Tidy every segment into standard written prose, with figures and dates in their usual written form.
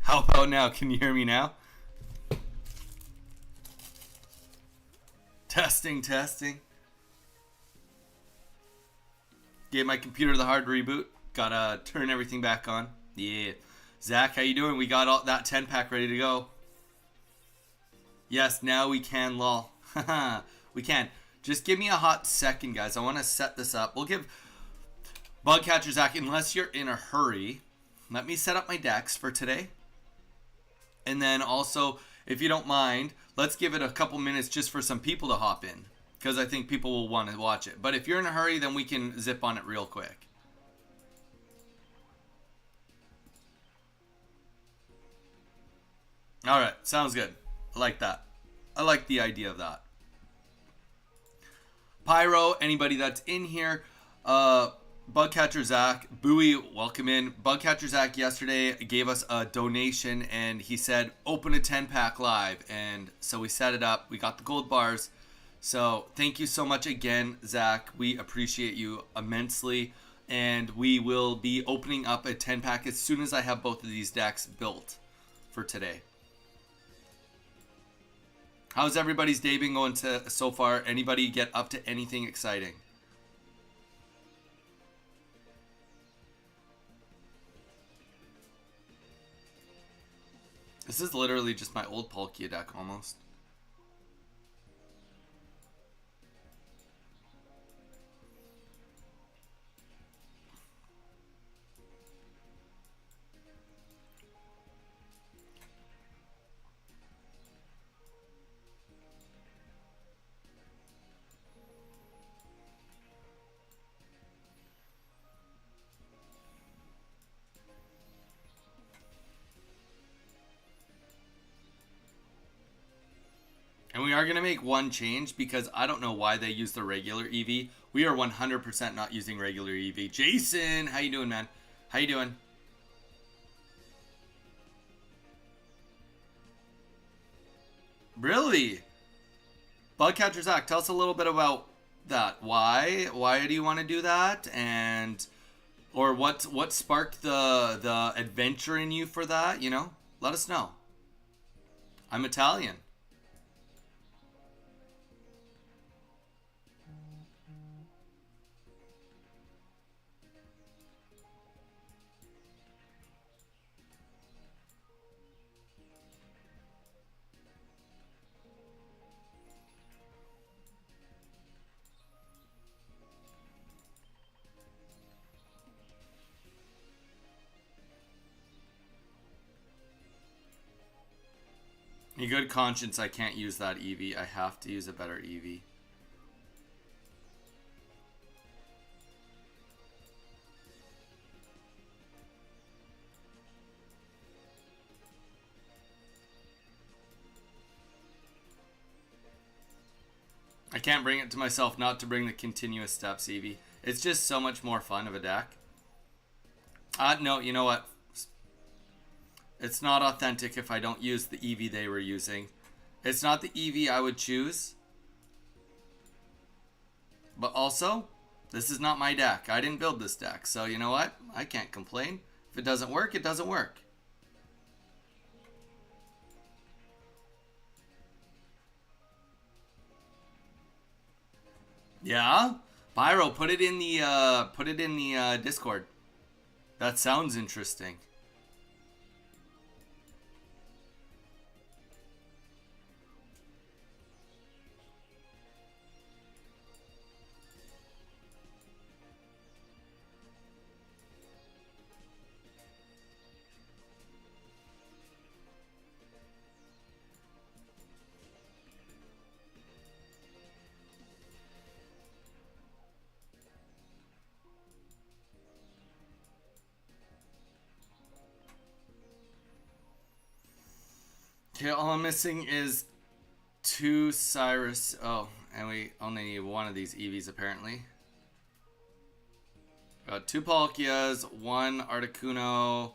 How about now? Can you hear me now? Testing, testing. Gave my computer the hard reboot. Gotta turn everything back on. Yeah. Zach, how you doing? We got all that 10-pack ready to go. Yes, now we can, lol. Haha, we can. Just give me a hot second, guys. I want to set this up. We'll give Bugcatcher Zach, unless you're in a hurry, let me set up my decks for today. And then also, if you don't mind, let's give it a couple minutes just for some people to hop in, because I think people will want to watch it. But if you're in a hurry, then we can zip on it real quick. All right, sounds good. I like that. I like the idea of that. Pyro, anybody that's in here, Bugcatcher Zach, Bowie, welcome in. Bugcatcher Zach yesterday gave us a donation and he said, open a 10-pack live. And so we set it up. We got the gold bars. So thank you so much again, Zach. We appreciate you immensely. And we will be opening up a 10-pack as soon as I have both of these decks built for today. How's everybody's day been going so far? Anybody get up to anything exciting? This is literally just my old Palkia deck almost. And we are going to make one change because I don't know why they use the regular EV. We are 100% not using regular EV. Jason, how you doing, man? How you doing? Really? Bugcatcher Zach, tell us a little bit about that. Why do you want to do that? And or what sparked the adventure in you for that? You know, let us know. I'm Italian. In good conscience, I can't use that EV. I have to use a better EV. I can't bring it to myself not to bring the continuous steps EV. It's just so much more fun of a deck. No, you know what? It's not authentic if I don't use the EV they were using. It's not the EV I would choose. But also, this is not my deck. I didn't build this deck. So you know what? I can't complain. If it doesn't work, it doesn't work. Yeah? Pyro, put it in the Discord. That sounds interesting. Okay, all I'm missing is 2 Cyrus. Oh, and we only need 1 of these EVs apparently. Got 2 Palkias, 1 Articuno,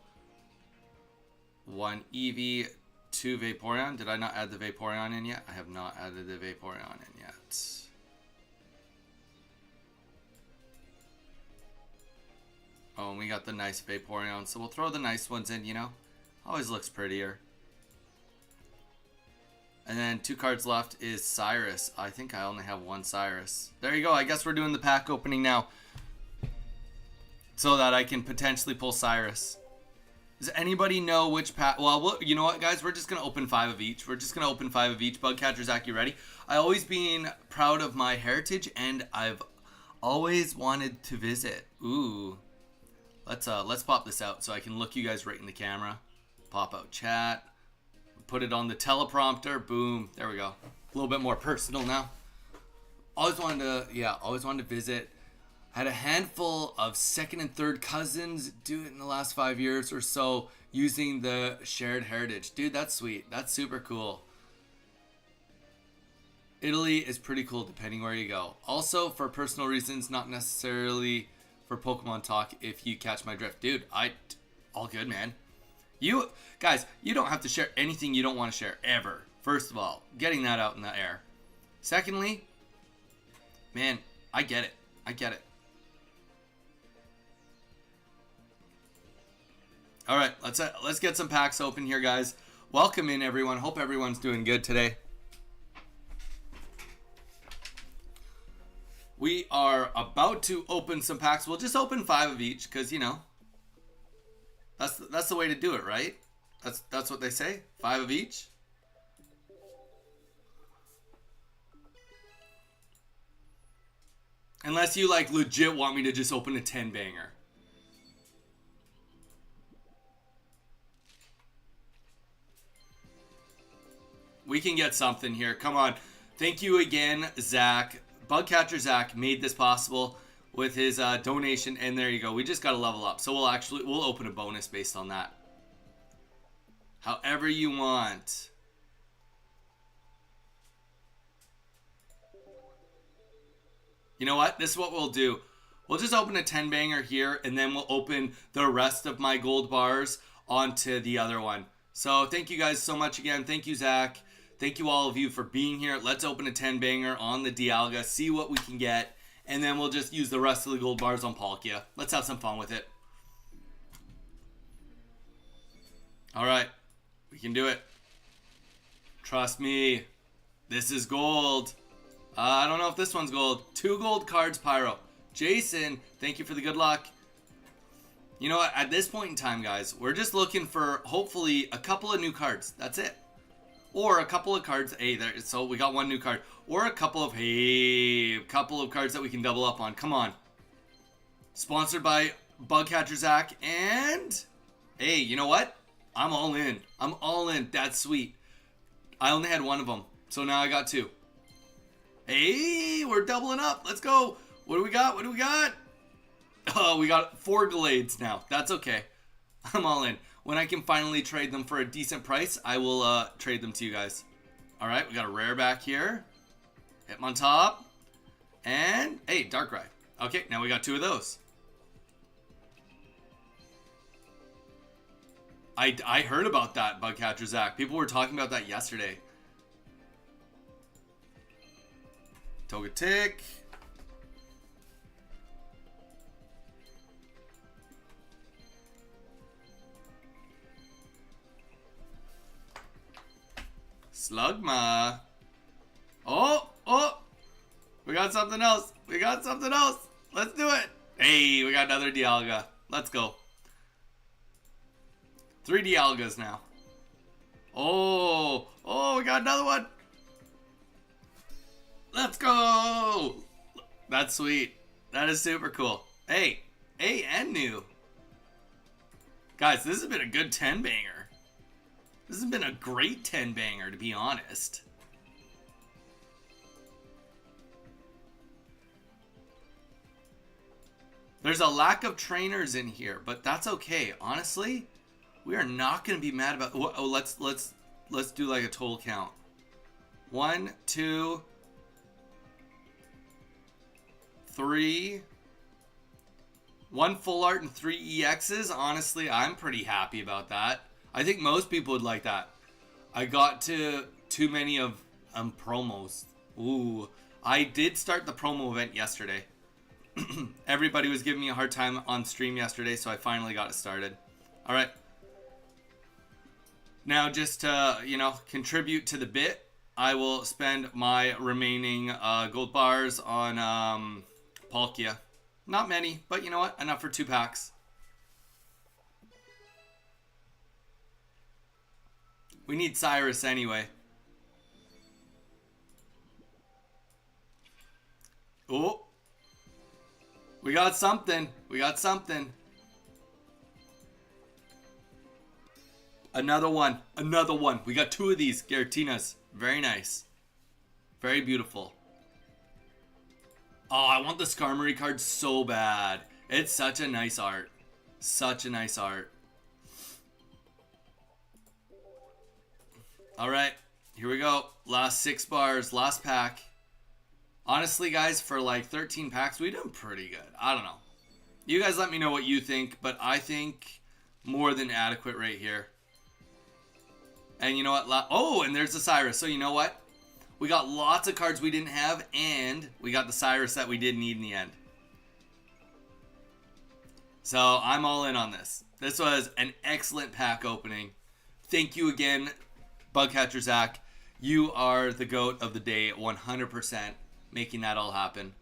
1 Eevee, 2 Vaporeon. Did I not add the Vaporeon in yet? I have not added the Vaporeon in yet. Oh, and we got the nice Vaporeon, so we'll throw the nice ones in, you know? Always looks prettier. And then 2 cards left is Cyrus. I think I only have 1 Cyrus. There you go. I guess we're doing the pack opening now, so that I can potentially pull Cyrus. Does anybody know which pack? Well, you know what, guys? We're just going to open 5 of each. We're just going to open 5 of each. Bugcatcher Zach, you ready? I always been proud of my heritage, and I've always wanted to visit. Ooh. Let's pop this out so I can look you guys right in the camera. Pop out chat. Put it on the teleprompter. Boom. There we go. A little bit more personal now. Always wanted to visit. Had a handful of second and third cousins do it in the last 5 years or so using the shared heritage. Dude, that's sweet. That's super cool. Italy is pretty cool depending where you go. Also, for personal reasons, not necessarily for Pokemon talk, if you catch my drift. Dude, all good, man. You guys, you don't have to share anything you don't want to share ever. First of all, getting that out in the air. Secondly, man, I get it. I get it. All right, let's get some packs open here, guys. Welcome in, everyone. Hope everyone's doing good today. We are about to open some packs. We'll just open 5 of each, because you know that's the way to do it, right? That's what they say. 5 of each. Unless you like legit want me to just open a 10 banger. We can get something here. Come on. Thank you again, Zach. Bugcatcher Zach made this possible with his donation, and there you go. We just got to level up. So we'll open a bonus based on that. However you want. You know what? This is what we'll do. We'll just open a 10 banger here, and then we'll open the rest of my gold bars onto the other one. So thank you guys so much again. Thank you, Zach. Thank you all of you for being here. Let's open a 10 banger on the Dialga, see what we can get, and then we'll just use the rest of the gold bars on Palkia. Let's have some fun with it. All right, we can do it. Trust me, this is gold. I don't know if this one's gold. 2 gold cards, Pyro. Jason, thank you for the good luck. You know what? At this point in time, guys, we're just looking for hopefully a couple of new cards. That's it. Or a couple of cards. Hey, there. So we got 1 new card. Or a couple of cards that we can double up on. Come on. Sponsored by Bugcatcher Zach. And hey, you know what? I'm all in. I'm all in. That's sweet. I only had 1 of them, so now I got 2. Hey, we're doubling up. Let's go. What do we got? What do we got? Oh, we got 4 Glades now. That's okay. I'm all in. When I can finally trade them for a decent price, I will trade them to you guys. All right, we got a rare back here. Hitmontop. And, hey, Darkrai. Okay, now we got 2 of those. I heard about that, Bugcatcher Zach. People were talking about that yesterday. Togetic. Slugma. Oh, we got something else. We got something else. Let's do it. Hey, we got another Dialga. Let's go. 3 Dialgas now. Oh, we got another one. Let's go. That's sweet. That is super cool. Hey, and new. Guys, this has been a good 10 banger. This has been a great 10 banger, to be honest. There's a lack of trainers in here, but that's okay. Honestly, we are not going to be mad about. Oh, let's do like a total count. 1, 2, 3. 1 full art and 3 EXs. Honestly, I'm pretty happy about that. I think most people would like that. I got to too many of promos. Ooh, I did start the promo event yesterday. Everybody was giving me a hard time on stream yesterday, so I finally got it started. All right. Now, just to, contribute to the bit, I will spend my remaining gold bars on Palkia. Not many, but you know what? Enough for 2 packs. We need Cyrus anyway. Oh, we got something. We got something. Another one. Another one. We got 2 of these Garatinas. Very nice. Very beautiful. Oh, I want the Skarmory card so bad. It's such a nice art. Such a nice art. Alright. Here we go. Last 6 bars. Last pack. Honestly, guys, for like 13 packs, we've done pretty good. I don't know. You guys let me know what you think, but I think more than adequate right here. And you know what? Oh, and there's the Cyrus. So you know what? We got lots of cards we didn't have, and we got the Cyrus that we did need in the end. So I'm all in on this. This was an excellent pack opening. Thank you again, Bugcatcher Zach. You are the GOAT of the day, 100%, making that all happen.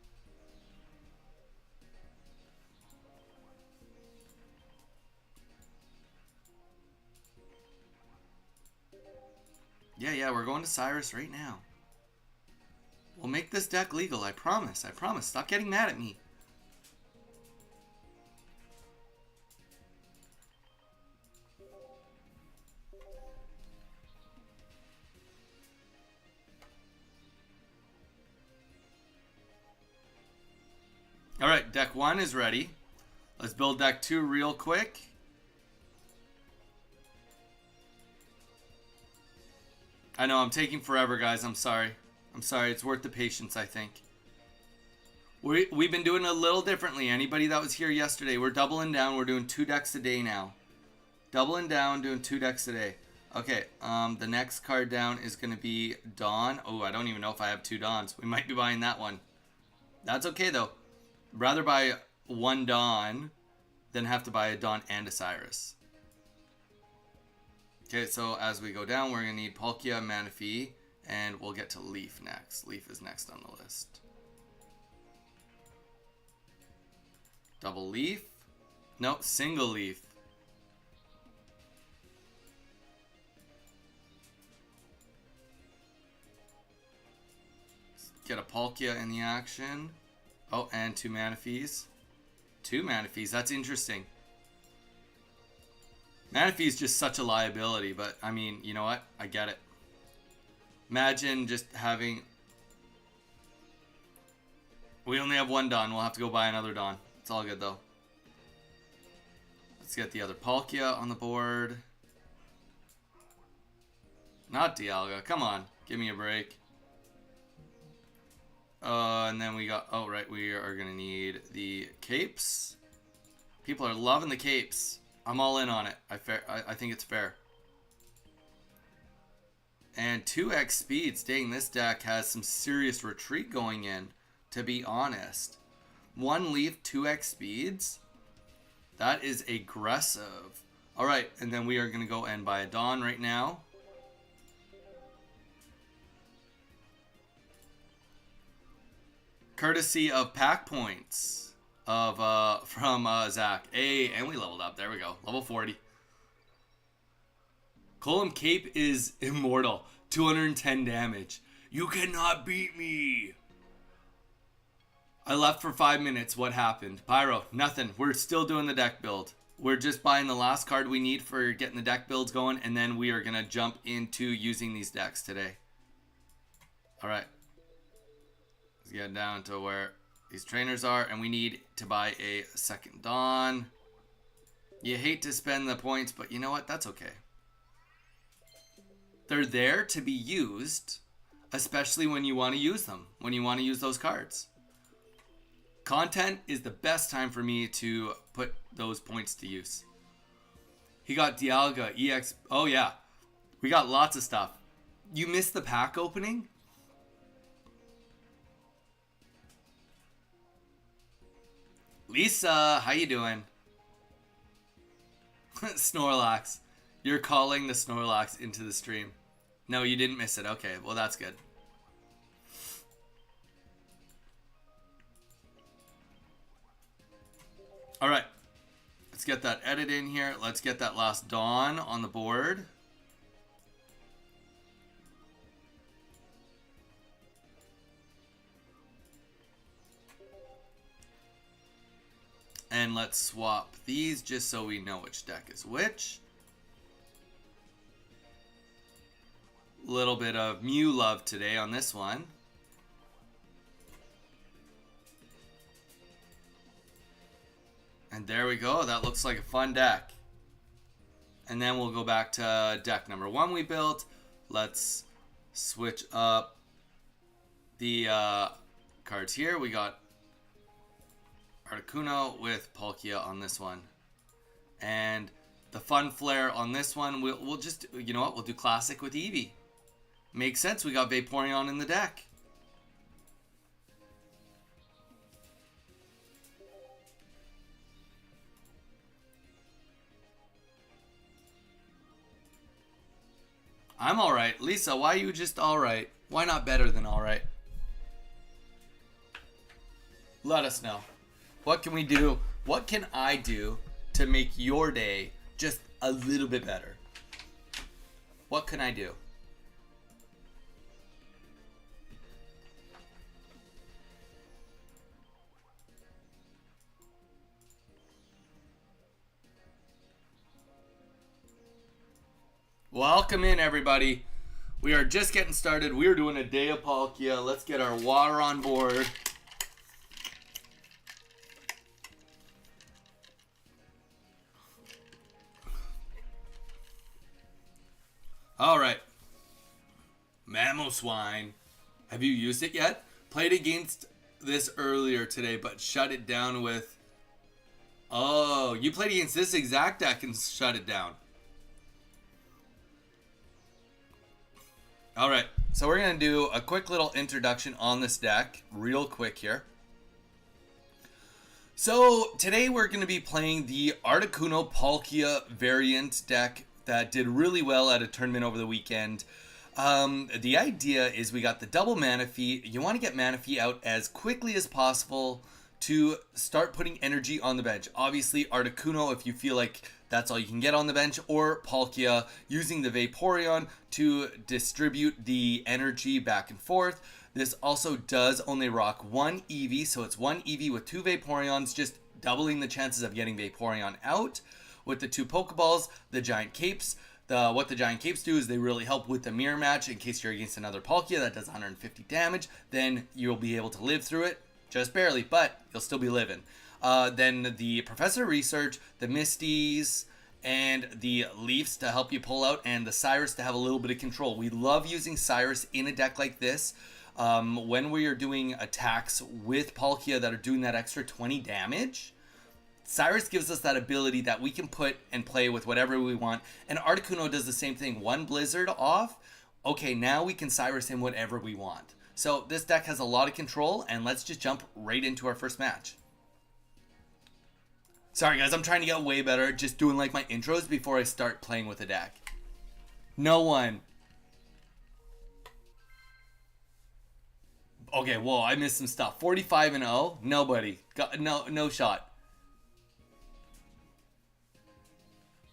Yeah, we're going to Cyrus right now. We'll make this deck legal, I promise. I promise. Stop getting mad at me. Alright, deck 1 is ready. Let's build deck 2 real quick. I know, I'm taking forever, guys. I'm sorry. I'm sorry. It's worth the patience, I think. We've been doing it a little differently. Anybody that was here yesterday, we're doubling down. We're doing 2 decks a day now. Doubling down, doing 2 decks a day. Okay, the next card down is going to be Dawn. Oh, I don't even know if I have 2 Dawns. We might be buying that one. That's okay, though. Rather buy 1 Dawn than have to buy a Dawn and a Cyrus. Okay, so as we go down, we're going to need Palkia, Manaphy, and we'll get to Leaf next. Leaf is next on the list. Double Leaf? No, single Leaf. Get a Palkia in the action. Oh, and 2 Manaphy's. 2 Manaphy's, that's interesting. Manaphy is just such a liability, but I mean, you know what? I get it. Imagine just having... We only have 1 Dawn. We'll have to go buy another Dawn. It's all good, though. Let's get the other Palkia on the board. Not Dialga. Come on. Give me a break. And then we got... Oh, right. We are going to need the capes. People are loving the capes. I'm all in on it. I think it's fair. And 2x speeds. Dang, this deck has some serious retreat going in, to be honest. 1 Leaf, 2x speeds. That is aggressive. Alright, and then we are going to go and buy a Dawn right now. Courtesy of pack points. From Zach. Hey, and we leveled up. There we go. Level 40. Column Cape is immortal. 210 damage. You cannot beat me. I left for 5 minutes. What happened? Pyro, nothing. We're still doing the deck build. We're just buying the last card we need for getting the deck builds going, and then we are going to jump into using these decks today. Alright. Let's get down to where these trainers are, and we need to buy a second Dawn. You hate to spend the points, but you know what? That's okay. They're there to be used, especially when you want to use them, when you want to use those cards. Content is the best time for me to put those points to use. He got Dialga EX. Oh, yeah. We got lots of stuff. You missed the pack opening? Lisa, how you doing? Snorlax. You're calling the Snorlax into the stream. No, you didn't miss it. Okay, well that's good. All right, let's get that edit in here. Let's get that last Dawn on the board. And let's swap these just so we know which deck is which. Little bit of Mew love today on this one. And there we go. That looks like a fun deck. And then we'll go back to deck number 1 we built. Let's switch up the cards here. We got Articuno with Palkia on this one. And the Fun Flare on this one, we'll just, you know what, we'll do Classic with Eevee. Makes sense, we got Vaporeon in the deck. I'm alright. Lisa, why are you just alright? Why not better than alright? Let us know. What can we do? What can I do to make your day just a little bit better? What can I do? Welcome in, everybody. We are just getting started. We're doing a day of Palkia. Let's get our water on board. All right. Mamoswine. Have you used it yet? Played against this earlier today, but shut it down with... Oh, you played against this exact deck and shut it down. All right. So we're going to do a quick little introduction on this deck. Real quick here. So today we're going to be playing the Articuno Palkia variant deck that did really well at a tournament over the weekend. The idea is we got the double Manaphy. You want to get Manaphy out as quickly as possible to start putting energy on the bench. Obviously, Articuno, if you feel like that's all you can get on the bench, or Palkia using the Vaporeon to distribute the energy back and forth. This also does only rock 1 Eevee, so it's 1 Eevee with 2 Vaporeons, just doubling the chances of getting Vaporeon out. With the 2 Pokeballs, the Giant Capes. What the Giant Capes do is they really help with the mirror match in case you're against another Palkia that does 150 damage. Then you'll be able to live through it, just barely, but you'll still be living. Then the Professor Research, the Misties, and the Leafs to help you pull out, and the Cyrus to have a little bit of control. We love using Cyrus in a deck like this. When we are doing attacks with Palkia that are doing that extra 20 damage, Cyrus gives us that ability that we can put and play with whatever we want. And Articuno does the same thing. 1 Blizzard off. Okay, now we can Cyrus in whatever we want. So this deck has a lot of control, and let's just jump right into our first match. Sorry guys, I'm trying to get way better, just doing like my intros before I start playing with the deck. No one. Okay, whoa, I missed some stuff. 45-0, nobody. No shot.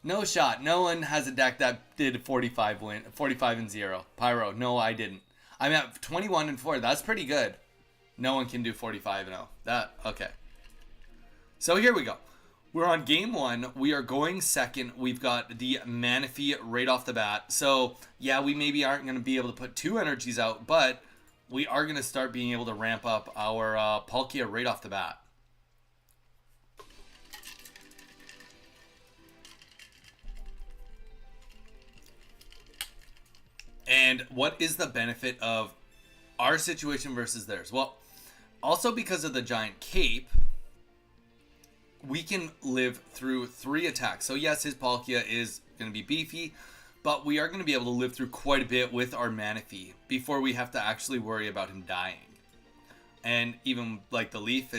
No shot. No one has a deck that did 45-0. Pyro, no, I didn't. I'm at 21-4. That's pretty good. No one can do 45-0. Okay. So here we go. We're on game 1. We are going second. We've got the Manaphy right off the bat. So yeah, we maybe aren't going to be able to put 2 energies out, but we are going to start being able to ramp up our Palkia right off the bat. And what is the benefit of our situation versus theirs? Well, also because of the Giant Cape, we can live through 3 attacks. So yes, his Palkia is going to be beefy, but we are going to be able to live through quite a bit with our Manaphy before we have to actually worry about him dying. And even like the Leaf,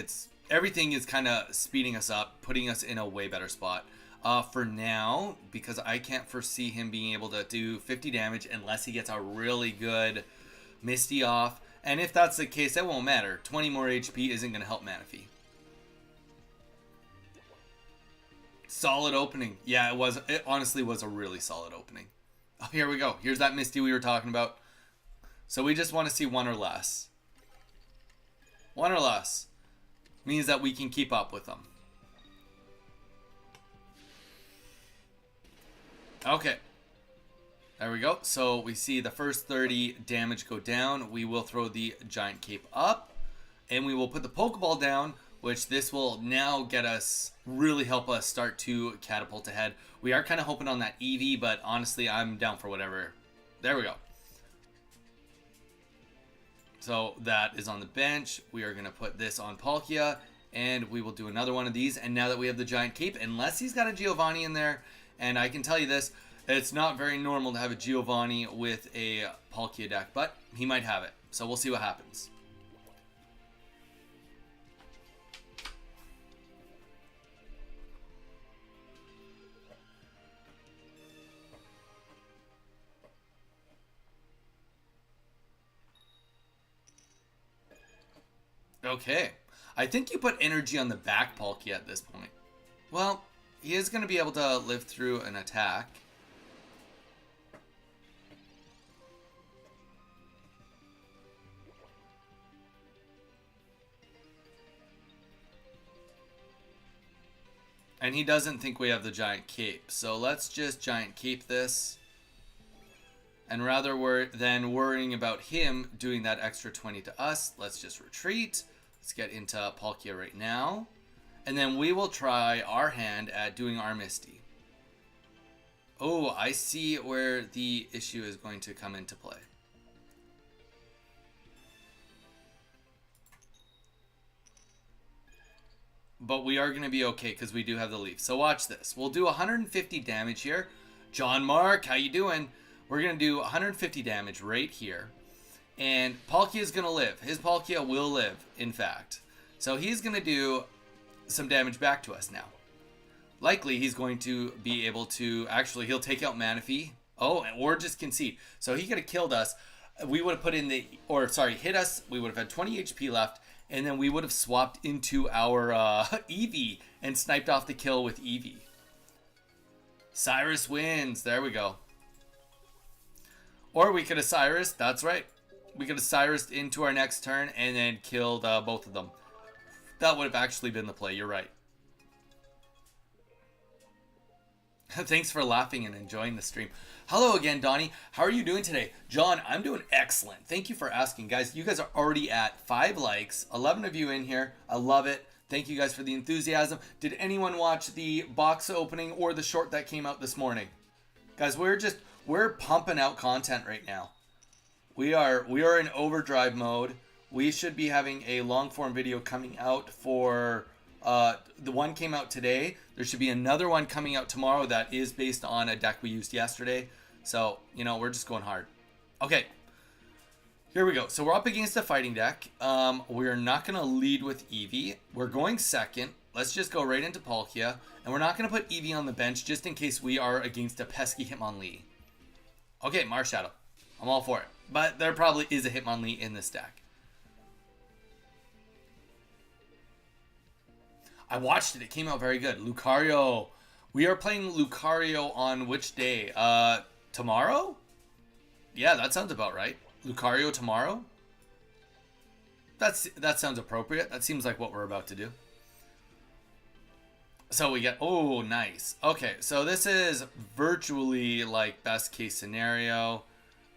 everything is kind of speeding us up, putting us in a way better spot. for now, because I can't foresee him being able to do 50 damage unless he gets a really good Misty off. And if that's the case, that won't matter. 20 more HP isn't going to help Manaphy. Solid opening. Yeah, it was. It honestly was a really solid opening. Oh, here we go. Here's that Misty we were talking about. So we just want to see 1 or less. 1 or less means that we can keep up with them. Okay. There we go. So we see the first 30 damage go down. We will throw the giant cape up. And we will put the Pokeball down, which this will now get us, really help us start to catapult ahead. We are kind of hoping on that Eevee, but honestly, I'm down for whatever. There we go. So that is on the bench. We are going to put this on Palkia, and we will do another one of these. And now that we have the giant cape, unless he's got a Giovanni in there, and I can tell you this, it's not very normal to have a Giovanni with a Palkia deck, but he might have it. So we'll see what happens. Okay. I think you put energy on the back Palkia at this point. Well, he is going to be able to live through an attack. And he doesn't think we have the giant cape. So let's just giant cape this. And rather than worrying about him doing that extra 20 to us, let's just retreat. Let's get into Palkia right now. And then we will try our hand at doing our Misty. Oh, I see where the issue is going to come into play. But we are going to be okay because we do have the leaf. So watch this. We'll do 150 damage here. John Mark, how you doing? We're going to do 150 damage right here. And Palkia is going to live. His Palkia will live, in fact. So he's going to do some damage back to us now. Likely he's going to be able to... Actually, he'll take out Manaphy. Oh, or just concede. So he could have killed us. We would have put in the... Or, sorry, hit us. We would have had 20 HP left. And then we would have swapped into our Eevee and sniped off the kill with Eevee. Cyrus wins. There we go. Or we could have Cyrus. That's right. We could have Cyrus into our next turn and then killed both of them. That would have actually been the play. You're right. Thanks for laughing and enjoying the stream. Hello again, Donnie. How are you doing today? John, I'm doing excellent. Thank you for asking. Guys, you guys are already at 5 likes. 11 of you in here. I love it. Thank you guys for the enthusiasm. Did anyone watch the box opening or the short that came out this morning? Guys, we're pumping out content right now. We are in overdrive mode. We should be having a long form video coming out for the one came out today. There should be another one coming out tomorrow that is based on a deck we used yesterday. So, you know, we're just going hard. Okay. Here we go. So we're up against a fighting deck. We're not going to lead with Eevee. We're going second. Let's just go right into Palkia. And we're not going to put Eevee on the bench just in case we are against a pesky Hitmonlee. Okay, Marshadow. I'm all for it. But there probably is a Hitmonlee in this deck. I watched it. It came out very good. Lucario. We are playing Lucario on which day? Tomorrow? Yeah, that sounds about right. Lucario tomorrow? That sounds appropriate. That seems like what we're about to do. So we get... Oh, nice. Okay, so this is virtually like best case scenario.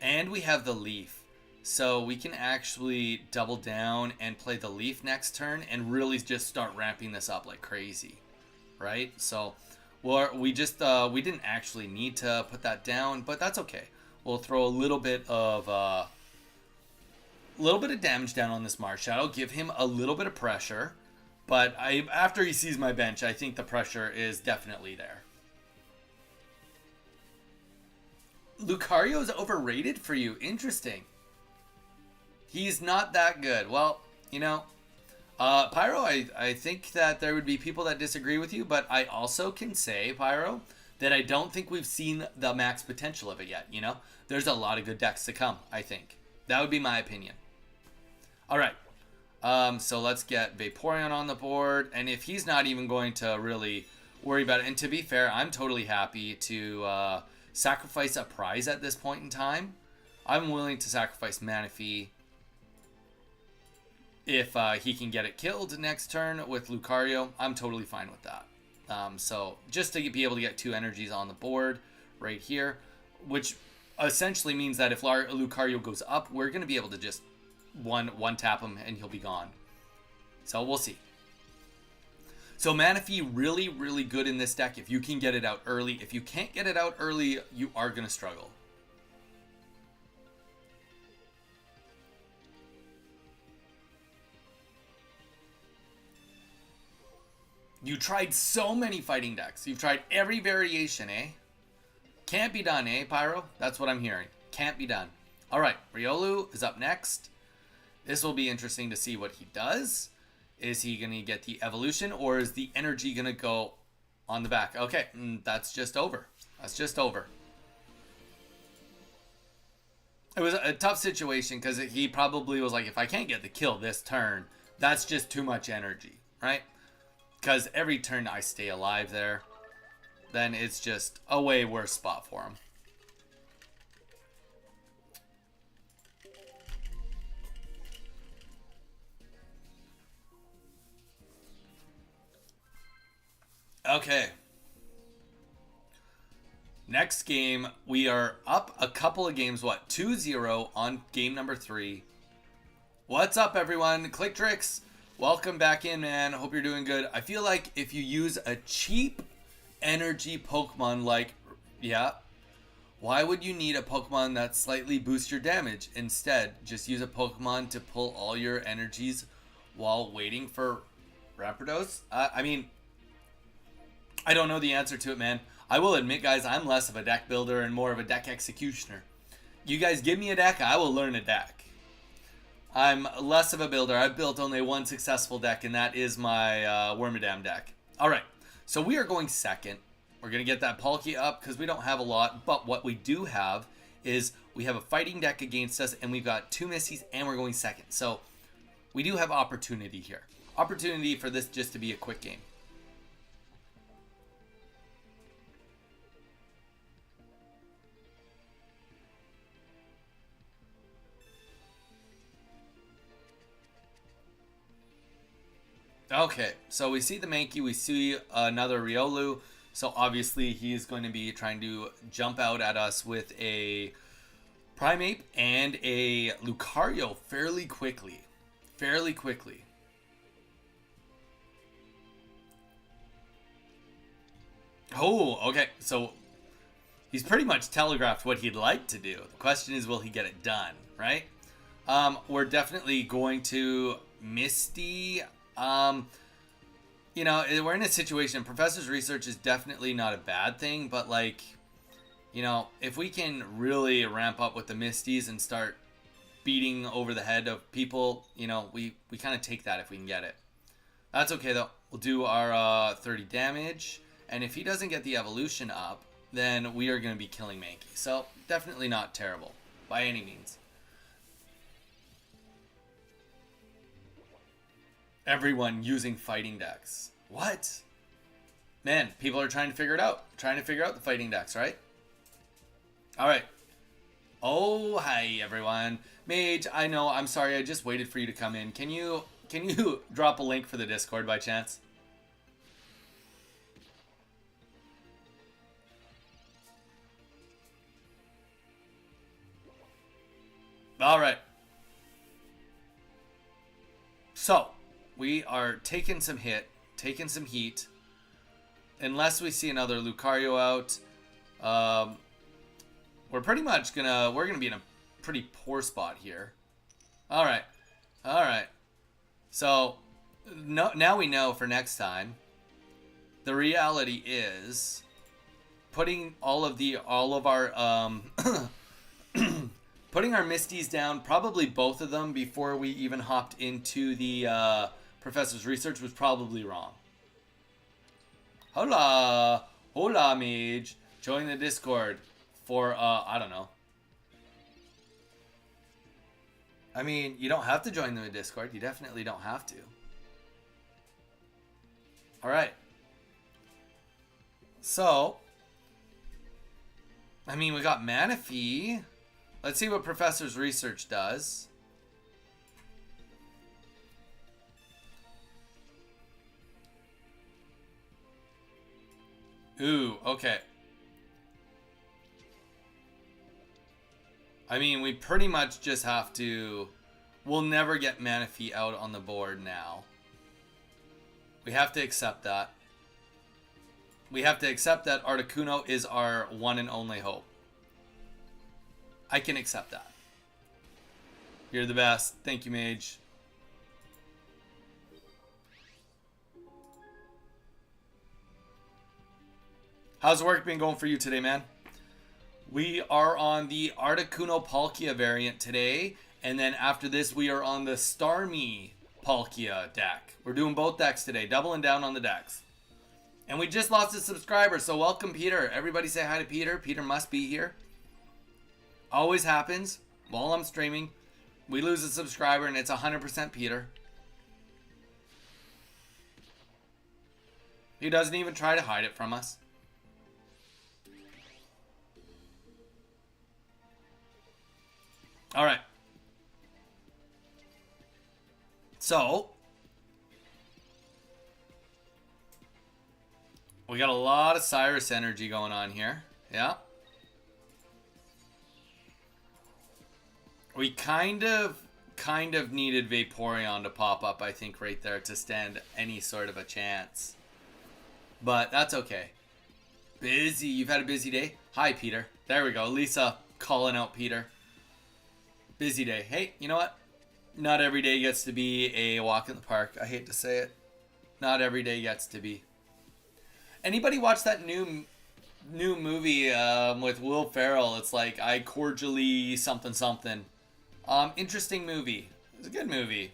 And we have the Leaf. So we can actually double down and play the Leaf next turn and really just start ramping this up like crazy. Right? So we didn't actually need to put that down, but that's okay. We'll throw a little bit of damage down on this Marshadow, give him a little bit of pressure. But after he sees my bench, I think the pressure is definitely there. Lucario is overrated for you. Interesting. He's not that good. Well, you know, Pyro, I think that there would be people that disagree with you, but I also can say, Pyro, that I don't think we've seen the max potential of it yet, you know? There's a lot of good decks to come, I think. That would be my opinion. All right. So let's get Vaporeon on the board. And if he's not even going to really worry about it, and to be fair, I'm totally happy to sacrifice a prize at this point in time. I'm willing to sacrifice Manaphy if he can get it killed next turn with Lucario. I'm totally fine with that. So just to be able to get 2 energies on the board right here, which essentially means that if Lucario goes up, we're going to be able to just one tap him and he'll be gone. So we'll see. So Manaphy really, really good in this deck if you can get it out early. If you can't get it out early, you are going to struggle. You tried so many fighting decks. You've tried every variation, eh? Can't be done, eh, Pyro? That's what I'm hearing. Can't be done. All right, Riolu is up next. This will be interesting to see what he does. Is he going to get the evolution, or is the energy going to go on the back? Okay, that's just over. That's just over. It was a tough situation because he probably was like, if I can't get the kill this turn, that's just too much energy, right? Because every turn I stay alive there, then it's just a way worse spot for him. Okay. Next game, we are up a couple of games, 2-0 on game number 3. What's up, everyone? Clicktrix, welcome back in, man. Hope you're doing good. I feel like if you use a cheap energy Pokemon like, why would you need a Pokemon that slightly boosts your damage? Instead, just use a Pokemon to pull all your energies while waiting for Rampardos. I mean, I don't know the answer to it, man. I will admit, guys, I'm less of a deck builder and more of a deck executioner. You guys give me a deck, I will learn a deck. I'm less of a builder. I've built only one successful deck, and that is my Wormadam deck. All right, so we are going second. We're going to get that Palkia up because we don't have a lot, but what we do have is we have a fighting deck against us, and we've got 2 Misties, and we're going second. So we do have opportunity here. Opportunity for this just to be a quick game. Okay, so we see the Mankey, we see another Riolu, so obviously he's going to be trying to jump out at us with a Primeape and a Lucario fairly quickly. Oh, okay, so he's pretty much telegraphed what he'd like to do. The question is, will he get it done, right? We're definitely going to Misty. You know, we're in a situation, Professor's Research is definitely not a bad thing, but like, you know, if we can really ramp up with the Misties and start beating over the head of people, you know, we kind of take that if we can get it. That's okay though. We'll do our 30 damage, and if he doesn't get the evolution up, then we are going to be killing Mankey. So definitely not terrible by any means. Everyone using fighting decks. What? Man, people are trying to figure it out. Trying to figure out the fighting decks, right? Alright. Oh, hi everyone. Mage, I know, I'm sorry, I just waited for you to come in. Can you drop a link for the Discord by chance? Alright. So, we are taking some heat. Unless we see another Lucario out, we're gonna be in a pretty poor spot here. All right. So now we know for next time. The reality is putting all of our putting our Misties down, probably both of them before we even hopped into the Professor's research was probably wrong. Hola! Hola, mage. Join the Discord for, I don't know. I mean, you don't have to join the Discord. You definitely don't have to. Alright. So, I mean, we got Manaphy. Let's see what Professor's research does. Ooh, okay. I mean, we pretty much just have to... We'll never get Manaphy out on the board now. We have to accept that. We have to accept that Articuno is our one and only hope. I can accept that. You're the best. Thank you, Mage. How's work been going for you today, man? We are on the Articuno Palkia variant today. And then after this, we are on the Starmie Palkia deck. We're doing both decks today. Doubling down on the decks. And we just lost a subscriber. So welcome, Peter. Everybody say hi to Peter. Peter must be here. Always happens while I'm streaming. We lose a subscriber and it's 100% Peter. He doesn't even try to hide it from us. All right. So, we got a lot of Cyrus energy going on here. Yeah. We kind of needed Vaporeon to pop up, I think, right there to stand any sort of a chance. But that's okay. Busy. You've had a busy day? Hi, Peter. There we go. Lisa calling out Peter. Busy day. Hey, you know what? Not every day gets to be a walk in the park. I hate to say it. Not every day gets to be. Anybody watch that new movie with Will Ferrell? It's like I cordially something something. Interesting movie. It's a good movie.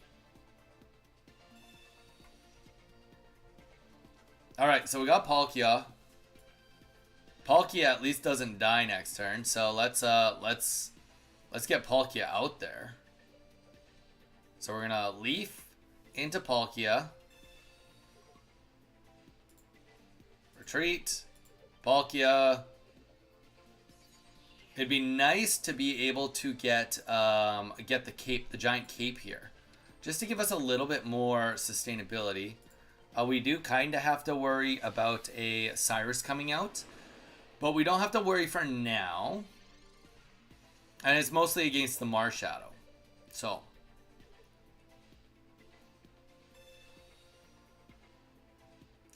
All right, so we got Palkia. Palkia at least doesn't die next turn, so let's get Palkia out there. So we're gonna Leaf into Palkia. Retreat. Palkia. It'd be nice to be able to get the cape, the giant cape here. Just to give us a little bit more sustainability. We do kind of have to worry about a Cyrus coming out. But we don't have to worry for now. And it's mostly against the Marshadow. So.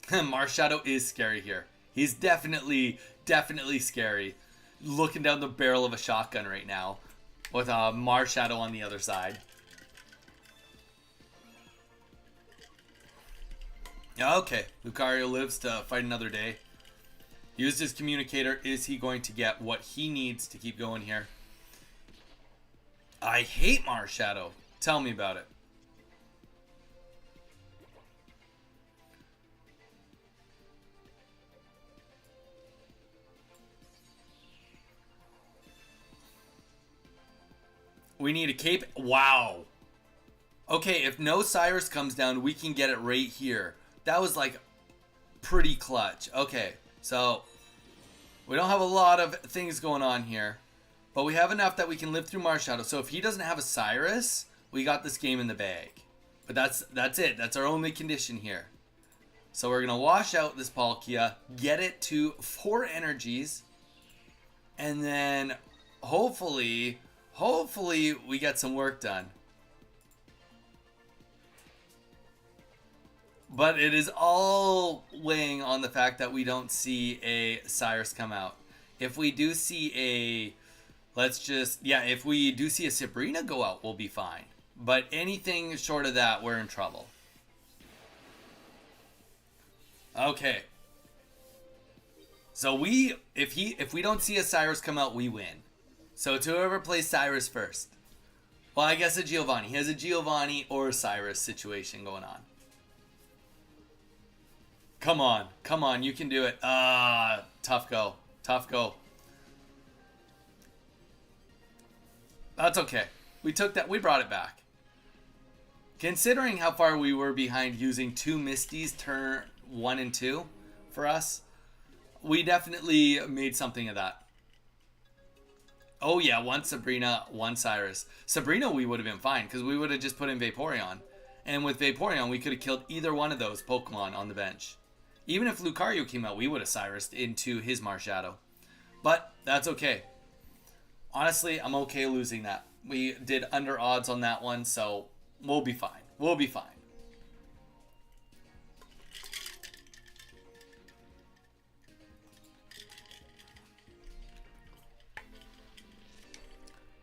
Marshadow is scary here. He's definitely scary. Looking down the barrel of a shotgun right now. With a Marshadow on the other side. Okay. Lucario lives to fight another day. Used his communicator. Is he going to get what he needs to keep going here? I hate Marshadow. Tell me about it. We need a cape. Wow. Okay, if no Cyrus comes down, we can get it right here. That was like pretty clutch. Okay, so we don't have a lot of things going on here. But we have enough that we can live through Marshadow. So if he doesn't have a Cyrus, we got this game in the bag. But that's it. That's our only condition here. So we're going to wash out this Palkia, get it to 4 energies, and then hopefully we get some work done. But it is all weighing on the fact that we don't see a Cyrus come out. If we do see a... if we do see a Sabrina go out, we'll be fine. But anything short of that, we're in trouble. Okay. So if we don't see a Cyrus come out, we win. So it's whoever plays Cyrus first. Well, I guess a Giovanni. He has a Giovanni or a Cyrus situation going on. Come on. Come on. You can do it. Tough go. Tough go. That's okay. We took that. We brought it back. Considering how far we were behind using 2 Misties turn 1 and 2 for us, we definitely made something of that. Oh yeah, 1 Sabrina, 1 Cyrus. Sabrina we would have been fine because we would have just put in Vaporeon. And with Vaporeon, we could have killed either one of those Pokemon on the bench. Even if Lucario came out, we would have Cyrused into his Marshadow. But that's okay. Honestly, I'm okay losing that. We did under odds on that one, so we'll be fine. We'll be fine.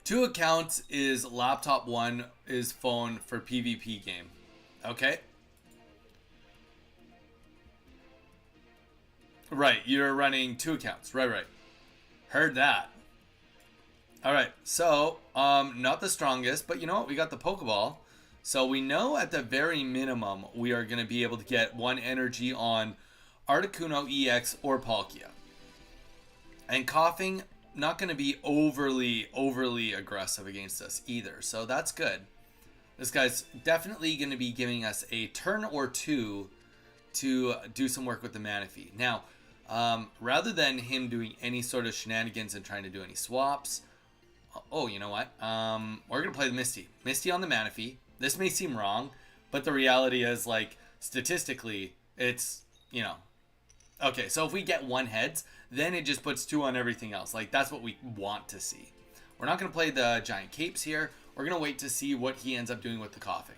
Two accounts is laptop, one is phone for PvP game. Okay? Right, you're running 2 accounts. Right. Heard that. Alright, so, not the strongest, but you know what? We got the Pokeball. So we know at the very minimum we are going to be able to get 1 energy on Articuno EX or Palkia. And Coughing, not going to be overly aggressive against us either. So that's good. This guy's definitely going to be giving us a turn or 2 to do some work with the Manaphy. Now, rather than him doing any sort of shenanigans and trying to do any swaps, oh, you know what? We're going to play the Misty. Misty on the Manaphy. This may seem wrong, but the reality is, like, statistically, it's, you know. Okay, so if we get 1 heads, then it just puts 2 on everything else. Like, that's what we want to see. We're not going to play the Giant Capes here. We're going to wait to see what he ends up doing with the Coughing.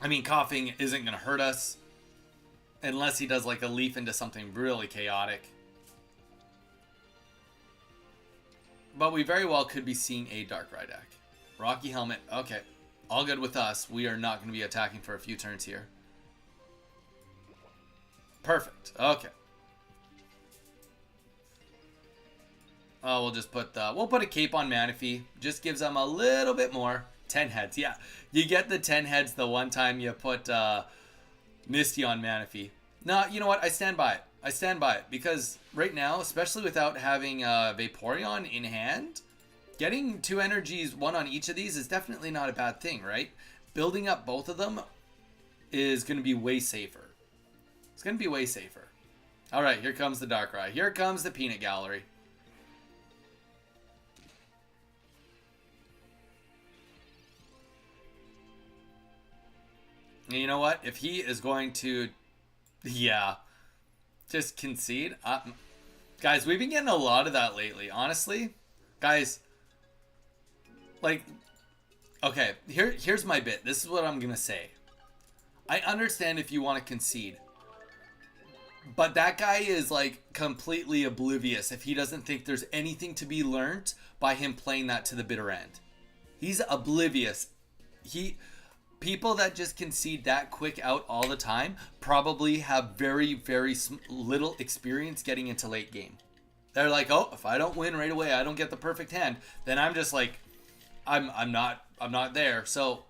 I mean, Coughing isn't going to hurt us unless he does, like, a leaf into something really chaotic. But we very well could be seeing a Darkrai deck. Rocky Helmet. Okay. All good with us. We are not going to be attacking for a few turns here. Perfect. Okay. Oh, we'll just put we'll put a cape on Manaphy. Just gives them a little bit more. 10 heads. Yeah. You get the 10 heads the one time you put Misty on Manaphy. No, you know what? I stand by it. I stand by it. Because right now, especially without having Vaporeon in hand, getting 2 energies, 1 on each of these, is definitely not a bad thing, right? Building up both of them is going to be way safer. It's going to be way safer. All right, here comes the Darkrai. Here comes the Peanut Gallery. And you know what? If he is going to, yeah, just concede. Guys, we've been getting a lot of that lately. Honestly, guys, like, okay, here's my bit. This is what I'm going to say. I understand if you want to concede. But that guy is, like, completely oblivious if he doesn't think there's anything to be learned by him playing that to the bitter end. He's oblivious. People that just concede that quick out all the time probably have very little experience getting into late game. They're like, oh, if I don't win right away, I don't get the perfect hand, then I'm just like, I'm not there. So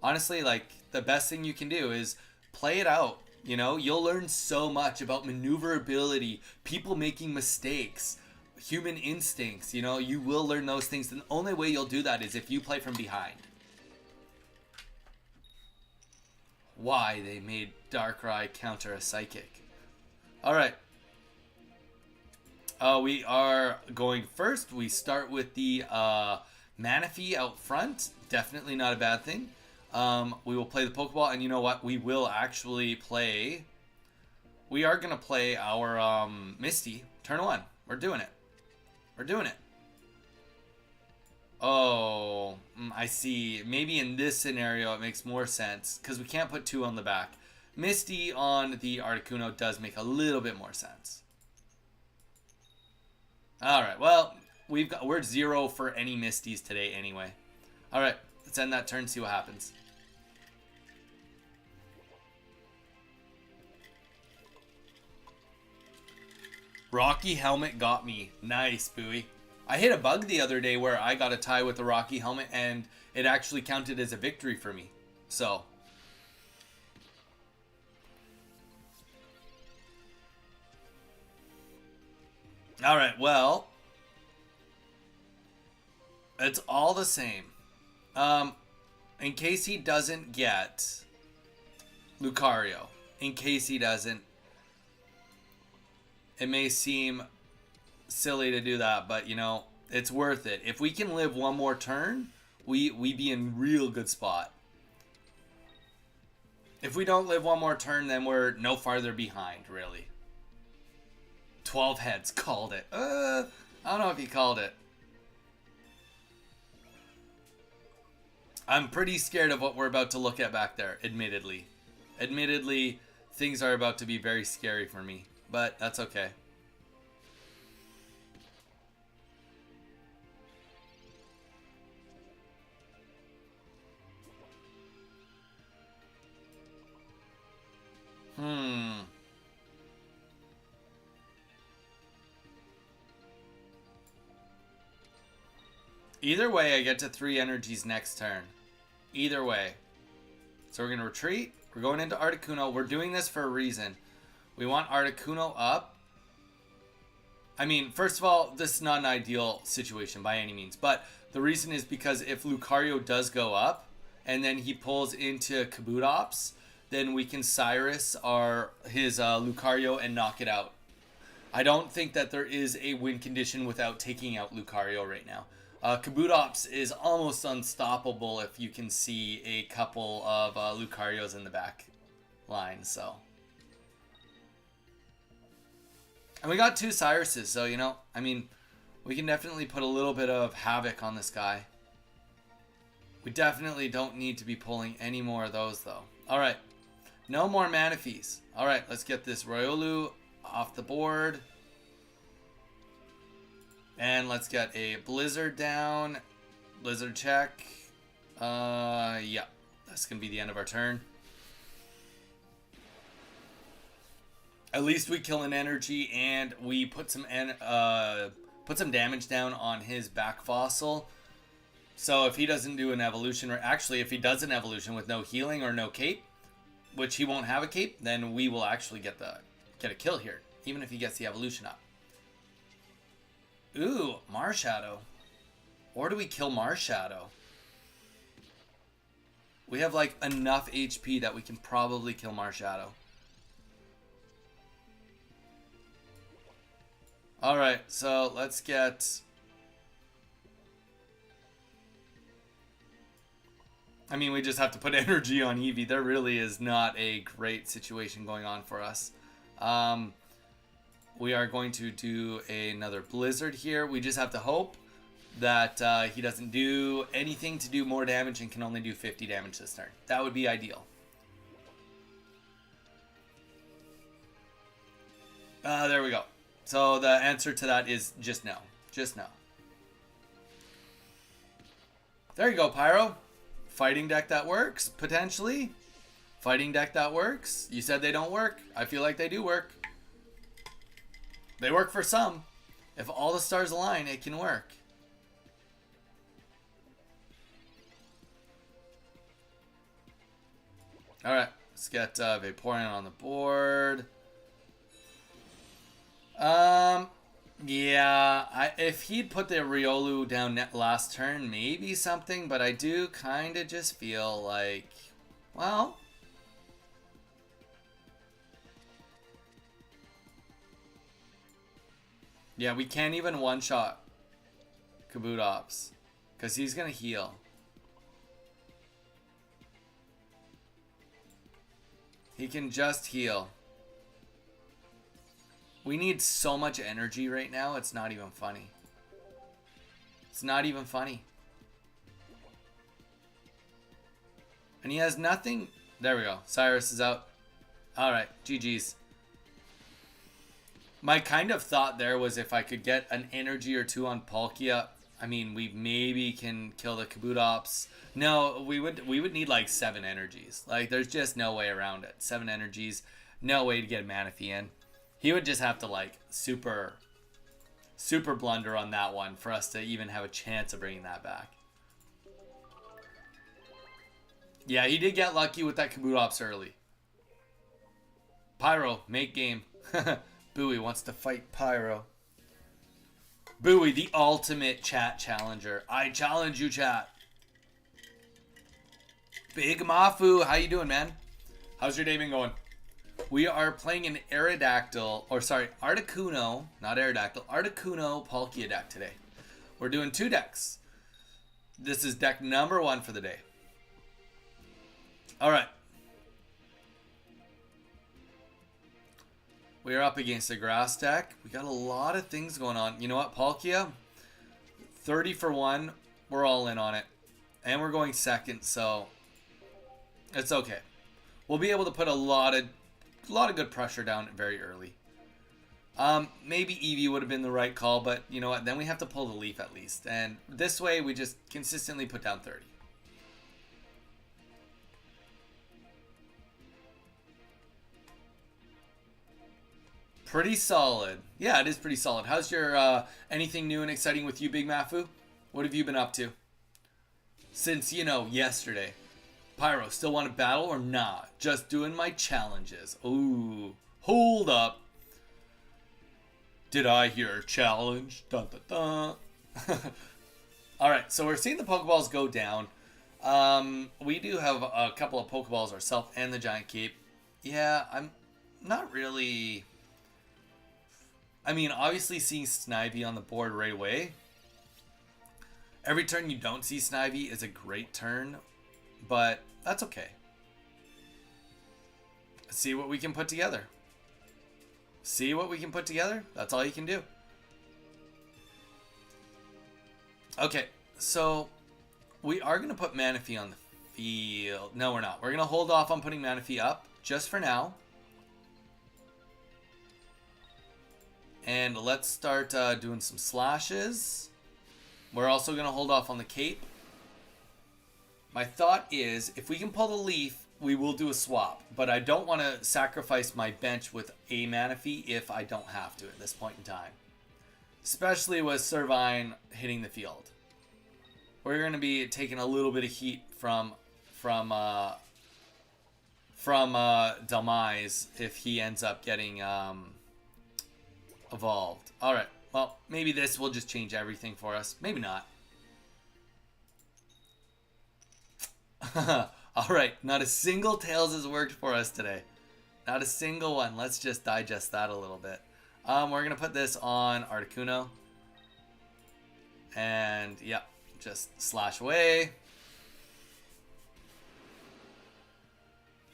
honestly, like, the best thing you can do is play it out. You know, you'll learn so much about maneuverability, people making mistakes, human instincts. You know, you will learn those things. The only way you'll do that is if you play from behind. Why they made Darkrai counter a Psychic. Alright. We are going first. We start with the Manaphy out front. Definitely not a bad thing. We will play the Pokeball, and you know what? We will actually play... We are going to play our Misty. Turn 1. We're doing it. We're doing it. Oh, I see. Maybe in this scenario it makes more sense, because we can't put 2 on the back. Misty on the Articuno does make a little bit more sense. Alright, well, we're 0 for any Misties today anyway. Alright, let's end that turn, see what happens. Rocky Helmet got me. Nice, Bowie. I hit a bug the other day where I got a tie with the Rocky Helmet, and it actually counted as a victory for me. So, All right, well, it's all the same. In case he doesn't get Lucario, in case he doesn't, it may seem silly to do that, but you know, it's worth it. If we can live one more turn, we be in real good spot. If we don't live one more turn, then we're no farther behind, really. 12 heads, called it. I don't know if he called it. I'm pretty scared of what we're about to look at back there, admittedly. Admittedly, things are about to be very scary for me, but that's okay. Either way, I get to 3 energies next turn. Either way. So we're going to retreat. We're going into Articuno. We're doing this for a reason. We want Articuno up. I mean, first of all, this is not an ideal situation by any means. But the reason is because if Lucario does go up, and then he pulls into Kabutops, then we can Cyrus his Lucario and knock it out. I don't think that there is a win condition without taking out Lucario right now. Kabutops is almost unstoppable if you can see a couple of Lucarios in the back line, so. And we got 2 Cyruses, so, you know, I mean, we can definitely put a little bit of havoc on this guy. We definitely don't need to be pulling any more of those, though. Alright, no more Manaphy's. Alright, let's get this Riolu off the board. And let's get a Blizzard down. Blizzard check. Yeah. That's going to be the end of our turn. At least we kill an energy and we put some damage down on his back fossil. So if he doesn't do an evolution, or actually if he does an evolution with no healing or no cape, which he won't have a cape, then we will actually get a kill here, even if he gets the evolution up. Ooh, Marshadow. Or do we kill Marshadow? We have like enough HP that we can probably kill Marshadow. Alright, so let's get... I mean, we just have to put energy on Eevee. There really is not a great situation going on for us. We are going to do another Blizzard here. We just have to hope that he doesn't do anything to do more damage and can only do 50 damage this turn. That would be ideal. There we go. So the answer to that is just no. Just no. There you go, Pyro. Fighting deck that works, potentially. Fighting deck that works. You said they don't work. I feel like they do work. They work for some. If all the stars align, it can work. Alright, let's get Vaporeon on the board. Yeah, if he'd put the Riolu down last turn, maybe something, but I do kind of just feel like, well... Yeah, we can't even one-shot Kabutops, because he's going to heal. He can just heal. We need so much energy right now, it's not even funny. It's not even funny. And he has nothing... There we go. Cyrus is out. Alright, GG's. My kind of thought there was if I could get an energy or 2 on Palkia, I mean, we maybe can kill the Kabutops. No, we would need like 7 energies. Like, there's just no way around it. 7 energies, no way to get a Manaphy in. He would just have to like super blunder on that one for us to even have a chance of bringing that back. Yeah, he did get lucky with that Kabutops early. Pyro, make game. Bowie wants to fight Pyro. Bowie, the ultimate chat challenger. I challenge you, chat. Big Mafu, how you doing, man? How's your day been going? We are playing an Articuno, not Aerodactyl, Articuno Palkia deck today. We're doing 2 decks. This is deck number 1 for the day. Alright. We are up against a grass deck. We got a lot of things going on. You know what, Palkia? 30 for 1. We're all in on it. And we're going second, so it's okay. We'll be able to put a lot of good pressure down very early. Maybe Eevee would have been the right call, but you know what? Then we have to pull the leaf at least. And this way, we just consistently put down 30. Pretty solid. Yeah, it is pretty solid. How's your, anything new and exciting with you, Big Mafu? What have you been up to? Since, yesterday. Pyro, still want to battle or not? Just doing my challenges. Ooh. Hold up. Did I hear a challenge? Dun, dun, dun. Alright, so we're seeing the Pokeballs go down. We do have a couple of Pokeballs ourselves and the Giant Cape. Yeah, I'm not really... I mean, obviously seeing Snivy on the board right away. Every turn you don't see Snivy is a great turn, but that's okay. See what we can put together. See what we can put together. That's all you can do. Okay, so we are going to put Manaphy on the field. No, we're not. We're going to hold off on putting Manaphy up just for now. And let's start doing some slashes. We're also going to hold off on the cape. My thought is, if we can pull the leaf, we will do a swap. But I don't want to sacrifice my bench with a Manaphy if I don't have to at this point in time. Especially with Servine hitting the field. We're going to be taking a little bit of heat from Delmise if he ends up getting... evolved. Alright, well, maybe this will just change everything for us. Maybe not. Alright, not a single Tails has worked for us today. Not a single one. Let's just digest that a little bit. We're going to put this on Articuno. And, yeah, just slash away.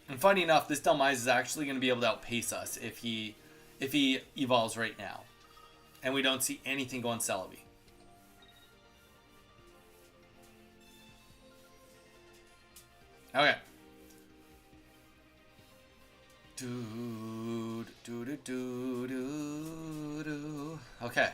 And funny enough, this Delmise is actually going to be able to outpace us if he evolves right now. And we don't see anything going Celebi. Okay. Okay.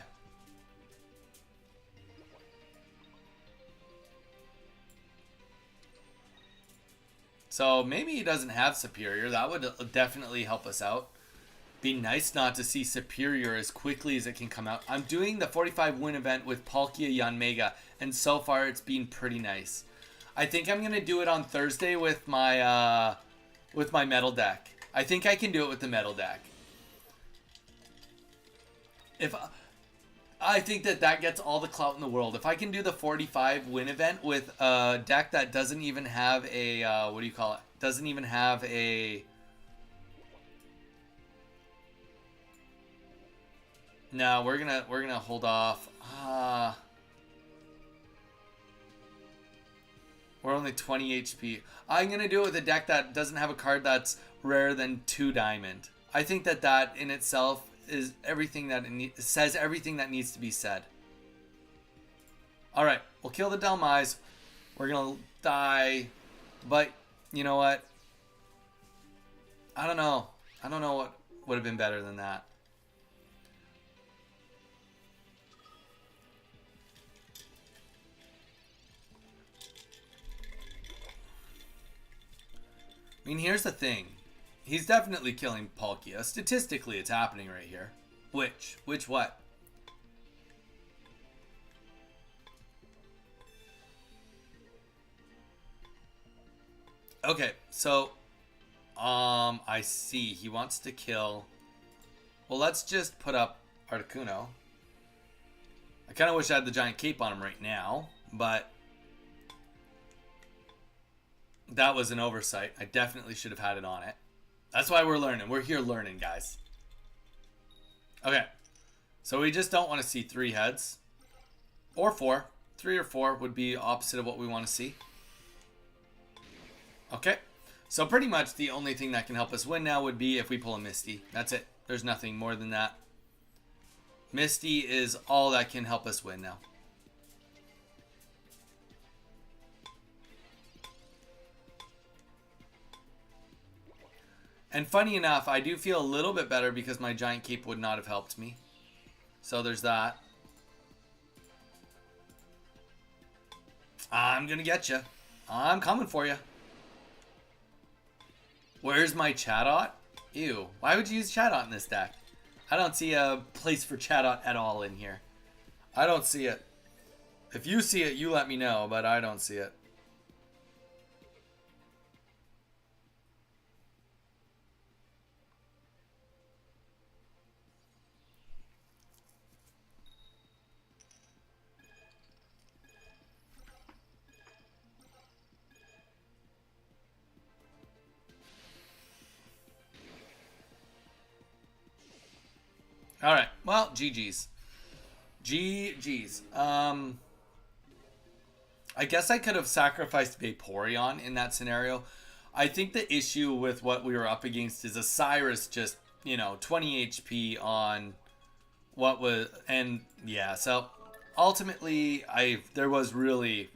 So maybe he doesn't have Superior. That would definitely help us out. Be nice not to see Superior as quickly as it can come out. I'm doing the 45 win event with Palkia Yanmega, and so far it's been pretty nice. I think I'm gonna do it on Thursday with my metal deck. I think I can do it with the metal deck. I think that gets all the clout in the world. If I can do the 45 win event with a deck that doesn't even have a what do you call it? Doesn't even have a... No, we're gonna hold off. We're only 20 HP. I'm gonna do it with a deck that doesn't have a card that's rarer than 2 diamond. I think that in itself is everything that says everything that needs to be said. All right, we'll kill the Delmise. We're gonna die, but you know what? I don't know. I don't know what would have been better than that. I mean, here's the thing. He's definitely killing Palkia. Statistically, it's happening right here. Which what? Okay, so, I see. He wants to kill... Well, let's just put up Articuno. I kind of wish I had the giant cape on him right now, but that was an oversight. I definitely should have had it on it. That's why we're learning. We're here learning, guys. Okay. So we just don't want to see 3 heads. Or 4. 3 or 4 would be opposite of what we want to see. Okay. So pretty much the only thing that can help us win now would be if we pull a Misty. That's it. There's nothing more than that. Misty is all that can help us win now. And funny enough, I do feel a little bit better because my giant cape would not have helped me. So there's that. I'm going to get you. I'm coming for you. Where's my Chatot? Ew. Why would you use Chatot in this deck? I don't see a place for Chatot at all in here. I don't see it. If you see it, you let me know, but I don't see it. All right. Well, GG's. GG's. I guess I could have sacrificed Vaporeon in that scenario. I think the issue with what we were up against is a Cyrus just, 20 HP on what was, and yeah, so ultimately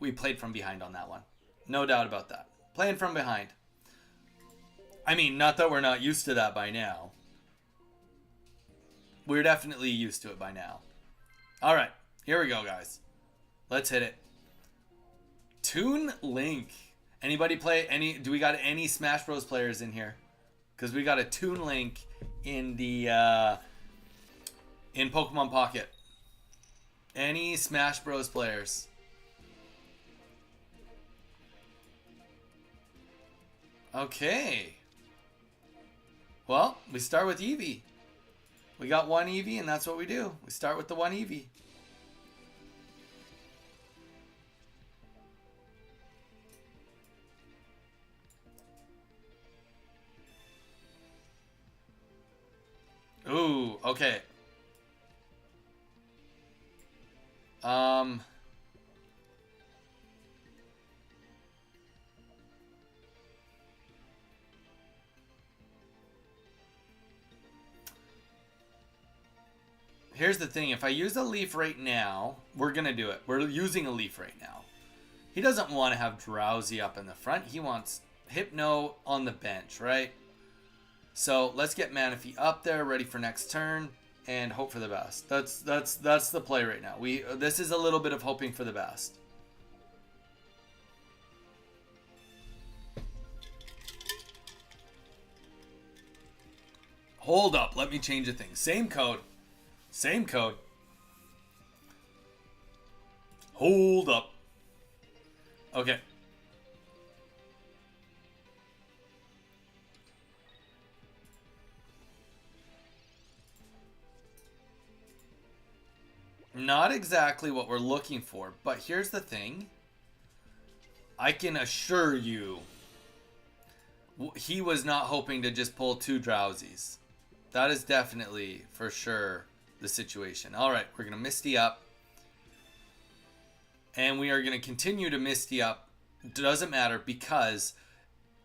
we played from behind on that one. No doubt about that. Playing from behind. I mean, not that we're not used to that by now. We're definitely used to it by now. All right, here we go, guys. Let's hit it. Toon Link. Anybody play any? Do we got any Smash Bros players in here? Because we got a Toon Link in the in Pokemon Pocket. Any Smash Bros players? Okay. Well, we start with Eevee. We got one Eevee, and that's what we do. We start with the one Eevee. Ooh, okay. Here's the thing. If I use a leaf right now, we're going to do it. We're using a leaf right now. He doesn't want to have Drowsy up in the front. He wants Hypno on the bench, right? So let's get Manaphy up there, ready for next turn, and hope for the best. That's the play right now. This is a little bit of hoping for the best. Hold up. Let me change a thing. Same code. Same code. Hold up. Okay. Not exactly what we're looking for, but here's the thing. I can assure you he was not hoping to just pull 2 Drowsies. That is definitely, for sure, the situation. All right, we're going to Misty up. And we are going to continue to Misty up. Doesn't matter because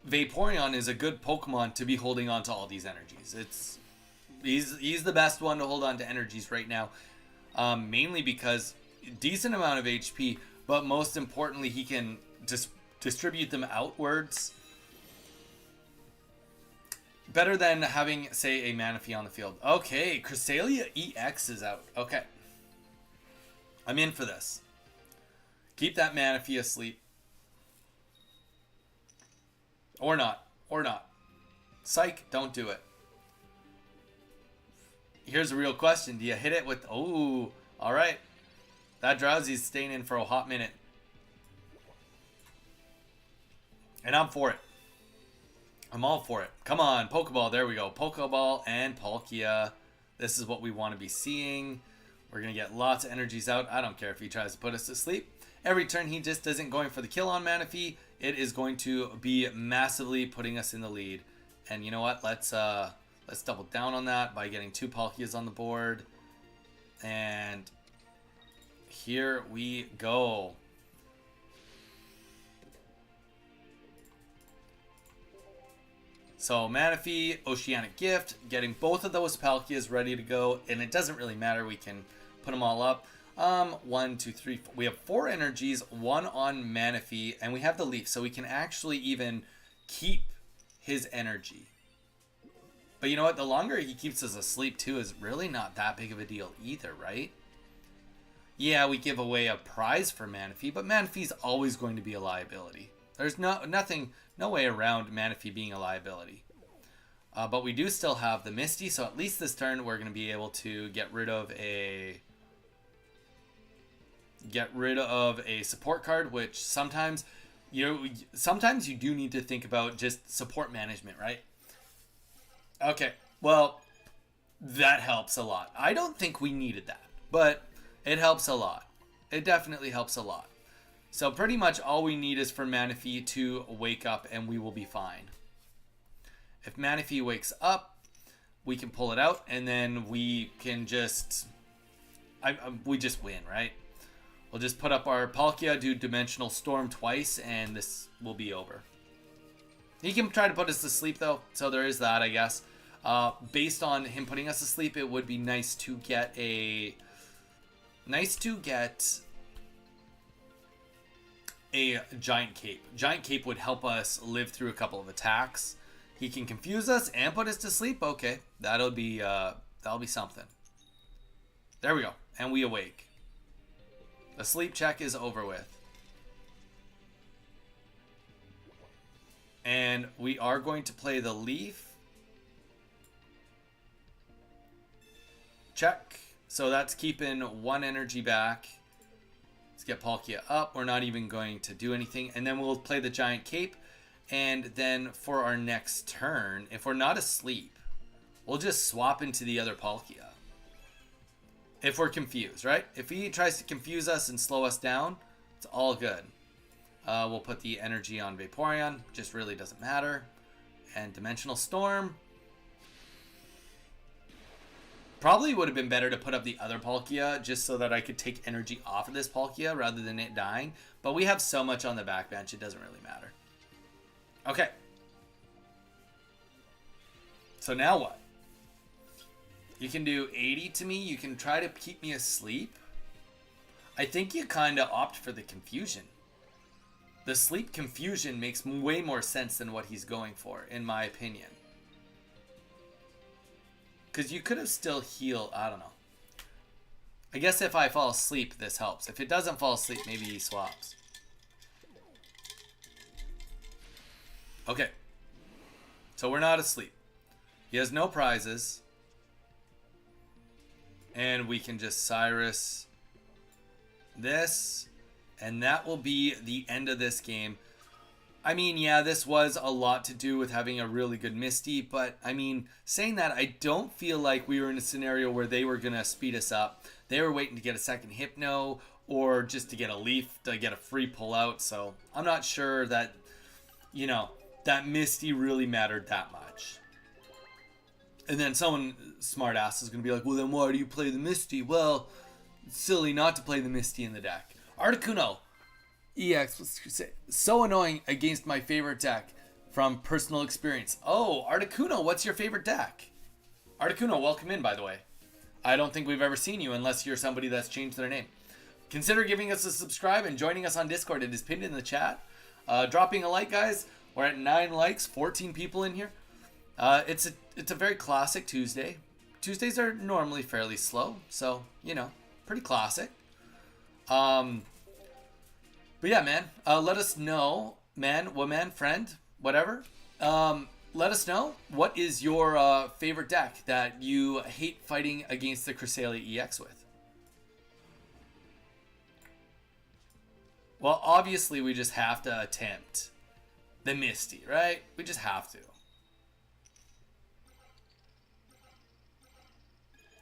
Vaporeon is a good Pokemon to be holding on to all these energies. He's the best one to hold on to energies right now. Mainly because decent amount of HP, but most importantly, he can just distribute them outwards. Better than having, say, a Manaphy on the field. Okay, Palkia EX is out. Okay. I'm in for this. Keep that Manaphy asleep. Or not. Or not. Psych, don't do it. Here's a real question. Do you hit it with... Oh, all right. That Drowsy's staying in for a hot minute. And I'm for it. I'm all for it. Come on, Pokeball. There we go. Pokeball and Palkia. This is what we want to be seeing. We're going to get lots of energies out. I don't care if he tries to put us to sleep. Every turn he just isn't going for the kill on Manaphy, it is going to be massively putting us in the lead. And you know what? Let's double down on that by getting 2 Palkias on the board. And here we go. So Manaphy, Oceanic Gift, getting both of those Palkias ready to go, and it doesn't really matter. We can put them all up. 1, 2, 3, 4. We have 4 energies, 1 on Manaphy, and we have the Leaf, so we can actually even keep his energy. But you know what? The longer he keeps us asleep too is really not that big of a deal either, right? Yeah, we give away a prize for Manaphy, but Manaphy's always going to be a liability. There's no way around Manaphy being a liability. But we do still have the Misty, so at least this turn we're going to be able to get rid of a support card, which sometimes you do need to think about just support management, right? Okay, well, that helps a lot. I don't think we needed that, but it helps a lot. It definitely helps a lot. So pretty much all we need is for Manaphy to wake up and we will be fine. If Manaphy wakes up, we can pull it out and then we can just... we just win, right? We'll just put up our Palkia, do Dimensional Storm twice, and this will be over. He can try to put us to sleep though, so there is that, I guess. Based on him putting us to sleep, it would be nice to get a Giant Cape. Giant Cape would help us live through a couple of attacks. He can confuse us and put us to sleep. Okay, that'll be something. There we go, and we awake. The sleep check is over with. And we are going to play the Leaf. Check. So that's keeping 1 energy back. Let's get Palkia up. We're not even going to do anything. And then we'll play the Giant Cape. And then for our next turn, if we're not asleep, we'll just swap into the other Palkia. If we're confused, right? If he tries to confuse us and slow us down, it's all good. We'll put the energy on Vaporeon. Just really doesn't matter. And Dimensional Storm. Probably would have been better to put up the other Palkia just so that I could take energy off of this Palkia rather than it dying. But we have so much on the back bench, it doesn't really matter. Okay. So now what? You can do 80 to me. You can try to keep me asleep. I think you kind of opt for the confusion. The sleep confusion makes way more sense than what he's going for, in my opinion. Because you could have still healed. I don't know. I guess if I fall asleep, this helps. If it doesn't fall asleep, maybe he swaps. Okay. So we're not asleep. He has no prizes. And we can just Cyrus this. And that will be the end of this game. I mean, yeah, this was a lot to do with having a really good Misty. But, I mean, saying that, I don't feel like we were in a scenario where they were going to speed us up. They were waiting to get a second Hypno or just to get a Leaf to get a free pullout. So, I'm not sure that, you know, that Misty really mattered that much. And then someone smart ass is going to be like, well, then why do you play the Misty? Well, it's silly not to play the Misty in the deck. Articuno EX was so annoying against my favorite deck from personal experience. Oh, Articuno, what's your favorite deck? Articuno, welcome in, by the way. I don't think we've ever seen you unless you're somebody that's changed their name. Consider giving us a subscribe and joining us on Discord. It is pinned in the chat. Dropping a like, guys. We're at 9 likes, 14 people in here. It's a very classic Tuesday. Tuesdays are normally fairly slow, so, you know, pretty classic. But yeah, man, let us know, man, woman, friend, whatever. Let us know what is your favorite deck that you hate fighting against the Cresselia EX with. Well, obviously, we just have to attempt the Misty, right? We just have to.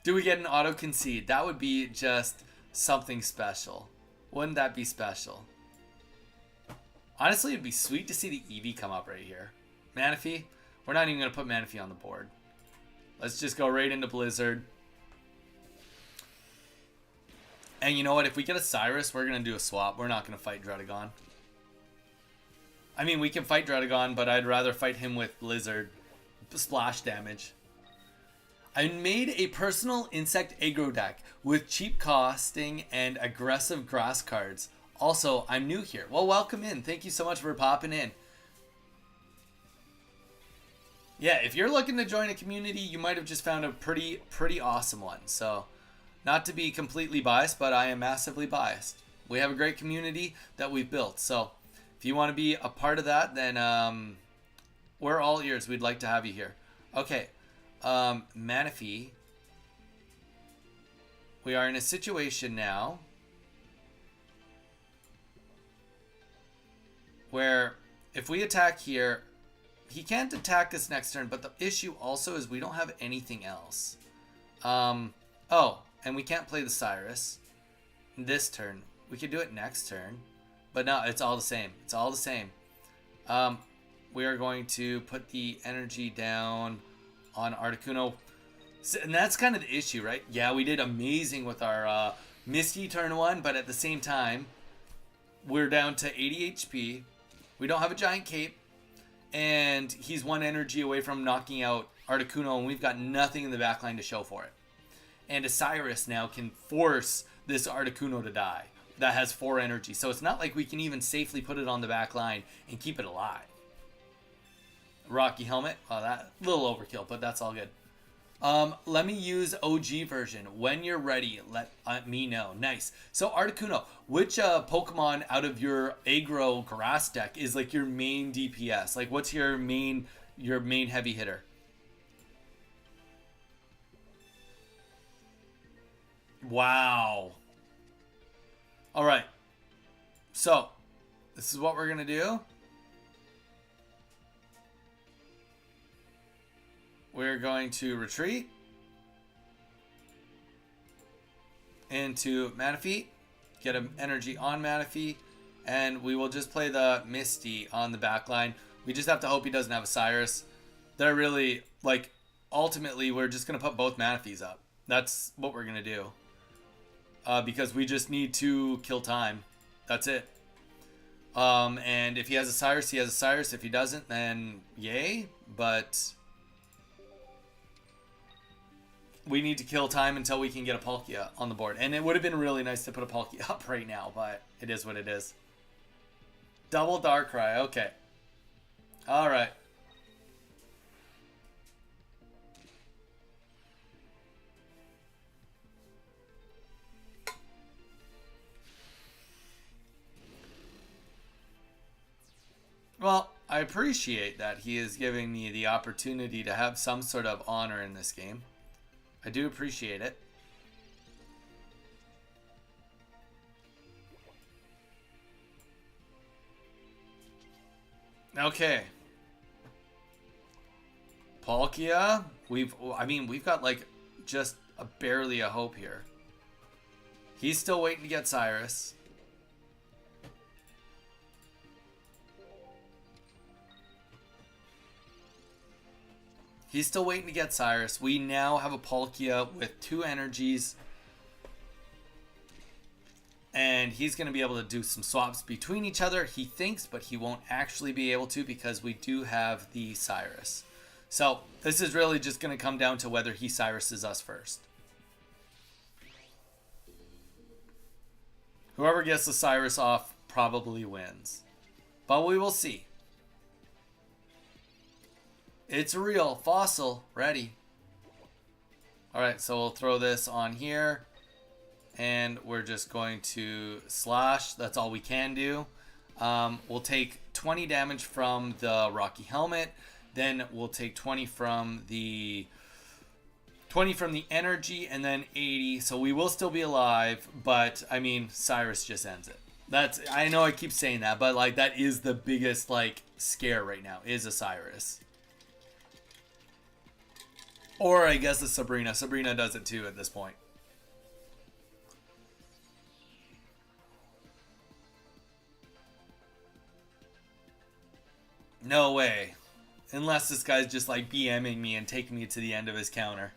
Do we get an auto concede? That would be just something special. Wouldn't that be special? Honestly, it'd be sweet to see the Eevee come up right here. Manaphy? We're not even going to put Manaphy on the board. Let's just go right into Blizzard. And you know what? If we get a Cyrus, we're going to do a swap. We're not going to fight Druddigon. I mean, we can fight Druddigon, but I'd rather fight him with Blizzard. Splash damage. I made a personal insect aggro deck with cheap costing and aggressive grass cards. Also, I'm new here. Well, welcome in. Thank you so much for popping in. Yeah, if you're looking to join a community, you might have just found a pretty awesome one. So, not to be completely biased, but I am massively biased. We have a great community that we've built. So, if you want to be a part of that, then we're all ears. We'd like to have you here. Okay, Manaphy. We are in a situation now where if we attack here, he can't attack us next turn, but the issue also is we don't have anything else. Oh, and we can't play the Cyrus this turn. We could do it next turn, but no, it's all the same. It's all the same. We are going to put the energy down on Articuno. And that's kind of the issue, right? Yeah, we did amazing with our Misty turn 1, but at the same time, we're down to 80 HP. We don't have a giant cape, and he's 1 energy away from knocking out Articuno, and we've got nothing in the backline to show for it. And a Cyrus now can force this Articuno to die. That has 4 energy, so it's not like we can even safely put it on the back line and keep it alive. Rocky Helmet, oh, that a little overkill, but that's all good. Let me use OG version. When you're ready, let me know. Nice. So Articuno, which Pokemon out of your aggro grass deck is like your main DPS? Like, what's your main heavy hitter? Wow. All right. So this is what we're gonna do. We're going to retreat into Manaphy, get an energy on Manaphy, and we will just play the Misty on the back line. We just have to hope he doesn't have a Cyrus. They're really, like, ultimately, we're just going to put both Manaphys up. That's what we're going to do. Because we just need to kill time. That's it. And if he has a Cyrus, he has a Cyrus. If he doesn't, then yay. But we need to kill time until we can get a Palkia on the board. And it would have been really nice to put a Palkia up right now, but it is what it is. Double Darkrai, okay. Alright. Well, I appreciate that he is giving me the opportunity to have some sort of honor in this game. I do appreciate it. Okay. Palkia, we've got like just barely a hope here. He's still waiting to get Cyrus. He's still waiting to get Cyrus. We now have a Palkia with 2 energies. And he's going to be able to do some swaps between each other, he thinks, but he won't actually be able to because we do have the Cyrus. So this is really just going to come down to whether he Cyruses us first. Whoever gets the Cyrus off probably wins. But we will see. It's real. Fossil. Ready. Alright, so we'll throw this on here. And we're just going to slash. That's all we can do. We'll take 20 damage from the Rocky Helmet. Then we'll take 20 from the energy, and then 80. So we will still be alive, but I mean, Cyrus just ends it. I know I keep saying that, but like that is the biggest like scare right now is a Cyrus. Or I guess it's Sabrina. Sabrina does it too at this point. No way. Unless this guy's just like BMing me and taking me to the end of his counter.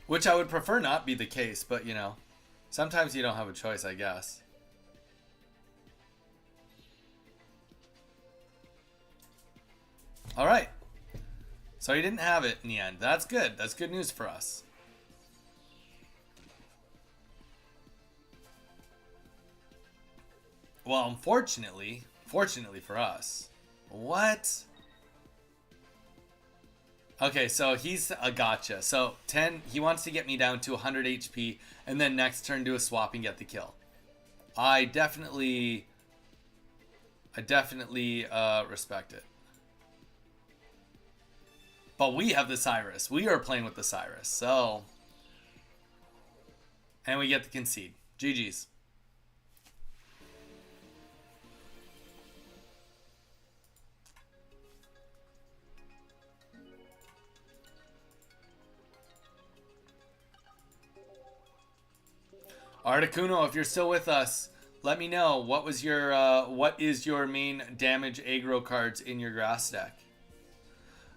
Which I would prefer not be the case, but you know, sometimes you don't have a choice, I guess. Alright. So he didn't have it in the end. That's good. That's good news for us. Well, unfortunately, fortunately for us. What? Okay, so he's a gotcha. So 10, he wants to get me down to 100 HP and then next turn do a swap and get the kill. I definitely respect it. But we have the Cyrus. We are playing with the Cyrus. So, and we get the concede. GG's. Articuno, if you're still with us, let me know what is your main damage aggro cards in your grass deck.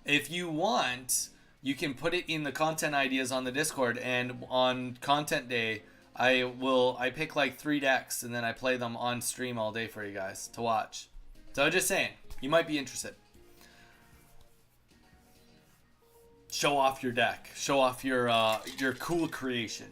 If you want, you can put it in the content ideas on the Discord, and on content day, I pick like 3 decks and then I play them on stream all day for you guys to watch. So just saying, you might be interested. Show off your deck. Show off your cool creation.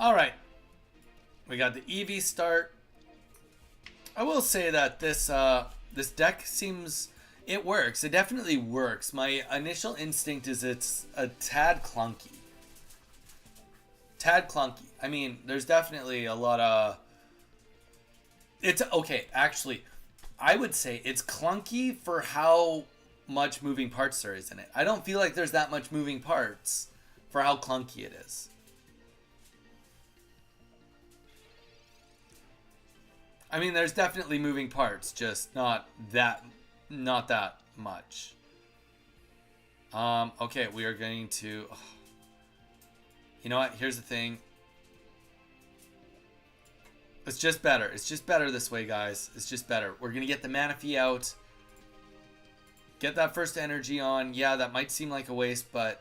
All right, we got the EV start. I will say that this deck it works. It definitely works. My initial instinct is it's a tad clunky. I mean, there's definitely a lot of. It's okay. Actually, I would say it's clunky for how much moving parts there is in it. I don't feel like there's that much moving parts for how clunky it is. I mean, there's definitely moving parts, just not that much. Okay, we are going to... You know what? Here's the thing. It's just better. It's just better this way, guys. It's just better. We're going to get the Manaphy out. Get that first energy on. Yeah, that might seem like a waste, but...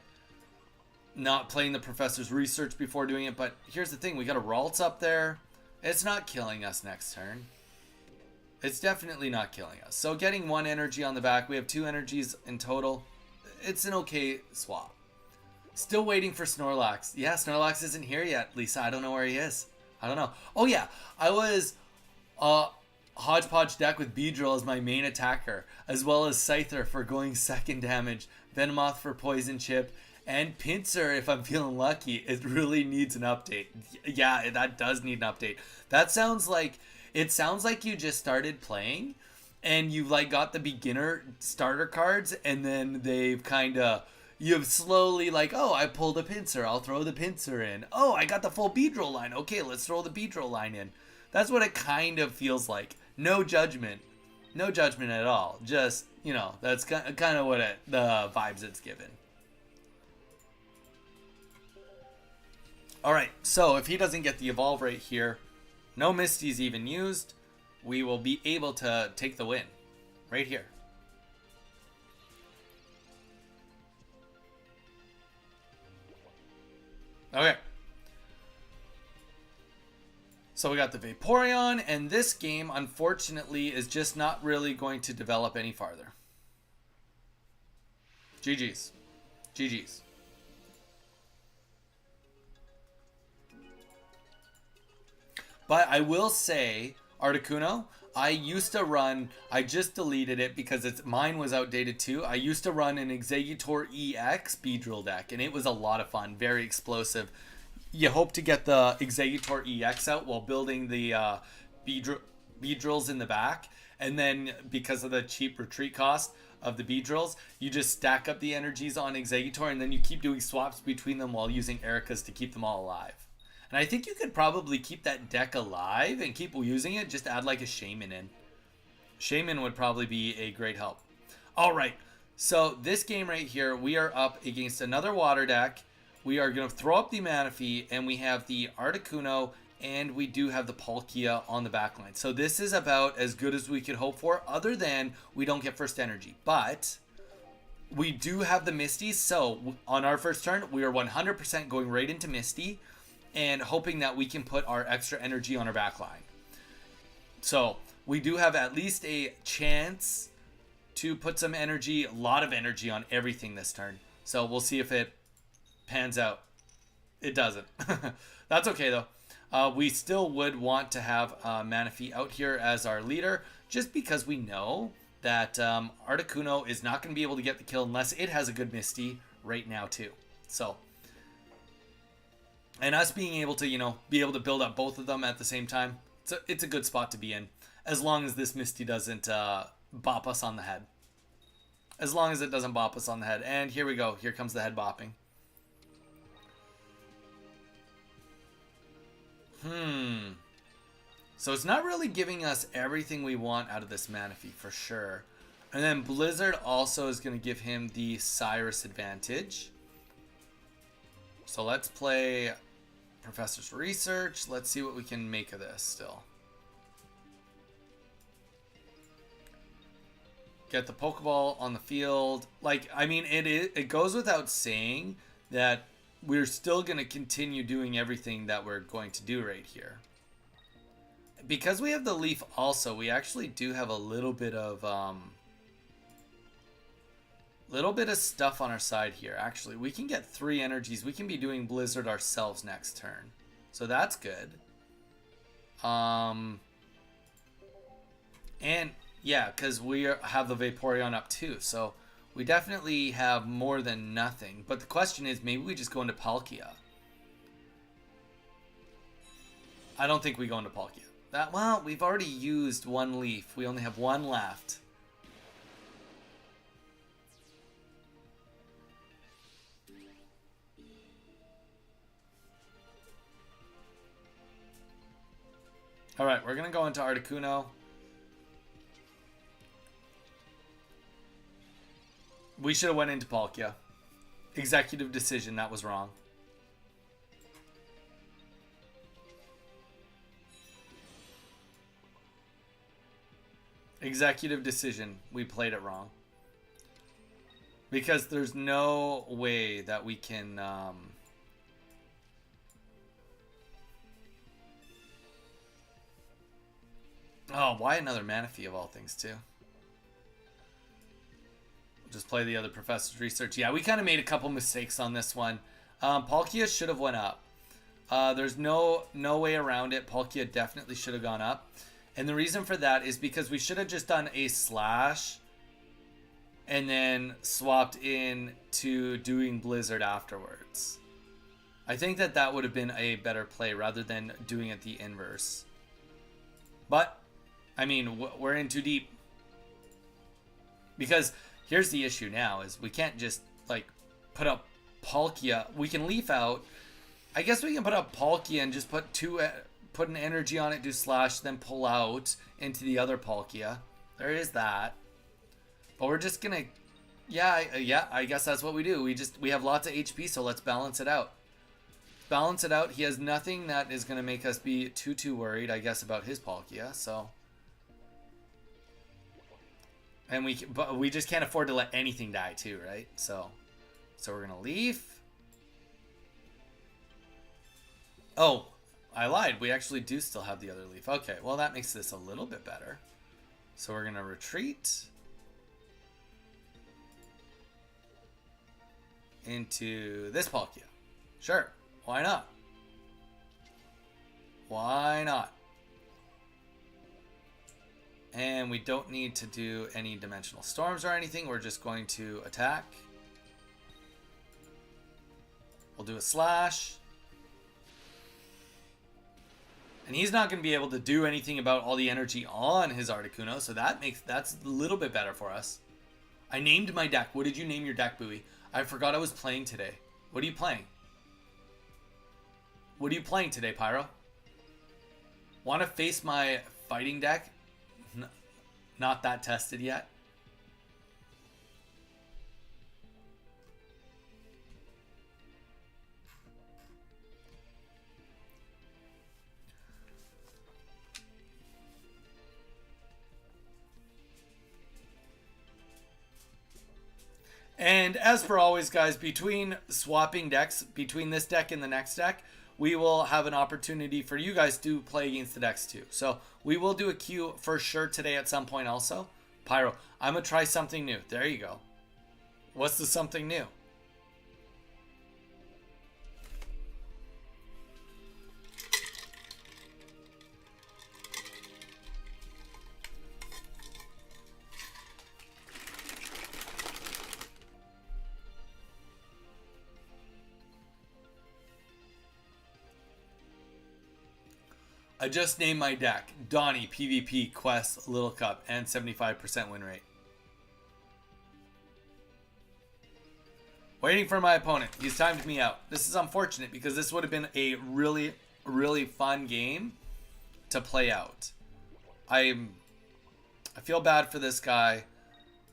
Not playing the Professor's Research before doing it. But here's the thing. We got a Ralts up there. It's not killing us next turn. It's definitely not killing us. So getting 1 energy on the back. We have 2 energies in total. It's an okay swap. Still waiting for Snorlax. Yeah, Snorlax isn't here yet, Lisa. I don't know where he is. I don't know. Oh yeah, I was Hodgepodge deck with Beedrill as my main attacker, as well as Scyther for going 2nd damage, Venomoth for Poison Chip, and Pinsir if I'm feeling lucky. It really needs an update. Yeah, that does need an update. That sounds like, it sounds like you just started playing and you like got the beginner starter cards and then they've kind of, you've slowly like, oh, I pulled a Pinsir, I'll throw the Pinsir in. Oh, I got the full Beedrill line. Okay, let's throw the Beedrill line in. That's what it kind of feels like. No judgment. No judgment at all. Just, you know, that's kind of what the vibes it's given. Alright, so if he doesn't get the evolve right here, no Misty's even used, we will be able to take the win. Right here. Okay. So we got the Vaporeon, and this game, unfortunately, is just not really going to develop any farther. GG's. GG's. But I will say, Articuno, I used to run, I just deleted it because mine was outdated too. I used to run an Executor EX Beedrill deck, and it was a lot of fun, very explosive. You hope to get the Executor EX out while building the Beedrills in the back, and then because of the cheap retreat cost of the Beedrills, you just stack up the energies on Executor, and then you keep doing swaps between them while using Ericas to keep them all alive. And I think you could probably keep that deck alive and keep using it. Just add like a Shaman in. Shaman would probably be a great help. All right. So this game right here, we are up against another water deck. We are going to throw up the Manaphy, and we have the Articuno, and we do have the Palkia on the back line. So this is about as good as we could hope for, other than we don't get first energy. But we do have the Misty. So on our first turn, we are 100% going right into Misty, and hoping that we can put our extra energy on our back line. So we do have at least a chance to put some energy, a lot of energy on everything this turn. So we'll see if it pans out. It doesn't. That's okay though. We still would want to have Manaphy out here as our leader, just because we know that Articuno is not going to be able to get the kill unless it has a good Misty right now too. So, and us being able to, be able to build up both of them at the same time, it's a good spot to be in. As long as this Misty doesn't bop us on the head. As long as it doesn't bop us on the head. And here we go. Here comes the head bopping. So it's not really giving us everything we want out of this Manaphy for sure. And then Blizzard also is going to give him the Cyrus advantage. So let's play Professor's Research. Let's see what we can make of this still. Get the Pokeball on the field. It goes without saying that we're still going to continue doing everything that we're going to do right here. Because we have the Leaf also, we actually do have a little bit of stuff on our side here. Actually, we can get 3 energies. We can be doing Blizzard ourselves next turn. So that's good. And yeah, because we have the Vaporeon up too. So we definitely have more than nothing. But the question is, maybe we just go into Palkia. I don't think we go into Palkia. Well, we've already used 1 leaf. We only have 1 left. Alright, we're going to go into Articuno. We should have went into Palkia. Executive decision, that was wrong. Executive decision, we played it wrong. Because there's no way that we can... Oh, why another Manaphy of all things, too? Just play the other Professor's Research. Yeah, we kind of made a couple mistakes on this one. Palkia should have went up. There's no way around it. Palkia definitely should have gone up. And the reason for that is because we should have just done a slash and then swapped in to doing Blizzard afterwards. I think that would have been a better play rather than doing it the inverse. But, I mean, we're in too deep. Because here's the issue now is we can't just, put up Palkia. We can leaf out. I guess we can put up Palkia and just put an energy on it, do slash, then pull out into the other Palkia. There is that. But we're just gonna... Yeah, I guess that's what we do. We have lots of HP, so let's balance it out. Balance it out. He has nothing that is gonna make us be too worried, I guess, about his Palkia, so... And we just can't afford to let anything die too, right? So we're gonna leaf. Oh, I lied. We actually do still have the other leaf. Okay, well that makes this a little bit better. So we're gonna retreat into this Palkia. Sure, why not? Why not? And we don't need to do any dimensional storms or anything. We're just going to attack. We'll do a slash. And he's not going to be able to do anything about all the energy on his Articuno, so that's a little bit better for us. I named my deck. What did you name your deck, Bowie? I forgot I was playing today. What are you playing? What are you playing today, Pyro? Want to face my fighting deck? Not that tested yet. And as for always, guys, between swapping decks, between this deck and the next deck, we will have an opportunity for you guys to play against the decks too. So we will do a queue for sure today at some point also. Pyro, I'm going to try something new. There you go. What's the something new? I just named my deck Donnie PvP Quest Little Cup and 75% win rate. Waiting for my opponent. He's timed me out. This is unfortunate because this would have been a really, really fun game to play out. I feel bad for this guy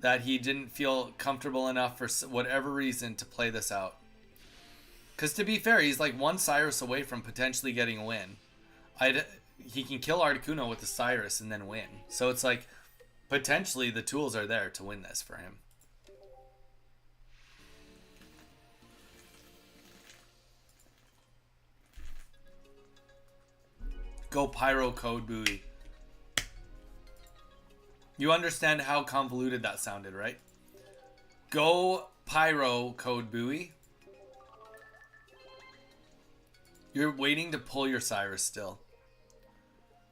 that he didn't feel comfortable enough for whatever reason to play this out. Because to be fair, he's like one Cyrus away from potentially getting a win. He can kill Articuno with the Cyrus and then win. So it's like, potentially the tools are there to win this for him. Go Pyro Code Buoy. You understand how convoluted that sounded, right? Go Pyro Code Buoy. You're waiting to pull your Cyrus still.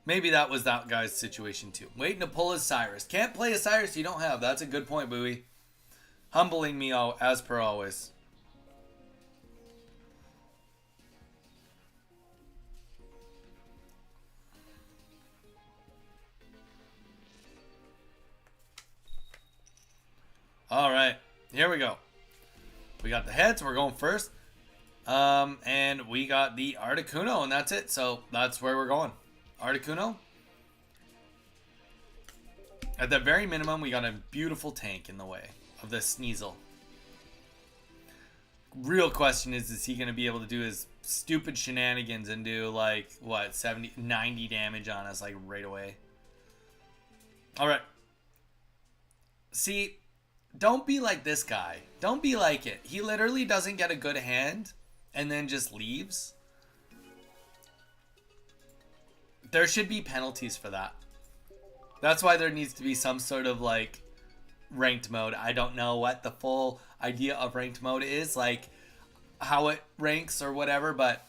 Maybe that was that guy's situation too. Waiting to pull his Cyrus. Can't play a Cyrus you don't have. That's a good point, Bowie. Humbling me as per always. Alright, here we go. We got the heads, we're going first. And we got the Articuno, and that's it. So that's where we're going. Articuno. At the very minimum, we got a beautiful tank in the way of the Sneasel. Real question is he going to be able to do his stupid shenanigans and do like, what, 70, 90 damage on us like right away? Alright. See, don't be like this guy. Don't be like it. He literally doesn't get a good hand and then just leaves. There should be penalties for that. That's why there needs to be some sort of like ranked mode. I don't know what the full idea of ranked mode is, like how it ranks or whatever, but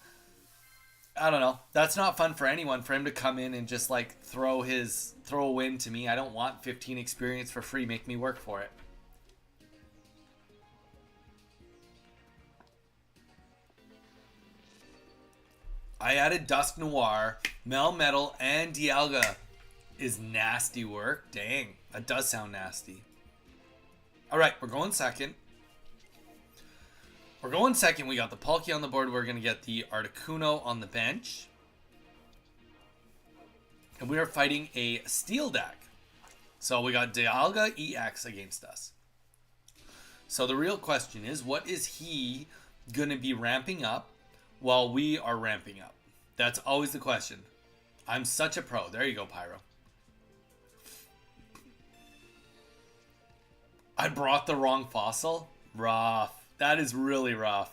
I don't know. That's not fun for anyone, for him to come in and just like throw a win to me. I don't want 15 experience for free. Make me work for it. I added Dusk Noir, Melmetal, and Dialga. Is nasty work. Dang, that does sound nasty. Alright, we're going second. We got the Palkia on the board. We're going to get the Articuno on the bench. And we are fighting a Steel deck. So we got Palkia EX against us. So the real question is, what is he going to be ramping up while we are ramping up? That's always the question. I'm such a pro. There you go, Pyro. I brought the wrong fossil? Rough. That is really rough.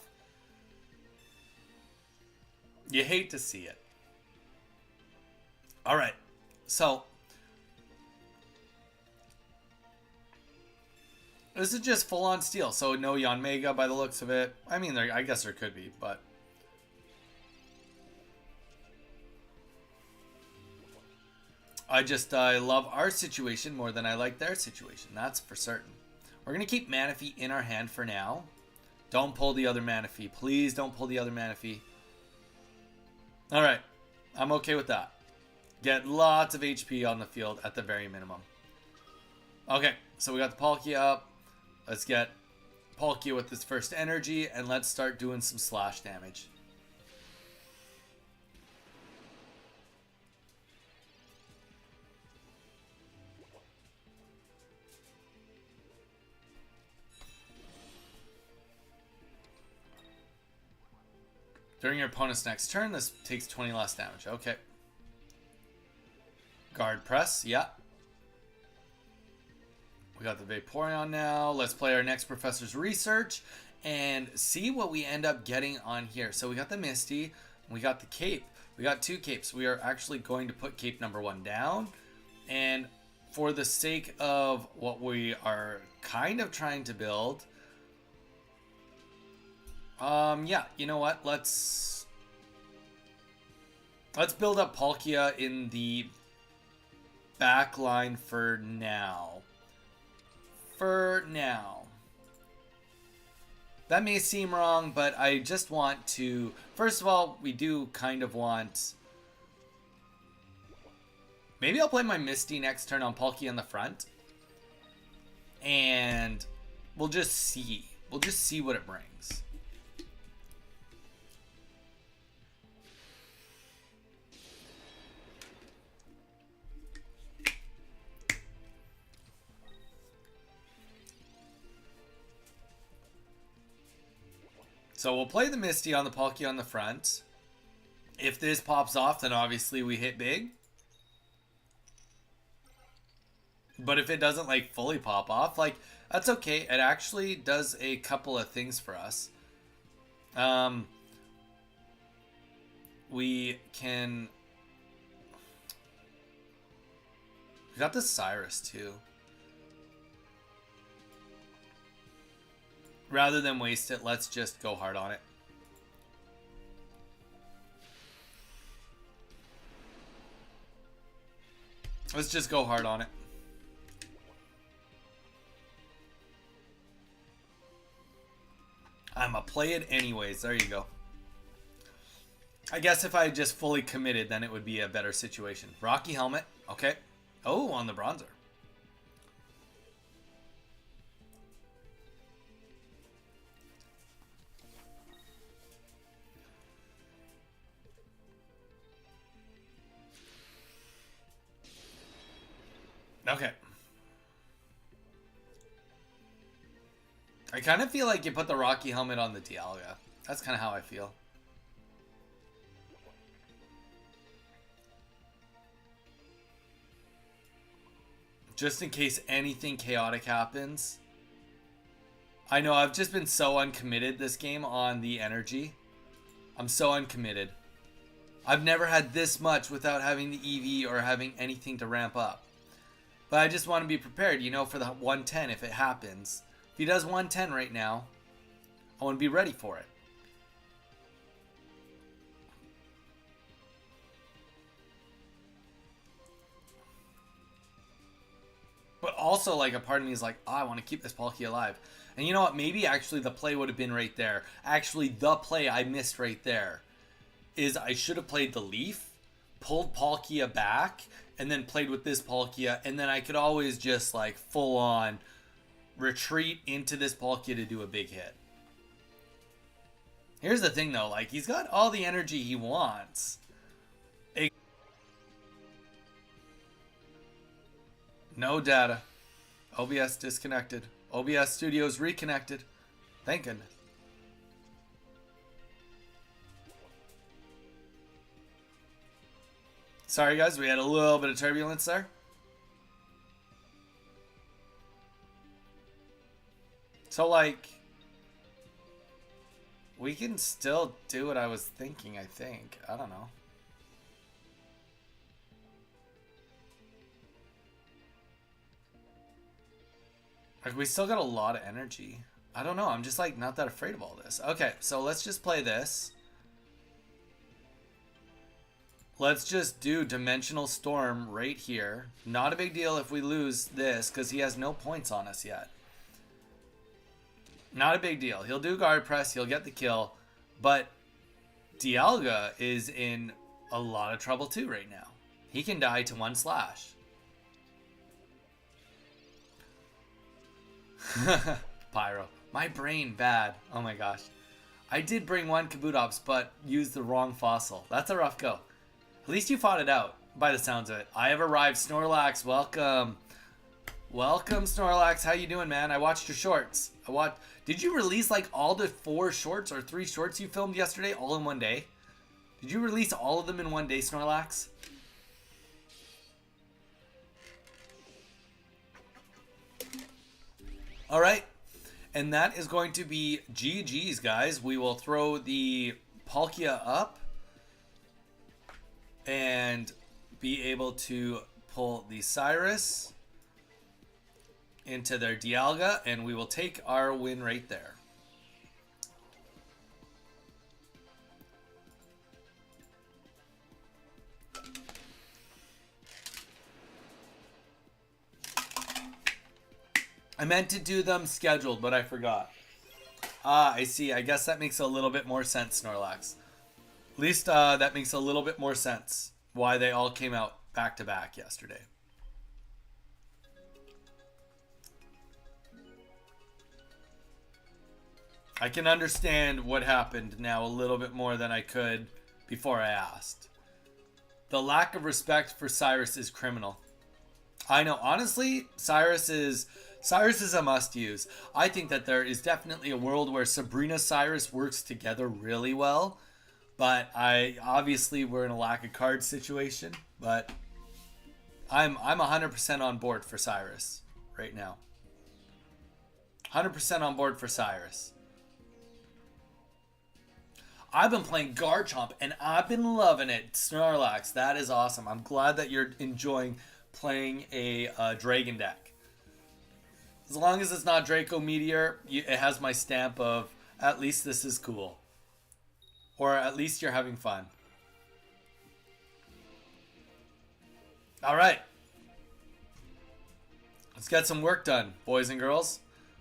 You hate to see it. Alright. So. This is just full on steel. So no Yanmega by the looks of it. I mean, I guess there could be, but. I love our situation more than I like their situation. That's for certain. We're going to keep Manaphy in our hand for now. Don't pull the other Manaphy. Please don't pull the other Manaphy. Alright. I'm okay with that. Get lots of HP on the field at the very minimum. Okay. So we got the Palkia up. Let's get Palkia with this first energy. And let's start doing some slash damage. During your opponent's next turn, this takes 20 less damage. Okay. Guard press, yeah. We got the Vaporeon now. Let's play our next Professor's Research and see what we end up getting on here. So we got the Misty, we got the Cape. We got 2 capes. We are actually going to put cape number 1 down. And for the sake of what we are kind of trying to build... yeah, you know what? Let's build up Palkia in the back line for now. For now. That may seem wrong, but I just want to... First of all, we do kind of want... Maybe I'll play my Misty next turn on Palkia in the front. And we'll just see. We'll just see what it brings. So we'll play the Misty on the Palkia on the front. If this pops off, then obviously we hit big. But if it doesn't like fully pop off, like that's okay. It actually does a couple of things for us. We can... We got the Cyrus too. Rather than waste it, let's just go hard on it. Let's just go hard on it. I'ma play it anyways. There you go. I guess if I just fully committed, then it would be a better situation. Rocky Helmet. Okay. Oh, on the Bronzer. Okay. I kind of feel like you put the Rocky Helmet on the Dialga. That's kind of how I feel. Just in case anything chaotic happens. I know, I've just been so uncommitted this game on the energy. I'm so uncommitted. I've never had this much without having the EV or having anything to ramp up. But I just want to be prepared, you know, for the 110 if it happens. If he does 110 right now, I want to be ready for it. But also, like, a part of me is like, oh, I want to keep this Palkia alive. And you know what? Maybe actually the play would have been right there. Actually, the play I missed right there is I should have played the Leaf, pulled Palkia back, and then played with this Palkia, and then I could always just, like, full-on retreat into this Palkia to do a big hit. Here's the thing, though. Like, he's got all the energy he wants. No data. OBS disconnected. OBS Studios reconnected. Thank goodness. Sorry guys, we had a little bit of turbulence there. So like, we can still do what I was thinking, I think. I don't know. Like, we still got a lot of energy. I don't know. I'm just, like, not that afraid of all this. Okay, so let's just play this. Let's just do Dimensional Storm right here. Not a big deal if we lose this, because he has no points on us yet. Not a big deal. He'll do guard press, he'll get the kill, but Dialga is in a lot of trouble too right now. He can die to 1 slash. Pyro. My brain bad. Oh my gosh. I did bring 1 Kabutops, but used the wrong fossil. That's a rough go. At least you fought it out, by the sounds of it. I have arrived. Snorlax, welcome. Welcome, Snorlax. How you doing, man? I watched your shorts. Did you release like all the 4 shorts or 3 shorts you filmed yesterday all in one day? Did you release all of them in one day, Snorlax? All right. And that is going to be GG's, guys. We will throw the Palkia up and be able to pull the Cyrus into their Dialga, and we will take our win right there. I meant to do them scheduled, but I forgot. Ah, I see. I guess that makes a little bit more sense, Snorlax. At least that makes a little bit more sense why they all came out back to back yesterday. I can understand what happened now a little bit more than I could before I asked. The lack of respect for Cyrus is criminal. I know, honestly, Cyrus is a must-use. I think that there is definitely a world where Sabrina Cyrus works together really well, but obviously we're in a lack of cards situation. But I'm 100% on board for Cyrus right now. 100% on board for Cyrus. I've been playing Garchomp and I've been loving it, Snorlax. That is awesome. I'm glad that you're enjoying playing a Dragon deck. As long as it's not Draco Meteor, it has my stamp of at least this is cool. Or at least you're having fun. Alright. Let's get some work done, boys and girls.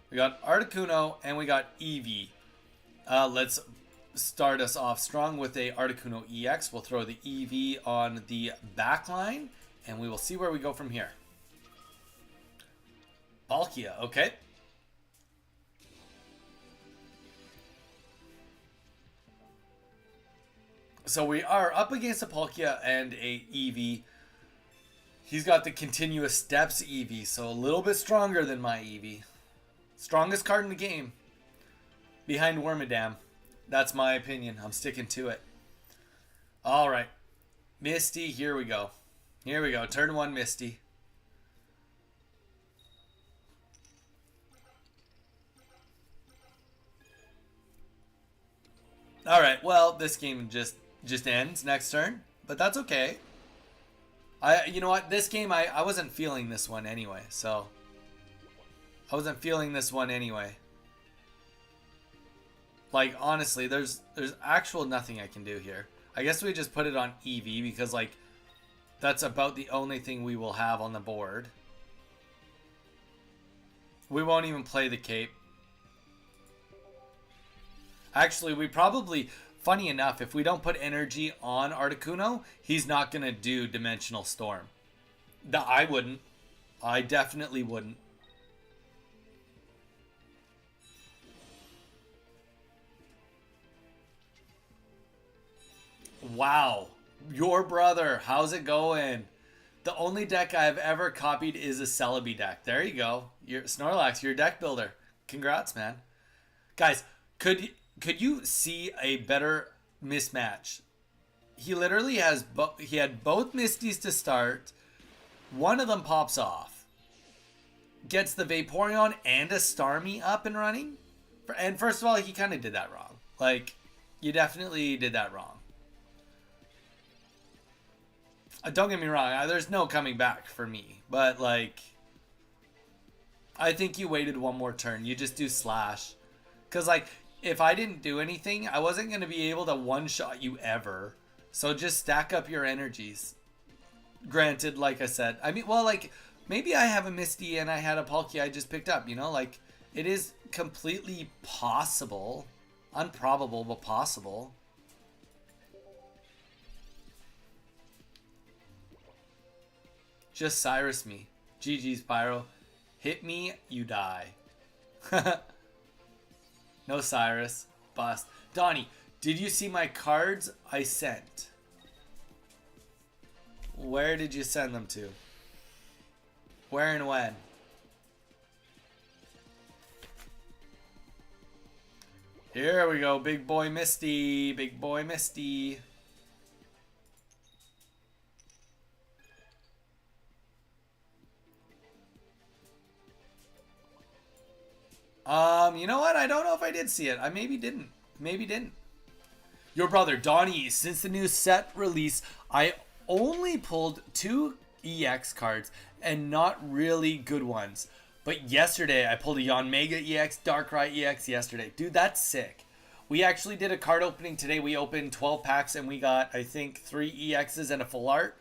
We got Articuno and we got Eevee. Let's start us off strong with a Articuno EX. We'll throw the Eevee on the back line, and we will see where we go from here. Palkia, okay. So we are up against a Palkia and a Eevee. He's got the continuous steps Eevee, so a little bit stronger than my Eevee. Strongest card in the game. Behind Wormadam. That's my opinion. I'm sticking to it. Alright. Misty, here we go. Here we go. Turn 1, Misty. Alright, well, this game just ends next turn. But that's okay. You know what? This game, I wasn't feeling this one anyway. So, I wasn't feeling this one anyway. Like, honestly, there's actual nothing I can do here. I guess we just put it on Eevee because, like, that's about the only thing we will have on the board. We won't even play the cape. Actually, we probably, funny enough, if we don't put energy on Articuno, he's not going to do Dimensional Storm. I wouldn't. I definitely wouldn't. Wow. Your brother. How's it going? The only deck I've ever copied is a Celebi deck. There you go. Snorlax, you're a deck builder. Congrats, man. Guys, could you see a better mismatch? He literally has he had both Misties to start. One of them pops off. Gets the Vaporeon and a Starmie up and running. And first of all, he kind of did that wrong. Like, you definitely did that wrong. Don't get me wrong, there's no coming back for me. But, like, I think you waited one more turn. You just do Slash. Because, like, if I didn't do anything, I wasn't going to be able to one-shot you ever. So just stack up your energies. Granted, like I said, I mean, well, like, maybe I have a Misty and I had a Palkia I just picked up, you know? Like, it is completely possible. Unprobable, but possible. Just Cyrus me. GG's, Pyro. Hit me, you die. No Cyrus. Bust. Donnie, did you see my cards I sent? Where did you send them to? Where and when? Here we go. Big boy Misty. Big boy Misty. You know what? I don't know if I did see it. I maybe didn't. Maybe didn't. Your brother, Donnie, since the new set release, I only pulled 2 EX cards and not really good ones. But yesterday, I pulled a Yanmega EX, Darkrai EX yesterday. Dude, that's sick. We actually did a card opening today. We opened 12 packs and we got, I think, 3 EXs and a full art.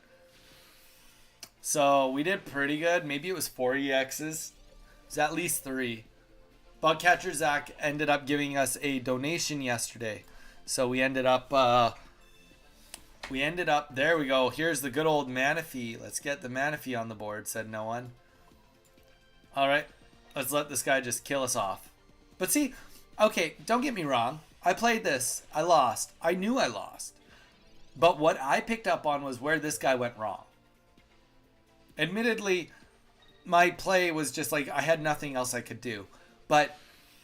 So we did pretty good. Maybe it was 4 EXs. It was at least 3. Bugcatcher Zach ended up giving us a donation yesterday. So we ended up, there we go. Here's the good old Manaphy. Let's get the Manaphy on the board, said no one. All right, let's let this guy just kill us off. But see, okay, don't get me wrong. I played this. I lost. I knew I lost. But what I picked up on was where this guy went wrong. Admittedly, my play was just like I had nothing else I could do. But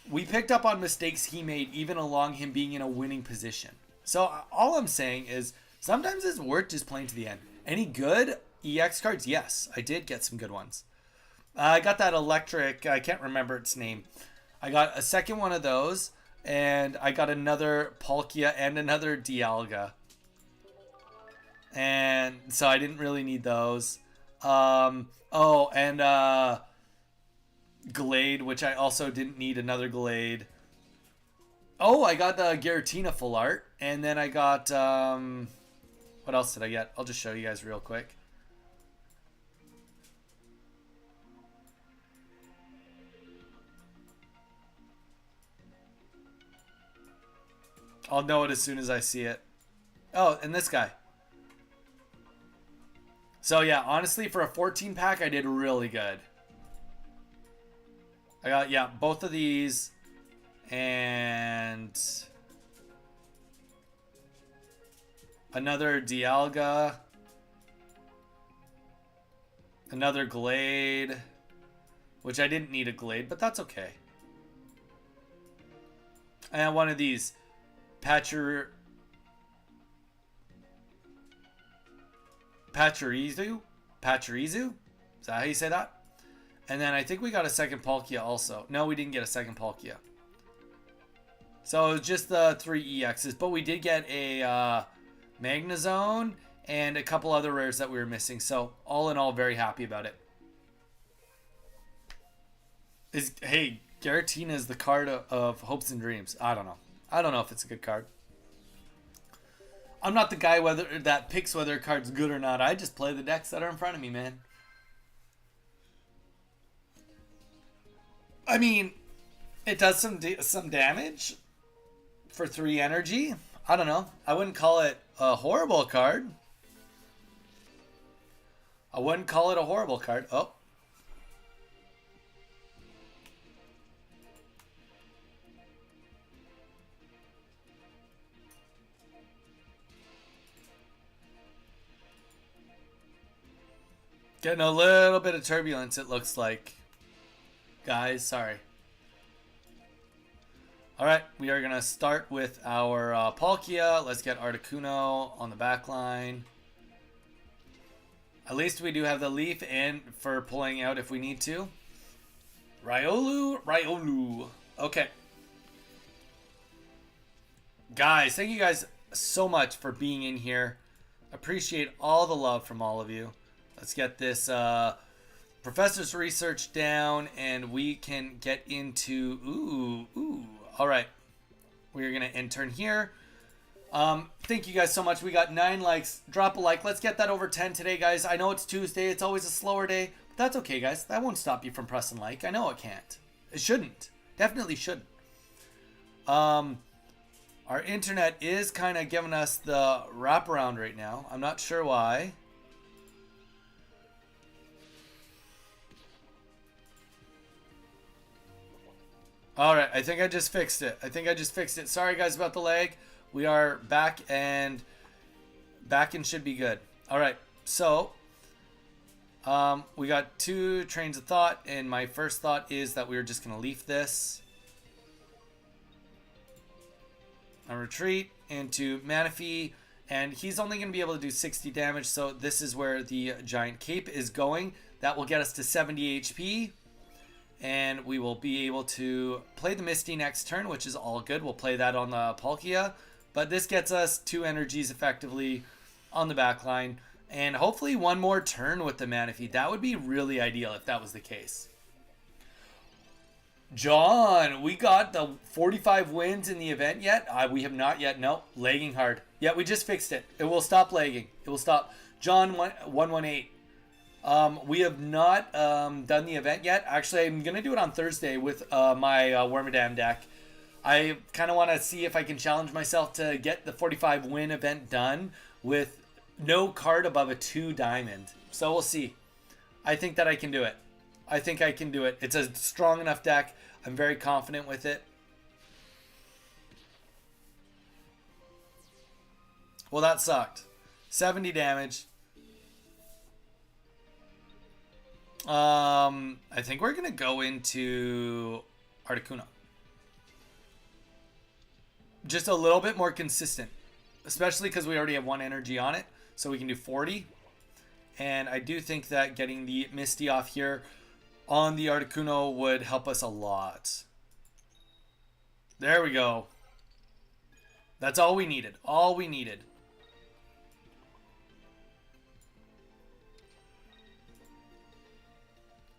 we picked up on mistakes he made even along him being in a winning position. So all I'm saying is sometimes it's worth just playing to the end. Any good EX cards? Yes, I did get some good ones. I got that electric, I can't remember its name. I got a second one of those, and I got another Palkia and another Dialga. And so I didn't really need those. Glade, which I also didn't need another Glade. Oh, I got the Giratina full art. And then I got, what else did I get? I'll just show you guys real quick. I'll know it as soon as I see it. Oh, and this guy. So yeah, honestly, for a 14 pack, I did really good. I got, yeah, both of these. And another Dialga. Another Glade. Which I didn't need a Glade, but that's okay. And one of these. Pachirisu? Is that how you say that? And then I think we got a second Palkia also. No, we didn't get a second Palkia. So it was just the 3 EXs. But we did get a Magnezone and a couple other rares that we were missing. So all in all, very happy about it. Hey, Giratina is the card of hopes and dreams. I don't know. I don't know if it's a good card. I'm not the guy that picks whether a card's good or not. I just play the decks that are in front of me, man. I mean, it does some damage for 3 energy. I don't know. I wouldn't call it a horrible card. I wouldn't call it a horrible card. Oh. Getting a little bit of turbulence, it looks like. Guys, sorry. Alright, we are going to start with our Palkia. Let's get Articuno on the back line. At least we do have the Leaf in for pulling out if we need to. Riolu. Okay. Guys, thank you guys so much for being in here. Appreciate all the love from all of you. Let's get this professor's research down and we can get into... Ooh. All right. We're going to intern here. Thank you guys so much. We got 9 likes. Drop a like. Let's get that over 10 today, guys. I know it's Tuesday. It's always a slower day. But that's okay, guys. That won't stop you from pressing like. I know it can't. It shouldn't. Definitely shouldn't. Our internet is kind of giving us the wraparound right now. I'm not sure why. Alright, I think I just fixed it. Sorry guys about the lag. We are back and should be good. Alright, so we got 2 trains of thought, and my first thought is that we're just going to leaf this. A retreat into Manaphy, and he's only going to be able to do 60 damage, so this is where the giant cape is going. That will get us to 70 HP. And we will be able to play the Misty next turn, which is all good. We'll play that on the Palkia. But this gets us 2 energies effectively on the back line. And hopefully 1 more turn with the Manaphy. That would be really ideal if that was the case. John, we got the 45 wins in the event yet? We have not yet. No, lagging hard. Yeah, we just fixed it. It will stop lagging. It will stop. John 118. We have not done the event yet. Actually, I'm going to do it on Thursday with my Wormadam deck. I kind of want to see if I can challenge myself to get the 45 win event done with no card above a 2 diamond. So we'll see. I think that I can do it. I think I can do it. It's a strong enough deck. I'm very confident with it. Well, that sucked. 70 damage. I think we're going to go into Articuno. Just a little bit more consistent. Especially because we already have 1 energy on it. So we can do 40. And I do think that getting the Misty off here on the Articuno would help us a lot. There we go. That's all we needed. All we needed.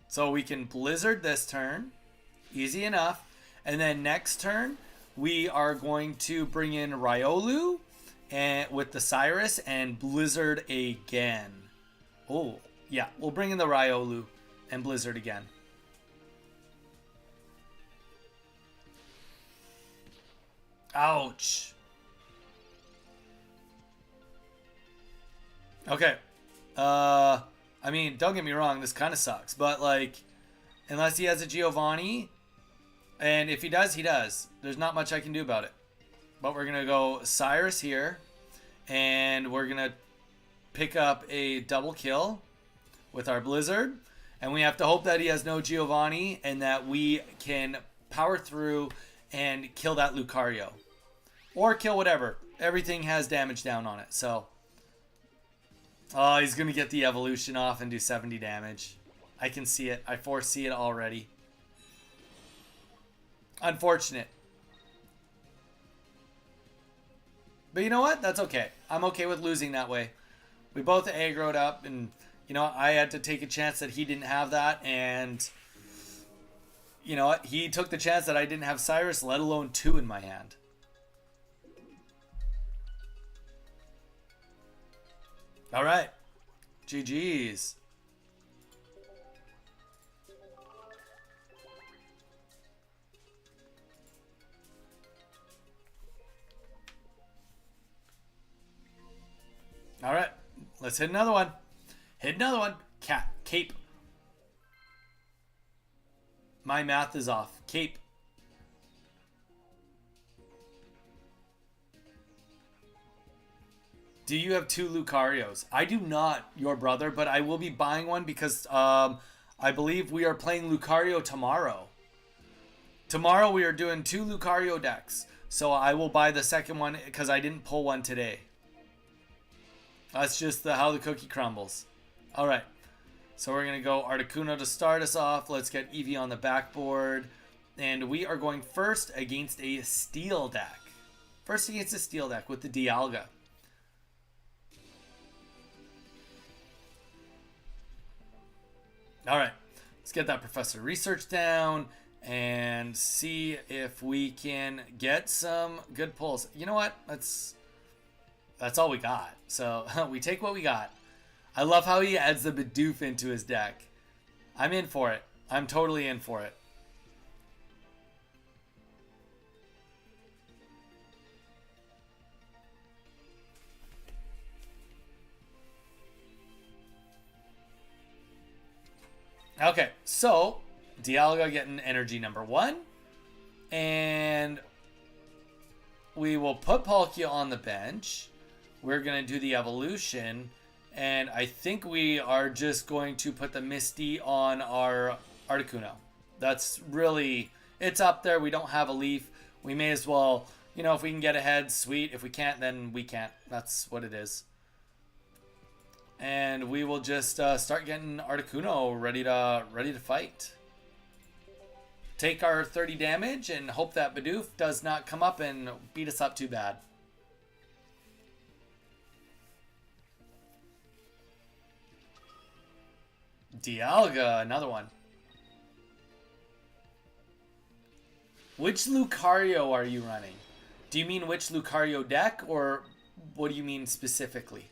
So we can Blizzard this turn. Easy enough. And then next turn, we are going to bring in Riolu and with the Cyrus and Blizzard again. Oh, yeah. We'll bring in the Riolu and Blizzard again. Ouch. Okay. I mean, don't get me wrong, this kind of sucks, but like, unless he has a Giovanni, and if he does, he does. There's not much I can do about it. But we're gonna go Cyrus here, and we're gonna pick up a double kill with our Blizzard, and we have to hope that he has no Giovanni and that we can power through and kill that Lucario, or kill whatever. Everything has damage down on it, so. Oh, he's going to get the evolution off and do 70 damage. I can see it. I foresee it already. Unfortunate. But you know what? That's okay. I'm okay with losing that way. We both aggroed up, and, you know, I had to take a chance that he didn't have that, and, you know what? He took the chance that I didn't have Cyrus, let alone 2 in my hand. All right. GG's. All right. Let's hit another one. Hit another one. Cape. My math is off. Cape. Do you have 2 Lucarios? I do not, your brother, but I will be buying one because I believe we are playing Lucario tomorrow. Tomorrow we are doing 2 Lucario decks. So I will buy the second one because I didn't pull one today. That's just how the cookie crumbles. Alright. So we're going to go Articuno to start us off. Let's get Eevee on the backboard. And we are going first against a Steel deck. First against a Steel deck with the Dialga. All right, let's get that Professor Research down and see if we can get some good pulls. You know what? that's all we got. So we take what we got. I love how he adds the Bidoof into his deck. I'm in for it. I'm totally in for it. Okay, so Dialga getting energy number 1. And we will put Palkia on the bench. We're going to do the evolution. And I think we are just going to put the Misty on our Articuno. That's really, it's up there. We don't have a leaf. We may as well, you know, if we can get ahead, sweet. If we can't, then we can't. That's what it is. And we will just start getting Articuno ready to fight. Take our 30 damage and hope that Bidoof does not come up and beat us up too bad. Dialga, another one. Which Lucario are you running? Do you mean which Lucario deck, or what do you mean specifically?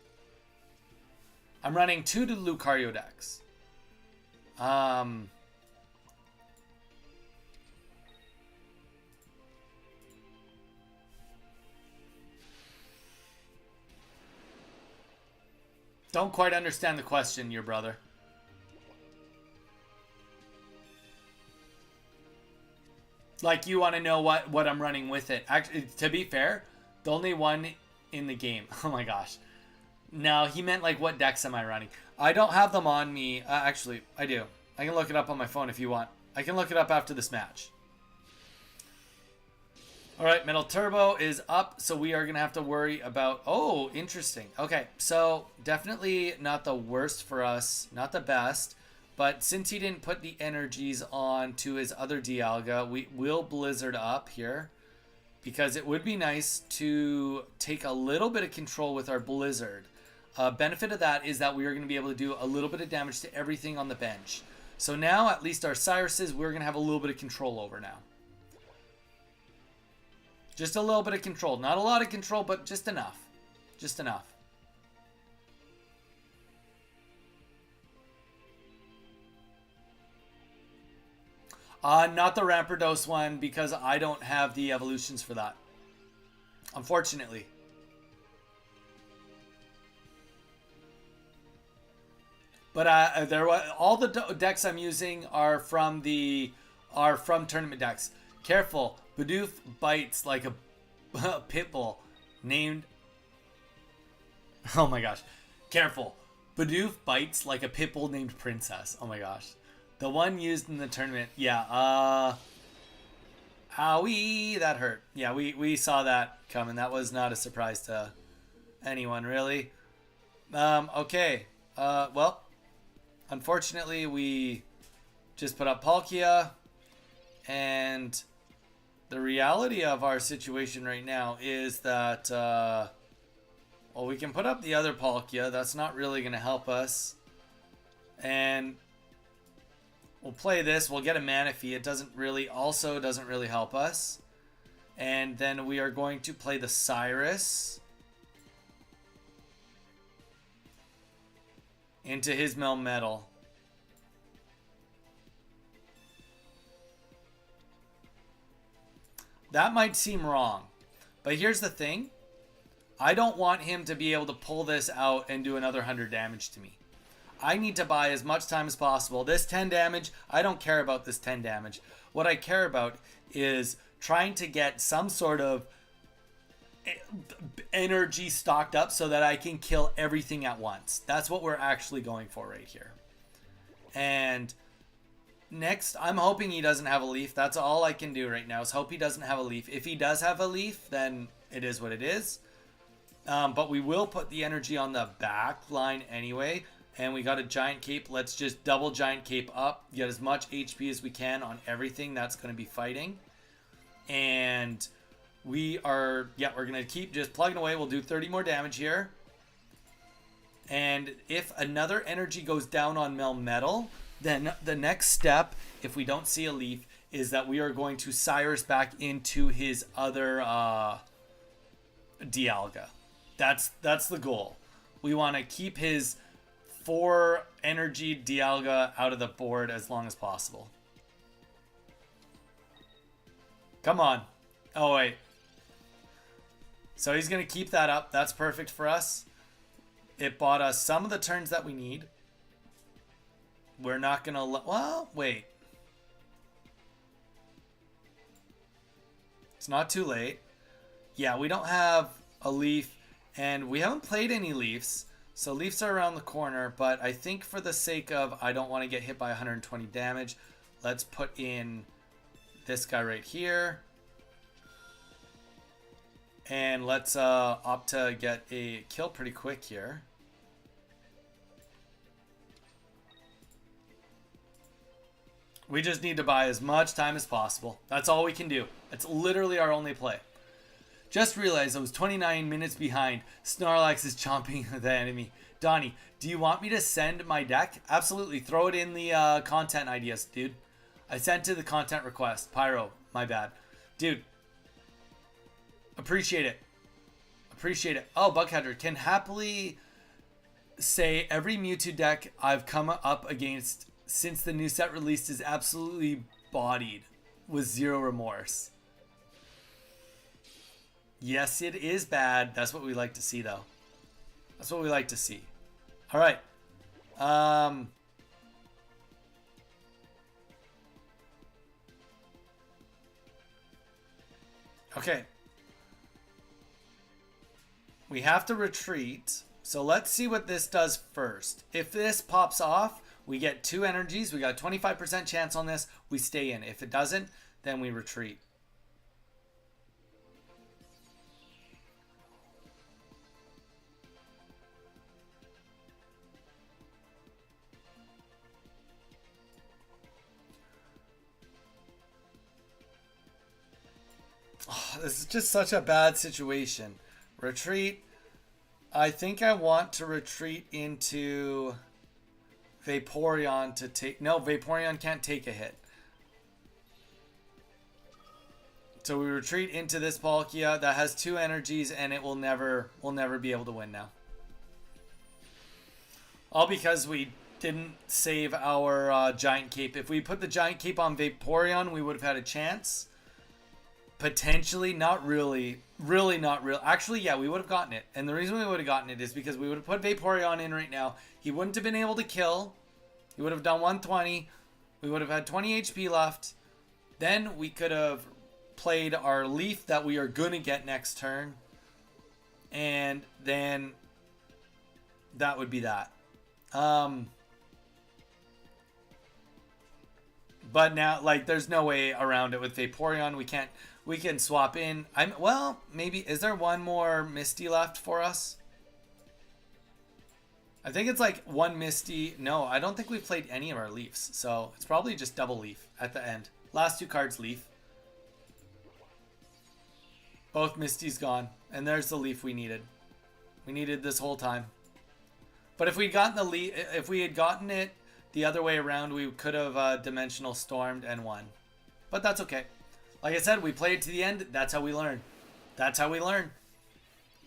I'm running 2 Lucario decks. Don't quite understand the question, your brother. Like, you want to know what I'm running with it. Actually, to be fair, the only one in the game. Oh my gosh. No, he meant like what decks am I running? I don't have them on me. Actually, I do. I can look it up on my phone if you want. I can look it up after this match. All right, Metal Turbo is up, so we are going to have to worry about... Oh, interesting. Okay, so definitely not the worst for us. Not the best. But since he didn't put the energies on to his other Dialga, we will Blizzard up here. Because it would be nice to take a little bit of control with our Blizzard. Benefit of that is that we are going to be able to do a little bit of damage to everything on the bench. So now, at least our Cyruses, we're going to have a little bit of control over now. Just a little bit of control. Not a lot of control, but just enough. Just enough. Not the Rampardos one, because I don't have the evolutions for that. Unfortunately. But all the decks I'm using are from tournament decks. Careful, Bidoof bites like a pit bull named... Oh my gosh. Careful. Bidoof bites like a pit bull named Princess. Oh my gosh. The one used in the tournament. Yeah, owie, that hurt. Yeah, we saw that coming. That was not a surprise to anyone, really. Okay. Well, unfortunately, we just put up Palkia, and the reality of our situation right now is that, well, we can put up the other Palkia. That's not really going to help us. And we'll play this. We'll get a Manaphy. It doesn't really help us. And then we are going to play the Cyrus into his Melmetal. That might seem wrong. But here's the thing. I don't want him to be able to pull this out and do another 100 damage to me. I need to buy as much time as possible. This 10 damage, I don't care about this 10 damage. What I care about is trying to get some sort of energy stocked up so that I can kill everything at once. That's what we're actually going for right here. And next, I'm hoping he doesn't have a leaf. That's all I can do right now is hope he doesn't have a leaf. If he does have a leaf, then it is what it is. But we will put the energy on the back line anyway. And we got a Giant Cape. Let's just double Giant Cape up. Get as much HP as we can on everything that's going to be fighting. And we're going to keep just plugging away. We'll do 30 more damage here. And if another energy goes down on Melmetal, then the next step, if we don't see a leaf, is that we are going to Cyrus back into his other Dialga. That's the goal. We want to keep his 4 energy Dialga out of the board as long as possible. Come on. Oh, wait. So he's going to keep that up. That's perfect for us. It bought us some of the turns that we need. We're not going to... Well, wait. It's not too late. Yeah, we don't have a leaf, and we haven't played any leafs. So leafs are around the corner, but I think for the sake of I don't want to get hit by 120 damage, let's put in this guy right here. And let's opt to get a kill pretty quick here. We just need to buy as much time as possible. That's all we can do. It's literally our only play. Just realized I was 29 minutes behind. Snorlax is chomping the enemy. Donnie, do you want me to send my deck? Absolutely. Throw it in the content ideas, dude. I sent to the content request. Pyro, my bad. Dude. Appreciate it. Appreciate it. Oh, Bugcatcher can happily say every Mewtwo deck I've come up against since the new set released is absolutely bodied with zero remorse. Yes, it is bad. That's what we like to see, though. That's what we like to see. All right. Okay. We have to retreat. So let's see what this does first. If this pops off, we get 2 energies. We got a 25% chance on this. We stay in. If it doesn't, then we retreat. Oh, this is just such a bad situation. Retreat. I think I want to retreat into Vaporeon to take... No, Vaporeon can't take a hit. So we retreat into this Palkia that has 2 energies, and it will never be able to win now. All because we didn't save our Giant Cape. If we put the Giant Cape on Vaporeon, we would have had a chance. Potentially, not really. Really not real. Actually, yeah, we would have gotten it. And the reason we would have gotten it is because we would have put Vaporeon in right now. He wouldn't have been able to kill. He would have done 120. We would have had 20 HP left. Then we could have played our Leaf that we are going to get next turn. And then that would be that. But now, like, there's no way around it with Vaporeon. We can swap in. Well, maybe, is there one more Misty left for us? I think it's like 1 Misty. No, I don't think we've played any of our Leafs. So it's probably just double Leaf at the end. Last 2 cards, Leaf. Both Misty's gone. And there's the Leaf we needed. We needed this whole time. But if we'd gotten the Leaf, if we had gotten it the other way around, we could have Dimensional Stormed and won. But that's okay. Like I said, we played to the end. That's how we learn. That's how we learn.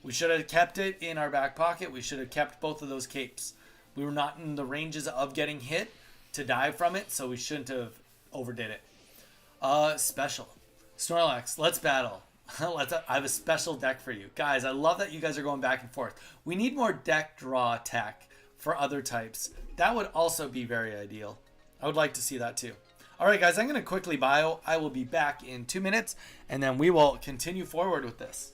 We should have kept it in our back pocket. We should have kept both of those capes. We were not in the ranges of getting hit to die from it, so we shouldn't have overdid it. Special. Snorlax, let's battle. I have a special deck for you. Guys, I love that you guys are going back and forth. We need more deck draw tech for other types. That would also be very ideal. I would like to see that too. All right, guys, I'm going to quickly bio. I will be back in 2 minutes, and then we will continue forward with this.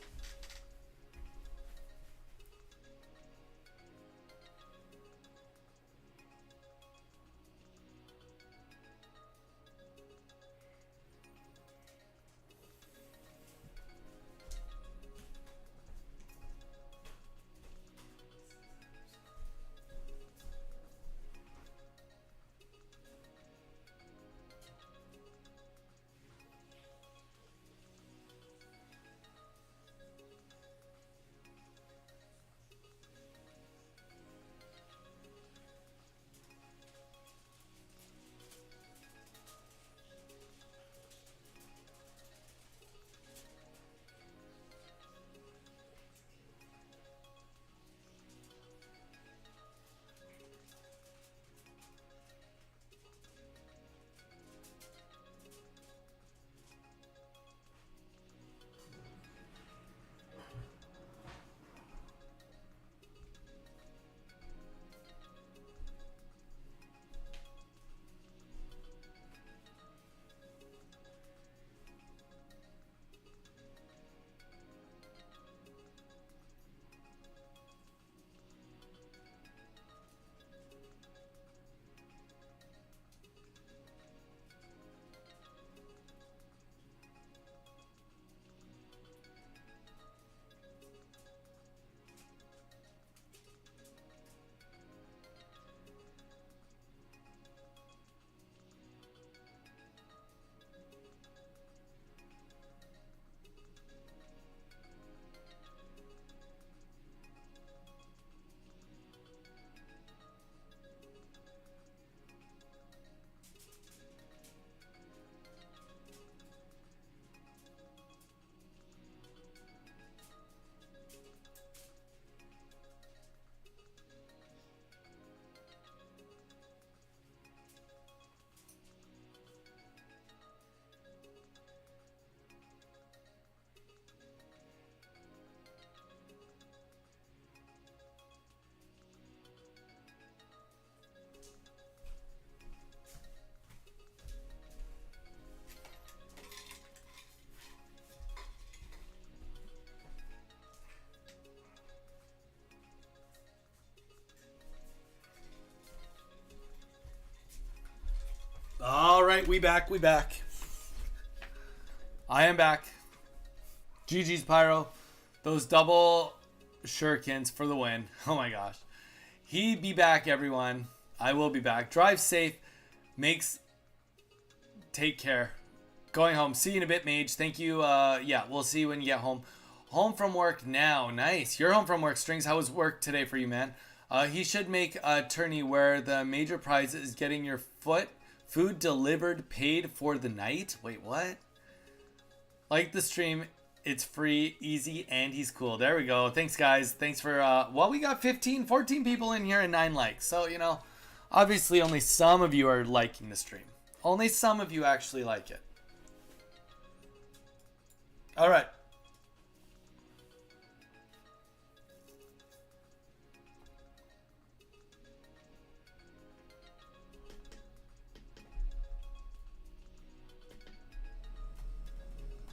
right, we back. I am back. GG's Pyro. Those double shurikens for the win. Oh my gosh. He be back, everyone. I will be back. Drive safe. Take care. Going home. See you in a bit, Mage. Thank you. Yeah, we'll see you when you get home. Home from work now. Nice. You're home from work, Strings. How was work today for you, man? He should make a tourney where the major prize is getting your food delivered, paid for the night. Wait, what? Like the stream. It's free, easy, and he's cool. There we go. Thanks, guys. Thanks for, well, we got 14 people in here and 9 likes. So, you know, obviously only some of you are liking the stream. Only some of you actually like it. All right.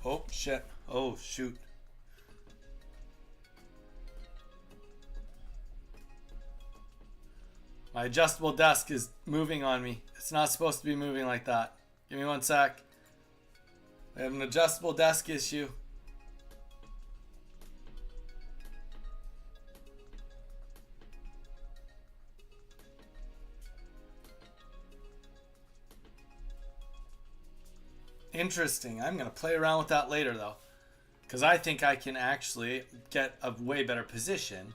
Oh, shit. Oh, shoot. My adjustable desk is moving on me. It's not supposed to be moving like that. Give me 1 sec. I have an adjustable desk issue. Interesting. I'm going to play around with that later, though. Because I think I can actually get a way better position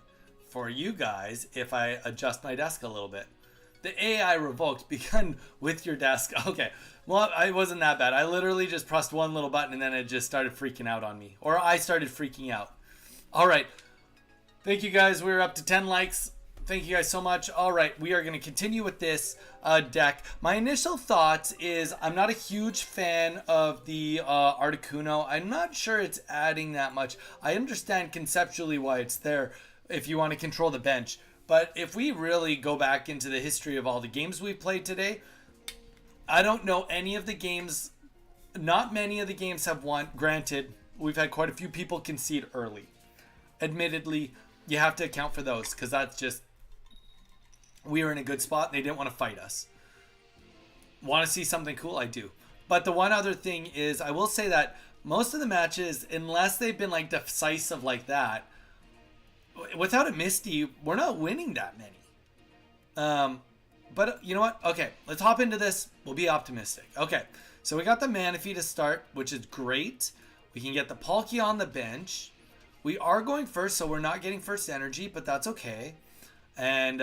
for you guys if I adjust my desk a little bit. The AI revoked. Begin with your desk. Okay. Well, I wasn't that bad. I literally just pressed one little button and then it just started freaking out on me. Or I started freaking out. All right. Thank you, guys. We're up to 10 likes. Thank you guys so much. All right, we are going to continue with this deck. My initial thoughts is I'm not a huge fan of the Articuno. I'm not sure it's adding that much. I understand conceptually why it's there if you want to control the bench. But if we really go back into the history of all the games we've played today, I don't know any of the games. Not many of the games have won. Granted, we've had quite a few people concede early. Admittedly, you have to account for those because that's just... We were in a good spot. They didn't want to fight us. Want to see something cool? I do. But the one other thing is, I will say that most of the matches, unless they've been like decisive like that, without a Misty, we're not winning that many. But you know what? Okay, let's hop into this. We'll be optimistic. Okay, so we got the Manaphy to start, which is great. We can get the Palkia on the bench. We are going first, so we're not getting first energy, but that's okay. And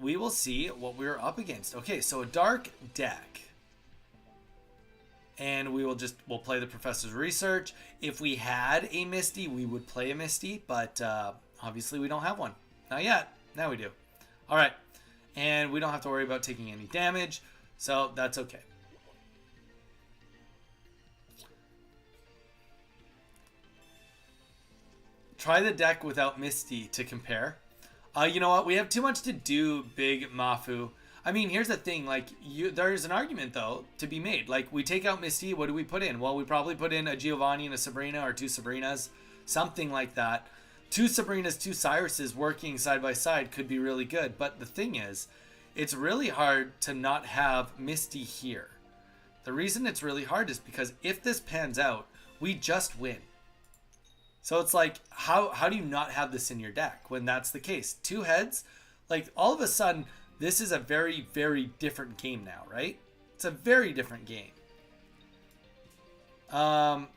we will see what we're up against. Okay, so a dark deck. And we'll play the Professor's Research. If we had a Misty, we would play a Misty. But obviously we don't have one. Not yet. Now we do. All right. And we don't have to worry about taking any damage. So that's okay. Try the deck without Misty to compare. You know what? We have too much to do, Big Mafu. I mean, here's the thing. Like, there's an argument, though, to be made. Like, we take out Misty. What do we put in? Well, we probably put in a Giovanni and a Sabrina or 2 Sabrinas. Something like that. 2 Sabrinas, 2 Cyruses working side by side could be really good. But the thing is, it's really hard to not have Misty here. The reason it's really hard is because if this pans out, we just win. So it's like, how do you not have this in your deck when that's the case? 2 heads, like all of a sudden, this is a very, very different game now, right? It's a very different game. And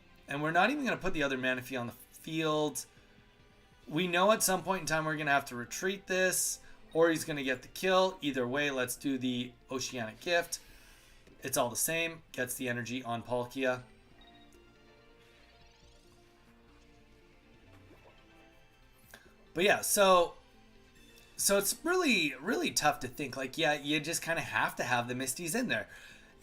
we're not even going to put the other Manaphy on the field. We know at some point in time we're going to have to retreat this, or he's going to get the kill. Either way, let's do the Oceanic Gift. It's all the same. Gets the energy on Palkia. But yeah, so it's really, really tough to think. Like, yeah, you just kind of have to have the Misties in there.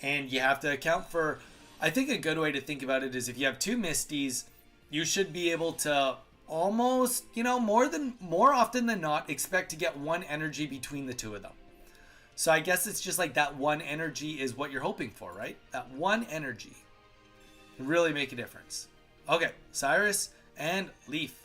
And you have to account for... I think a good way to think about it is if you have 2 Misties, you should be able to almost, you know, more often than not, expect to get 1 energy between the 2 of them. So I guess it's just like that 1 energy is what you're hoping for, right? That 1 energy can really make a difference. Okay, Cyrus and Leaf.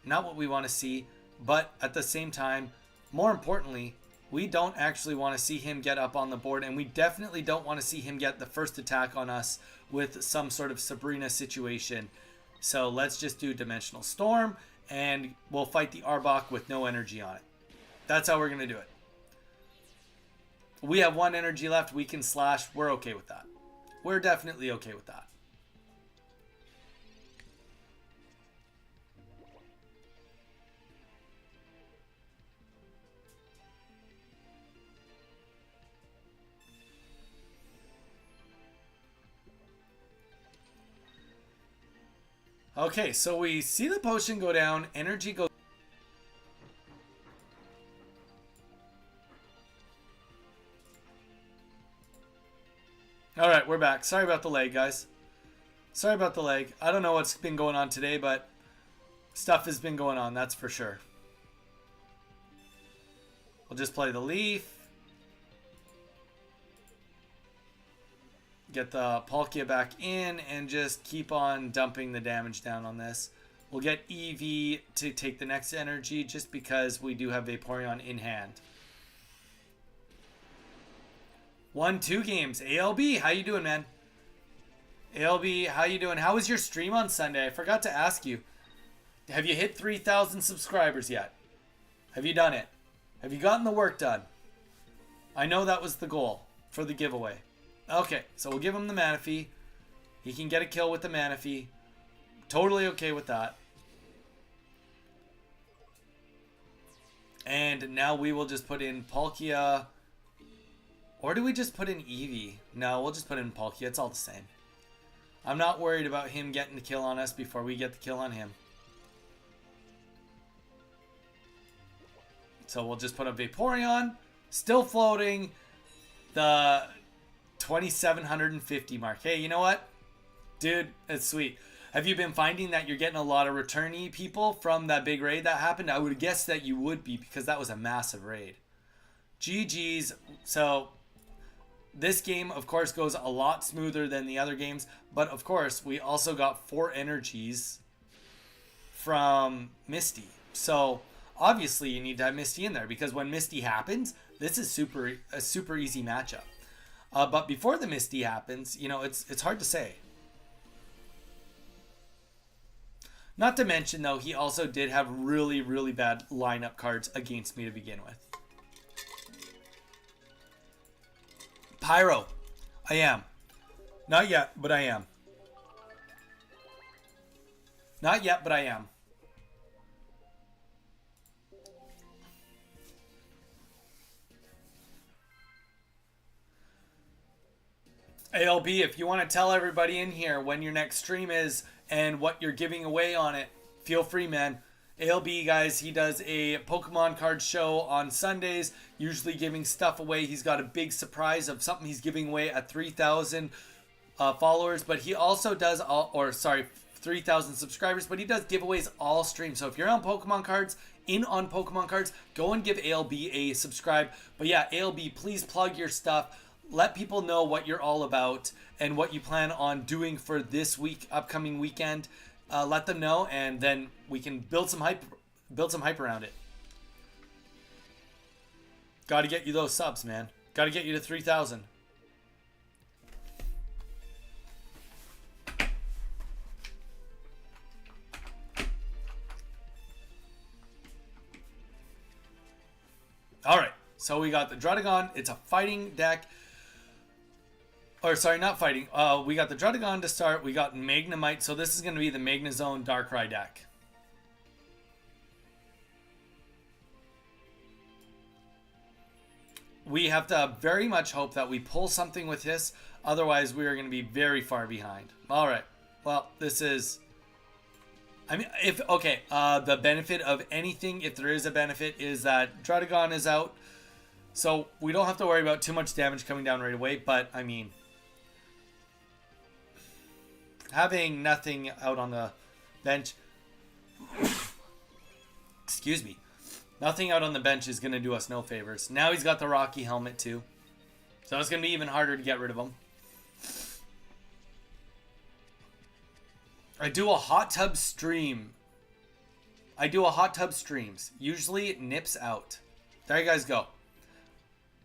Not what we want to see, but at the same time, more importantly, We don't actually want to see him get up on the board, and we definitely don't want to see him get the first attack on us with some sort of Sabrina situation. So let's just do Dimensional Storm, and we'll fight the Arbok with no energy on it. That's how we're going to do it. We have 1 energy left. We can slash. We're okay with that. We're definitely okay with that. Okay, so we see the potion go down. Energy goes. Alright, we're back. Sorry about the lag, guys. Sorry about the lag. I don't know what's been going on today, but stuff has been going on, that's for sure. We'll just play the Leaf. Get the Palkia back in and just keep on dumping the damage down on this. We'll get Eevee to take the next energy just because we do have Vaporeon in hand. 1-2 games. ALB, how you doing, man? ALB, how you doing? How was your stream on Sunday? I forgot to ask you. Have you hit 3,000 subscribers yet? Have you done it? Have you gotten the work done? I know that was the goal for the giveaway. Okay, so we'll give him the Manaphy. He can get a kill with the Manaphy. Totally okay with that. And now we will just put in Palkia. Or do we just put in Eevee? No, we'll just put in Palkia. It's all the same. I'm not worried about him getting the kill on us before we get the kill on him. So we'll just put a Vaporeon. Still floating. The 2,750 mark. Hey, you know what? Dude, it's sweet. Have you been finding that you're getting a lot of returnee people from that big raid that happened? I would guess that you would be because that was a massive raid. GG's. So this game, of course, goes a lot smoother than the other games. But, of course, we also got 4 energies from Misty. So, obviously, you need to have Misty in there. Because when Misty happens, this is a super easy matchup. But before the Misty happens, you know, it's hard to say. Not to mention, though, he also did have really, really bad lineup cards against me to begin with. Pyro. I am. Not yet, but I am. Not yet, but I am. ALB, if you want to tell everybody in here when your next stream is and what you're giving away on it, feel free, man. ALB, guys, he does a Pokemon card show on Sundays, usually giving stuff away. He's got a big surprise of something he's giving away at 3,000 followers, but he also does 3,000 subscribers, but he does giveaways all stream. So if you're on Pokemon cards, go and give ALB a subscribe. But yeah, ALB, please plug your stuff. Let people know what you're all about and what you plan on doing for this upcoming weekend. Let them know, and then we can build some hype around it. Got to get you those subs, man. Got to get you to 3,000. All right, so we got the Druddigon. It's a fighting deck. Or, sorry, not fighting. We got the Druddigon to start. We got Magnemite. So this is going to be the Magnezone Darkrai deck. We have to very much hope that we pull something with this. Otherwise, we are going to be very far behind. All right. Well, this is... I mean, the benefit of anything, if there is a benefit, is that Druddigon is out. So we don't have to worry about too much damage coming down right away. But, I mean... having nothing out on the bench, excuse me, nothing out on the bench is going to do us no favors. Now he's got the Rocky helmet too, so it's going to be even harder to get rid of him. I do a hot tub stream. Usually it nips out. There you guys go.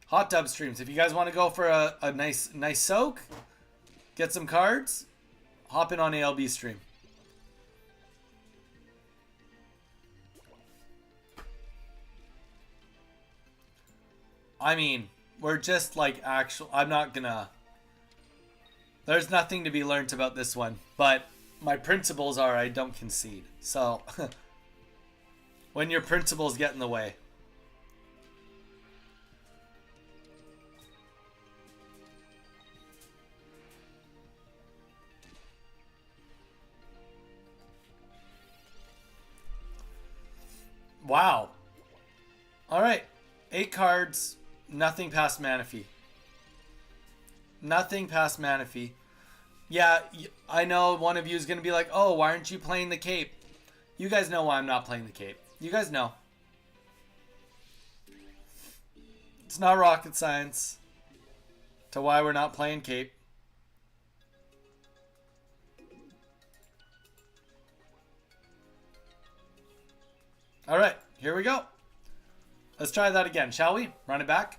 Hot tub streams. If you guys want to go for a nice soak, get some cards, hop in on ALB stream. I mean, we're just like actual. I'm not gonna. There's nothing to be learnt about this one, but my principles are I don't concede. So, when your principles get in the way. Wow. All right. 8 cards. Nothing past Manaphy. Nothing past Manaphy. Yeah, I know one of you is going to be like, oh, why aren't you playing the Cape? You guys know why I'm not playing the Cape. You guys know. It's not rocket science to why we're not playing Cape. All right, here we go. Let's try that again, shall we? Run it back.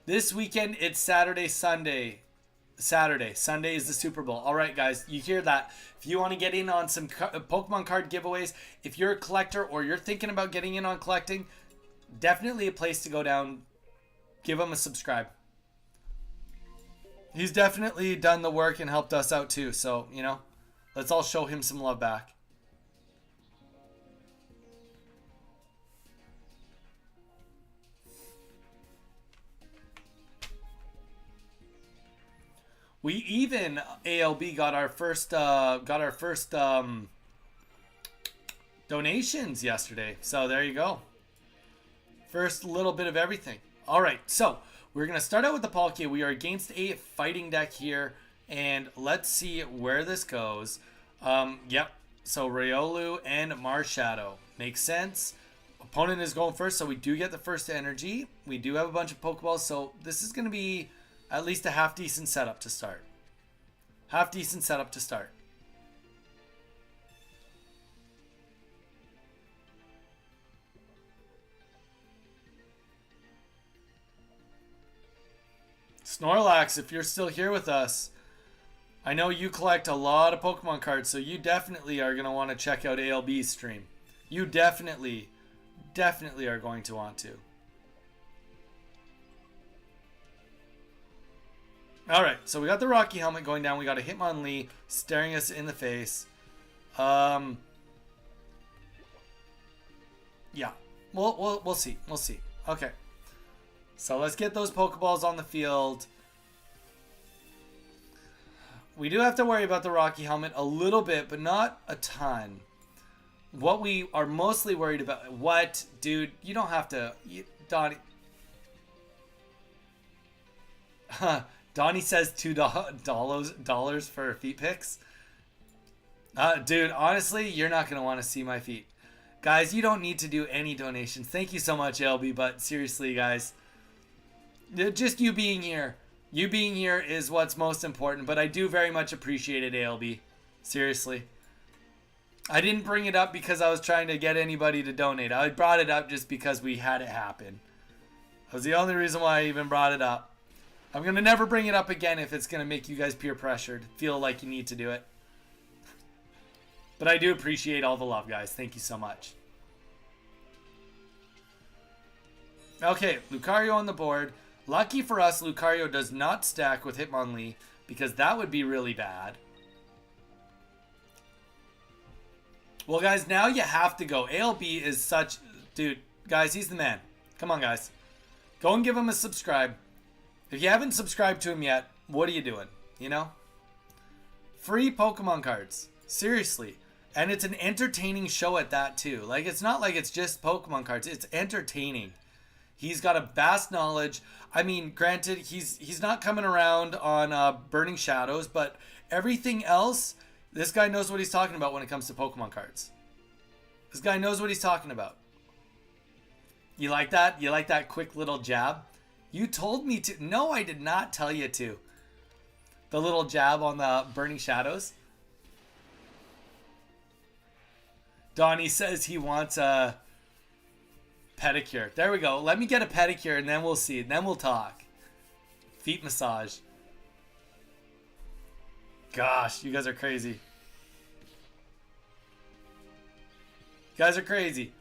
This weekend, it's Saturday, Sunday. Saturday. Sunday is the Super Bowl. All right, guys, you hear that. If you want to get in on some Pokemon card giveaways, if you're a collector or you're thinking about getting in on collecting, definitely a place to go down. Give him a subscribe. He's definitely done the work and helped us out too. So, you know, let's all show him some love back. We even ALB got our first donations yesterday. So there you go. First little bit of everything. All right, so we're gonna start out with the Palkia. We are against a fighting deck here, and let's see where this goes. Yep. So Riolu and Marshadow makes sense. Opponent is going first, so we do get the first energy. We do have a bunch of Pokeballs, so this is gonna be at least a half decent setup to start. Half decent setup to start. Snorlax, if you're still here with us, I know you collect a lot of Pokemon cards, so you definitely are going to want to check out ALB's stream. You definitely are going to want to. Alright, so we got the Rocky Helmet going down. We got a Hitmonlee staring us in the face. Yeah. We'll see. We'll see. Okay. So let's get those Pokeballs on the field. We do have to worry about the Rocky Helmet a little bit, but not a ton. What we are mostly worried about... What? Dude, you don't have to... Donnie... Donnie says $2 for feet pics. Dude, honestly, you're not going to want to see my feet. Guys, you don't need to do any donations. Thank you so much, LB, but seriously, guys. Just you being here. You being here is what's most important, but I do very much appreciate it, ALB. Seriously. I didn't bring it up because I was trying to get anybody to donate. I brought it up just because we had it happen. That was the only reason why I even brought it up. I'm going to never bring it up again if it's going to make you guys peer pressured. Feel like you need to do it. But I do appreciate all the love, guys. Thank you so much. Okay, Lucario on the board. Lucky for us, Lucario does not stack with Hitmonlee because that would be really bad. Well, guys, now you have to go. ALB is such... Dude, guys, he's the man. Come on, guys. Go and give him a subscribe. If you haven't subscribed to him yet, what are you doing? You know? Free Pokemon cards. Seriously. And it's an entertaining show at that, too. Like, it's not like it's just Pokemon cards. It's entertaining. He's got a vast knowledge. I mean, granted, he's not coming around on Burning Shadows, but everything else, this guy knows what he's talking about when it comes to Pokemon cards. This guy knows what he's talking about. You like that? You like that quick little jab? You told me to. No, I did not tell you to. The little jab on the Burning Shadows. Donnie says he wants a... Pedicure. There we go. Let me get a pedicure and then we'll see. Then we'll talk. Feet massage. Gosh, you guys are crazy. You guys are crazy.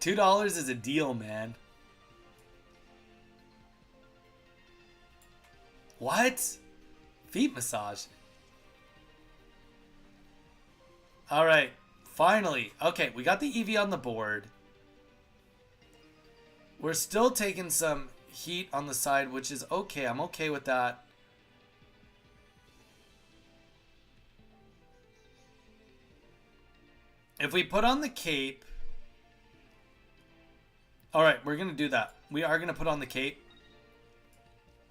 $2 is a deal, man. What? Feet massage. All right. Finally. Okay, we got the Eevee on the board. We're still taking some heat on the side, which is okay. I'm okay with that. If we put on the cape... Alright, we're going to do that. We are going to put on the cape.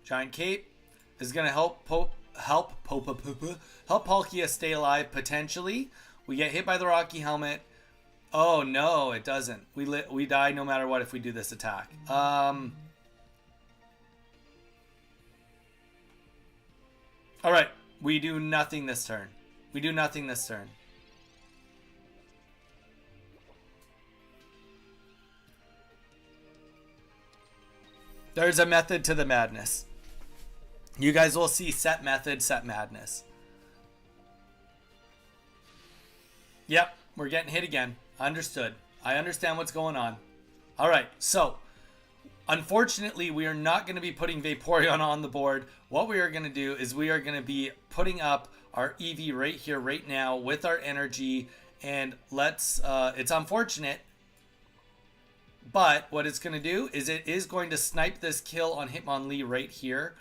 Giant cape is going to help Palkia stay alive, potentially. We get hit by the Rocky Helmet. Oh, no, it doesn't. We die no matter what if we do this attack. Alright, we do nothing this turn. We do nothing this turn. There's a method to the madness. You guys will see set method, set madness. Yep, we're getting hit again. Understood. I understand what's going on. Alright, so unfortunately, we are not going to be putting Vaporeon on the board. What we are going to do is we are going to be putting up our Eevee right here, right now, with our energy. And let's, it's unfortunate, but what it's going to do is it is going to snipe this kill on Hitmonlee right here.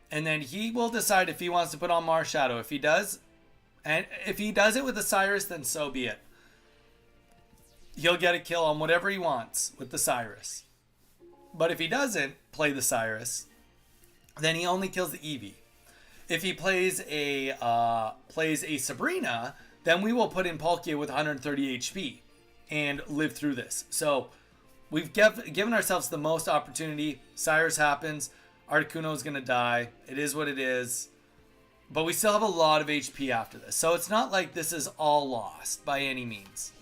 And then he will decide if he wants to put on Marshadow. If he does, and if he does it with the Cyrus, then so be it. He'll get a kill on whatever he wants with the Cyrus. But if he doesn't play the Cyrus, then he only kills the Eevee. If he plays a Sabrina, then we will put in Palkia with 130 HP and live through this. So we've given ourselves the most opportunity. Cyrus happens. Articuno is going to die. It is what it is. But we still have a lot of HP after this. So it's not like this is all lost by any means.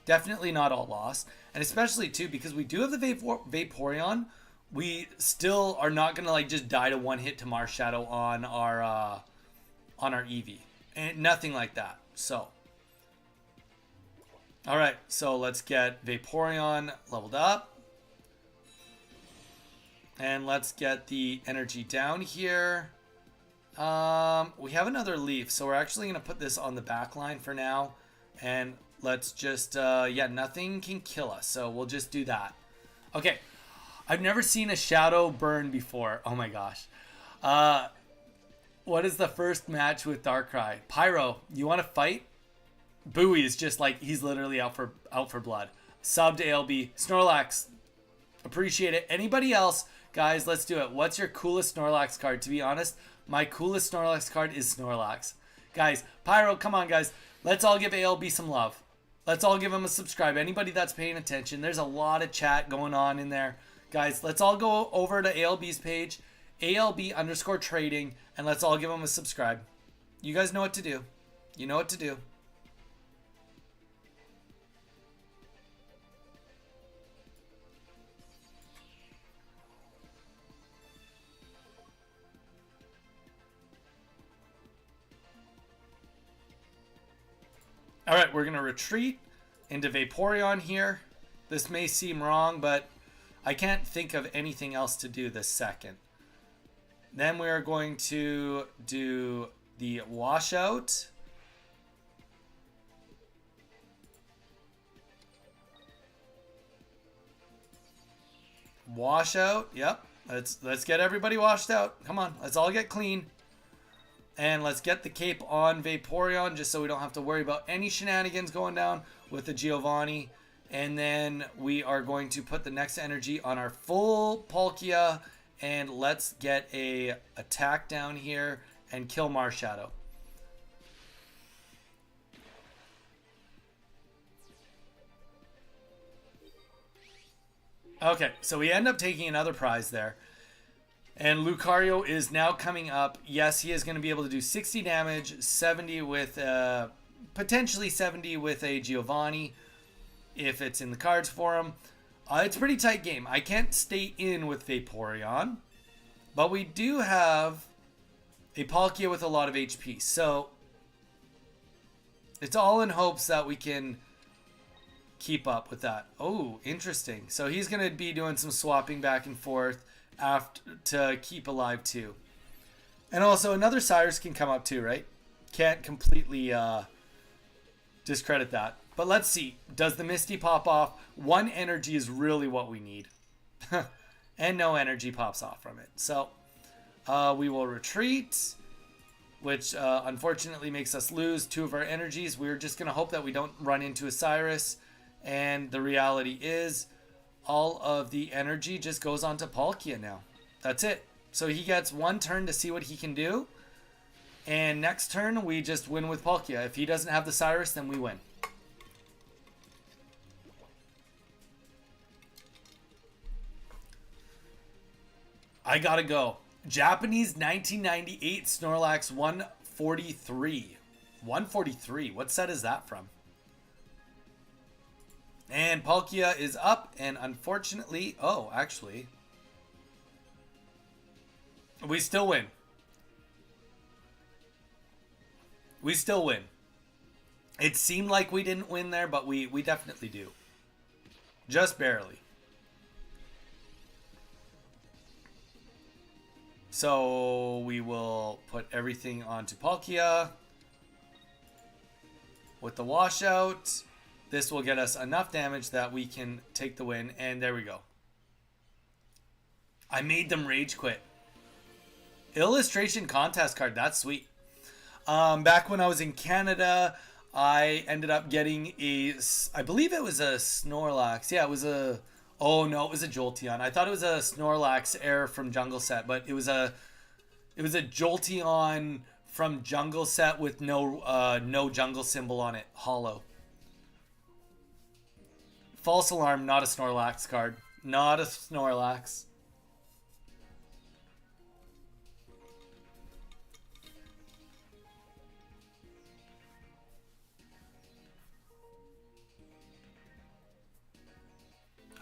Definitely not all lost. And especially, too, because we do have the Vaporeon, we still are not going to like just die to one hit to Marshadow on our Eevee. And nothing like that. So. Alright, so let's get Vaporeon leveled up. And let's get the energy down here. We have another leaf, so we're actually going to put this on the back line for now. And let's just, yeah, nothing can kill us, so we'll just do that. Okay, I've never seen a shadow burn before. Oh my gosh. What is the first match with Darkrai? Pyro, you want to fight? Bowie is just like, he's literally out for blood. Subbed ALB. Snorlax, appreciate it. Anybody else? Guys, let's do it. What's your coolest Snorlax card? To be honest, my coolest Snorlax card is Snorlax. Guys, Pyro, come on, guys. Let's all give ALB some love. Let's all give him a subscribe. Anybody that's paying attention, there's a lot of chat going on in there. Guys, let's all go over to ALB's page, ALB_trading, and let's all give him a subscribe. You guys know what to do. You know what to do. All right, we're going to retreat into Vaporeon here. This may seem wrong, but I can't think of anything else to do this second. Then we are going to do the washout. Washout, yep. Let's get everybody washed out. Come on, let's all get clean. And let's get the cape on Vaporeon just so we don't have to worry about any shenanigans going down with the Giovanni. And then we are going to put the next energy on our full Palkia. And let's get a attack down here and kill Marshadow. Okay, so we end up taking another prize there. And Lucario is now coming up. Yes, he is going to be able to do 60 damage, 70 with, potentially 70 with a Giovanni. if it's in the cards for him. It's a pretty tight game. I can't stay in with Vaporeon, but we do have a Palkia with a lot of HP. So it's all in hopes that we can keep up with that. Oh, interesting. So he's going to be doing some swapping back and forth after to keep alive too. And also another Cyrus can come up too, right? Can't completely discredit that. But let's see. Does the Misty pop off? 1 energy is really what we need. And no energy pops off from it. So we will retreat, which unfortunately makes us lose 2 of our energies. We're just going to hope that we don't run into a Cyrus. And the reality is all of the energy just goes on to Palkia now. That's it. So he gets 1 turn to see what he can do. And next turn, we just win with Palkia. If he doesn't have the Cyrus, then we win. I gotta go. Japanese 1998 Snorlax 143. 143. What set is that from? And Palkia is up, and unfortunately... Oh, actually... We still win. We still win. It seemed like we didn't win there, but we definitely do. Just barely. So we will put everything onto Palkia with the washout. This will get us enough damage that we can take the win. And there we go. I made them rage quit. Illustration contest card. That's sweet. Back when I was in Canada, I ended up getting I believe it was a Snorlax. Yeah, it was a... Oh no, it was a Jolteon. I thought it was a Snorlax Air from Jungle Set, but it was a Jolteon from Jungle Set with no jungle symbol on it. Hollow. False alarm, not a Snorlax card. Not a Snorlax.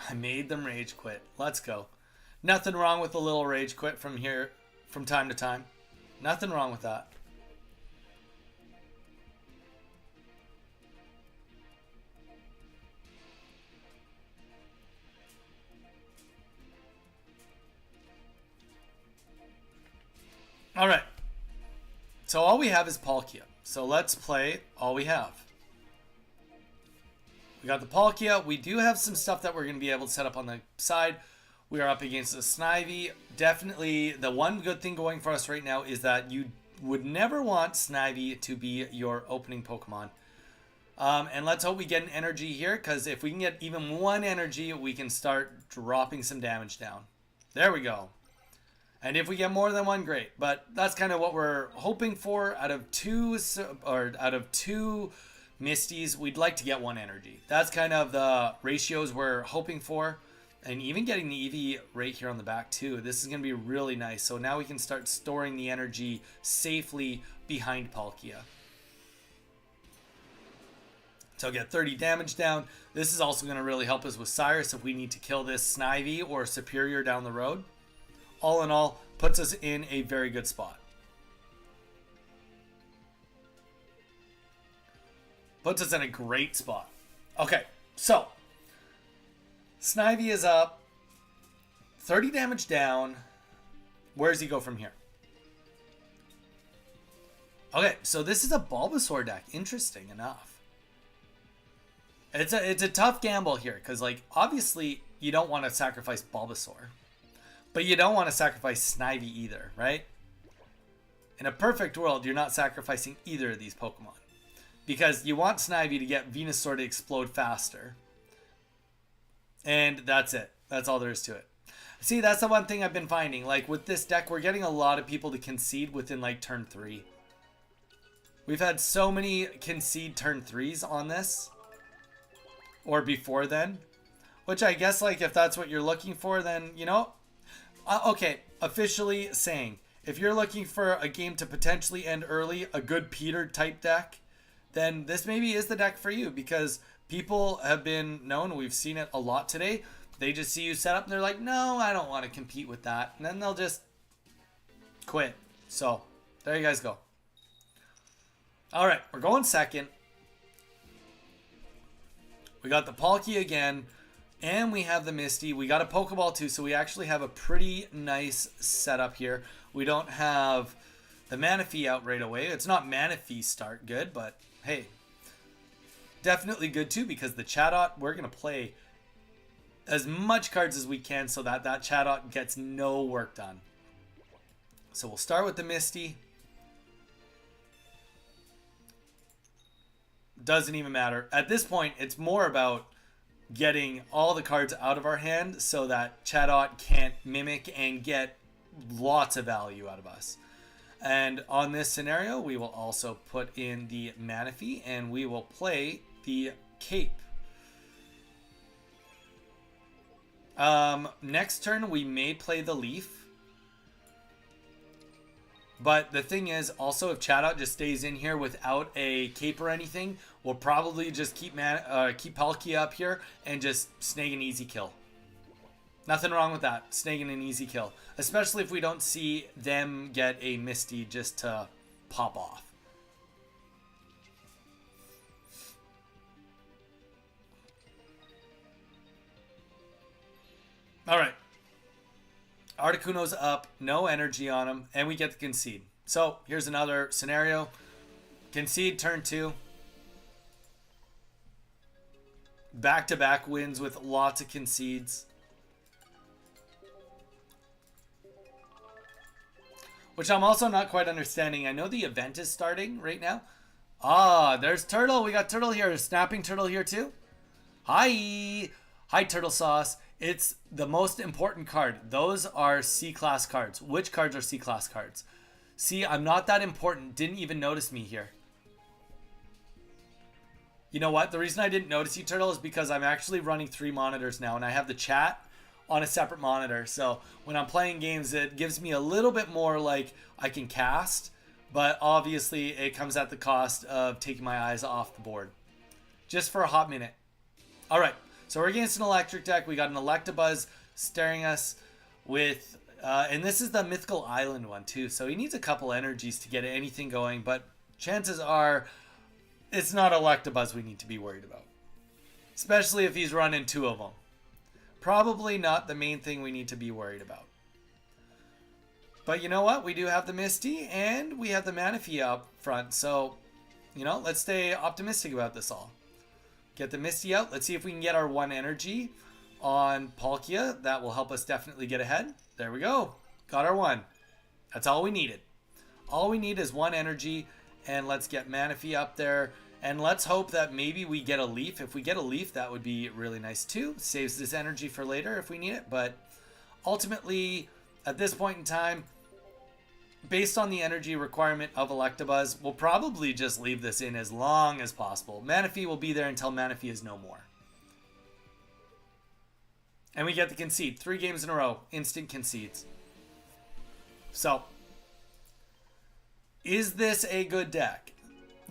I made them rage quit. Let's go. Nothing wrong with a little rage quit from here, from time to time. Nothing wrong with that. All right. So all we have is Palkia. So let's play all we have. We got the Palkia. We do have some stuff that we're going to be able to set up on the side. We are up against a Snivy. Definitely the one good thing going for us right now is that you would never want Snivy to be your opening Pokemon. And let's hope we get an energy here, because if we can get even 1 energy, we can start dropping some damage down. There we go. And if we get more than 1, great. But that's kind of what we're hoping for. Out of two Misties, we'd like to get 1 energy. That's kind of the ratios we're hoping for. And even getting the Eevee right here on the back too. This is going to be really nice. So now we can start storing the energy safely behind Palkia. So get 30 damage down. This is also going to really help us with Cyrus if we need to kill this Snivy or Superior down the road. All in all, puts us in a very good spot. Puts us in a great spot. Okay, so Snivy is up. 30 damage down. Where does he go from here? Okay, so this is a Bulbasaur deck. Interesting enough. It's a tough gamble here, because like obviously you don't want to sacrifice Bulbasaur, but you don't want to sacrifice Snivy either, right? In a perfect world, you're not sacrificing either of these Pokemon, because you want Snivy to get Venusaur to explode faster. And that's it. That's all there is to it. See, that's the one thing I've been finding. Like with this deck, we're getting a lot of people to concede within like turn 3. We've had so many concede turn 3s on this. Or before then. Which I guess like if that's what you're looking for, then, you know. Okay, officially saying, if you're looking for a game to potentially end early, a good Peter type deck, then this maybe is the deck for you, because People have been known, we've seen it a lot today. They just see you set up and they're like, no, I don't want to compete with that. And then they'll just quit. So, there you guys go. All right, we're going second. We got the Palkia again, and we have the Misty. We got a Pokeball too, so we actually have a pretty nice setup here. We don't have the Manaphy out right away. It's not Manaphy start good, but hey, definitely good too, because the Chatot, we're going to play as much cards as we can so that that Chatot gets no work done. So we'll start with the Misty. Doesn't even matter. At this point, it's more about getting all the cards out of our hand so that Chatot can't mimic and get lots of value out of us. And on this scenario, we will also put in the Manaphy and we will play the Cape. Next turn, we may play the Leaf. But the thing is, also, if Chatot just stays in here without a Cape or anything, we'll probably just keep Palkia up here and just snag an easy kill. Nothing wrong with that, snagging an easy kill. Especially if we don't see them get a Misty just to pop off. Alright. Articuno's up, no energy on him, and we get the concede. So, here's another scenario. Concede turn 2. Back-to-back wins with lots of concedes. Which I'm also not quite understanding. I know the event is starting right now. Ah, there's Turtle. We got Turtle here. Snapping Turtle here too. Hi. Hi, Turtle Sauce. It's the most important card. Those are C-class cards. Which cards are C-class cards? See, I'm not that important. Didn't even notice me here. You know what? The reason I didn't notice you, Turtle, is because I'm actually running 3 monitors now, and I have the chat on a separate monitor. So when I'm playing games, it gives me a little bit more like I can cast, but obviously it comes at the cost of taking my eyes off the board. Just for a hot minute. All right. So we're against an electric deck. We got an Electabuzz staring us with, and this is the Mythical Island one too. So he needs a couple energies to get anything going, but chances are it's not Electabuzz we need to be worried about. Especially if he's running 2 of them. Probably not the main thing we need to be worried about. But you know what? We do have the Misty and we have the Manaphy up front. So, you know, let's stay optimistic about this all. Get the Misty out. Let's see if we can get our 1 energy on Palkia. That will help us definitely get ahead. There we go. Got our 1. That's all we needed. All we need is 1 energy. And let's get Manaphy up there. And let's hope that maybe we get a Leaf. If we get a Leaf, that would be really nice too. Saves this energy for later if we need it. But ultimately, at this point in time, based on the energy requirement of Electabuzz, we'll probably just leave this in as long as possible. Manaphy will be there until Manaphy is no more. And we get the concede. 3 games in a row. Instant concedes. So, is this a good deck?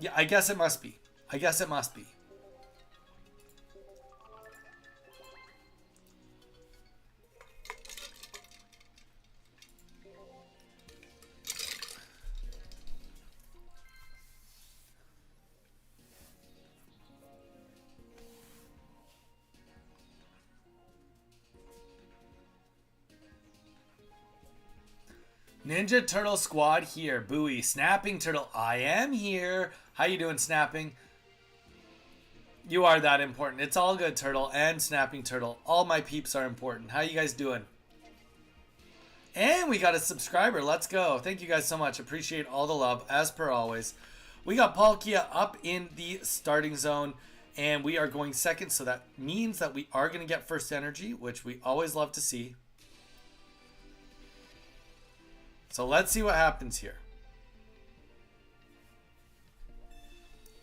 Yeah, I guess it must be. I guess it must be. Ninja Turtle Squad here. Buoy. Snapping Turtle. I am here. How you doing, Snapping? You are that important. It's all good, Turtle and Snapping Turtle. All my peeps are important. How you guys doing? And we got a subscriber. Let's go. Thank you guys so much. Appreciate all the love, as per always. We got Palkia up in the starting zone, and we are going second, so that means that we are going to get first energy, which we always love to see. So let's see what happens here.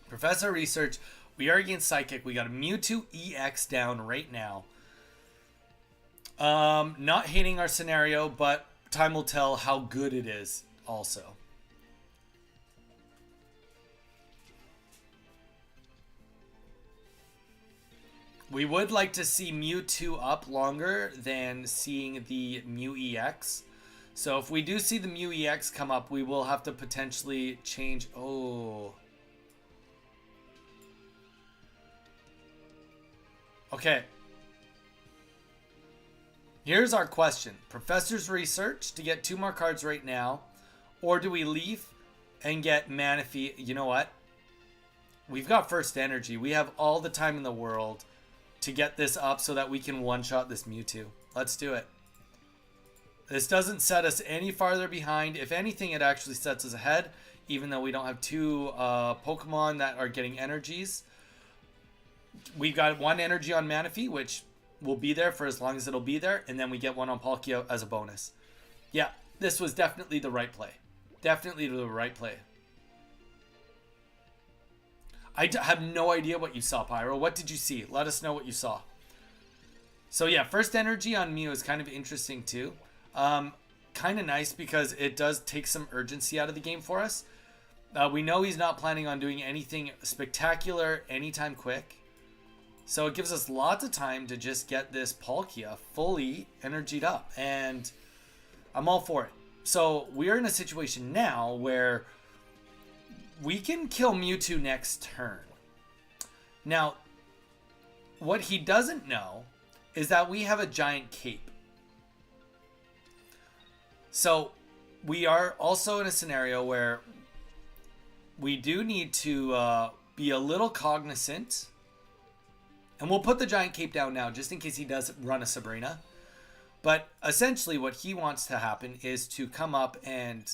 Professor Research, we are against Psychic. We got a Mewtwo EX down right now. Not hating our scenario, but time will tell how good it is also. We would like to see Mewtwo up longer than seeing the Mew EX. So if we do see the Mew EX come up, we will have to potentially change. Oh. Okay. Here's our question. Professor's Research to get 2 more cards right now. Or do we leave and get Manaphy? You know what? We've got First Energy. We have all the time in the world to get this up so that we can one-shot this Mewtwo. Let's do it. This doesn't set us any farther behind. If anything, it actually sets us ahead, even though we don't have 2 Pokemon that are getting energies. We've got 1 energy on Manaphy, which will be there for as long as it'll be there, and then we get 1 on Palkia as a bonus. Yeah, this was definitely the right play. Definitely the right play. I have no idea what you saw, Pyro. What did you see? Let us know what you saw. So yeah, First Energy on Mew is kind of interesting too. Kind of nice because it does take some urgency out of the game for us. We know he's not planning on doing anything spectacular anytime quick. So it gives us lots of time to just get this Palkia fully energied up. And I'm all for it. So we're in a situation now where we can kill Mewtwo next turn. Now, what he doesn't know is that we have a giant cape. So we are also in a scenario where we do need to be a little cognizant. And we'll put the giant cape down now just in case he does run a Sabrina. But essentially what he wants to happen is to come up and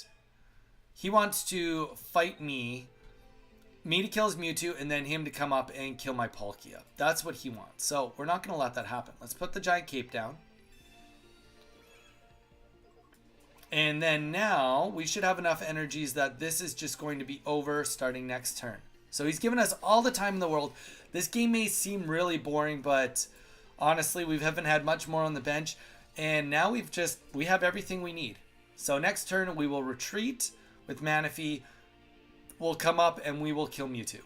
he wants to fight me to kill his Mewtwo, and then him to come up and kill my Palkia. That's what he wants. So we're not going to let that happen. Let's put the giant cape down. And then now we should have enough energies that this is just going to be over starting next turn. So he's given us all the time in the world. This game may seem really boring, but honestly, we haven't had much more on the bench. And now we have everything we need. So next turn we will retreat with Manaphy. We'll come up and we will kill Mewtwo.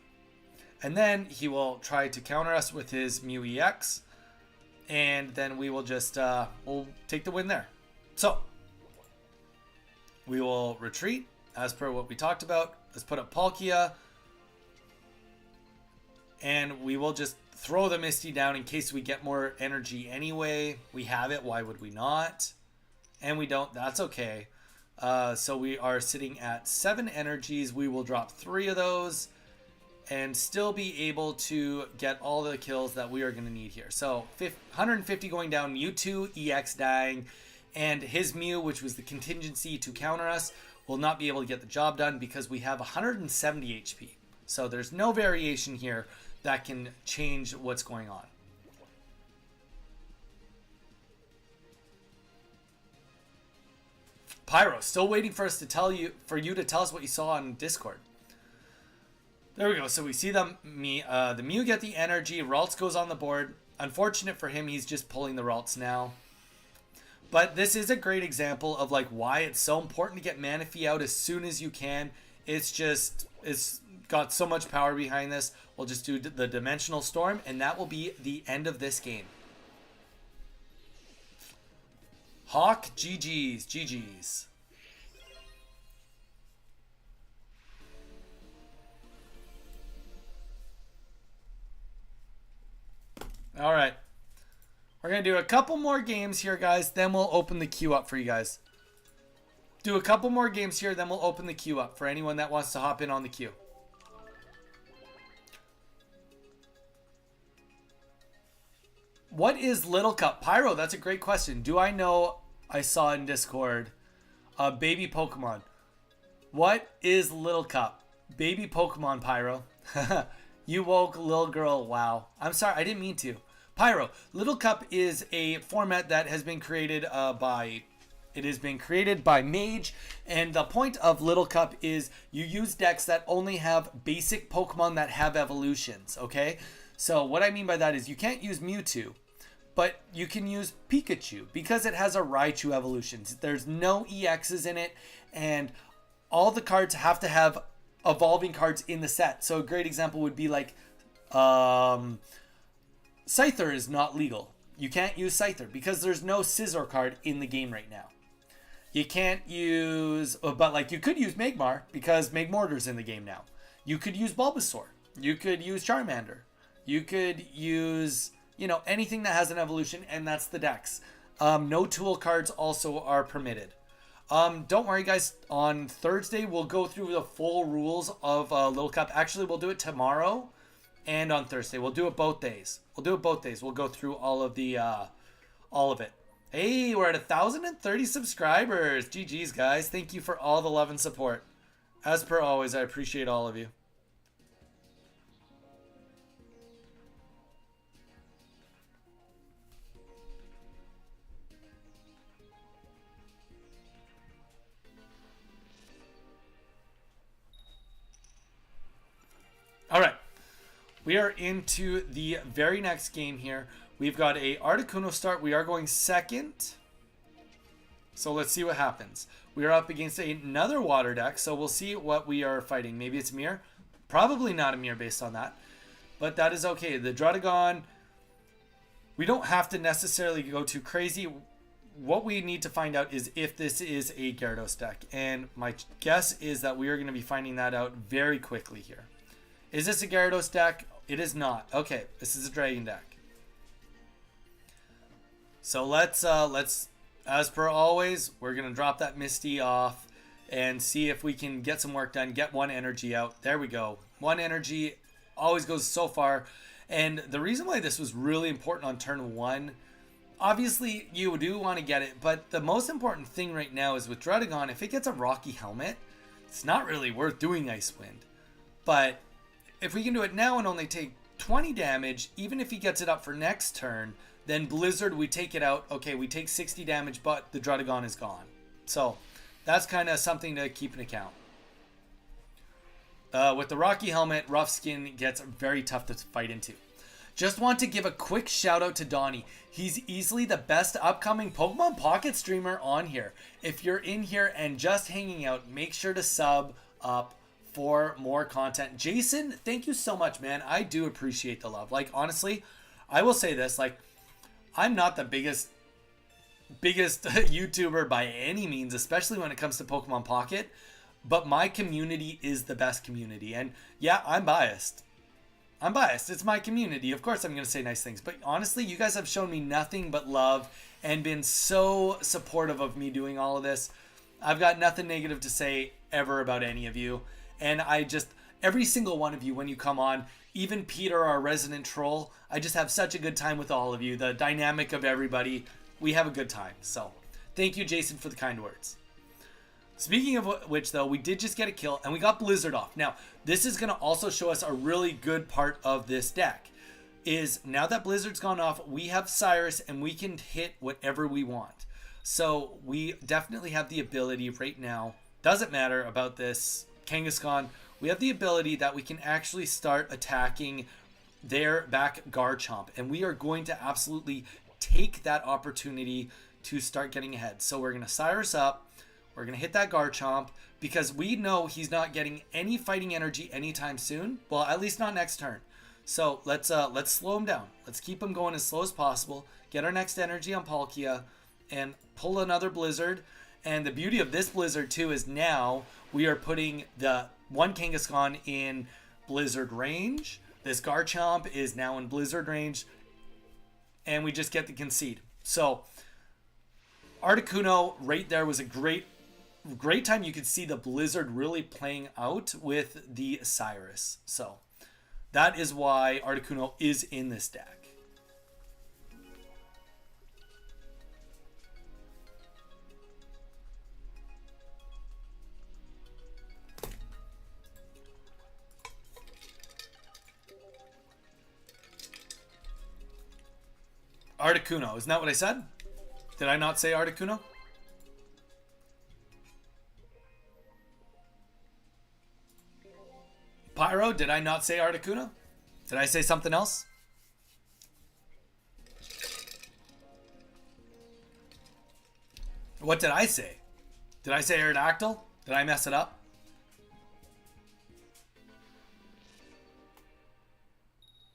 And then he will try to counter us with his Mew EX. And then we will just, we'll take the win there. So, we will retreat as per what we talked about. Let's put up Palkia. And we will just throw the Misty down in case we get more energy anyway. We have it. Why would we not? And we don't. That's okay. So we are sitting at 7 energies. We will drop 3 of those and still be able to get all the kills that we are going to need here. So 150 going down, Mewtwo EX dying, and his Mew, which was the contingency to counter us, will not be able to get the job done because we have 170 HP. So there's no variation here that can change what's going on. Pyro, still waiting for us to tell you, for you to tell us what you saw on Discord. There we go. So we see the Mew get the energy. Ralts goes on the board. Unfortunate for him, he's just pulling the Ralts now. But this is a great example of like why it's so important to get Manaphy out as soon as you can. It's got so much power behind this. We'll just do the Dimensional Storm, and that will be the end of this game. Hawk, GG's, GG's. All right. We're going to do a couple more games here, guys. Then we'll open the queue up for you guys. Do a couple more games here, then we'll open the queue up for anyone that wants to hop in on the queue. What is Little Cup? Pyro, that's a great question. Do I know? I saw in Discord. Baby Pokemon. What is Little Cup? Baby Pokemon, Pyro. You woke little girl. Wow. I'm sorry. I didn't mean to. Pyro, Little Cup is a format that has been created by Mage, and the point of Little Cup is you use decks that only have basic Pokemon that have evolutions, okay? So what I mean by that is you can't use Mewtwo, but you can use Pikachu because it has a Raichu evolution. There's no EXs in it, and all the cards have to have evolving cards in the set. So a great example would be like Scyther is not legal. You can't use Scyther because there's no Scizor card in the game right now. You can't use, but like you could use Magmar because Magmortar's in the game now. You could use Bulbasaur. You could use Charmander. You could use, you know, anything that has an evolution, and that's the dex. No tool cards also are permitted. Don't worry, guys. On Thursday, we'll go through the full rules of Little Cup. Actually, we'll do it tomorrow and on Thursday. We'll do it both days. We'll go through all of it. Hey, we're at 1,030 subscribers. GG's, guys. Thank you for all the love and support. As per always, I appreciate all of you. All right. We are into the very next game here. We've got a Articuno start. We are going second. So let's see what happens. We are up against another water deck. So we'll see what we are fighting. Maybe it's Mirror. Probably not a Mirror based on that. But that is okay. The Druddigon, we don't have to necessarily go too crazy. What we need to find out is if this is a Gyarados deck. And my guess is that we are going to be finding that out very quickly here. Is this a Gyarados deck? It is not. Okay, this is a Dragon deck. So let's as per always, we're gonna drop that Misty off and see if we can get some work done. Get one energy out. There we go. One energy always goes so far. And the reason why this was really important on turn one, obviously you do want to get it, but the most important thing right now is with Druddigon, if it gets a Rocky Helmet, it's not really worth doing Ice Wind. But if we can do it now and only take 20 damage, even if he gets it up for next turn, then Blizzard, we take it out. Okay, we take 60 damage, but the Druddigon is gone. So that's kind of something to keep in account. With the Rocky Helmet, Rough Skin gets very tough to fight into. Just want to give a quick shout out to Donnie. He's easily the best upcoming Pokemon Pocket streamer on here. If you're in here and just hanging out, make sure to sub up for more content. Jason, thank you so much, man. I do appreciate the love. Like, honestly, I will say this, like, I'm not the biggest YouTuber by any means, especially when it comes to Pokemon Pocket, but my community is the best community. And yeah, I'm biased. It's my community. Of course I'm going to say nice things, but honestly, you guys have shown me nothing but love and been so supportive of me doing all of this. I've got nothing negative to say ever about any of you. And every single one of you, when you come on, even Peter, our resident troll, I just have such a good time with all of you. The dynamic of everybody, we have a good time. So thank you, Jason, for the kind words. Speaking of which, though, we did just get a kill and we got Blizzard off. Now, this is going to also show us a really good part of this deck. Is now that Blizzard's gone off, we have Cyrus and we can hit whatever we want. So we definitely have the ability right now. Doesn't matter about this Kangaskhan. We have the ability that we can actually start attacking their back Garchomp. And we are going to absolutely take that opportunity to start getting ahead. So we're going to Cyrus up. We're going to hit that Garchomp because we know he's not getting any fighting energy anytime soon. Well, at least not next turn. So let's slow him down. Let's keep him going as slow as possible. Get our next energy on Palkia and pull another Blizzard. And the beauty of this Blizzard too is now we are putting the one Kangaskhan in Blizzard range. This Garchomp is now in Blizzard range. And we just get the concede. So Articuno right there was a great time. You could see the Blizzard really playing out with the Cyrus. So that is why Articuno is in this deck. Articuno, isn't that what I said? Did I not say Articuno? Pyro, did I not say Articuno? Did I say something else? What did I say? Did I say Aerodactyl? Did I mess it up?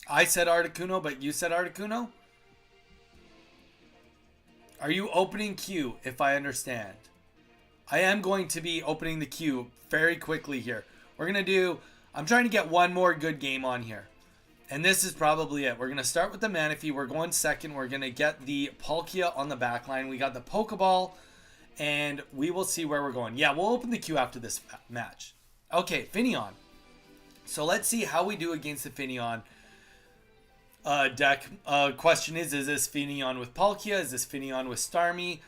I said Articuno, but you said Articuno? Are you opening queue, if I understand? I am going to be opening the queue very quickly here. We're going to do... I'm trying to get one more good game on here. And this is probably it. We're going to start with the Manaphy. We're going second. We're going to get the Palkia on the back line. We got the Pokeball. And we will see where we're going. Yeah, we'll open the queue after this match. Okay, Finneon. So let's see how we do against the Finneon deck. Question is this Finneon with Palkia? Is this Finneon with Starmie?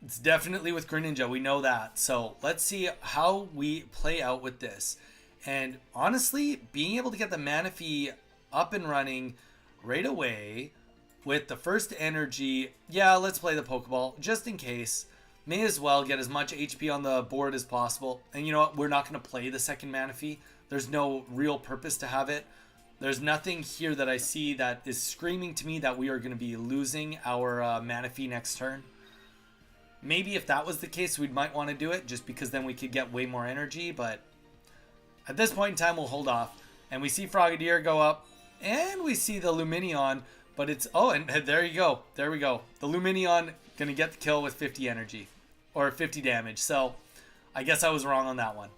It's definitely with Greninja. We know that. So let's see how we play out with this. And honestly, being able to get the Manaphy up and running right away with the first energy. Yeah, let's play the Pokeball just in case. May as well get as much HP on the board as possible. And you know what? We're not going to play the second Manaphy. There's no real purpose to have it. There's nothing here that I see that is screaming to me that we are going to be losing our Manaphy next turn. Maybe if that was the case, we might want to do it just because then we could get way more energy. But at this point in time, we'll hold off. And we see Frogadier go up. And we see the Lumineon. But it's... Oh, and there you go. There we go. The Lumineon going to get the kill with 50 energy. Or 50 damage. So I guess I was wrong on that one.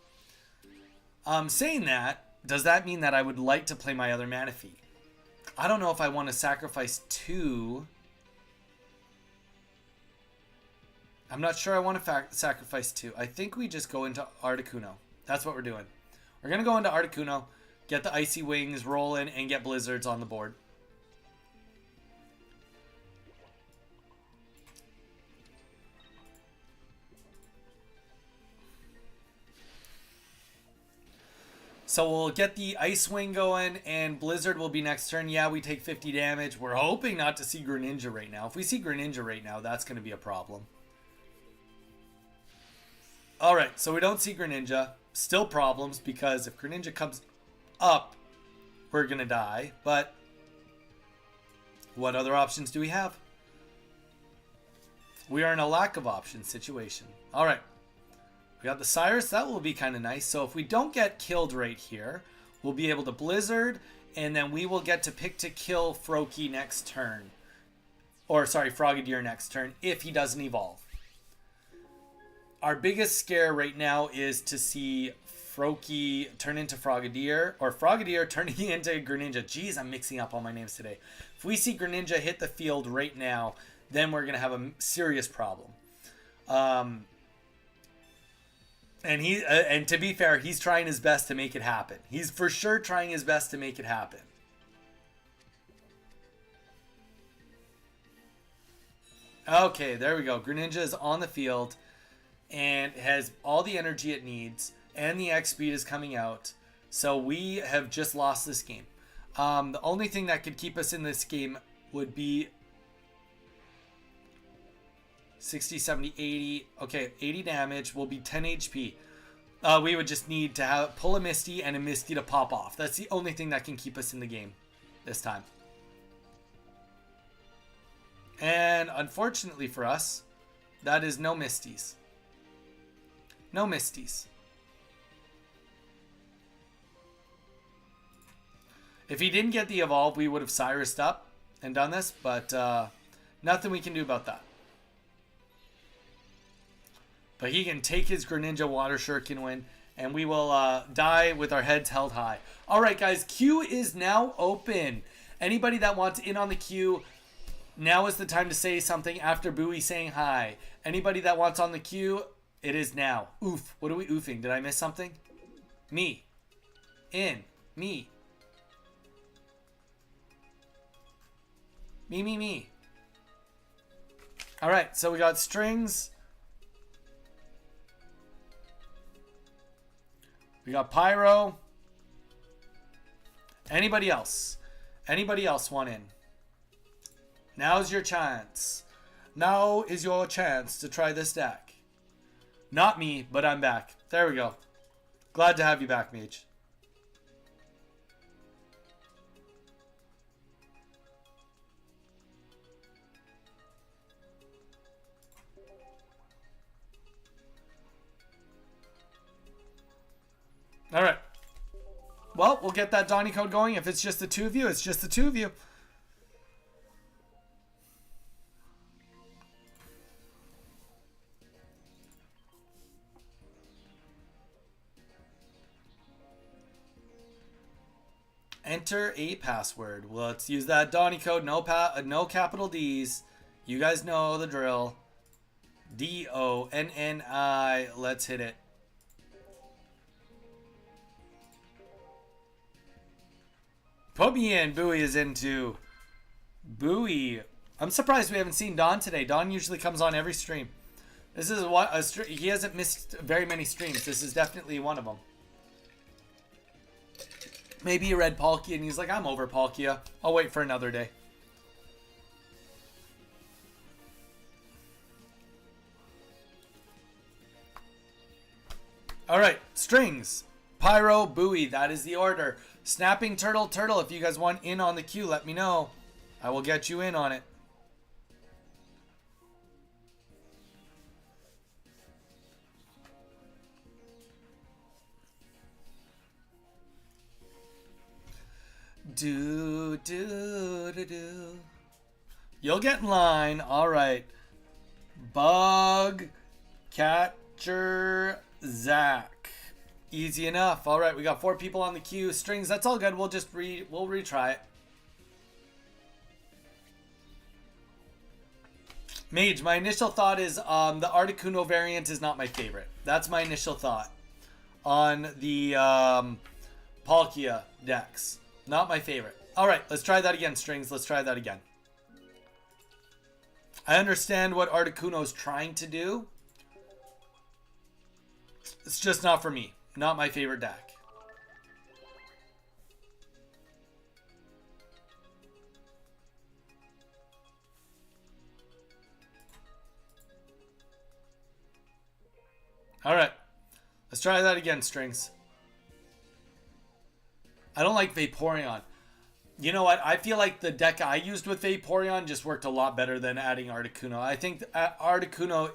Saying that, does that mean that I would like to play my other Manaphy? I don't know if I want to sacrifice 2... I'm not sure I want to sacrifice 2. I think we just go into Articuno. That's what we're doing. We're going to go into Articuno, get the Icy Wings, roll in, and get Blizzards on the board. So we'll get the Ice Wing going, and Blizzard will be next turn. Yeah, we take 50 damage. We're hoping not to see Greninja right now. If we see Greninja right now, that's going to be a problem. Alright, so we don't see Greninja. Still problems, because if Greninja comes up, we're going to die. But what other options do we have? We are in a lack of options situation. Alright. We got the Cyrus. That will be kind of nice. So if we don't get killed right here, we'll be able to Blizzard, and then we will get to pick to kill Froakie next turn. Or, sorry, Frogadier next turn, if he doesn't evolve. Our biggest scare right now is to see Froakie turn into Frogadier, or Frogadier turning into Greninja. Jeez, I'm mixing up all my names today. If we see Greninja hit the field right now, then we're going to have a serious problem. And to be fair, he's trying his best to make it happen. He's for sure trying his best to make it happen. Okay, there we go. Greninja is on the field and has all the energy it needs, and the X speed is coming out. So we have just lost this game. The only thing that could keep us in this game would be 60, 70, 80. Okay, 80 damage will be 10 HP. We would just need to pull a Misty and a Misty to pop off. That's the only thing that can keep us in the game this time. And unfortunately for us, that is no Misties. No Misties. If he didn't get the evolve, we would have Cyrused up and done this, but nothing we can do about that. But he can take his Greninja Water Shuriken win, and we will die with our heads held high. All right, guys, queue is now open. Anybody that wants in on the queue, now is the time to say something after Bowie saying hi. Anybody that wants on the queue, it is now. Oof. What are we oofing? Did I miss something? Me. In. Me. Me. All right, so we got strings. We got Pyro. Anybody else? Anybody else want in? Now's your chance. Now is your chance to try this deck. Not me, but I'm back. There we go. Glad to have you back, Mage. All right. Well, we'll get that Donny code going. If it's just the two of you, it's just the two of you. Enter a password. Let's use that Donny code. No capital D's. You guys know the drill. DONNI. Let's hit it. Put me in. Bowie is into. Bowie. I'm surprised we haven't seen Don today. Don usually comes on every stream. This is what he hasn't missed very many streams. This is definitely one of them. Maybe he read Palkia and he's like, I'm over Palkia. I'll wait for another day. All right, strings. Pyro, Bowie, that is the order. Snapping Turtle, Turtle, if you guys want in on the queue, let me know. I will get you in on it. Do. You'll get in line. All right. Bug Catcher Zach. Easy enough. All right, we got 4 people on the queue. Strings, that's all good. We'll just we'll retry it. Mage, my initial thought is the Articuno variant is not my favorite. That's my initial thought on the Palkia decks. Not my favorite. All right, let's try that again, Strings. Let's try that again. I understand what Articuno's trying to do. It's just not for me. Not my favorite deck. All right. Let's try that again, Strings. I don't like Vaporeon. You know what? I feel like the deck I used with Vaporeon just worked a lot better than adding Articuno. I think Articuno,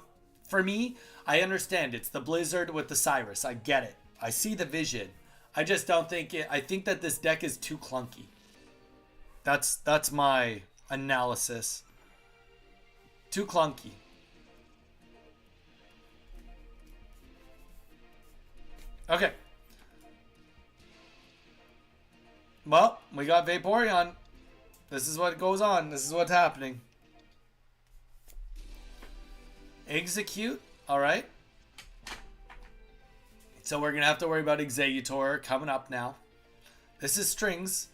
for me, I understand. It's the Blizzard with the Cyrus. I get it. I see the vision. I just don't think it. I think that this deck is too clunky. That's my analysis. Too clunky. Okay. Well, we got Vaporeon. This is what goes on. This is what's happening. Execute. All right. So we're going to have to worry about Executor coming up now. This is Strings,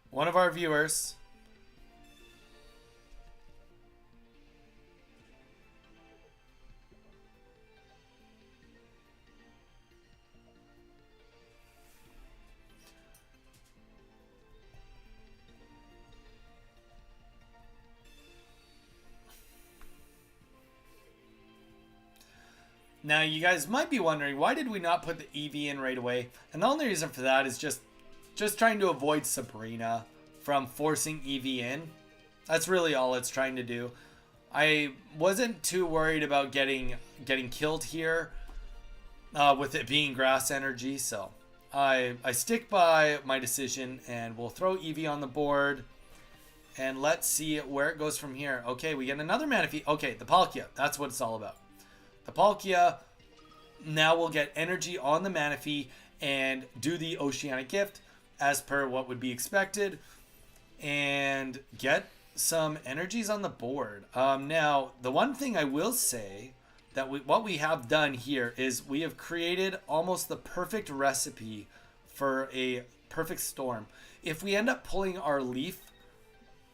one of our viewers. Now, you guys might be wondering, why did we not put the EV in right away? And the only reason for that is just trying to avoid Sabrina from forcing EV in. That's really all it's trying to do. I wasn't too worried about getting killed here with it being grass energy, so I stick by my decision, and we'll throw EV on the board. And let's see where it goes from here. Okay, we get another Manaphy. Okay, the Palkia. That's what it's all about. The Palkia, now we'll get energy on the Manaphy and do the Oceanic Gift as per what would be expected and get some energies on the board. Now, the one thing I will say that what we have done here is we have created almost the perfect recipe for a perfect storm. If we end up pulling our Leaf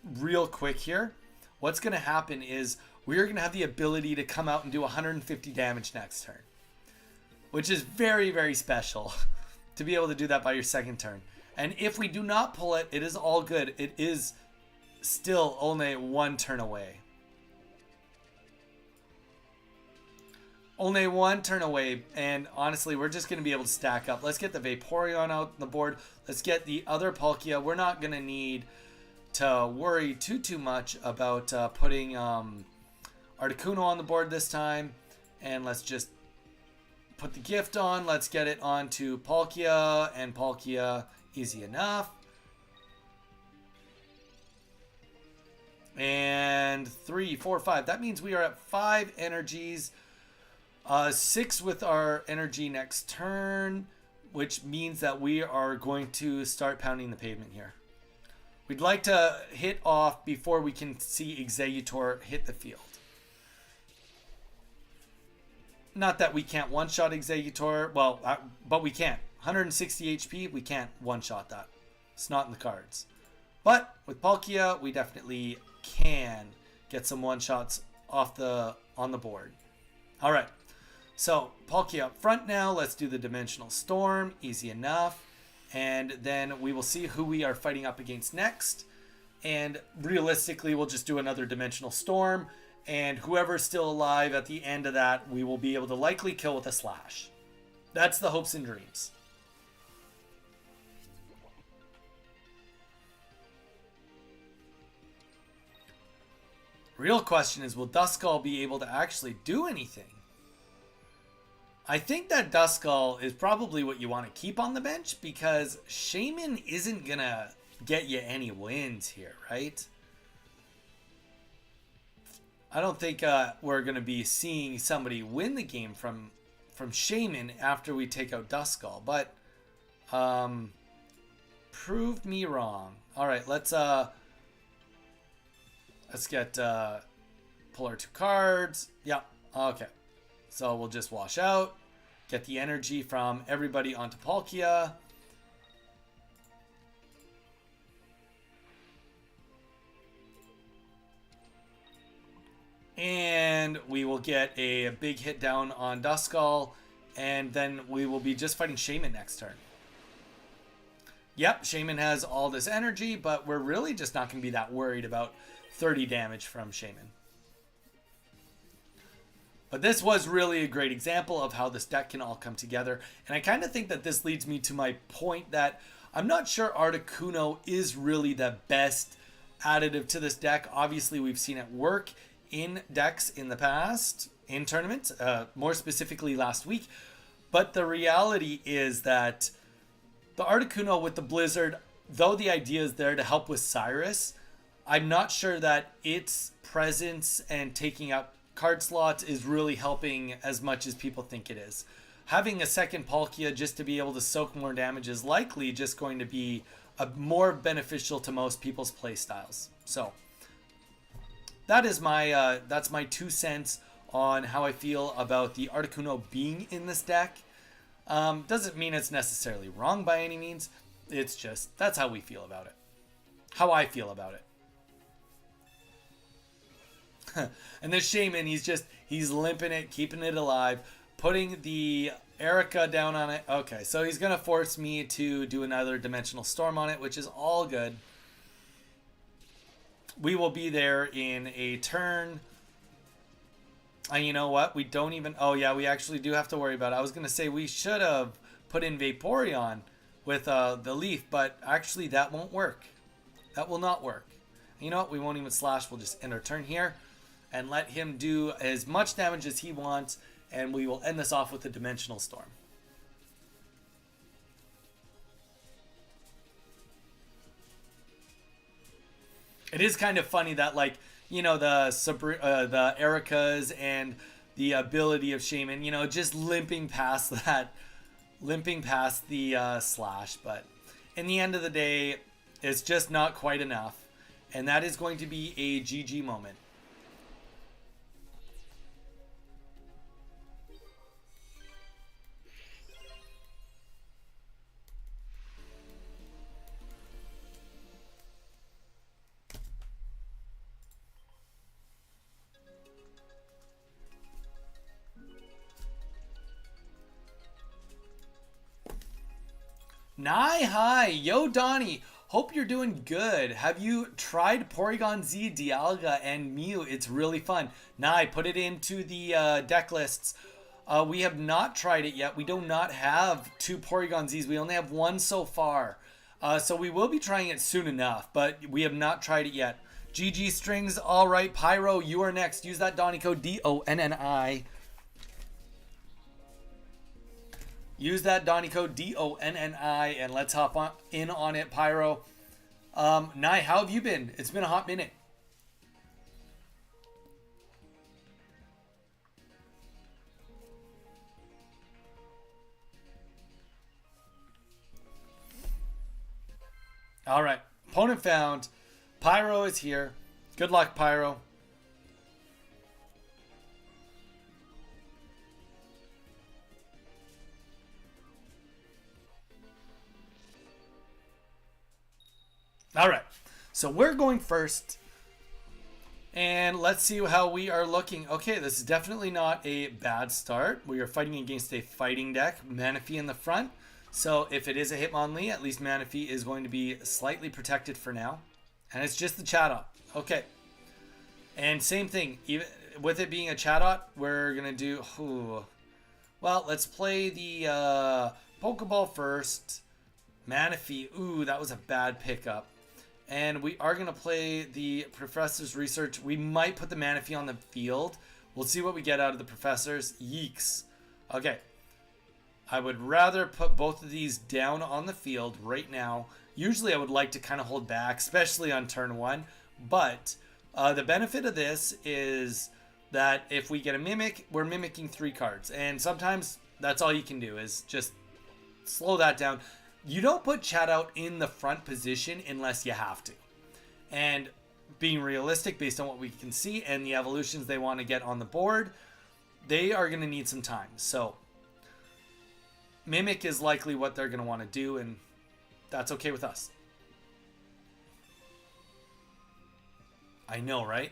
real quick here, what's going to happen is we're going to have the ability to come out and do 150 damage next turn, which is very, very special to be able to do that by your second turn. And if we do not pull it, it is all good. It is still only 1 turn away. Only 1 turn away, and honestly, we're just going to be able to stack up. Let's get the Vaporeon out on the board. Let's get the other Palkia. We're not going to need to worry too much about putting Articuno on the board this time, and let's just put the gift on. Let's get it onto Palkia, and Palkia, easy enough. And 3, 4, 5. That means we are at 5 energies. 6 with our energy next turn, which means that we are going to start pounding the pavement here. We'd like to hit off before we can see Exeggutor hit the field. Not that we can't one-shot Exeggutor, well, but we can't. 160 HP, we can't one-shot that. It's not in the cards. But with Palkia, we definitely can get some one-shots on the board. All right. So, Palkia up front now. Let's do the Dimensional Storm. Easy enough. And then we will see who we are fighting up against next. And realistically, we'll just do another Dimensional Storm. And whoever's still alive at the end of that, we will be able to likely kill with a Slash. That's the hopes and dreams. Real question is, will Duskull be able to actually do anything? I think that Duskull is probably what you want to keep on the bench, because Shaman isn't going to get you any wins here, right? I don't think we're going to be seeing somebody win the game from Shaman after we take out Duskull, but proved me wrong. All right, let's get pull our 2 cards. Yeah, okay. So we'll just wash out, get the energy from everybody onto Palkia. And we will get a big hit down on Duskull, and then we will be just fighting Shaman next turn. Yep, Shaman has all this energy, but we're really just not going to be that worried about 30 damage from Shaman. But this was really a great example of how this deck can all come together. And I kind of think that this leads me to my point that I'm not sure Articuno is really the best additive to this deck. Obviously, we've seen it work in decks in the past, in tournaments, more specifically last week. But the reality is that the Articuno with the Blizzard, though the idea is there to help with Cyrus, I'm not sure that its presence and taking up card slots is really helping as much as people think it is. Having a second Palkia just to be able to soak more damage is likely just going to be more beneficial to most people's play styles. So that is my that's my 2 cents on how I feel about the Articuno being in this deck. Doesn't mean it's necessarily wrong by any means. It's just that's how we feel about it. How I feel about it. And this Shaman, he's limping it, keeping it alive, putting the Erica down on it. Okay, so he's going to force me to do another Dimensional Storm on it, which is all good. We will be there in a turn. And you know what? We don't even... Oh, yeah, we actually do have to worry about it. I was going to say we should have put in Vaporeon with the Leaf, but actually that won't work. That will not work. You know what? We won't even slash. We'll just end our turn here and let him do as much damage as he wants, and we will end this off with a Dimensional Storm. It is kind of funny that, like, you know, the Ericas and the ability of Shaman, you know, just limping past that, limping past the slash, but in the end of the day, it's just not quite enough, and that is going to be a GG moment. Nye, hi, yo Donnie, hope you're doing good. Have you tried Porygon Z, Dialga, and Mew? It's really fun. Nye, put it into the deck lists. We have not tried it yet. We do not have 2 Porygon Zs. We only have 1 so far. So we will be trying it soon enough, but we have not tried it yet. GG Strings, all right. Pyro, you are next. Use that Donnie code, DONNI. Use that Donny code DONNI and let's hop in on it, Pyro. Nye, how have you been? It's been a hot minute. All right, opponent found. Pyro is here. Good luck, Pyro. All right, so we're going first. And let's see how we are looking. Okay, this is definitely not a bad start. We are fighting against a fighting deck. Manaphy in the front. So if it is a Hitmonlee, at least Manaphy is going to be slightly protected for now. And it's just the Chatot. Okay. And same thing. Even with it being a Chatot, we're going to do... Ooh. Well, let's play the Pokeball first. Manaphy. Ooh, that was a bad pickup. And we are going to play the Professor's Research. We might put the Manaphy on the field. We'll see what we get out of the Professor's. Yeeks. Okay. I would rather put both of these down on the field right now. Usually I would like to kind of hold back, especially on turn 1. But the benefit of this is that if we get a Mimic, we're mimicking 3 cards. And sometimes that's all you can do is just slow that down. You don't put Chatot in the front position unless you have to. And being realistic based on what we can see and the evolutions they want to get on the board, they are going to need some time. So Mimic is likely what they're going to want to do, and that's okay with us. I know, right?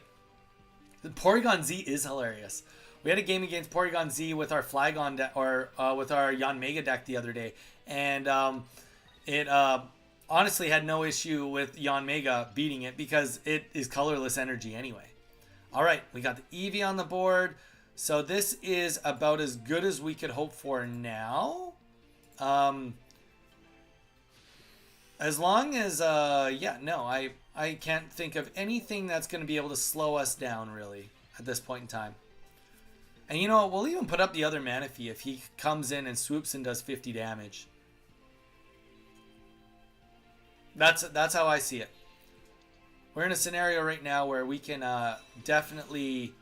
The Porygon Z is hilarious. We had a game against Porygon Z with our Flygon deck, or with our Yanmega deck the other day, and it honestly had no issue with Yanmega beating it because it is colorless energy anyway. All right, we got the Eevee on the board, so this is about as good as we could hope for now. As long as yeah, no, I can't think of anything that's going to be able to slow us down really at this point in time. And you know what, we'll even put up the other Manaphy if he comes in and swoops and does 50 damage. That's how I see it. We're in a scenario right now where we can definitely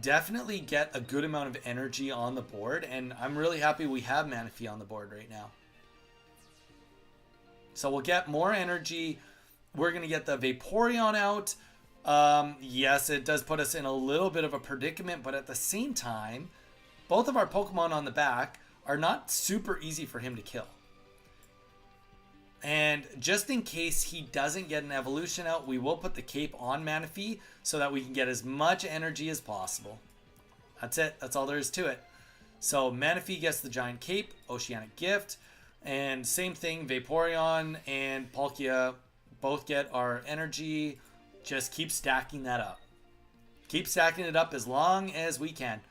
get a good amount of energy on the board, and I'm really happy we have Manaphy on the board right now. So we'll get more energy. We're going to get the Vaporeon out. Yes, it does put us in a little bit of a predicament, but at the same time, both of our Pokemon on the back are not super easy for him to kill. And just in case he doesn't get an evolution out, we will put the cape on Manaphy so that we can get as much energy as possible. That's it. That's all there is to it. So Manaphy gets the giant cape, Oceanic Gift, and same thing, Vaporeon and Palkia both get our energy. Just keep stacking that up. Keep stacking it up as long as we can.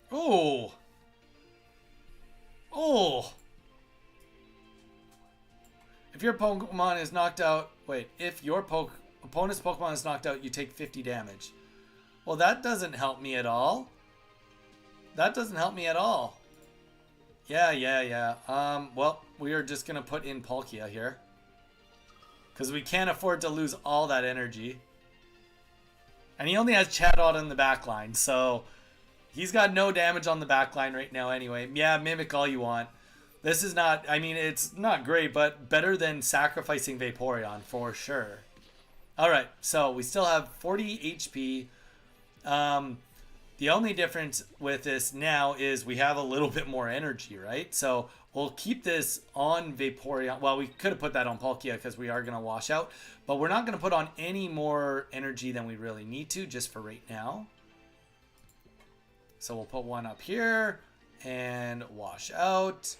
Oh. Oh. If your Pokemon is knocked out... Wait. If your opponent's Pokemon is knocked out, you take 50 damage. Well, that doesn't help me at all. That doesn't help me at all. Yeah. Well, we are just going to put in Palkia here. Because we can't afford to lose all that energy. And he only has Chatot in the back line, so... He's got no damage on the back line right now anyway. Yeah, Mimic all you want. This is not... I mean, it's not great, but better than sacrificing Vaporeon for sure. Alright, so we still have 40 HP. The only difference with this now is we have a little bit more energy, right? So we'll keep this on Vaporeon. Well, we could have put that on Palkia because we are going to wash out. But we're not going to put on any more energy than we really need to just for right now. So we'll put one up here and wash out.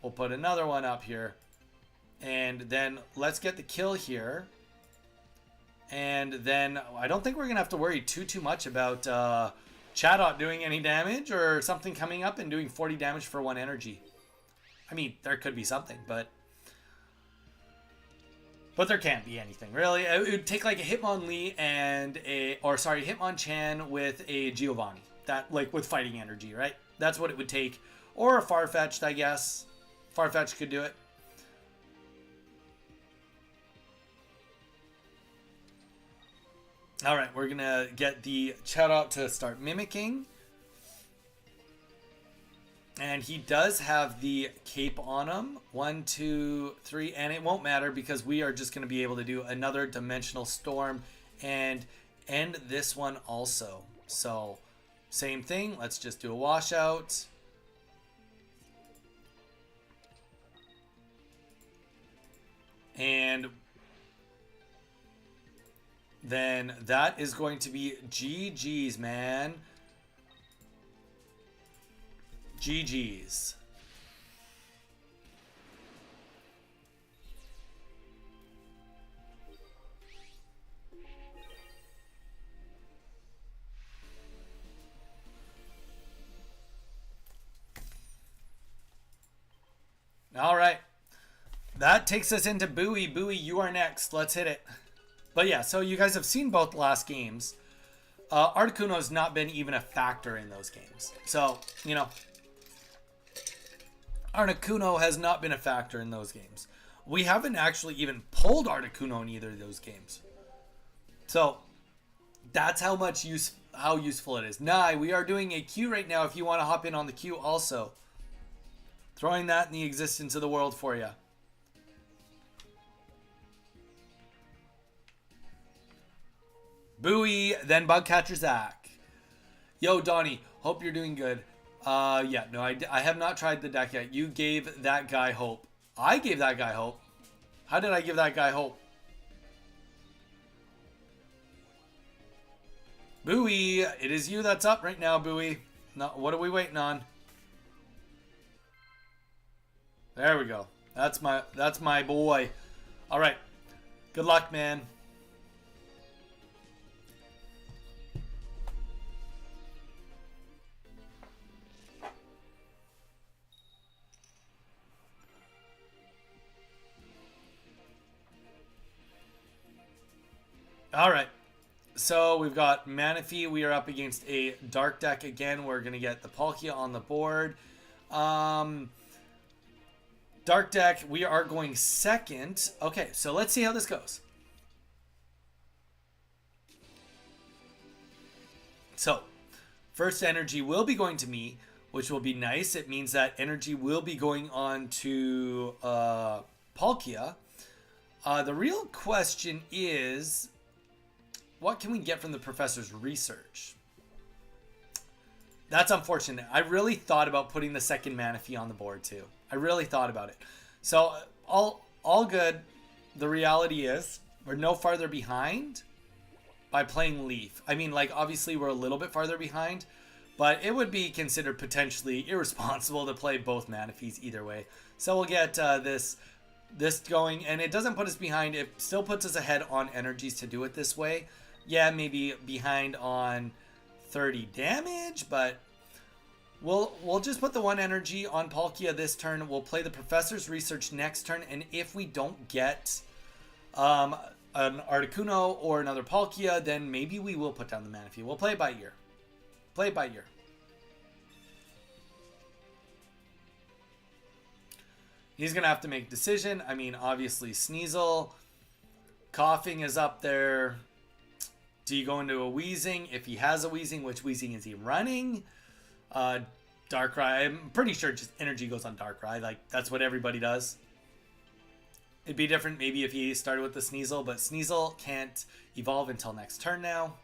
We'll put another one up here. And then let's get the kill here. And then I don't think we're going to have to worry too much about Chatot doing any damage or something coming up and doing 40 damage for 1 energy. I mean, there could be something, but... But there can't be anything, really. It would take like a Hitmonlee and Hitmonchan with a Giovanni. That, like, with fighting energy, right? That's what it would take. Or a Farfetch'd, I guess. Farfetch'd could do it. Alright, we're gonna get the Chatot to start mimicking. And he does have the cape on him. 1, 2, 3. And it won't matter because we are just going to be able to do another dimensional storm and end this one also. So, same thing. Let's just do a washout. And then that is going to be GG's, man. GG's. All right. That takes us into Bowie. Bowie, you are next. Let's hit it. But yeah, so you guys have seen both last games. Articuno has not been even a factor in those games. So, you know, Articuno has not been a factor in those games. We haven't actually even pulled Articuno in either of those games. So, that's how useful it is. Nye, we are doing a queue right now if you want to hop in on the queue also. Throwing that in the existence of the world for you. Bowie, then Bugcatcher Zach. Yo, Donnie, hope you're doing good. Yeah, no, I have not tried the deck yet. You gave that guy hope. I gave that guy hope. How did I give that guy hope? Bowie, it is you that's up right now, Bowie. No, what are we waiting on? There we go. That's my boy. All right. Good luck, man. All right. So we've got Manaphy. We are up against a dark deck again. We're going to get the Palkia on the board. Dark deck, we are going second. Okay, so let's see how this goes. So, first energy will be going to me, which will be nice. It means that energy will be going on to Palkia. The real question is, what can we get from the professor's research? That's unfortunate. I really thought about putting the second Manaphy on the board too. I really thought about it. So all good. The reality is we're no farther behind by playing Leaf. I mean, like, obviously we're a little bit farther behind, but it would be considered potentially irresponsible to play both Manaphys either way. So we'll get this going, and it doesn't put us behind. It still puts us ahead on energies to do it this way. Yeah, maybe behind on 30 damage, but we'll just put the one energy on Palkia this turn. We'll play the Professor's Research next turn, and if we don't get an Articuno or another Palkia, then maybe we will put down the Manaphy. We'll play it by ear. Play it by ear. He's going to have to make a decision. I mean, obviously, Sneasel. Coughing is up there. Do you go into a Wheezing? If he has a Wheezing, which Wheezing is he running? Darkrai. I'm pretty sure just energy goes on Darkrai. Like, that's what everybody does. It'd be different maybe if he started with the Sneasel, but Sneasel can't evolve until next turn now.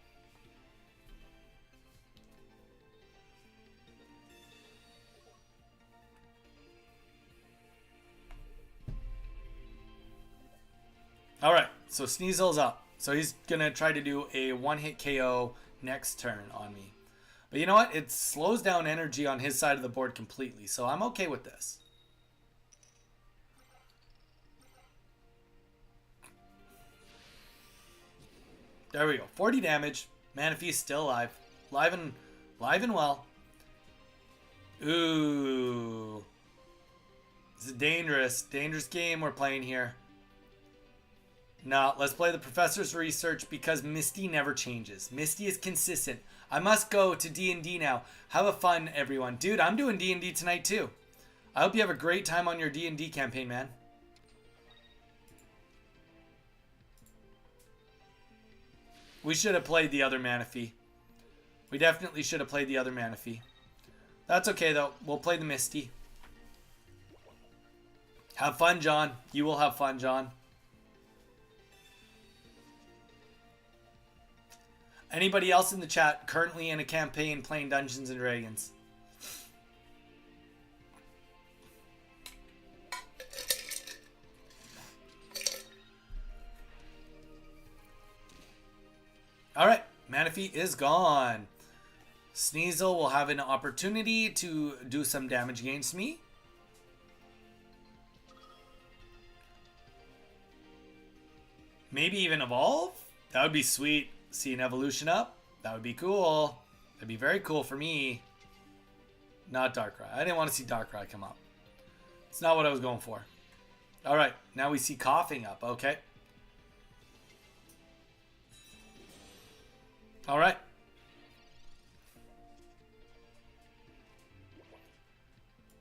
Alright, so Sneasel's up. So he's going to try to do a one-hit KO next turn on me. But you know what? It slows down energy on his side of the board completely. So I'm okay with this. There we go. 40 damage. Manaphy's still alive. Live and well. Ooh. This is a dangerous game we're playing here. No, let's play the Professor's Research because Misty never changes. Misty is consistent. I must go to D&D now. Have a fun, everyone. Dude, I'm doing D&D tonight too. I hope you have a great time on your D&D campaign, man. We should have played the other Manaphy. We definitely should have played the other Manaphy. That's okay, though. We'll play the Misty. Have fun, John. You will have fun, John. Anybody else in the chat currently in a campaign playing Dungeons & Dragons? Alright, Manaphy is gone. Sneasel will have an opportunity to do some damage against me. Maybe even evolve? That would be sweet. See an evolution up? That would be cool. That'd be very cool for me. Not Darkrai. I didn't want to see Darkrai come up. It's not what I was going for. Alright, now we see coughing up. Okay. Alright.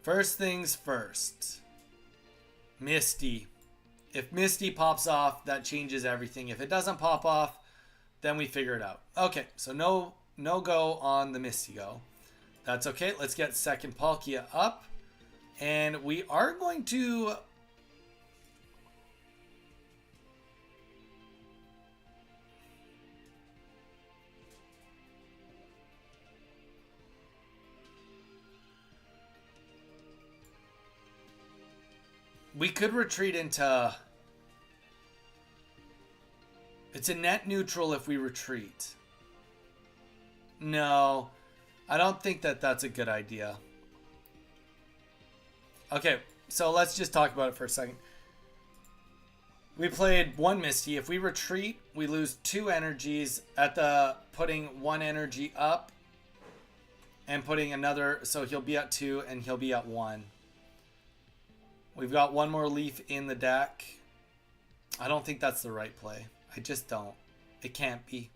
First things first. Misty. If Misty pops off, that changes everything. If it doesn't pop off, then we figure it out. Okay, so no go on the Misty go. That's okay. Let's get second Palkia up. And we are going to... We could retreat into... It's a net neutral if we retreat. No, I don't think that that's a good idea. Okay, so let's just talk about it for a second. We played one Misty. If we retreat, we lose 2 energies at the putting 1 energy up and putting another. So he'll be at 2 and he'll be at 1. We've got 1 more leaf in the deck. I don't think that's the right play. I just don't. It can't be.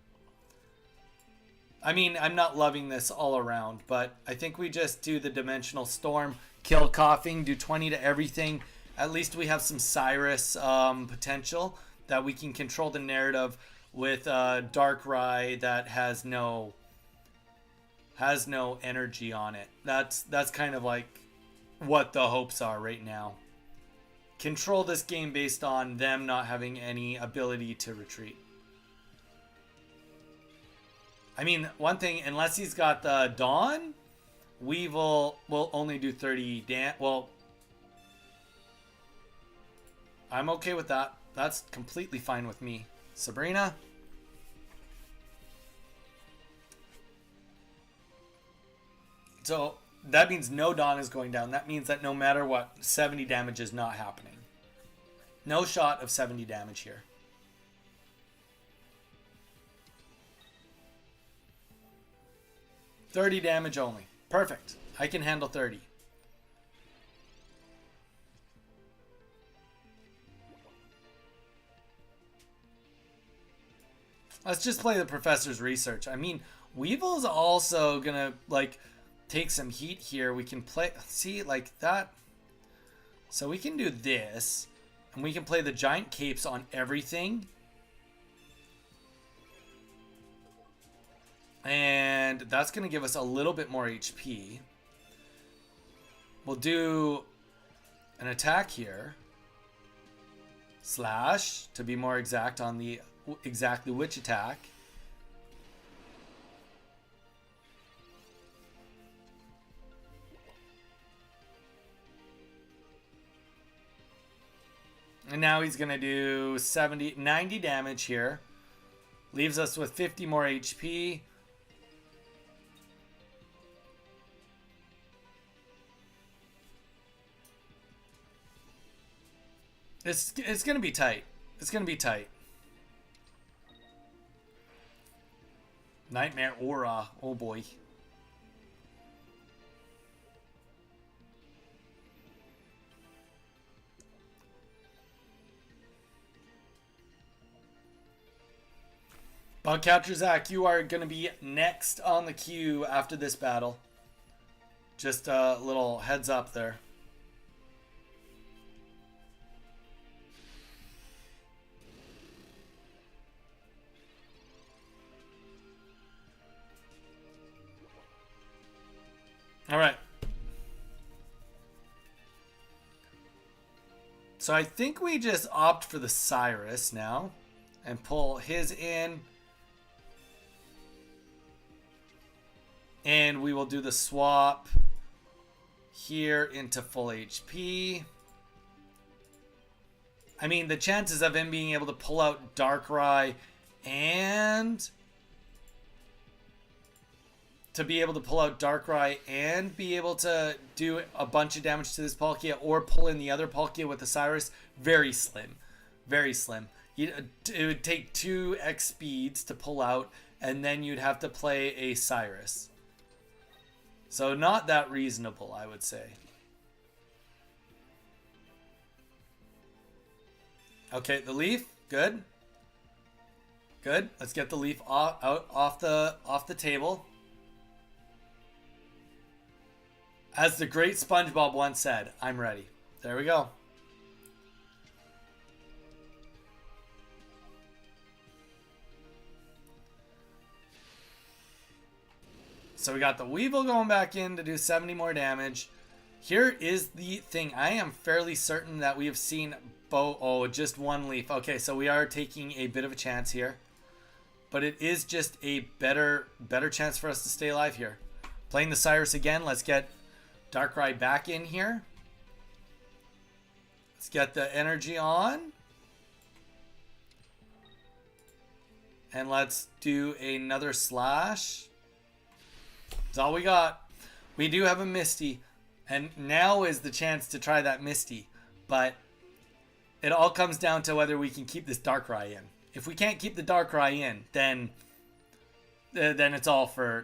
I mean, I'm not loving this all around, but I think we just do the Dimensional Storm, kill coughing, do 20 to everything. At least we have some Cyrus potential that we can control the narrative with Darkrai that has no energy on it. That's kind of like what the hopes are right now. Control this game based on them not having any ability to retreat. I mean, one thing, unless he's got the Dawn, Weevil will only do 30 damage. Well, I'm okay with that. That's completely fine with me. Sabrina? So that means no Dawn is going down. That means that no matter what, 70 damage is not happening. No shot of 70 damage here. $30 damage only. Perfect. I can handle 30. Let's just play the Professor's Research. I mean, Weevil's also gonna, like, take some heat here. We can play... See, like that... So we can do this. And we can play the Giant Capes on everything. And that's going to give us a little bit more HP. We'll do an attack here. Slash, to be more exact on the exactly which attack. And now he's going to do 90 damage here. Leaves us with 50 more HP. It's going to be tight. It's going to be tight. Nightmare Aura. Oh boy. Bugcatcher Zach, you are going to be next on the queue after this battle. Just a little heads up there. All right. So I think we just opt for the Cyrus now and pull his in. And we will do the swap here into full HP. I mean, the chances of him being able to pull out Darkrai and to be able to pull out Darkrai and be able to do a bunch of damage to this Palkia or pull in the other Palkia with the Cyrus, very slim. Very slim. It would take 2x speeds to pull out, and then you'd have to play a Cyrus. So not that reasonable, I would say. Okay, the leaf, good. Good. Let's get the leaf off the table. As the great SpongeBob once said, I'm ready. There we go. So we got the Weevil going back in to do 70 more damage. Here is the thing. I am fairly certain that we have seen just one leaf. Okay, so we are taking a bit of a chance here. But it is just a better chance for us to stay alive here. Playing the Cyrus again. Let's get Darkrai back in here. Let's get the energy on. And let's do another slash. That's all we got. We do have a Misty. And now is the chance to try that Misty. But it all comes down to whether we can keep this Darkrai in. If we can't keep the Darkrai in, then it's all for,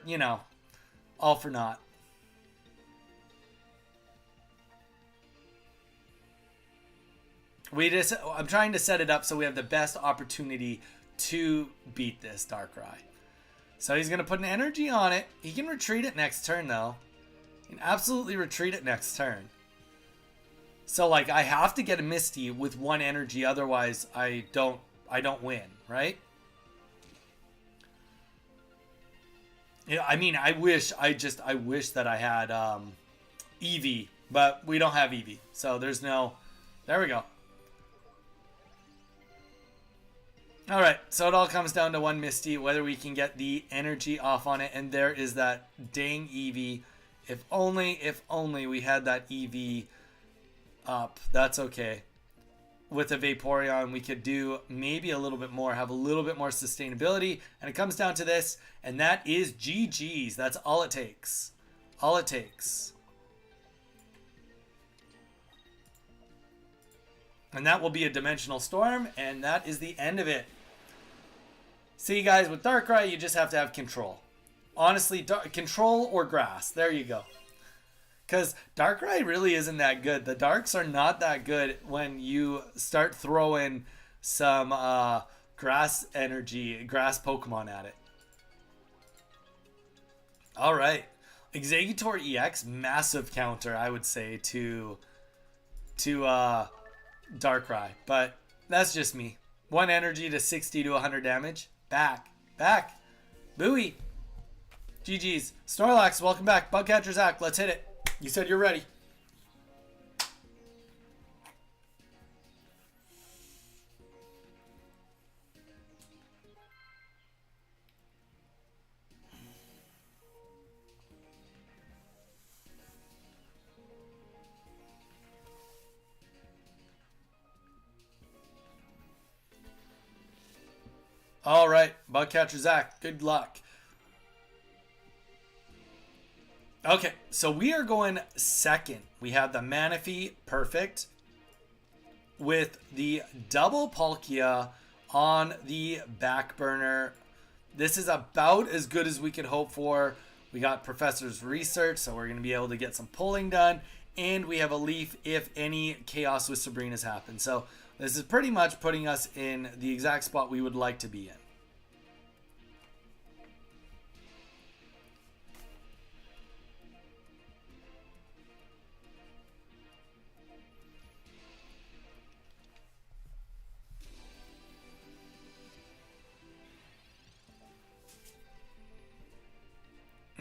all for naught. I'm trying to set it up so we have the best opportunity to beat this Darkrai. So he's going to put an energy on it. He can retreat it next turn, though. He can absolutely retreat it next turn. So, like, I have to get a Misty with one energy. Otherwise, I don't win, right? Yeah, I mean, I wish that I had Eevee. But we don't have Eevee. So, there's no... There we go. Alright, so it all comes down to one Misty, whether we can get the energy off on it, and there is that dang Eevee. If only we had that Eevee up. That's okay. With a Vaporeon, we could do maybe a little bit more, have a little bit more sustainability, and it comes down to this, and that is GG's. That's all it takes. All it takes. And that will be a Dimensional Storm, and that is the end of it. See, guys, with Darkrai, you just have to have control. Honestly, control or grass. There you go. Because Darkrai really isn't that good. The Darks are not that good when you start throwing some grass Pokemon at it. All right. Exeggutor EX, massive counter, I would say, to Darkrai. But that's just me. One energy to 60 to 100 damage. Back. Bowie. GG's. Snorlax, welcome back. Bugcatcher Zach, let's hit it. You said you're ready. All right, Bugcatcher Zach, good luck. Okay, so we are going second. We have the Manaphy, perfect, with the double Palkia on the back burner. This is about as good as we could hope for. We got Professor's Research, so we're going to be able to get some pulling done. And we have a Leaf if any Chaos with Sabrina's happen. So this is pretty much putting us in the exact spot we would like to be in.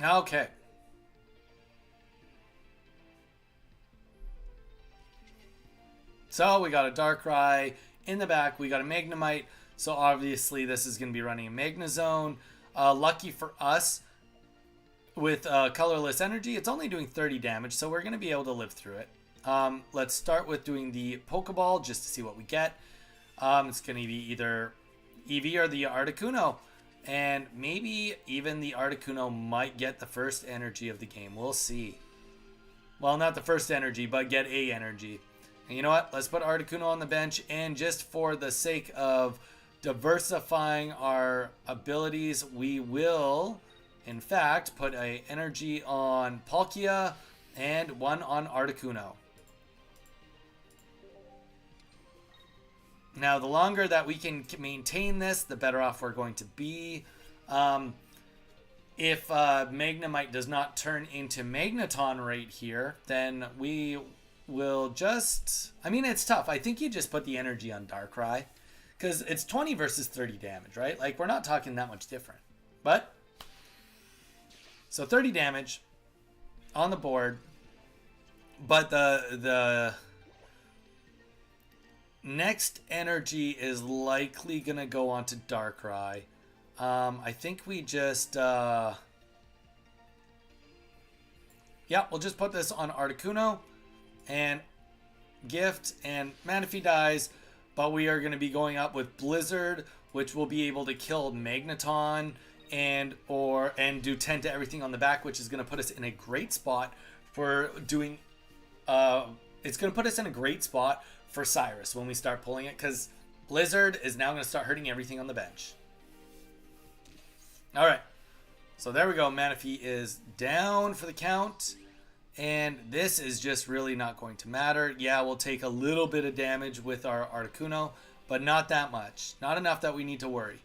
Okay. So we got a Darkrai in the back. We got a Magnemite. So obviously this is going to be running a Magnezone. Lucky for us, with colorless energy, it's only doing 30 damage, so we're going to be able to live through it. Let's start with doing the Pokeball just to see what we get. It's going to be either Eevee or the Articuno. And maybe even the Articuno might get the first energy of the game. We'll see. Well, not the first energy, but get a energy. And you know what? Let's put Articuno on the bench. And just for the sake of diversifying our abilities, we will, in fact, put a energy on Palkia and one on Articuno. Now, the longer that we can maintain this, the better off we're going to be. If Magnemite does not turn into Magneton right here, then we will just... I mean, it's tough. I think you just put the energy on Darkrai, because it's 20 versus 30 damage, right? Like, we're not talking that much different. But, so 30 damage on the board, but the next energy is likely going to go onto Darkrai. I think we just... yeah, we'll just put this on Articuno and Gift and Manaphy dies, but we are going to be going up with Blizzard, which will be able to kill Magneton and do 10 to everything on the back, which is going to put us in a great spot for doing... it's going to put us in a great spot for Cyrus when we start pulling it, because Blizzard is now going to start hurting everything on the bench. All right, so there we go. Manaphy is down for the count, and this is just really not going to matter. Yeah, we'll take a little bit of damage with our Articuno, but not that much. Not enough that we need to worry.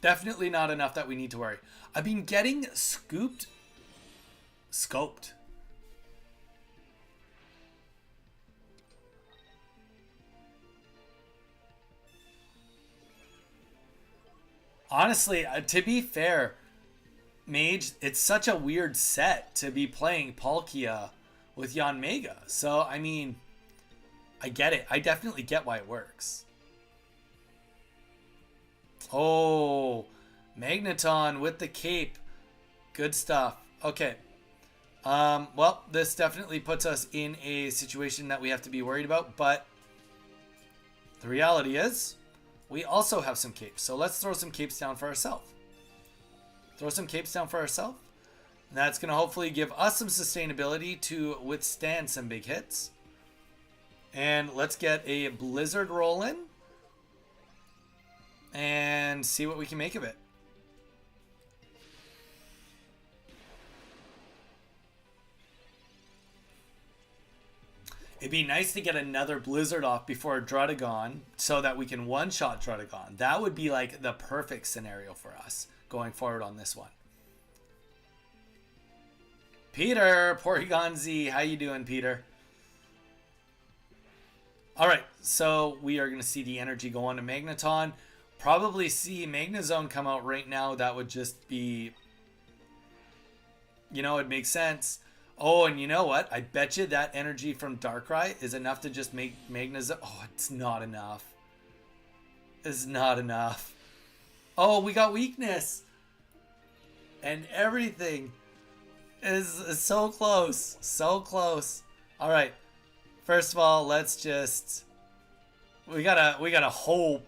Definitely not enough that we need to worry. I've been getting scoped. Honestly, to be fair, Mage, it's such a weird set to be playing Palkia with Yanmega. So, I mean, I get it. I definitely get why it works. Oh, Magneton with the cape. Good stuff. Okay. Well, this definitely puts us in a situation that we have to be worried about, but the reality is we also have some capes. So let's throw some capes down for ourselves. Throw some capes down for ourselves. And that's going to hopefully give us some sustainability to withstand some big hits. And let's get a Blizzard rolling and see what we can make of it. It'd be nice to get another Blizzard off before Druddigon so that we can one-shot Druddigon. That would be like the perfect scenario for us going forward on this one. Peter, Porygon Z, how you doing, Peter? All right, so we are going to see the energy go on to Magneton. Probably see Magnezone come out right now. That would just be, you know, it makes sense. Oh, and you know what? I bet you that energy from Darkrai is enough to just make Magnezone. Oh, it's not enough. It's not enough. Oh, we got weakness. And everything is so close. So close. All right. First of all, let's just... We gotta hope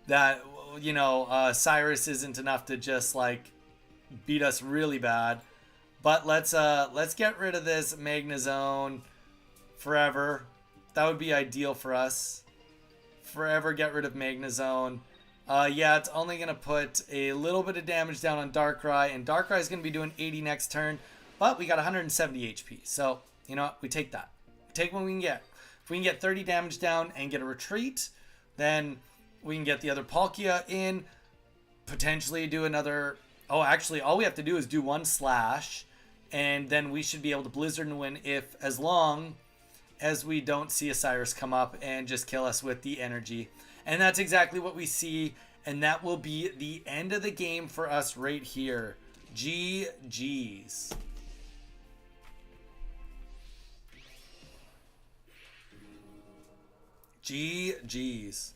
that, you know, Cyrus isn't enough to just, like, beat us really bad. But let's get rid of this Magnezone forever. That would be ideal for us. Forever get rid of Magnezone. Yeah, it's only going to put a little bit of damage down on Darkrai. And Darkrai is going to be doing 80 next turn. But we got 170 HP. So, you know what? We take that. We take what we can get. If we can get 30 damage down and get a retreat, then we can get the other Palkia in. Potentially do another... Oh, actually, all we have to do is do one slash. And then we should be able to Blizzard and win as long as we don't see a Cyrus come up and just kill us with the energy. And that's exactly what we see. And that will be the end of the game for us right here. GG's. GG's.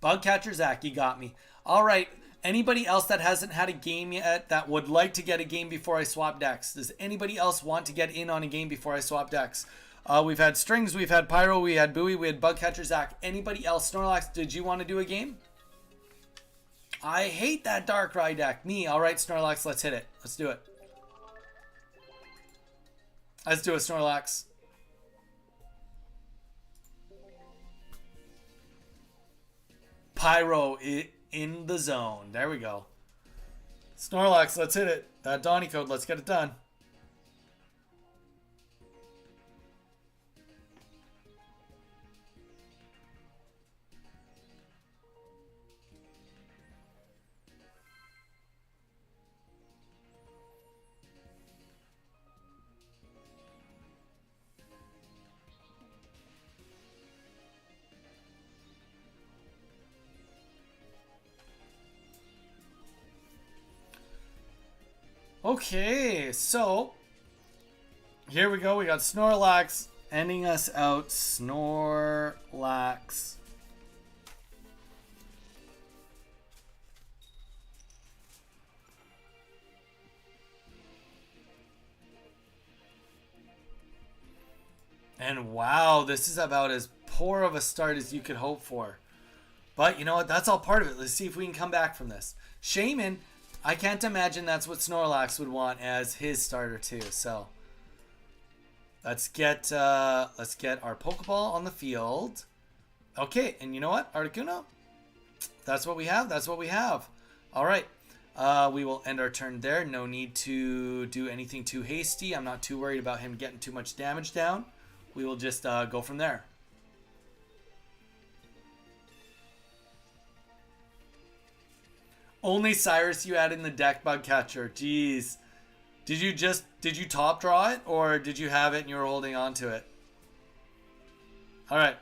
Bugcatcher Zach, you got me. All right. Anybody else that hasn't had a game yet that would like to get a game before I swap decks? Does anybody else want to get in on a game before I swap decks? We've had Strings, we've had Pyro, we had Bowie, we had Bugcatcher Zach. Anybody else? Snorlax, did you want to do a game? I hate that Darkrai deck. Me. All right, Snorlax, let's hit it. Let's do it. Let's do it, Snorlax. Pyro in the zone. There we go. Snorlax, let's hit it. That Donny code, let's get it done. Okay, so here we go. We got Snorlax ending us out. Snorlax. And wow, this is about as poor of a start as you could hope for. But you know what? That's all part of it. Let's see if we can come back from this. Shaman, I can't imagine that's what Snorlax would want as his starter too. So let's get our Pokeball on the field. Okay, and you know what, Articuno? That's what we have. That's what we have. All right. We will end our turn there. No need to do anything too hasty. I'm not too worried about him getting too much damage down. We will just go from there. Only Cyrus you had in the deck, Bugcatcher. Jeez. Did you top draw it, or did you have it and you were holding on to it? All right.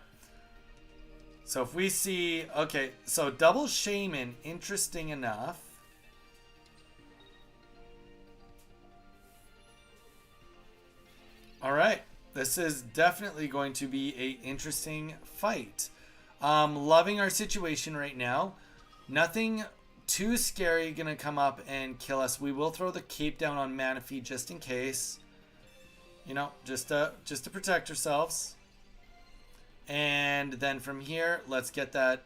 So if we see, okay, so double Shaman, interesting enough. All right. This is definitely going to be a interesting fight. Loving our situation right now. Nothing too scary gonna come up and kill us. We will throw the cape down on Manaphy just in case. You know, just to protect ourselves. And then from here, let's get that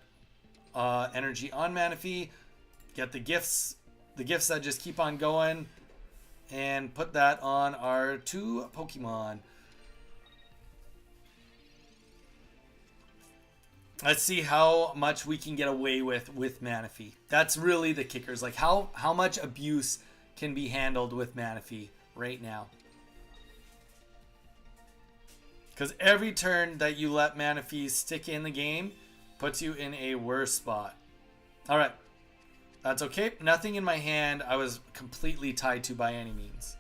energy on Manaphy. Get the gifts that just keep on going. And put that on our 2 Pokemon. Let's see how much we can get away with Manaphy. That's really the kickers. Like how much abuse can be handled with Manaphy right now. Because every turn that you let Manaphy stick in the game puts you in a worse spot. All right. That's okay. Nothing in my hand I was completely tied to by any means.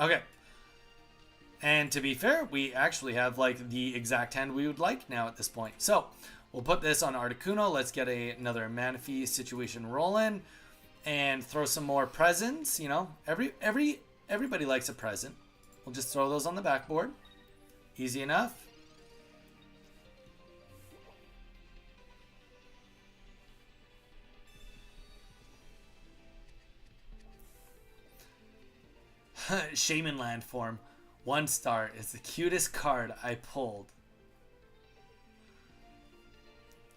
Okay. And to be fair, we actually have like the exact hand we would like now at this point. So we'll put this on Articuno. Let's get another Manaphy situation rolling and throw some more presents. You know, everybody likes a present. We'll just throw those on the backboard. Easy enough. Shaman Landform. 1 star is the cutest card I pulled.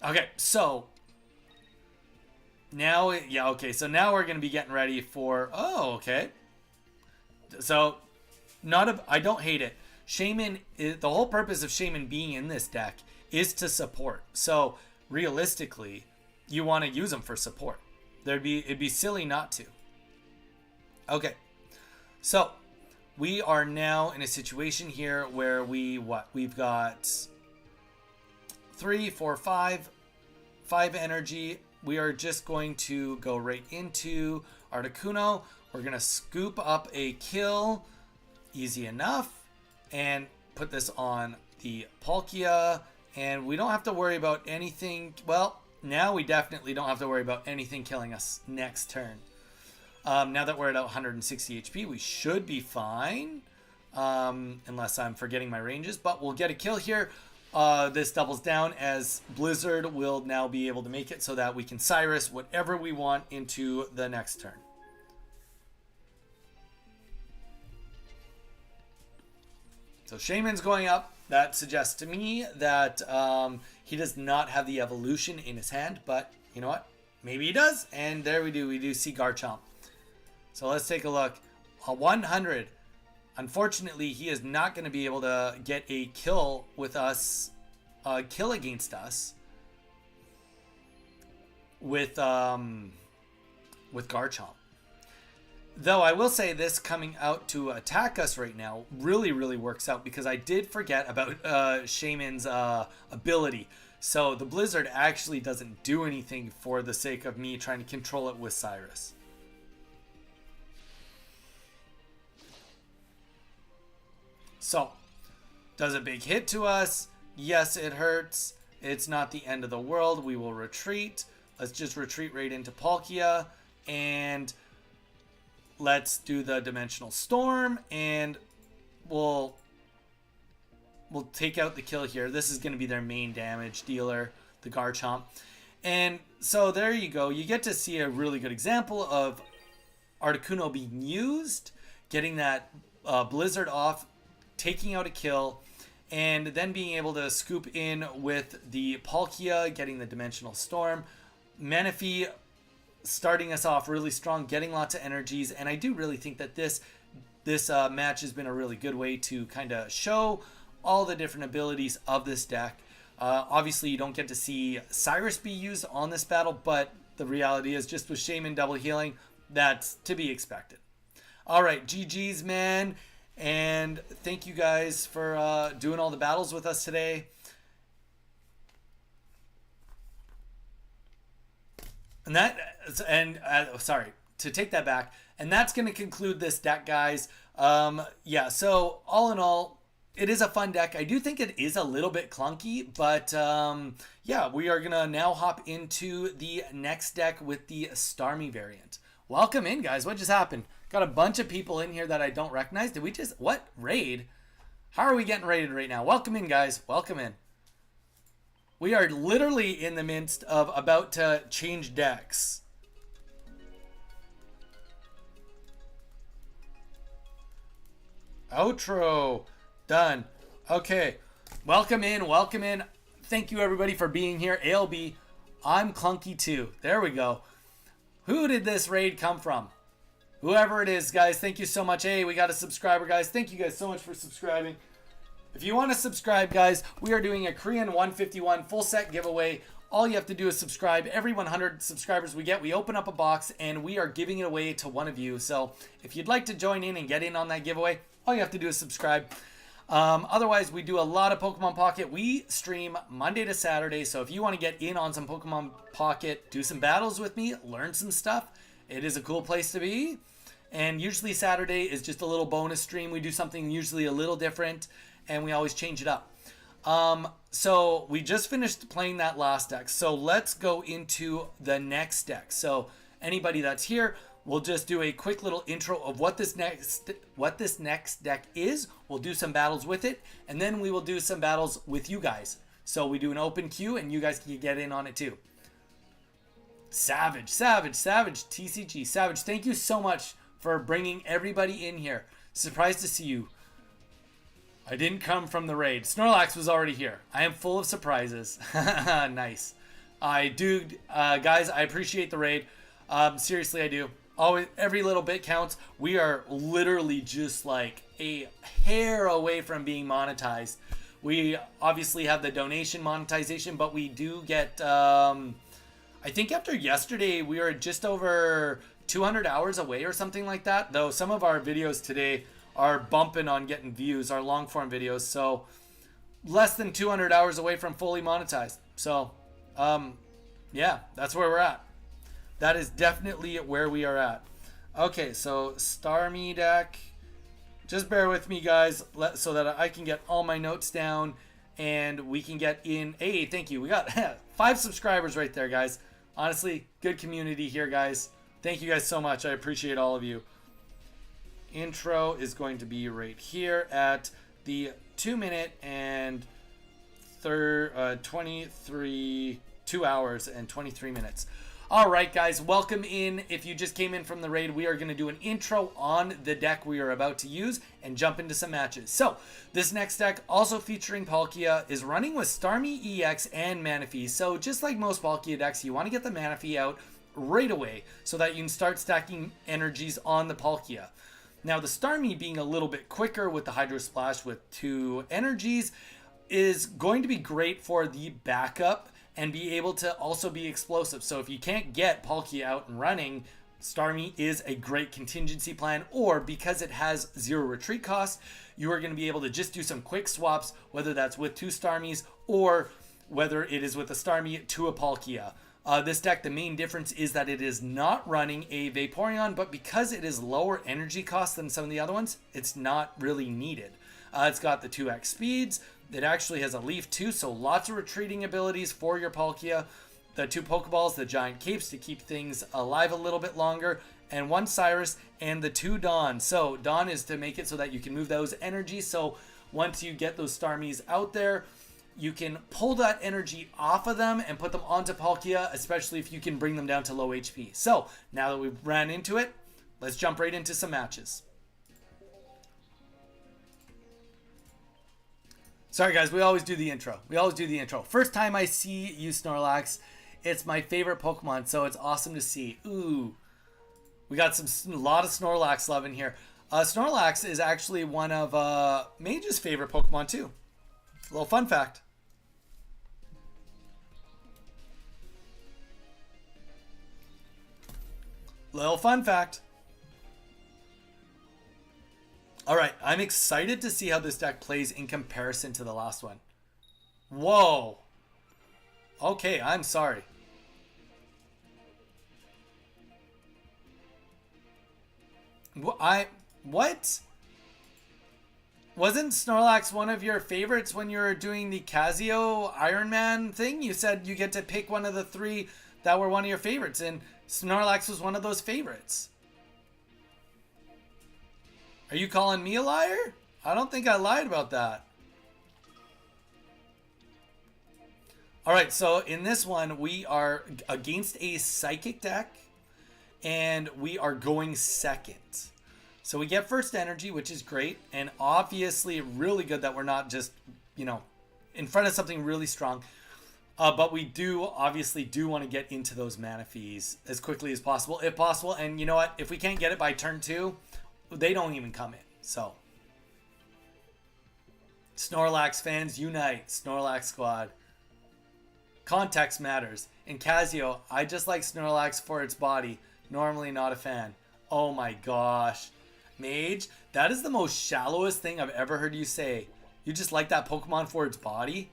Okay, so now, so now we're going to be getting ready for, okay. So, I don't hate it. Shaman, the whole purpose of Shaman being in this deck is to support. So, realistically, you want to use them for support. It'd be silly not to. Okay, so we are now in a situation here where we've got 3, 4, 5 energy. We are just going to go right into Articuno. We're going to scoop up a kill. Easy enough. And put this on the Palkia. And we don't have to worry about anything. Well, now we definitely don't have to worry about anything killing us next turn. Now that we're at 160 HP, we should be fine. Unless I'm forgetting my ranges, but we'll get a kill here. This doubles down as Blizzard will now be able to make it so that we can Cyrus whatever we want into the next turn. So Shaman's going up. That suggests to me that he does not have the evolution in his hand, but you know what? Maybe he does. And there we do. We do see Garchomp. So let's take a look. A 100. Unfortunately, he is not going to be able to get a kill with us, kill against us with Garchomp. Though I will say this coming out to attack us right now really, really works out because I did forget about Shaman's ability. So the Blizzard actually doesn't do anything for the sake of me trying to control it with Cyrus. So, does a big hit to us? Yes, it hurts. It's not the end of the world. We will retreat. Let's just retreat right into Palkia. And let's do the Dimensional Storm. And we'll take out the kill here. This is going to be their main damage dealer, the Garchomp. And so there you go. You get to see a really good example of Articuno being used, getting that Blizzard off, taking out a kill, and then being able to scoop in with the Palkia, getting the Dimensional Storm. Manaphy starting us off really strong, getting lots of energies, and I do really think that this match has been a really good way to kind of show all the different abilities of this deck. Obviously, you don't get to see Cyrus be used on this battle, but the reality is just with Shaman double healing, that's to be expected. All right, GG's, man. And thank you guys for doing all the battles with us today. Sorry, to take that back. And that's going to conclude this deck, guys. Yeah, so all in all, it is a fun deck. I do think it is a little bit clunky, but yeah, we are going to now hop into the next deck with the Starmie variant. Welcome in, guys. What just happened? Got a bunch of people in here that I don't recognize. Did we just... What? Raid? How are we getting raided right now? Welcome in, guys. Welcome in. We are literally in the midst of about to change decks. Outro. Done. Okay. Welcome in. Welcome in. Thank you, everybody, for being here. ALB. I'm clunky, too. There we go. Who did this raid come from? Whoever it is, guys, thank you so much. Hey, we got a subscriber, guys. Thank you guys so much for subscribing. If you want to subscribe, guys, we are doing a Korean 151 full set giveaway. All you have to do is subscribe. Every 100 subscribers we get, we open up a box, and we are giving it away to one of you. So if you'd like to join in and get in on that giveaway, all you have to do is subscribe. Otherwise, we do a lot of Pokemon Pocket. We stream Monday to Saturday. So if you want to get in on some Pokemon Pocket, do some battles with me, learn some stuff, it is a cool place to be. And usually Saturday is just a little bonus stream. We do something usually a little different, and we always change it up. So we just finished playing that last deck. So let's go into the next deck. So anybody that's here, we'll just do a quick little intro of what this next deck is. We'll do some battles with it, and then we will do some battles with you guys. So we do an open queue, and you guys can get in on it too. Savage, TCG, Savage, thank you so much for bringing everybody in here. Surprised to see you. I didn't come from the raid. Snorlax was already here. I am full of surprises. Nice. I do, guys, I appreciate the raid. Seriously, I do. Always, every little bit counts. We are literally just like a hair away from being monetized. We obviously have the donation monetization, but we do get, I think after yesterday, we were just over 200 hours away or something like that. Though some of our videos today are bumping on getting views, our long form videos. So less than 200 hours away from fully monetized. So, yeah, that's where we're at. That is definitely where we are at. Okay, so Starmie deck. Just bear with me, guys, so that I can get all my notes down. and we can get in. Hey, thank you. We got 5 subscribers right there, guys. Honestly, good community here, guys. Thank you guys so much. I appreciate all of you. Intro is going to be right here at the 2-minute and 2 hours and 23 minutes. All right, guys, welcome in. If you just came in from the raid, we are going to do an intro on the deck we are about to use and jump into some matches. So this next deck, also featuring Palkia, is running with Starmie EX and Manaphy. So just like most Palkia decks, you want to get the Manaphy out right away so that you can start stacking energies on the Palkia. Now the Starmie, being a little bit quicker with the Hydro Splash with 2 energies, is going to be great for the backup and be able to also be explosive. So if you can't get Palkia out and running, Starmie is a great contingency plan, or because it has 0 retreat cost, you are going to be able to just do some quick swaps, whether that's with 2 Starmies or whether it is with a Starmie to a Palkia. This deck, the main difference is that it is not running a Vaporeon, but because it is lower energy cost than some of the other ones, it's not really needed. It's got the 2x speeds. It actually has a leaf too, so lots of retreating abilities for your Palkia. The 2 Pokeballs, the giant capes to keep things alive a little bit longer, and 1 Cyrus, and the 2 Dawn. So Dawn is to make it so that you can move those energies. So once you get those Starmies out there, you can pull that energy off of them and put them onto Palkia, especially if you can bring them down to low HP. So now that we've ran into it, let's jump right into some matches. Sorry, guys, we always do the intro. First time I see you, Snorlax. It's my favorite Pokemon, so it's awesome to see. Ooh. We got a lot of Snorlax love in here. Snorlax is actually one of Mage's favorite Pokemon, too. A little fun fact. All right, I'm excited to see how this deck plays in comparison to the last one. Whoa. Okay, I'm sorry. What? Wasn't Snorlax one of your favorites when you were doing the Casio Iron Man thing? You said you get to pick one of the 3 that were one of your favorites, and Snorlax was one of those favorites. Are you calling me a liar? I don't think I lied about that. Alright, so in this one, we are against a Psychic deck, and we are going second. So we get first energy, which is great, and obviously really good that we're not just, in front of something really strong. But we obviously want to get into those Manaphys as quickly as possible, if possible. And you know what? If we can't get it by turn 2, they don't even come in. So Snorlax fans unite. Snorlax squad. Context matters. In Casio, I just like Snorlax for its body. Normally not a fan. Oh my gosh. Mage, that is the most shallowest thing I've ever heard you say. You just like that Pokemon for its body?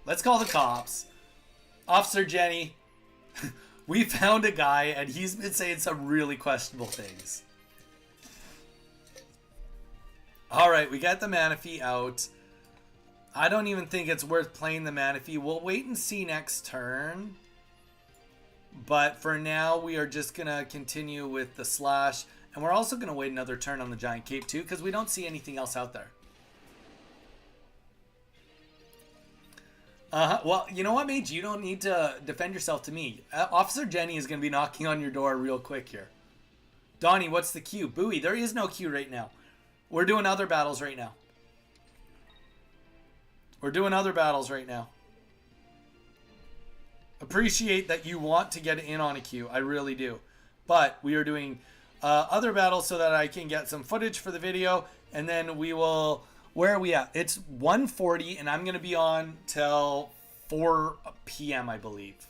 Let's call the cops. Officer Jenny, we found a guy and he's been saying some really questionable things. Alright, we got the Manaphy out. I don't even think it's worth playing the Manaphy. We'll wait and see next turn. But for now, we are just going to continue with the Slash. And we're also going to wait another turn on the Giant Cape too, because we don't see anything else out there. Well, you know what, Mage? You don't need to defend yourself to me. Officer Jenny is going to be knocking on your door real quick here. Donnie, what's the queue? Bowie, there is no queue right now. We're doing other battles right now. Appreciate that you want to get in on a queue. I really do. But we are doing other battles so that I can get some footage for the video. And then we will... Where are we at? It's 1:40 and I'm going to be on till 4 p.m. I believe.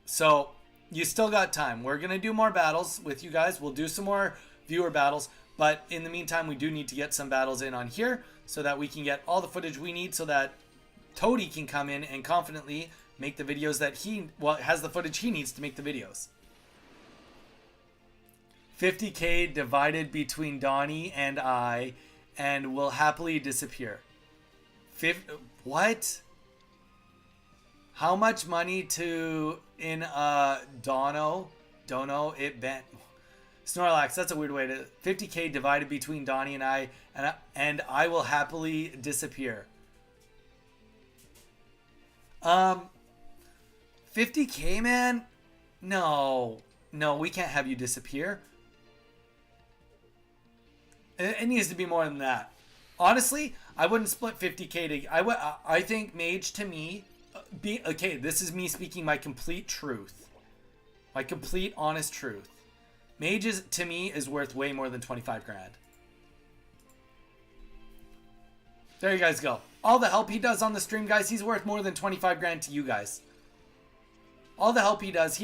So you still got time. We're going to do more battles with you guys. We'll do some more viewer battles. But in the meantime, we do need to get some battles in on here so that we can get all the footage we need so that Toady can come in and confidently make the videos that has the footage he needs to make the videos. 50K divided between Donnie and I and will happily disappear. What? How much money to in Dono it bent Snorlax, that's a weird way to 50k divided between Donnie and I will happily disappear. 50k, man? No, we can't have you disappear. It needs to be more than that. Honestly, I wouldn't split 50k to. I think Mage to me, okay. This is me speaking my complete truth, my complete honest truth. Mage to me is worth way more than 25 grand. There you guys go. All the help he does on the stream, guys, he's worth more than 25 grand to you guys. All the help he does,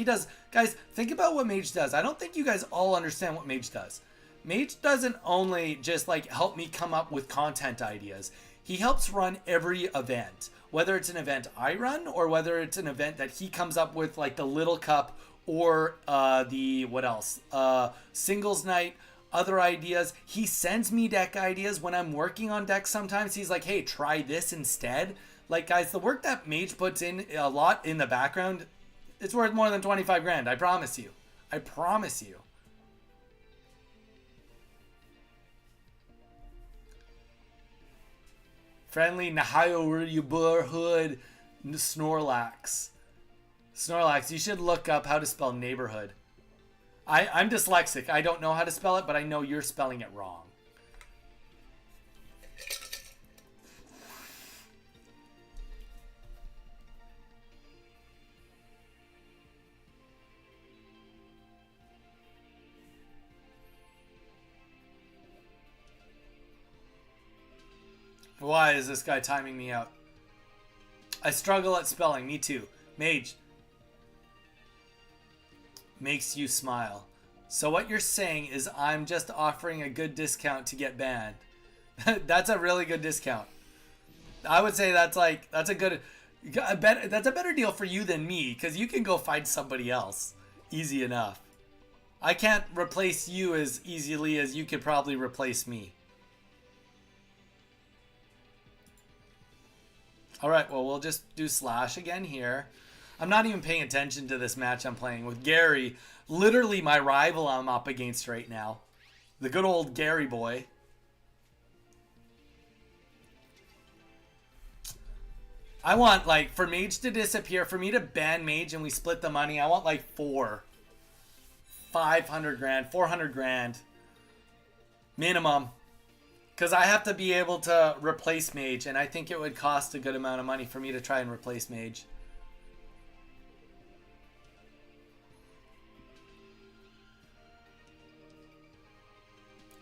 guys, think about what Mage does. I don't think you guys all understand what Mage does. Mage doesn't only just like help me come up with content ideas. He helps run every event, whether it's an event I run or whether it's an event that he comes up with, like the Little Cup or what else? Singles night, other ideas. He sends me deck ideas when I'm working on decks. Sometimes he's like, hey, try this instead. Like, guys, the work that Mage puts in a lot in the background, it's worth more than 25 grand. I promise you. I promise you. Friendly neighborhood Snorlax. Snorlax, you should look up how to spell neighborhood. I'm dyslexic. I don't know how to spell it, but I know you're spelling it wrong. Why is this guy timing me out? I struggle at spelling. Me too. Mage. Makes you smile. So what you're saying is I'm just offering a good discount to get banned. That's a really good discount. I would say that's a better deal for you than me, because you can go find somebody else easy enough. I can't replace you as easily as you could probably replace me. Alright, well, we'll just do Slash again here. I'm not even paying attention to this match I'm playing with Gary. Literally my rival I'm up against right now. The good old Gary boy. I want, like, for Mage to disappear, for me to ban Mage and we split the money, I want, like, 500 grand, 400 grand. Minimum. Because I have to be able to replace Mage, and I think it would cost a good amount of money for me to try and replace Mage.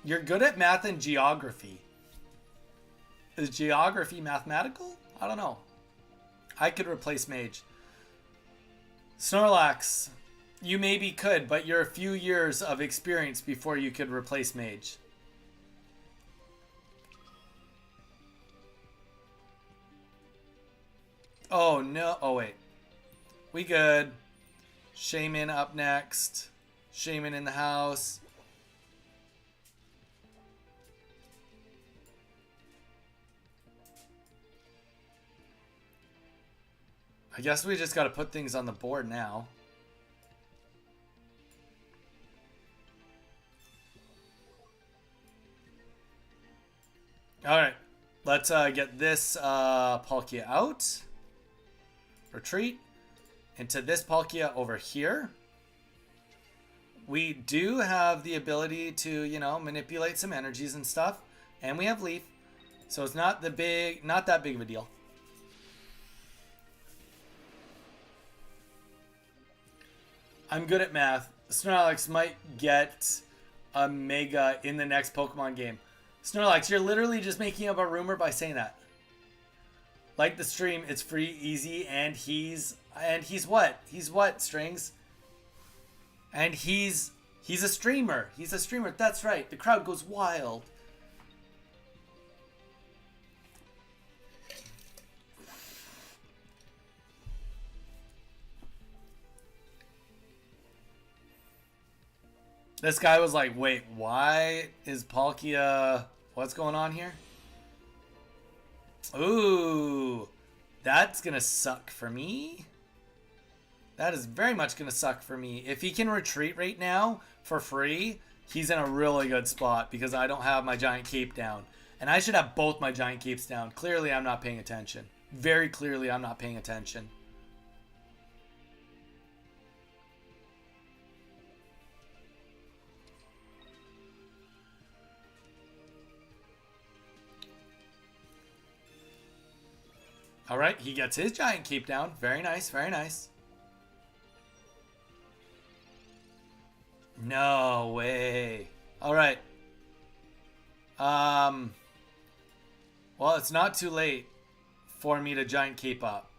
You're good at math and geography. Is geography mathematical? I don't know. I could replace Mage. Snorlax, you maybe could, but you're a few years of experience before you could replace Mage. Oh, no. Oh, wait. We good. Shaman up next. Shaman in the house. I guess we just got to put things on the board now. All right. Let's get this Palkia out. Retreat into this Palkia over here. We do have the ability to, you know, manipulate some energies and stuff, and we have Leaf, so it's not that big of a deal. I'm good at math. Snorlax might get a Mega in the next Pokemon game. Snorlax, you're literally just making up a rumor by saying that. Like the stream, it's free, easy, and he's what? He's what, Strings? And he's a streamer. He's a streamer. That's right. The crowd goes wild. This guy was like, wait, why is Palkia What's going on here? Ooh, that's gonna suck for me. That is very much gonna suck for me. If he can retreat right now for free, he's in a really good spot because I don't have my giant cape down. And I should have both my giant capes down. Clearly, I'm not paying attention. Very clearly, I'm not paying attention. All right, he gets his giant cape down. Very nice, very nice. No way. All right. Well, it's not too late for me to giant cape up.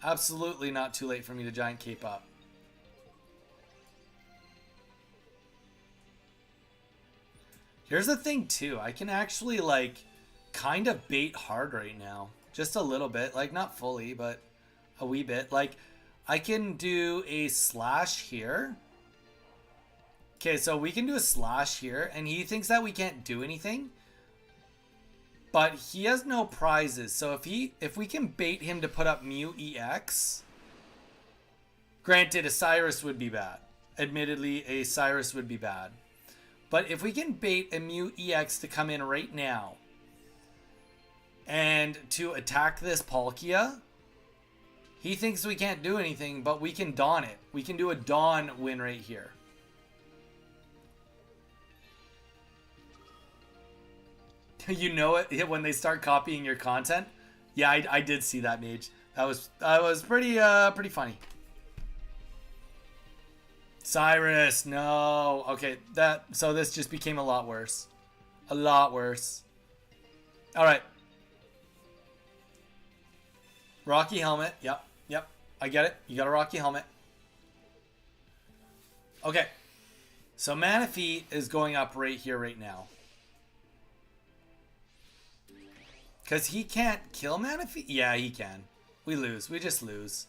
Absolutely not too late for me to giant cape up. Here's the thing too. I can actually like kind of bait hard right now. Just a little bit. Like not fully, but a wee bit. Like I can do a slash here. Okay, so we can do a slash here, and he thinks that we can't do anything. But he has no prizes, so if we can bait him to put up Mew EX, granted, a Cyrus would be bad. Admittedly, a Cyrus would be bad. But if we can bait a Mew EX to come in right now, and to attack this Palkia, he thinks we can't do anything, but we can Dawn it. We can do a Dawn win right here. You know it when they start copying your content. Yeah, I did see that, Mage. That was pretty funny. Cyrus, no. Okay, so this just became a lot worse. A lot worse. All right. Rocky helmet. Yep. I get it. You got a Rocky helmet. Okay. So Manaphy is going up right here, right now. Because he can't kill Manaphy? Yeah, he can. We lose. We just lose.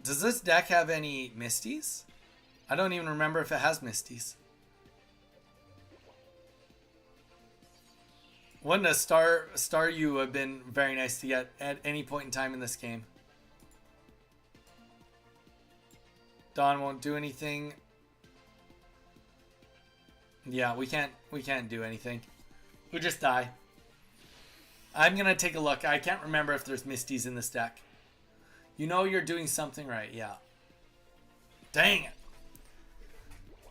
Does this deck have any Misties? I don't even remember if it has Misties. Wouldn't a Star U have been very nice to get at any point in time in this game? Dawn won't do anything. Yeah, we can't do anything. We just die. I'm gonna take a look. I can't remember if there's Misties in this deck. You know you're doing something right, yeah. Dang it.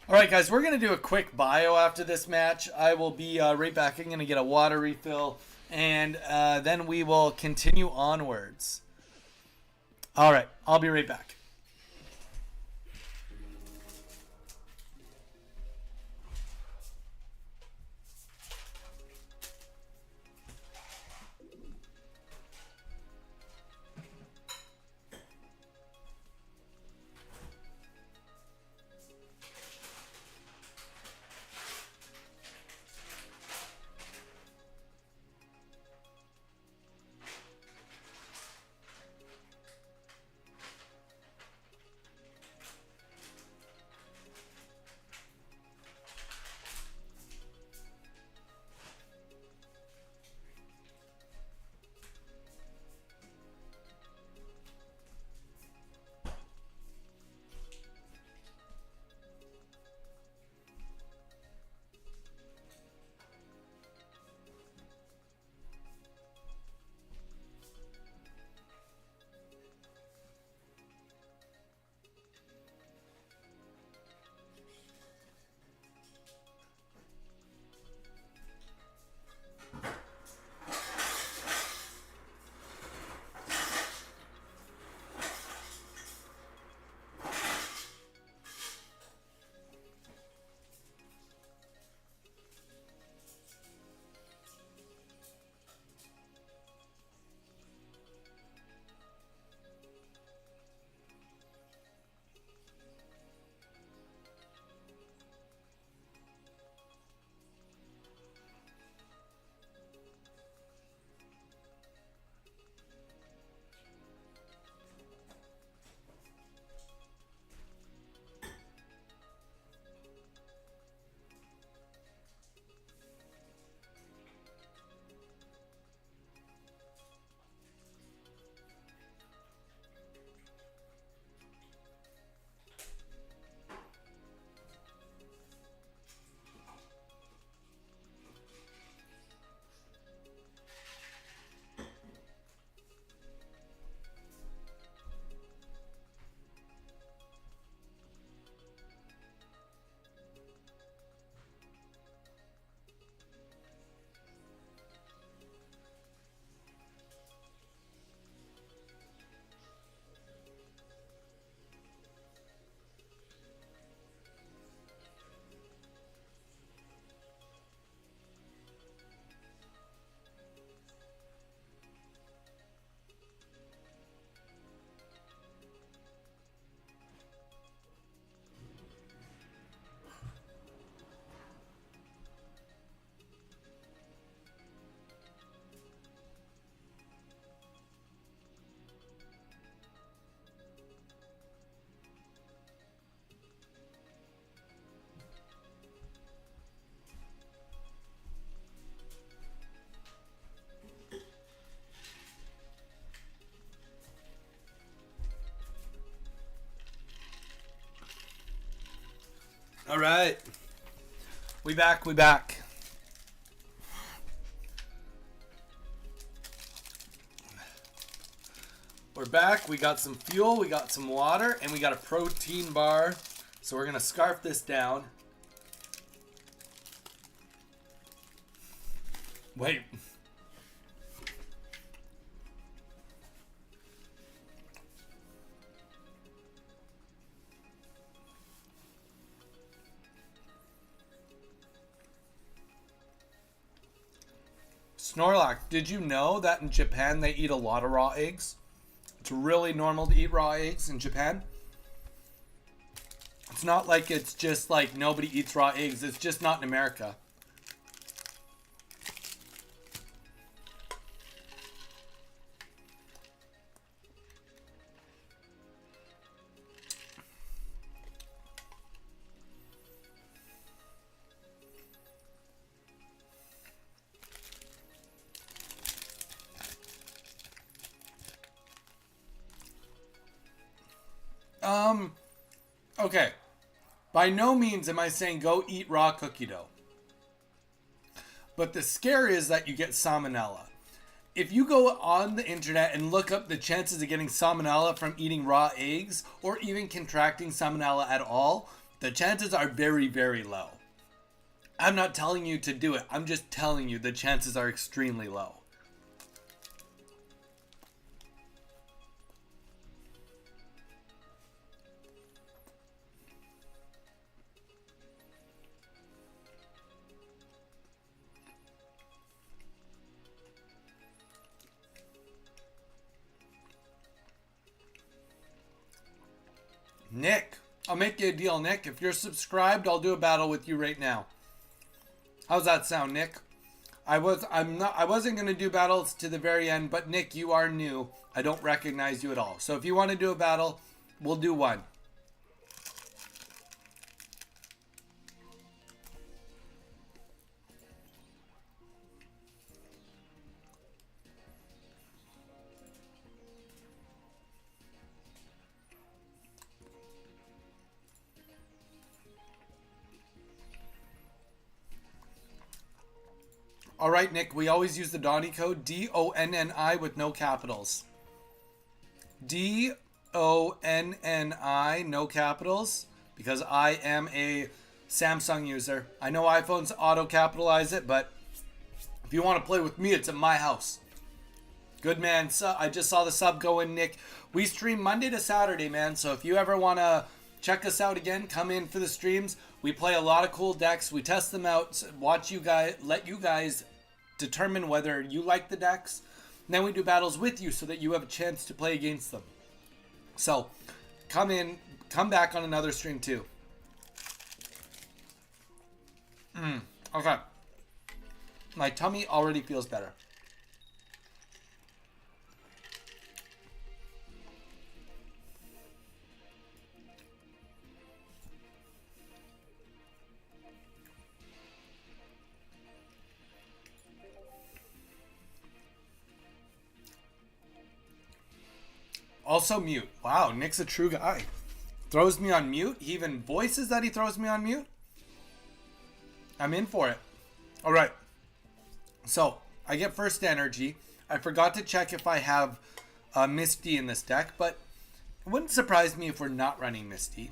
Alright guys, we're gonna do a quick bio after this match. I will be right back. I'm gonna get a water refill, and then we will continue onwards. Alright, I'll be right back. All right. We back. We're back. We got some fuel, we got some water, and we got a protein bar. So we're going to scarf this down. Wait. Snorlax, did you know that in Japan they eat a lot of raw eggs? It's really normal to eat raw eggs in Japan. It's not like it's just like nobody eats raw eggs. It's just not in America. Okay. By no means am I saying go eat raw cookie dough. But the scare is that you get salmonella. If you go on the internet and look up the chances of getting salmonella from eating raw eggs or even contracting salmonella at all, the chances are very, very low. I'm not telling you to do it. I'm just telling you the chances are extremely low. Nick, I'll make you a deal, Nick. If you're subscribed, I'll do a battle with you right now. How's that sound, Nick? I wasn't gonna do battles to the very end, but Nick, you are new. I don't recognize you at all. So if you want to do a battle, we'll do one. All right, Nick, we always use the Donnie code, DONNI with no capitals. DONNI, no capitals, because I am a Samsung user. I know iPhones auto-capitalize it, but if you want to play with me, it's at my house. Good man. So I just saw the sub go in, Nick. We stream Monday to Saturday, man, so if you ever want to check us out again, come in for the streams. We play a lot of cool decks. We test them out, watch you guys, let you guys determine whether you like the decks. And then we do battles with you so that you have a chance to play against them. So come in, come back on another stream too. Okay. My tummy already feels better. Also mute. Wow, Nick's a true guy. Throws me on mute. He even voices that he throws me on mute. I'm in for it. All right. So, I get first energy. I forgot to check if I have Misty in this deck, but it wouldn't surprise me if we're not running Misty.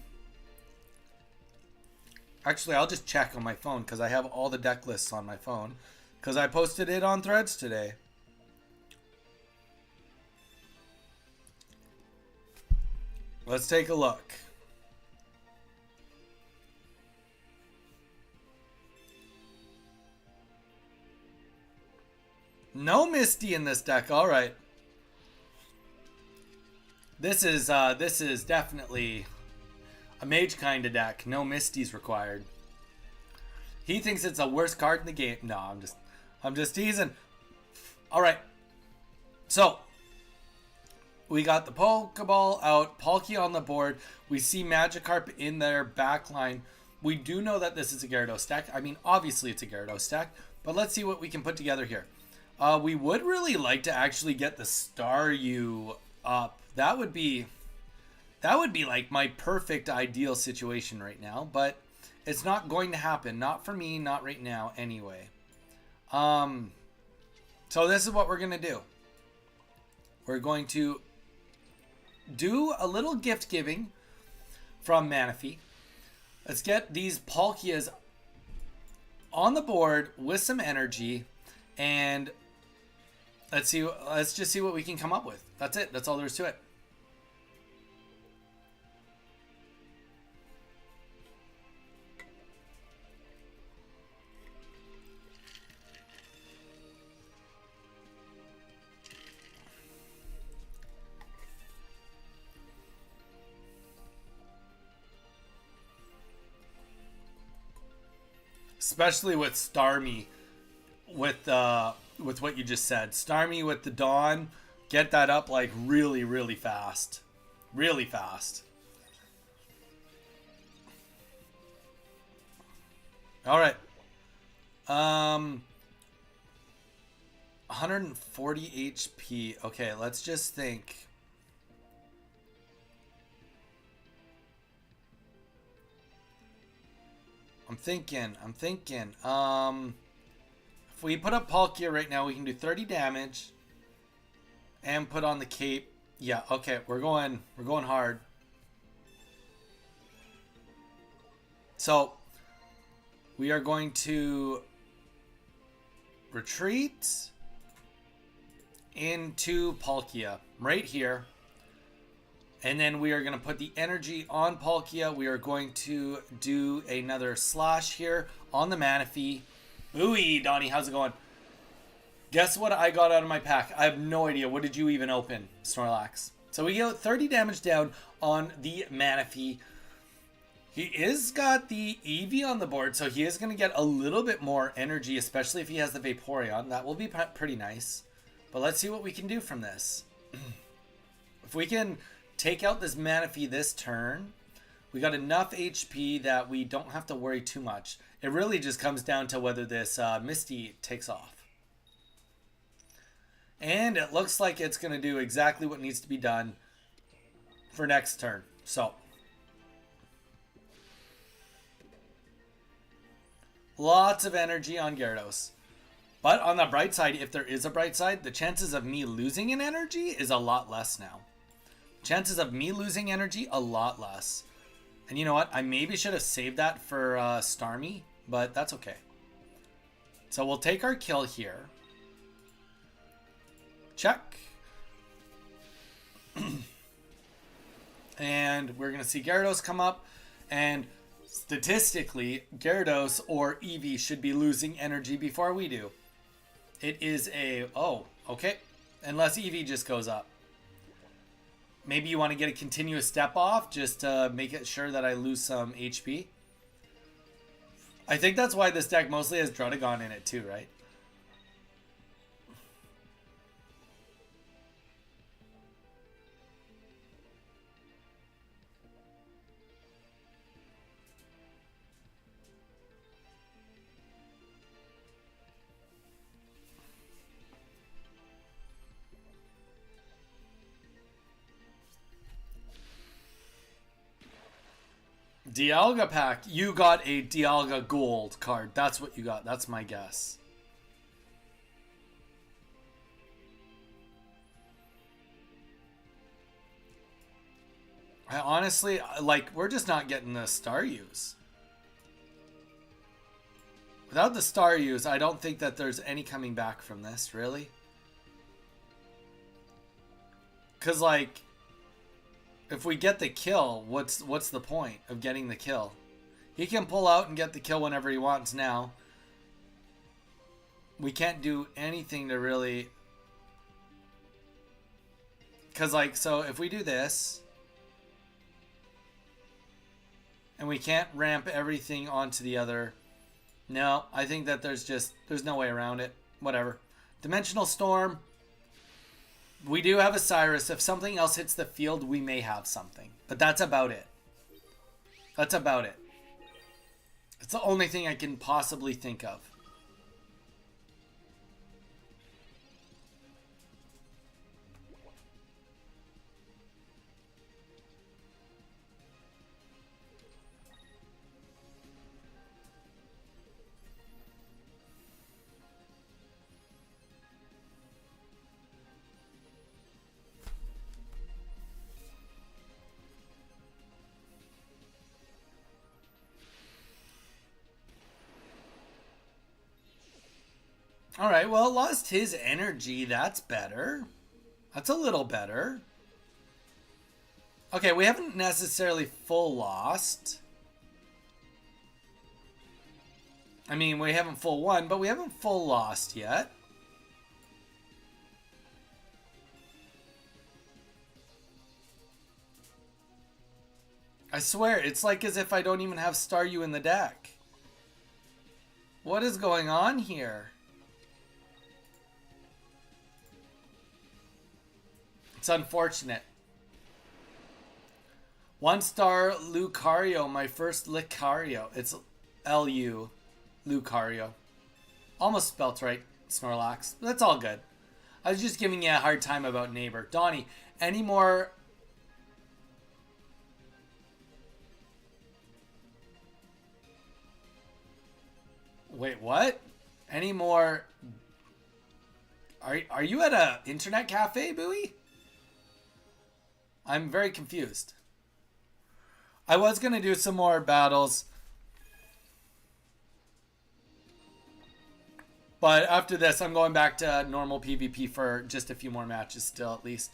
Actually, I'll just check on my phone because I have all the deck lists on my phone because I posted it on Threads today. Let's take a look. No Misty in this deck. All right. This is definitely a mage kind of deck. No Misty's required. He thinks it's the worst card in the game. No, I'm just teasing. All right. So, we got the Pokeball out, Palkia on the board. We see Magikarp in their back line. We do know that this is a Gyarados deck. I mean, obviously it's a Gyarados deck, but let's see what we can put together here. We would really like to actually get the Staryu up. That would be like my perfect ideal situation right now, but It's not going to happen. Not for me, not right now anyway. So this is what we're going to do. We're going to do a little gift giving from Manaphy. Let's get these Palkias on the board with some energy, and let's just see what we can come up with. That's it. That's all there is to it. Especially with Starmie, with what you just said. Starmie with the Dawn, get that up like really, really fast. Really fast. Alright. 140 HP. Okay, let's just think. I'm thinking. If we put up Palkia right now, we can do 30 damage and put on the cape. Yeah, okay, we're going hard. So we are going to retreat into Palkia right here. And then we are going to put the energy on Palkia. We are going to do another slash here on the Manaphy. Ooh, Donnie, how's it going? Guess what I got out of my pack? I have no idea. What did you even open, Snorlax? So we get 30 damage down on the Manaphy. He is got the Eevee on the board, so he is going to get a little bit more energy, especially if he has the Vaporeon. That will be pretty nice. But let's see what we can do from this. If we can take out this Manaphy this turn, we got enough HP that we don't have to worry too much. It really just comes down to whether this Misty takes off. And it looks like it's going to do exactly what needs to be done for next turn. So, lots of energy on Gyarados. But on the bright side, if there is a bright side, the chances of me losing an energy is a lot less now. Chances of me losing energy, a lot less. And you know what? I maybe should have saved that for Starmie, but that's okay. So we'll take our kill here. Check. And we're going to see Gyarados come up. And statistically, Gyarados or Eevee should be losing energy before we do. It is a... Oh, okay. Unless Eevee just goes up. Maybe you want to get a continuous step off just to make it sure that I lose some HP. I think that's why this deck mostly has Druddigon in it too, right? Dialga pack. You got a Dialga gold card. That's what you got. That's my guess. I honestly, like, we're just not getting the Staryu. Without the Staryu, I don't think that there's any coming back from this, really. Because, like, if we get the kill, what's the point of getting the kill? He can pull out and get the kill whenever he wants now. We can't do anything to really... Because, like, so if we do this... And we can't ramp everything onto the other... No, I think that there's no way around it. Whatever. Dimensional Storm... We do have a Cyrus. If something else hits the field, we may have something. But that's about it. That's about it. It's the only thing I can possibly think of. All right, well, it lost his energy. That's better. That's a little better. Okay, we haven't necessarily full lost. I mean, we haven't full won, but we haven't full lost yet. I swear, it's like as if I don't even have Staryu in the deck. What is going on here? It's unfortunate. 1-star Lucario, my first Lucario. It's L-U, Lucario. Almost spelt right, Snorlax. That's all good. I was just giving you a hard time about Neighbor. Donnie, any more... Wait, what? Any more... Are you at a internet cafe, Bowie? I'm very confused. I was going to do some more battles. But after this, I'm going back to normal PvP for just a few more matches still, at least.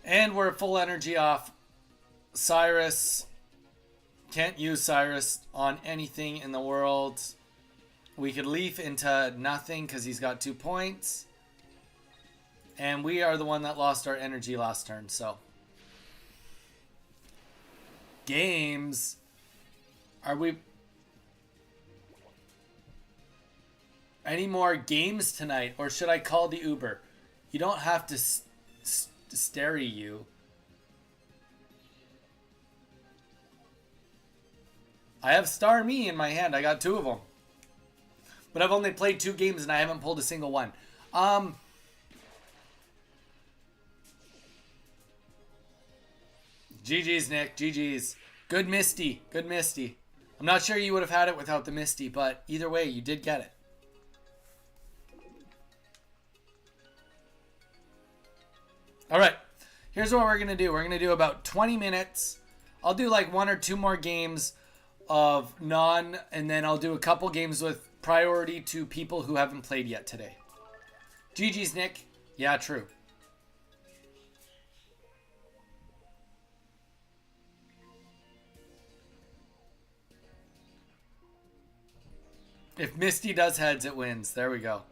And we're full energy off. Cyrus. Can't use Cyrus on anything in the world. We could leaf into nothing because he's got 2 points. And we are the one that lost our energy last turn, so. Games. Are we... Any more games tonight? Or should I call the Uber? You don't have to stare at you. I have Star Me in my hand. I got 2 of them. But I've only played 2 games and I haven't pulled a single one. GG's, Nick. GG's. Good Misty. Good Misty. I'm not sure you would have had it without the Misty, but either way, you did get it. All right. Here's what we're going to do. We're going to do about 20 minutes. I'll do like 1 or 2 more games of and then I'll do a couple games with priority to people who haven't played yet today. GG's, Nick. Yeah, true. If Misty does heads, it wins. There we go.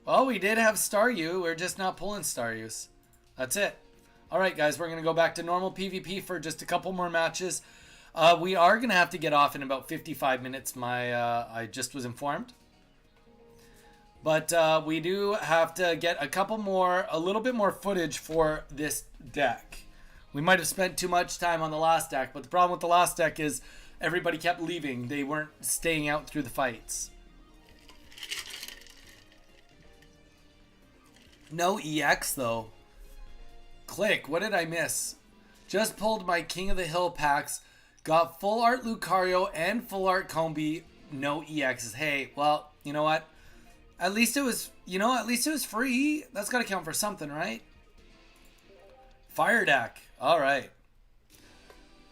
Well, we did have Staryu. We're just not pulling Staryus. That's it. All right, guys. We're going to go back to normal PvP for just a couple more matches. We are going to have to get off in about 55 minutes. I just was informed. But we do have to get a little bit more footage for this deck. We might have spent too much time on the last deck, but the problem with the last deck is everybody kept leaving. They weren't staying out through the fights. No EX, though. Click. What did I miss? Just pulled my King of the Hill packs. Got full art Lucario and full art Combi. No EXs. Hey, well, you know what? At least it was, free. That's got to count for something, right? Fire deck. All right.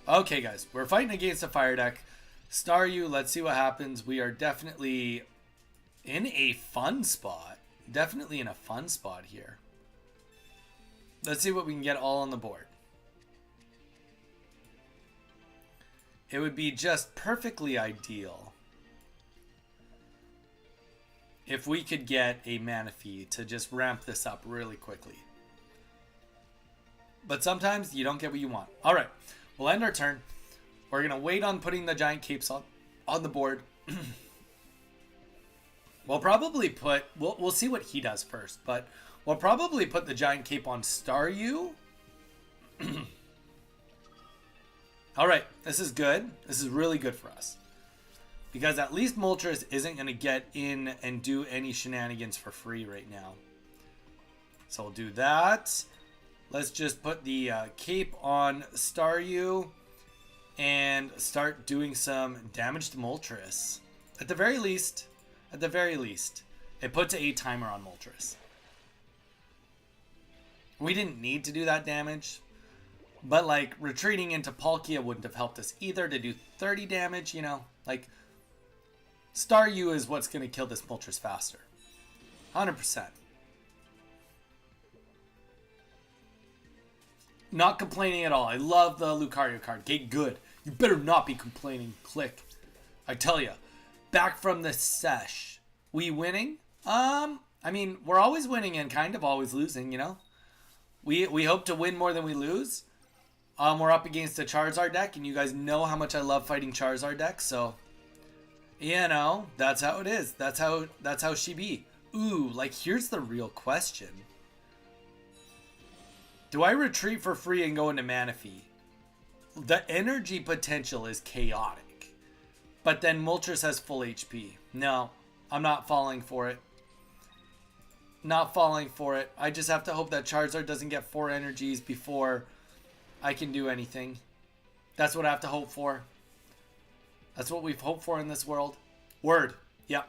Okay, guys. We're fighting against a fire deck. Staryu, let's see what happens. We are definitely in a fun spot. Definitely in a fun spot here. Let's see what we can get all on the board. It would be just perfectly ideal if we could get a Manaphy to just ramp this up really quickly. But sometimes you don't get what you want. All right, we'll end our turn. We're going to wait on putting the giant capes on the board. We'll probably put... We'll see what he does first, but we'll probably put the giant cape on Staryu. All right, this is good. This is really good for us. Because at least Moltres isn't going to get in and do any shenanigans for free right now. So we'll do that. Let's just put the cape on Staryu and start doing some damage to Moltres. At the very least, it puts a timer on Moltres. We didn't need to do that damage. But, like, retreating into Palkia wouldn't have helped us either to do 30 damage, you know, like Staryu is what's going to kill this Moltres faster. 100%. Not complaining at all. I love the Lucario card. Okay, good. You better not be complaining. Click. I tell ya. Back from the sesh. We winning? I mean, we're always winning and kind of always losing, you know? We hope to win more than we lose. We're up against a Charizard deck, and you guys know how much I love fighting Charizard decks, so you know, that's how it is. That's how she be. Ooh, like here's the real question. Do I retreat for free and go into Manaphy? The energy potential is chaotic. But then Moltres has full HP. No, I'm not falling for it. Not falling for it. I just have to hope that Charizard doesn't get 4 energies before I can do anything. That's what I have to hope for. That's what we've hoped for in this world. Word. Yep.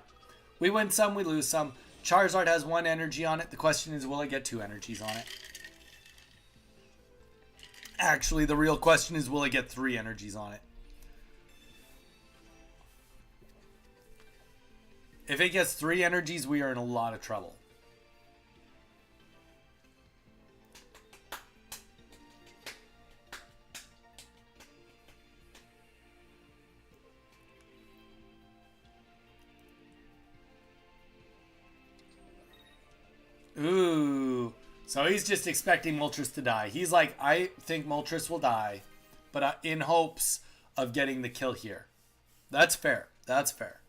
We win some, we lose some. Charizard has 1 energy on it. The question is, will it get 2 energies on it? Actually, the real question is, will it get 3 energies on it? If it gets 3 energies, we are in a lot of trouble. Ooh. So he's just expecting Moltres to die. He's like, I think Moltres will die, but in hopes of getting the kill here. That's fair. That's fair.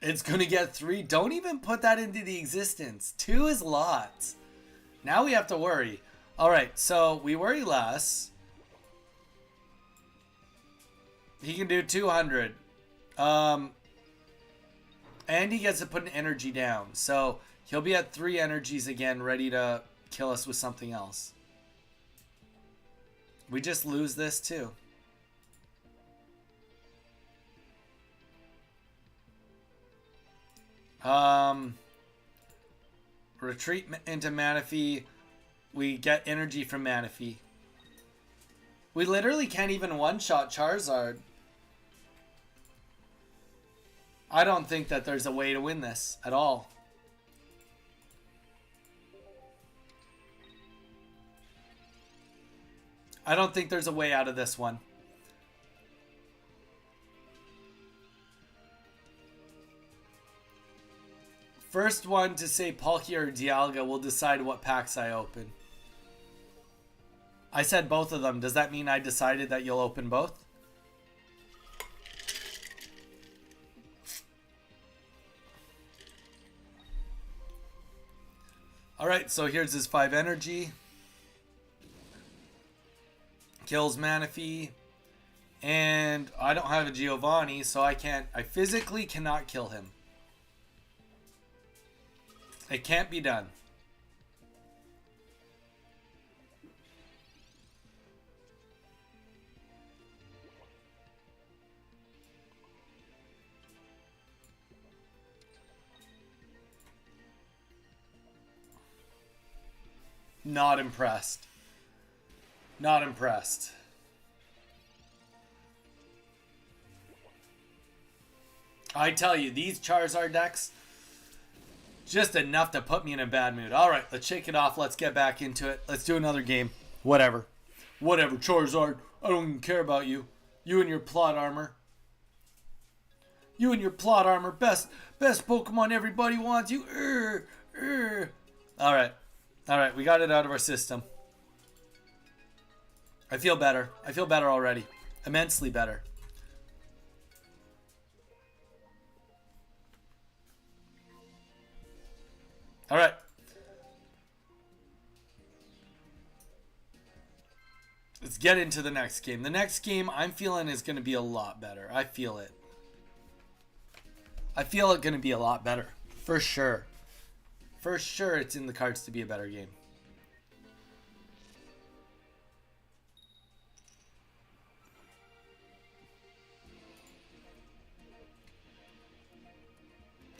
It's going to get 3. Don't even put that into the existence. 2 is lots. Now we have to worry. All right, so we worry less. He can do 200. And he gets to put an energy down. So he'll be at 3 energies again, ready to kill us with something else. We just lose this too. Retreat into Manaphy. We get energy from Manaphy. We literally can't even one-shot Charizard. I don't think that there's a way to win this at all. I don't think there's a way out of this one. First one to say Palkia or Dialga will decide what packs I open. I said both of them. Does that mean I decided that you'll open both? Alright, so here's his 5 energy. Kills Manaphy. And I don't have a Giovanni, so I physically cannot kill him. It can't be done. Not impressed. Not impressed. I tell you, these Charizard decks, just enough to put me in a bad mood. All right, let's shake it off. Let's get back into it. Let's do another game. Whatever. Whatever, Charizard. I don't even care about you. You and your plot armor. You and your plot armor. Best Pokemon everybody wants you. All right. All right, we got it out of our system. I feel better. I feel better already. Immensely better. All right. Let's get into the next game. The next game I'm feeling is going to be a lot better. I feel it. I feel it going to be a lot better. For sure. For sure it's in the cards to be a better game.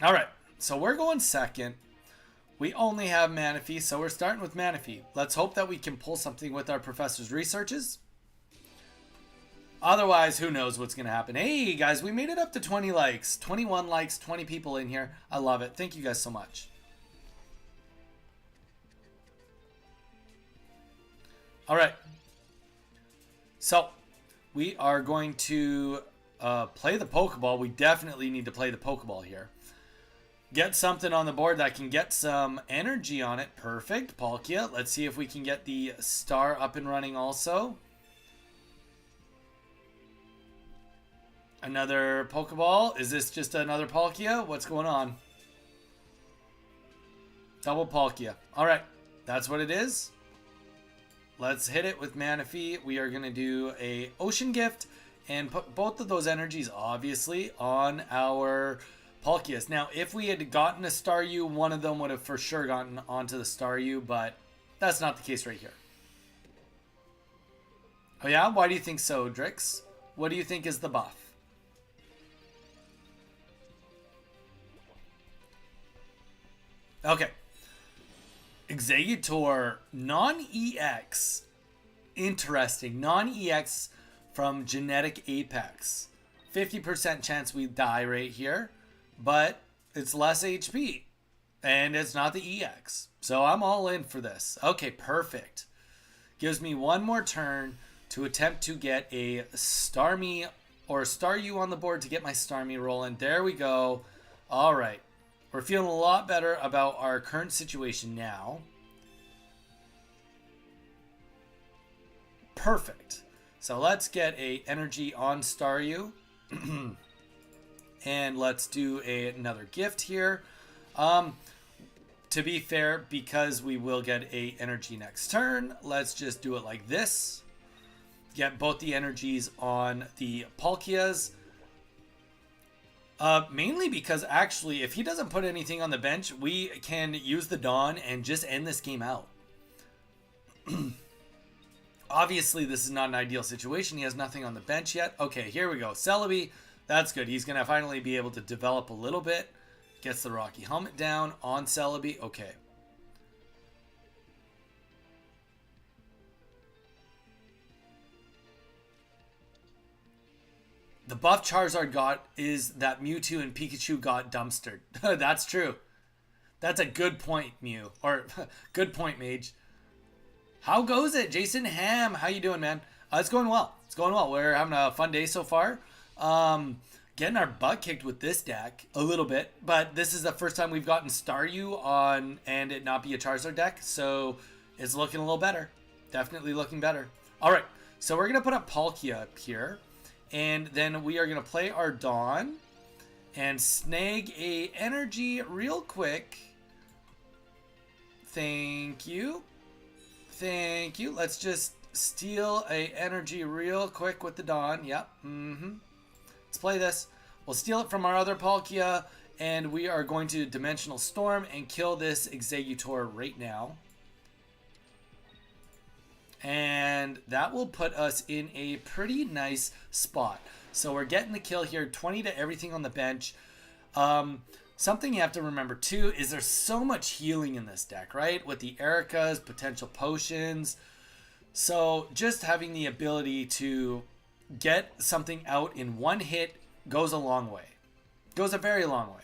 All right. So we're going second. We only have Manaphy, so we're starting with Manaphy. Let's hope that we can pull something with our professor's researches. Otherwise, who knows what's going to happen. Hey, guys, we made it up to 20 likes. 21 likes, 20 people in here. I love it. Thank you guys so much. All right. So, we are going to play the Pokeball. We definitely need to play the Pokeball here. Get something on the board that can get some energy on it. Perfect. Palkia. Let's see if we can get the star up and running also. Another Pokeball. Is this just another Palkia? What's going on? Double Palkia. Alright. That's what it is. Let's hit it with Manaphy. We are going to do a Ocean Gift and put both of those energies, obviously, on our Palkias. Now, if we had gotten a Staryu, one of them would have for sure gotten onto the Staryu, but that's not the case right here. Oh yeah? Why do you think so, Drix? What do you think is the buff? Okay. Executor, non-EX. Interesting. Non-EX from Genetic Apex. 50% chance we die right here, but it's less HP. And it's not the EX. So I'm all in for this. Okay, perfect. Gives me one more turn to attempt to get a Starmie or Staryu on the board to get my Starmie rolling. There we go. All right. We're feeling a lot better about our current situation now. Perfect. So let's get a energy on Staryu. And let's do another gift here. To be fair, because we will get a energy next turn, let's just do it like this. Get both the energies on the Palkias. Mainly because actually, if he doesn't put anything on the bench, we can use the Dawn and just end this game out. Obviously, this is not an ideal situation. He has nothing on the bench yet. Okay, here we go. Celebi, that's good. He's going to finally be able to develop a little bit. Gets the Rocky Helmet down on Celebi. Okay. The buff Charizard got is that Mewtwo and Pikachu got dumpstered. That's true. That's a good point, Mew. Or, good point, Mage. How goes it? Jason Ham, how you doing, man? It's going well. It's going well. We're having a fun day so far. Getting our butt kicked with this deck a little bit. But this is the first time we've gotten Staryu on and it not be a Charizard deck. So it's looking a little better. Definitely looking better. All right. So we're going to put up Palkia up here. And then we are going to play our Dawn and snag a energy real quick. Thank you. Thank you. Let's just steal a energy real quick with the Dawn. Yep. Let's play this. We'll steal it from our other Palkia, and we are going to Dimensional Storm and kill this Executor right now. And that will put us in a pretty nice spot. So we're getting the kill here, 20 to everything on the bench. Something you have to remember too is there's so much healing in this deck, right? With the Ericas, potential potions. So just having the ability to get something out in one hit goes a long way. Goes a very long way.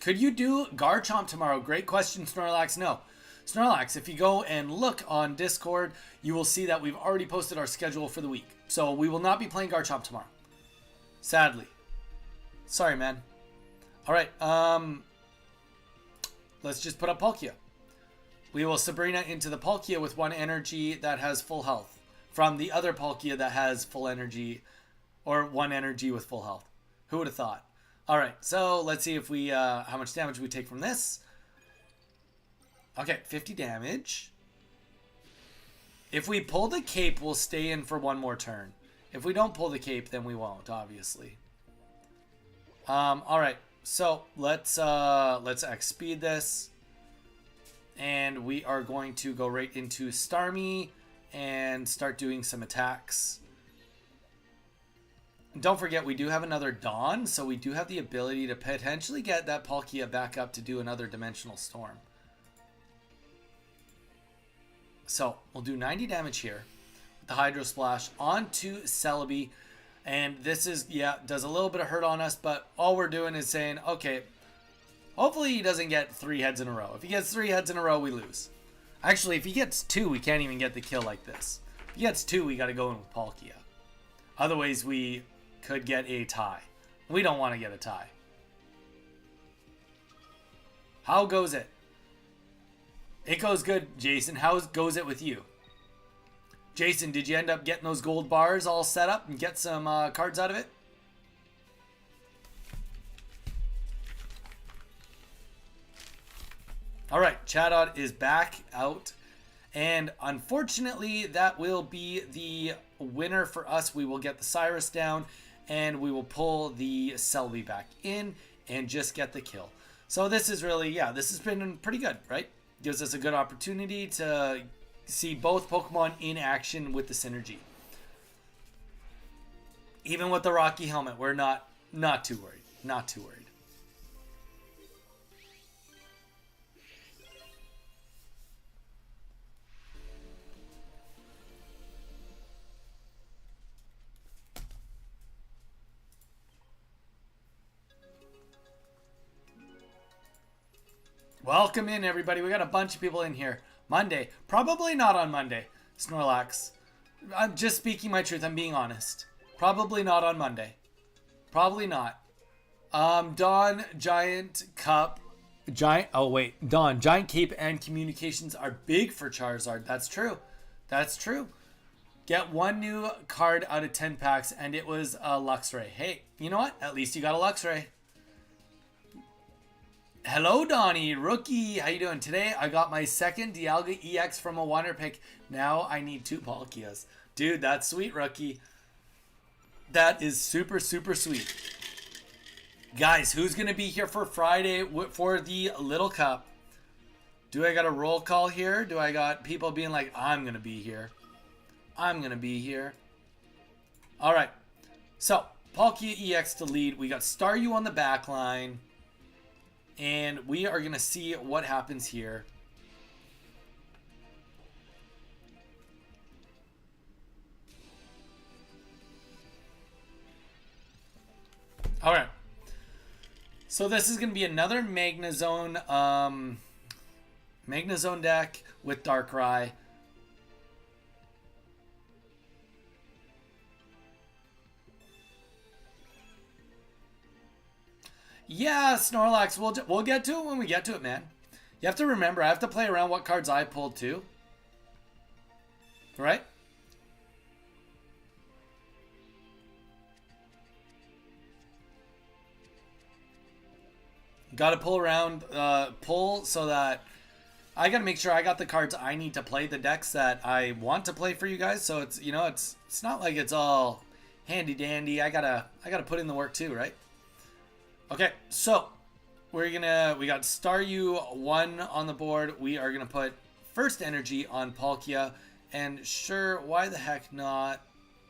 Could you do Garchomp tomorrow? Great question, Snorlax. No. Snorlax, if you go and look on Discord, you will see that we've already posted our schedule for the week. So we will not be playing Garchomp tomorrow. Sadly. Sorry, man. Alright, let's just put up Palkia. We will Sabrina into the Palkia with one energy that has full health. From the other Palkia that has full energy, or one energy with full health. Who would have thought? Alright, so let's see if we, how much damage we take from this. Okay, 50 damage. If we pull the cape, we'll stay in for one more turn. If we don't pull the cape, then we won't, obviously. Alright, so let's X speed this. And we are going to go right into Starmie and start doing some attacks. don't forget, we do have another Dawn, so we do have the ability to potentially get that Palkia back up to do another Dimensional Storm. So we'll do 90 damage here with the Hydro Splash onto Celebi. And this is, yeah, does a little bit of hurt on us, but all we're doing is saying, okay, hopefully he doesn't get 3 heads in a row. If he gets 3 heads in a row, we lose. Actually, if he gets 2, we can't even get the kill like this. If he gets 2, we got to go in with Palkia. Otherwise, we could get a tie. We don't want to get a tie. How goes it? It goes good, Jason. How goes it with you? Jason, did you end up getting those gold bars all set up and get some cards out of it? All right, Chatot is back out. And unfortunately, that will be the winner for us. We will get the Cyrus down and we will pull the Celebi back in and just get the kill. So this is really, yeah, this has been pretty good, right? Gives us a good opportunity to see both Pokemon in action with the synergy. Even with the Rocky Helmet, we're not too worried. Not too worried. Welcome in, everybody. We got a bunch of people in here. Monday. Probably not on Monday, Snorlax. I'm just speaking my truth. I'm being honest. Probably not on Monday. Probably not. Dawn, Giant Cup. Dawn, Giant Cape and Communications are big for Charizard. That's true. That's true. Get 1 new card out of 10 packs, and it was a Luxray. Hey, you know what? At least you got a Luxray. Hello, Donnie. Rookie. How you doing? Today, I got my second Dialga EX from a Wonder Pick. Now I need 2 Palkias. Dude, that's sweet, Rookie. That is super, super sweet. Guys, who's going to be here for Friday for the Little Cup? Do I got a roll call here? Do I got people being like, I'm going to be here? I'm going to be here. All right. So, Palkia EX to lead. We got Staryu on the back line. And we are going to see what happens here. All right. So this is going to be another Magnezone deck with Darkrai. Yeah, Snorlax, we'll get to it when we get to it, man. You have to remember, I have to play around what cards I pulled too. Right? Got to pull around, pull so that I got to make sure I got the cards I need to play, the decks that I want to play for you guys. So it's, you know, it's not like it's all handy dandy. I gotta put in the work too, right? Okay, so we got Staryu 1 on the board. We are gonna put First Energy on Palkia, and sure, why the heck not?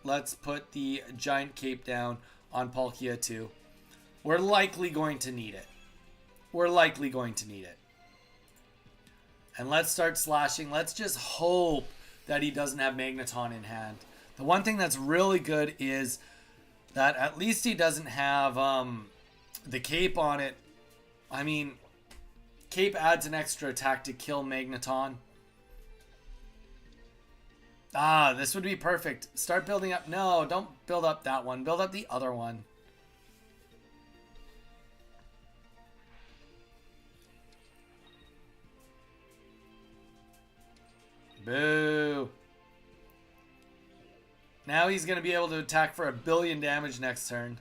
Let's put the Giant Cape down on Palkia too. We're likely going to need it. We're likely going to need it. And let's start slashing. Let's just hope that he doesn't have Magneton in hand. The one thing that's really good is that at least he doesn't have the cape on it. I mean, cape adds an extra attack to kill Magneton. Ah, this would be perfect. Start building up. No, don't build up that one. Build up the other one. Boo. Now he's going to be able to attack for 1 billion damage next turn.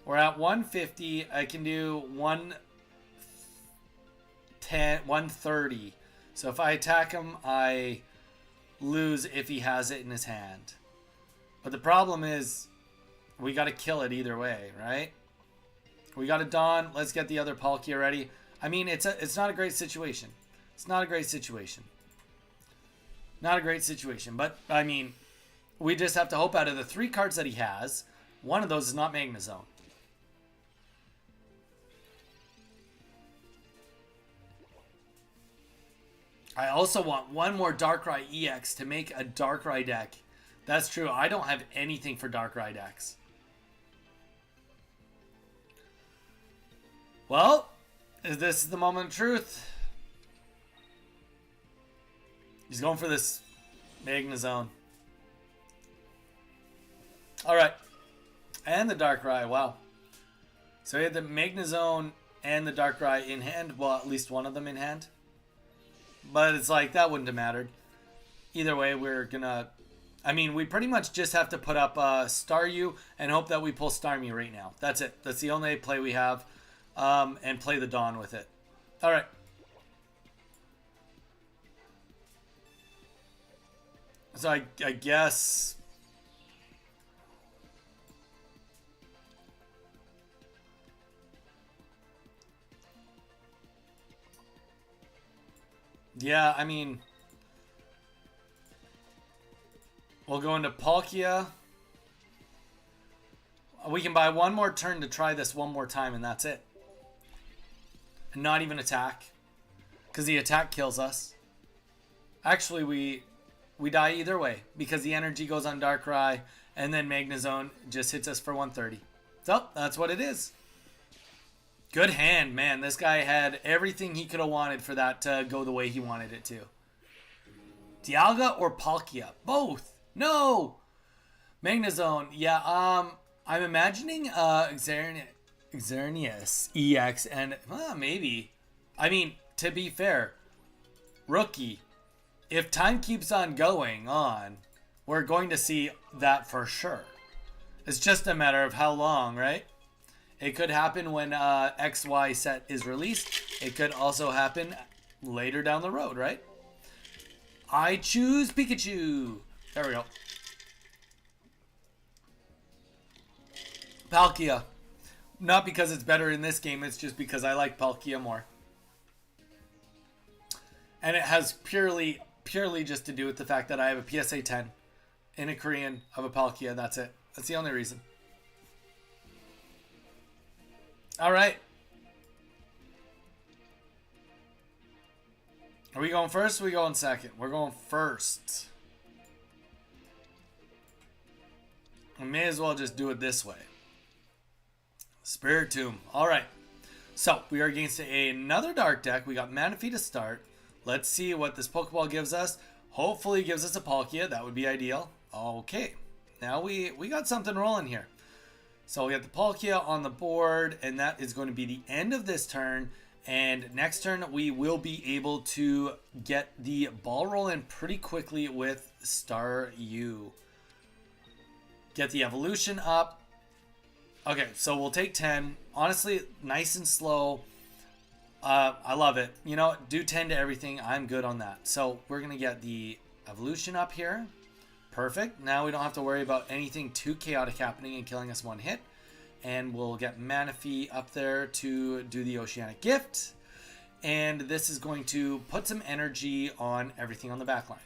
We're at 150. I can do 110, 130. So if I attack him, I lose if he has it in his hand. But the problem is, we got to kill it either way, right? We got a Dawn. Let's get the other Palkia ready. I mean, it's not a great situation. It's not a great situation. Not a great situation. But, I mean, we just have to hope out of the 3 cards that he has, one of those is not Magnezone. I also want one more Darkrai EX to make a Darkrai deck. That's true. I don't have anything for Darkrai decks. Well, this is the moment of truth. He's going for this Magnezone. Alright. And the Darkrai. Wow. So he had the Magnezone and the Darkrai in hand. Well, at least one of them in hand. But it's like, that wouldn't have mattered. Either way, we're gonna... I mean, we pretty much just have to put up Staryu and hope that we pull Starmie right now. That's it. That's the only play we have. And play the Dawn with it. Alright. So I guess... Yeah, I mean... We'll go into Palkia. We can buy one more turn to try this one more time, and that's it. And not even attack. Because the attack kills us. Actually, we die either way. Because the energy goes on Darkrai, and then Magnezone just hits us for 130. So, that's what it is. Good hand, man. This guy had everything he could have wanted for that to go the way he wanted it to. Dialga or Palkia? Both. No! Magnezone. Yeah, I'm imagining Xerneas EX and maybe. I mean, to be fair, rookie, if time keeps on going on, we're going to see that for sure. It's just a matter of how long, right? It could happen when XY set is released. It could also happen later down the road, right? I choose Pikachu. There we go. Palkia. Not because it's better in this game, it's just because I like Palkia more. And it has purely just to do with the fact that I have a PSA 10 in a Korean of a Palkia. That's it. That's the only reason. Alright. Are we going first or are we going second? We're going first. We may as well just do it this way. Spirit Tomb. Alright. So, we are against another Dark deck. We got Manaphy to start. Let's see what this Pokeball gives us. Hopefully it gives us a Palkia. That would be ideal. Okay. Now we got something rolling here. So we have the Palkia on the board, and that is going to be the end of this turn. And next turn, we will be able to get the ball rolling pretty quickly with Staryu. Get the evolution up. Okay, so we'll take 10. Honestly, nice and slow. I love it. You know, do 10 to everything. I'm good on that. So we're going to get the evolution up here. Perfect. Now we don't have to worry about anything too chaotic happening and killing us one hit. And we'll get Manaphy up there to do the Oceanic Gift. And this is going to put some energy on everything on the back line.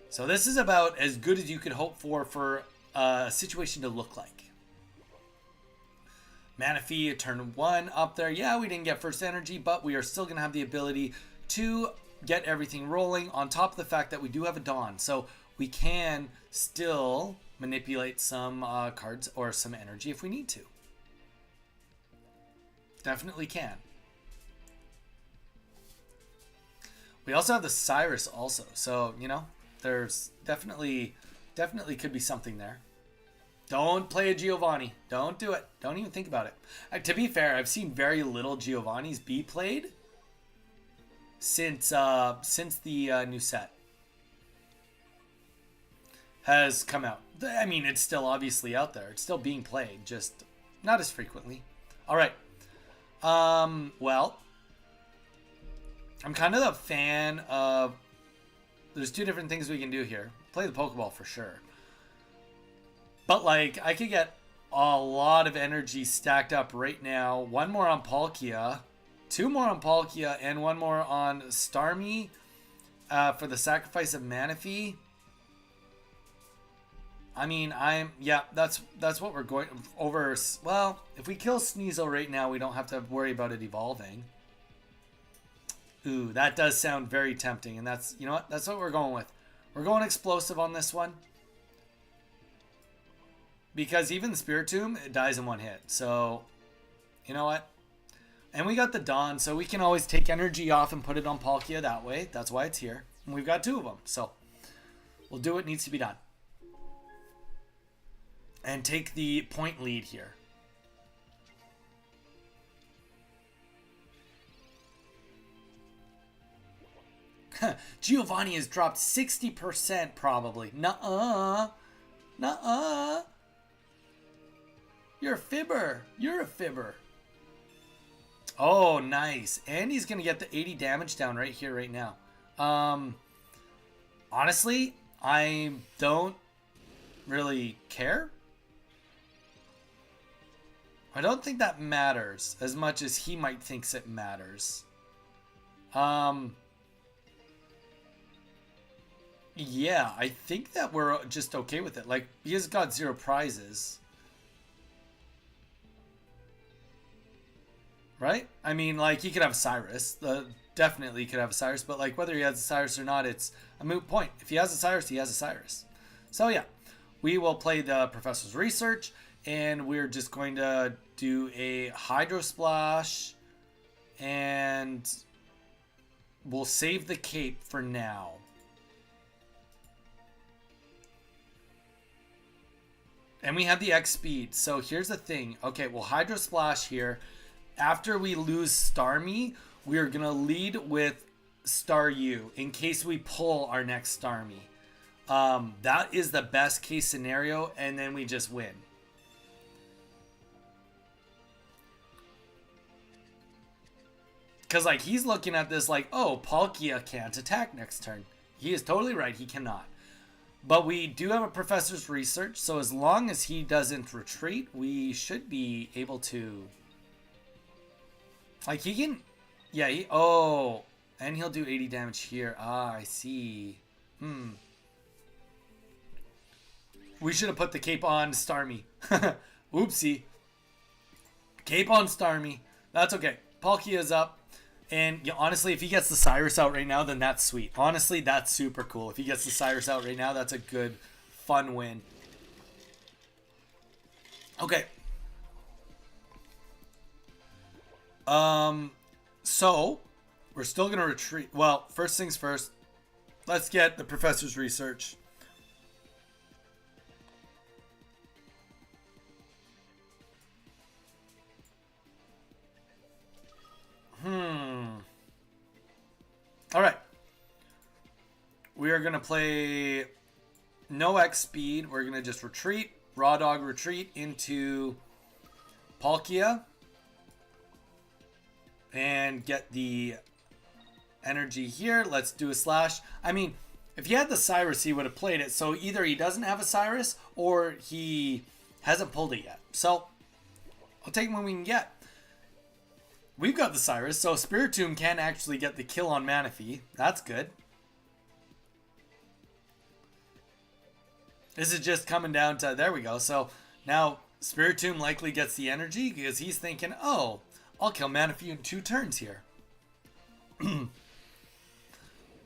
So this is about as good as you could hope for a situation to look like. Manaphy, turn 1 up there. Yeah, we didn't get first energy, but we are still going to have the ability to get everything rolling on top of the fact that we do have a Dawn. So we can still manipulate some cards or some energy if we need to. Definitely can. We also have the Cyrus also. So, you know, there's definitely could be something there. Don't play a Giovanni. Don't do it. Don't even think about it. To be fair, I've seen very little Giovannis be played since the new set has come out. I mean, it's still obviously out there. It's still being played, just not as frequently. All right. Well, I'm kind of a fan of... There's two different things we can do here. Play the Pokeball for sure. But, like, I could get a lot of energy stacked up right now. One more on Palkia. 2 more on Palkia and 1 more on Starmie for the sacrifice of Manaphy. I mean, yeah, that's what we're going over. Well, if we kill Sneasel right now, we don't have to worry about it evolving. Ooh, that does sound very tempting, and that's, you know what? That's what we're going with. We're going explosive on this one. Because even the Spiritomb, it dies in 1 hit. So, you know what? And we got the Dawn, so we can always take energy off and put it on Palkia that way. That's why it's here. And we've got 2 of them, so we'll do what needs to be done. And take the point lead here. Giovanni has dropped 60% probably. Nuh-uh. Nuh-uh. You're a fibber. You're a fibber. Oh, nice. And he's going to get the 80 damage down right here, right now. Honestly, I don't really care. I don't think that matters as much as he might thinks it matters. Yeah, I think that we're just okay with it. Like, he has got 0 prizes. Right? I mean, like, he could have Cyrus. Definitely could have a Cyrus, but, like, whether he has a Cyrus or not, it's a moot point. If he has a Cyrus, he has a Cyrus. So, yeah. We will play the Professor's Research, and we're just going to do a Hydro Splash, and we'll save the cape for now. And we have the X speed. So here's the thing. Okay, we'll Hydro Splash here. After we lose Starmie, we're going to lead with Staryu in case we pull our next Starmie. That is the best case scenario, and then we just win. Because, like, he's looking at this like, oh, Palkia can't attack next turn. He is totally right. He cannot. But we do have a Professor's Research, so as long as he doesn't retreat, we should be able to... Like, he can... Yeah, oh, and he'll do 80 damage here. Ah, I see. We should have put the cape on Starmie. Oopsie. Cape on Starmie. That's okay. Palkia is up. And you know, honestly, if he gets the Cyrus out right now, then that's sweet. Honestly, that's super cool. If he gets the Cyrus out right now, that's a good, fun win. Okay. So, we're still going to retreat. Well, first things first. Let's get the Professor's Research. All right. We are going to play no X speed. We're going to just retreat. Raw Dog retreat into Palkia. And get the energy here. Let's do a slash. I mean, if he had the Cyrus, he would have played it. So either he doesn't have a Cyrus or he hasn't pulled it yet. So I'll take him when we can get. We've got the Cyrus, so Spiritomb can actually get the kill on Manaphy. That's good. This is just coming down to, there we go. So now Spiritomb likely gets the energy because he's thinking, oh, I'll kill Manaphy in 2 turns here.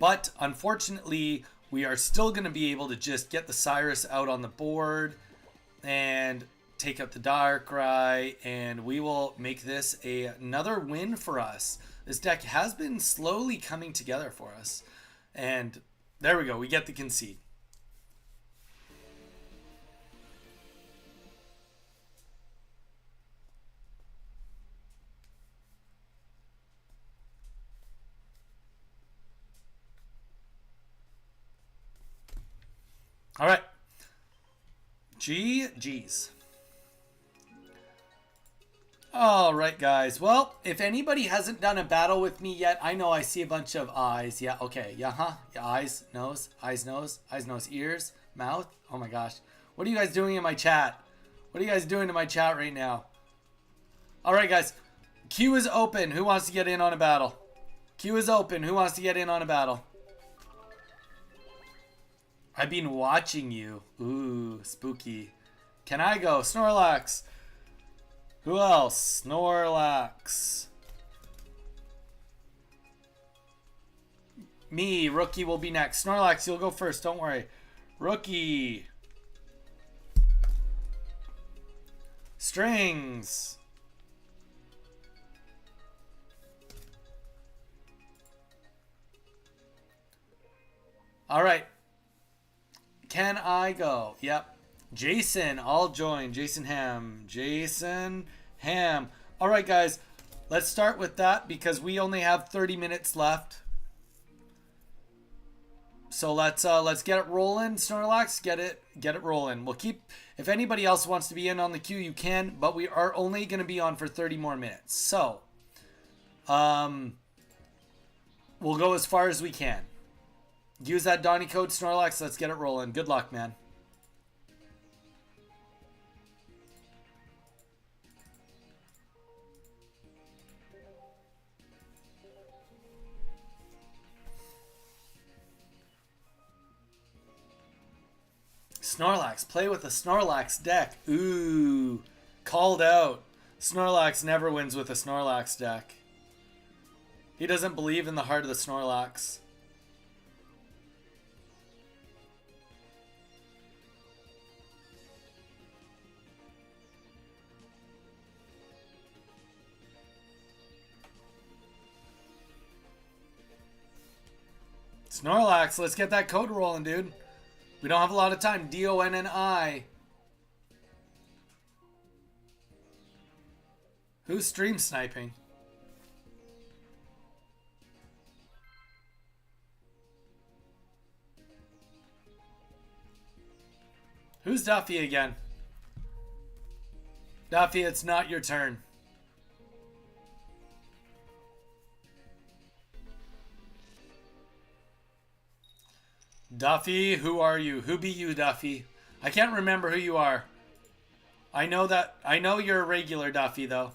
But unfortunately, we are still going to be able to just get the Cyrus out on the board and take out the Darkrai, and we will make this another win for us. This deck has been slowly coming together for us. And there we go. We get the concede. All right. GG's. All right, guys. Well, if anybody hasn't done a battle with me yet, I know I see a bunch of eyes. Yeah, okay. Yeah, huh? Yeah, eyes, nose, ears, mouth. Oh my gosh. What are you guys doing in my chat? What are you guys doing in my chat right now? All right, guys. Queue is open. Who wants to get in on a battle? Queue is open. Who wants to get in on a battle? I've been watching you. Ooh, spooky. Can I go? Snorlax. Who else? Snorlax. Me, Rookie will be next. Snorlax, you'll go first. Don't worry. Rookie. Strings. All right. Can I go? Yep. Jason, I'll join. Jason Ham. Jason Ham. All right, guys. Let's start with that because we only have 30 minutes left. So let's get it rolling, Snorlax. Get it rolling. We'll keep. If anybody else wants to be in on the queue, you can. But we are only going to be on for 30 more minutes. So, we'll go as far as we can. Use that Donnie code, Snorlax. Let's get it rolling. Good luck, man. Snorlax. Play with the Snorlax deck. Ooh. Called out. Snorlax never wins with a Snorlax deck. He doesn't believe in the heart of the Snorlax. Snorlax, let's get that code rolling, dude. We don't have a lot of time. D-O-N-N-I. Who's stream sniping? Who's Duffy again? Duffy, it's not your turn. Duffy, who are you? Who be you, Duffy? I can't remember who you are. I know you're a regular, Duffy, though.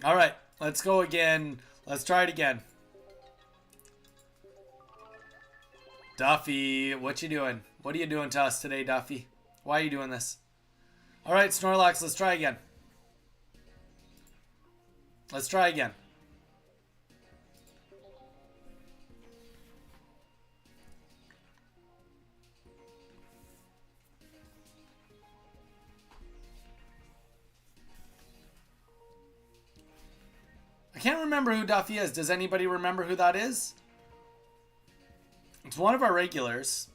All right, let's go again. Let's try it again. Duffy, what you doing? What are you doing to us today, Duffy? Why are you doing this? All right, Snorlax, let's try again. Let's try again. I can't remember who Duffy is. Does anybody remember who that is? It's one of our regulars.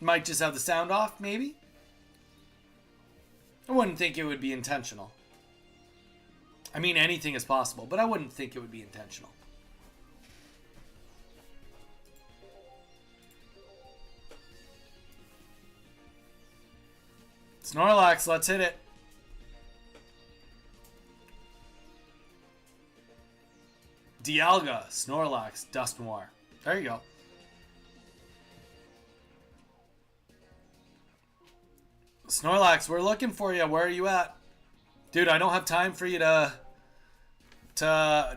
Might just have the sound off, maybe? I wouldn't think it would be intentional. I mean, anything is possible, but I wouldn't think it would be intentional. Snorlax, let's hit it. Dialga, Snorlax, Dusknoir. There you go. Snorlax, we're looking for you. Where are you at? Dude, I don't have time for you to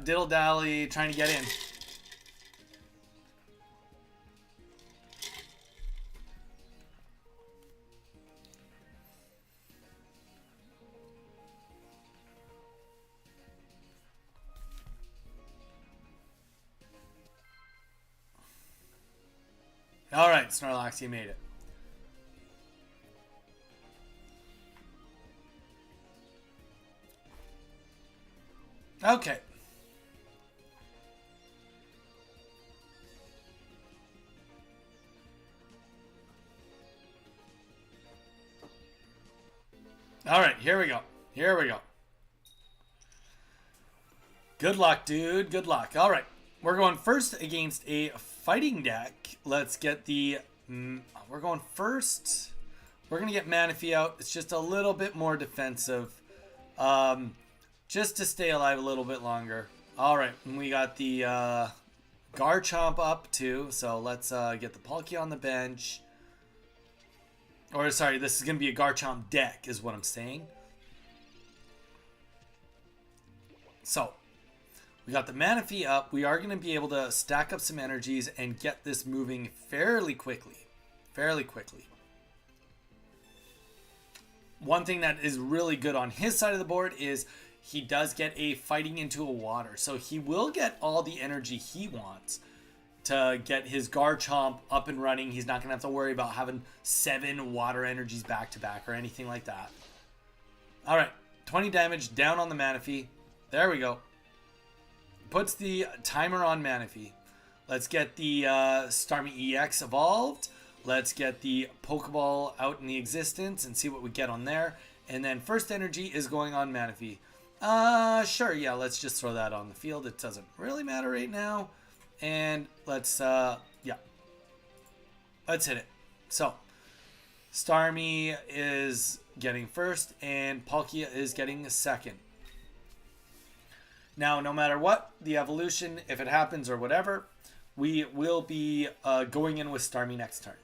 diddle-dally trying to get in. All right, Snorlax, you made it. Okay. All right, here we go. Here we go. Good luck, dude. Good luck. All right. We're going first against a fighting deck. Let's get the... we're going first. We're going to get Manaphy out. It's just a little bit more defensive. Just to stay alive a little bit longer. All right. And we got the Garchomp up too. So let's get the Palkia on the bench. Or sorry, this is going to be a Garchomp deck is what I'm saying. So we got the Manaphy up. We are going to be able to stack up some energies and get this moving fairly quickly. Fairly quickly. One thing that is really good on his side of the board is he does get a fighting into a water. So he will get all the energy he wants to get his Garchomp up and running. He's not going to have to worry about having 7 water energies back to back or anything like that. All right, 20 damage down on the Manaphy. There we go. Puts the timer on Manaphy. Let's get the Starmie EX evolved. Let's get the Pokeball out in the existence and see what we get on there. And then first energy is going on Manaphy. Sure, yeah, let's just throw that on the field. It doesn't really matter right now. And let's, yeah. Let's hit it. So, Starmie is getting first and Palkia is getting second. Now, no matter what, the evolution, if it happens or whatever, we will be going in with Starmie next turn.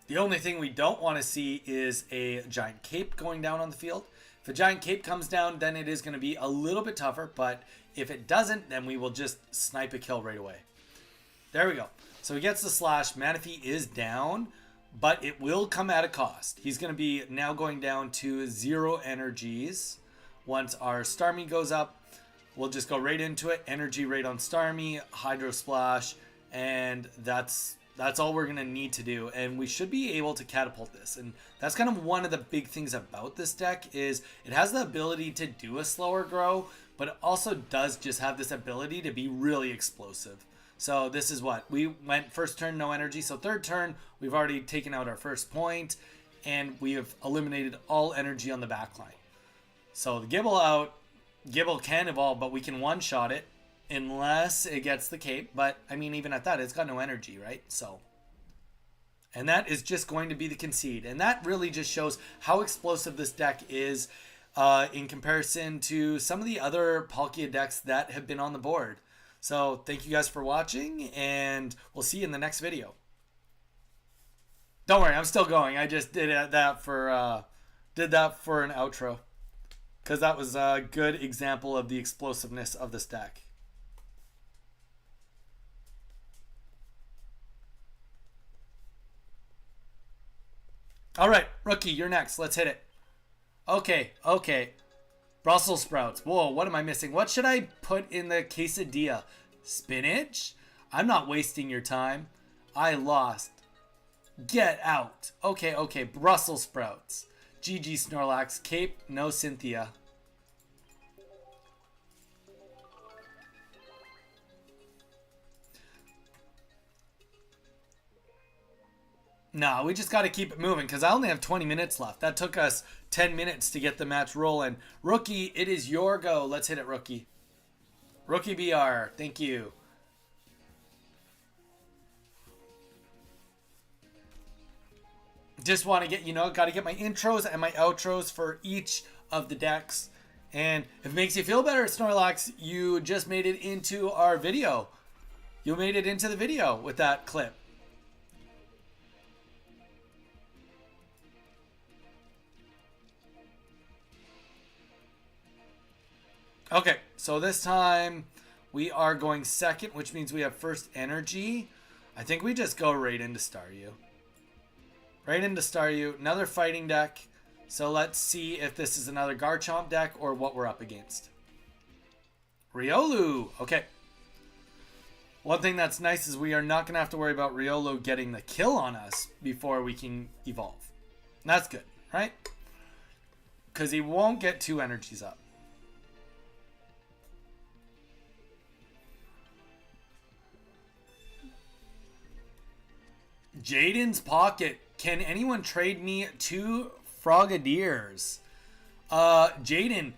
The only thing we don't want to see is a giant cape going down on the field. If a giant cape comes down, then it is going to be a little bit tougher, but if it doesn't, then we will just snipe a kill right away. There we go. So he gets the slash. Manaphy is down, but it will come at a cost. He's going to be now going down to 0 energies. Once our Starmie goes up, we'll just go right into it. Energy rate on Starmie, Hydro Splash, and that's all we're going to need to do. And we should be able to catapult this. And that's kind of one of the big things about this deck is it has the ability to do a slower grow, but it also does just have this ability to be really explosive. So this is what we went first turn, no energy. So third turn, we've already taken out our first point and we have eliminated all energy on the back line. So the Gibble out, Gibble can evolve, but we can one-shot it unless it gets the cape. But I mean, even at that, it's got no energy, right? So, and that is just going to be the concede. And that really just shows how explosive this deck is in comparison to some of the other Palkia decks that have been on the board. So thank you guys for watching, and we'll see you in the next video. Don't worry, I'm still going. I just did that for an outro because that was a good example of the explosiveness of this deck. All right, Rookie, you're next. Let's hit it. Okay. Brussels sprouts. Whoa, what am I missing? What should I put in the quesadilla? Spinach? I'm not wasting your time. I lost. Get out. Okay. Brussels sprouts. GG Snorlax. Cape. No Cynthia. No, we just got to keep it moving because I only have 20 minutes left. That took us 10 minutes to get the match rolling. Rookie, it is your go. Let's hit it, Rookie. Rookie BR. Thank you. Just want to get, got to get my intros and my outros for each of the decks. And if it makes you feel better, Snorlax, you just made it into our video. You made it into the video with that clip. Okay, so this time we are going second, which means we have first energy. I think we just go right into Staryu. Right into Staryu. Another fighting deck. So let's see if this is another Garchomp deck or what we're up against. Riolu. Okay. One thing that's nice is we are not going to have to worry about Riolu getting the kill on us before we can evolve. And that's good, right? Because he won't get 2 energies up. Jaden's Pocket. Can anyone trade me 2 Frogadiers? Jaden,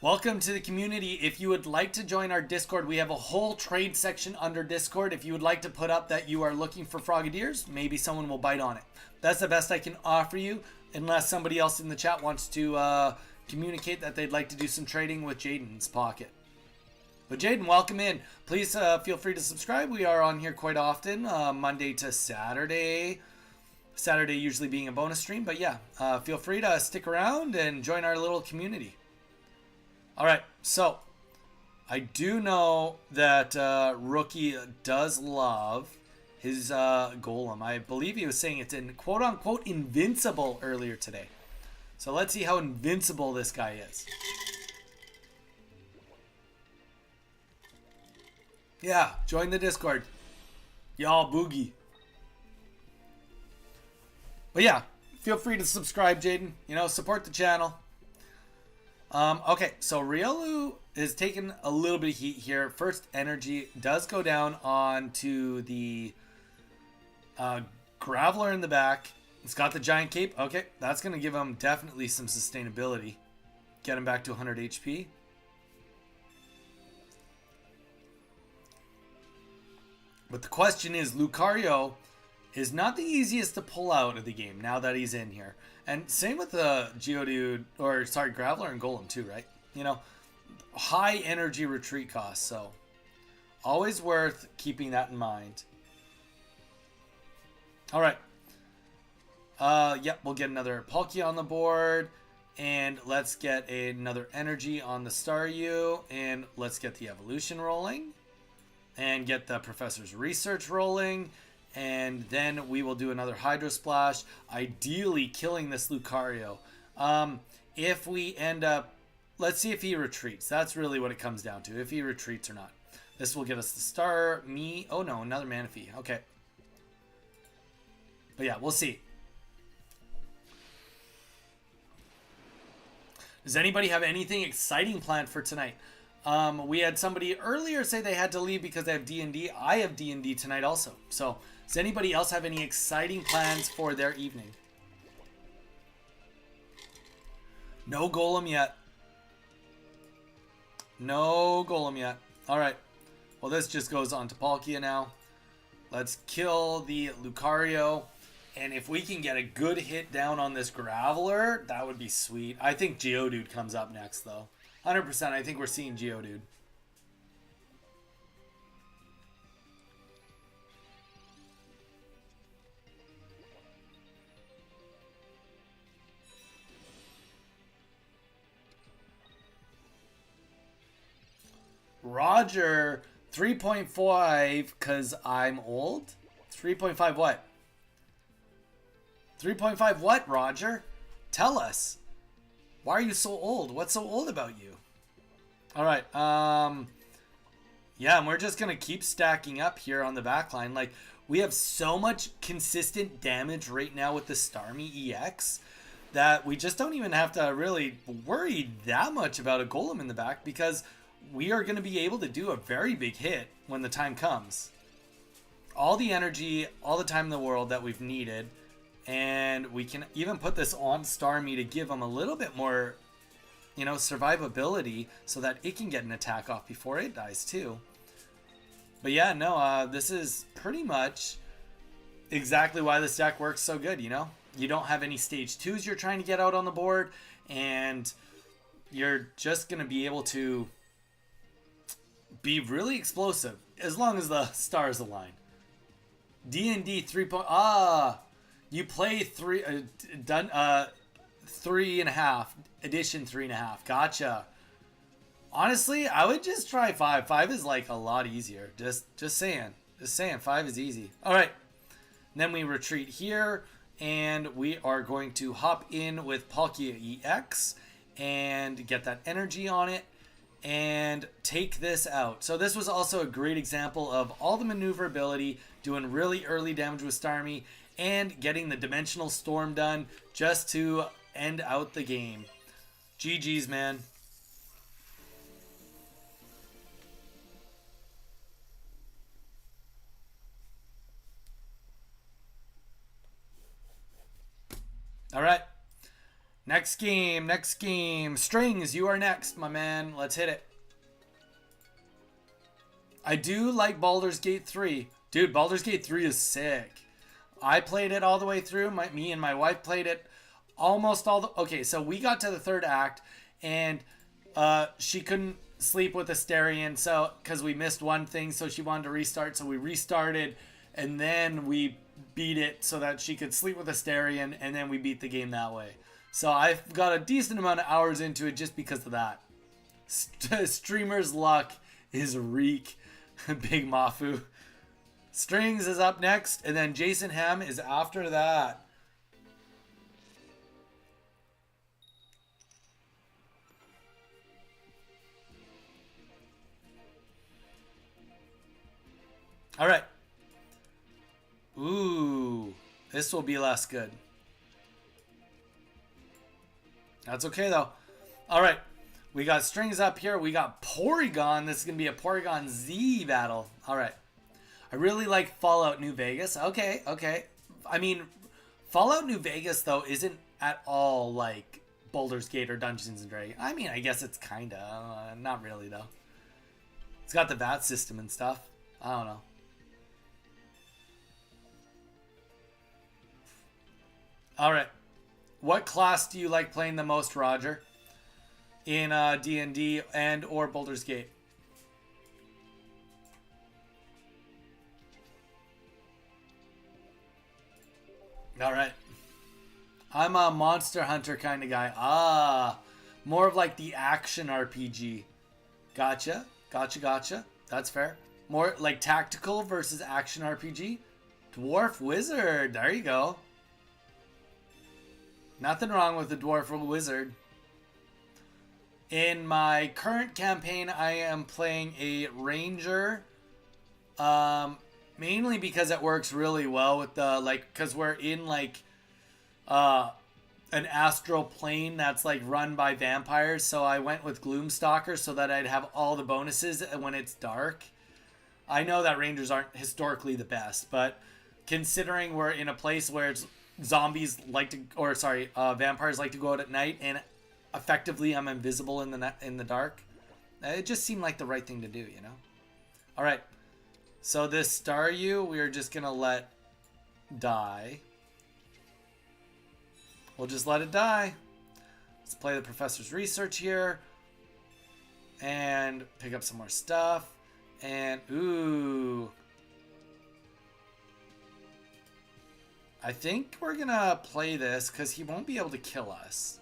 welcome to the community. If you would like to join our Discord, we have a whole trade section under Discord. If you would like to put up that you are looking for Frogadiers, maybe someone will bite on it. That's the best I can offer you, unless somebody else in the chat wants to communicate that they'd like to do some trading with Jaden's pocket. But Jaden, welcome in. Please feel free to subscribe. We are on here quite often, Monday to Saturday. Saturday usually being a bonus stream. But yeah, feel free to stick around and join our little community. All right, so I do know that Rookie does love his golem. I believe he was saying it's in quote-unquote invincible earlier today. So let's see how invincible this guy is. Yeah, join the Discord. Y'all boogie. But yeah, feel free to subscribe, Jaden. You know, support the channel. Okay, so Riolu is taking a little bit of heat here. First energy does go down onto the Graveler in the back. It's got the giant cape. Okay, that's going to give him definitely some sustainability. Get him back to 100 HP. But the question is, Lucario is not the easiest to pull out of the game now that he's in here. And same with the Geodude, or sorry, Graveler and Golem too, right? You know, high energy retreat costs, so always worth keeping that in mind. All right. Yep, we'll get another Palkia on the board. And let's get another energy on the Staryu. And let's get the evolution rolling. And get the Professor's research rolling. And then we will do another Hydro Splash. Ideally killing this Lucario. If we end up... Let's see if he retreats. That's really what it comes down to. If he retreats or not. This will give us the star. Oh no, another Manaphy. Okay. But yeah, we'll see. Does anybody have anything exciting planned for tonight? We had somebody earlier say they had to leave because they have D&D. I have D&D tonight also. So, does anybody else have any exciting plans for their evening? No Golem yet. No Golem yet. Alright. Well, this just goes on to Palkia now. Let's kill the Lucario. And if we can get a good hit down on this Graveler, that would be sweet. I think Geodude comes up next, though. 100%, I think we're seeing Geodude. Roger, 3.5 because I'm old? 3.5 what? 3.5 what, Roger? Tell us. Why are you so old? What's so old about you? Alright, yeah, and we're just going to keep stacking up here on the back line. Like, we have so much consistent damage right now with the Starmie EX that we just don't even have to really worry that much about a Golem in the back because we are going to be able to do a very big hit when the time comes. All the energy, all the time in the world that we've needed. And we can even put this on Starmie to give him a little bit more, you know, survivability so that it can get an attack off before it dies too. But yeah, no, this is pretty much exactly why this deck works so good, you know? You don't have any stage 2s you're trying to get out on the board, and you're just going to be able to be really explosive as long as the stars align. D&D 3. You play 3.5 edition 3.5. Gotcha. Honestly, I would just try 5. 5 is like a lot easier. Just saying. Just saying. 5 is easy. All right. Then we retreat here, and we are going to hop in with Palkia EX and get that energy on it and take this out. So this was also a great example of all the maneuverability, doing really early damage with Starmie, and getting the Dimensional Storm done just to end out the game. GG's, man. All right. Next game. Strings, you are next, my man. Let's hit it. I do like Baldur's Gate 3. Dude, Baldur's Gate 3 is sick. I played it all the way through. Me and my wife played it almost all the... Okay, so we got to the third act, and she couldn't sleep with Asterion, so because we missed one thing, so she wanted to restart, so we restarted, and then we beat it so that she could sleep with Asterion, and then we beat the game that way. So I've got a decent amount of hours into it just because of that. Streamer's luck is reek. Big Mafu. Strings is up next, and then Jason Ham is after that. All right. Ooh, this will be less good. That's okay, though. All right. We got strings up here. We got Porygon. This is going to be a Porygon Z battle. All right. I really like Fallout New Vegas. Okay, okay. I mean, Fallout New Vegas, though, isn't at all like Baldur's Gate or Dungeons & Dragons. I mean, I guess it's kind of. Not really, though. It's got the VAT system and stuff. I don't know. All right. What class do you like playing the most, Roger? In D&D and or Baldur's Gate? All right. I'm a Monster Hunter kind of guy. Ah, more of like the action RPG. Gotcha. Gotcha, gotcha. That's fair. More like tactical versus action RPG. Dwarf Wizard. There you go. Nothing wrong with the Dwarf Wizard. In my current campaign, I am playing a Ranger. Mainly because it works really well with the, like, because we're in, like, an astral plane that's, like, run by vampires. So I went with Gloomstalker so that I'd have all the bonuses when it's dark. I know that Rangers aren't historically the best, but considering we're in a place where it's zombies like to, or sorry, vampires like to go out at night, and effectively I'm invisible in the dark. It just seemed like the right thing to do, you know? All right. So this Staryu, we're just going to let die. We'll just let it die. Let's play the professor's research here. And pick up some more stuff. And, ooh. I think we're going to play this because he won't be able to kill us.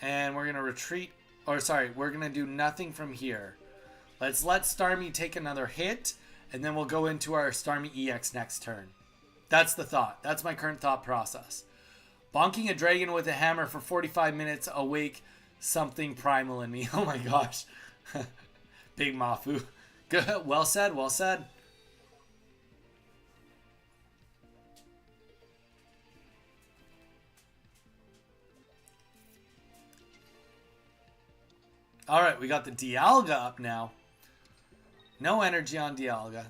And we're going to retreat. Or sorry, we're going to do nothing from here. Let's let Starmie take another hit, and then we'll go into our Starmie EX next turn. That's the thought. That's my current thought process. Bonking a dragon with a hammer for 45 minutes awake something primal in me. Oh my gosh. Big Mafu. Good. Well said, well said. All right, we got the Dialga up now. No energy on Dialga.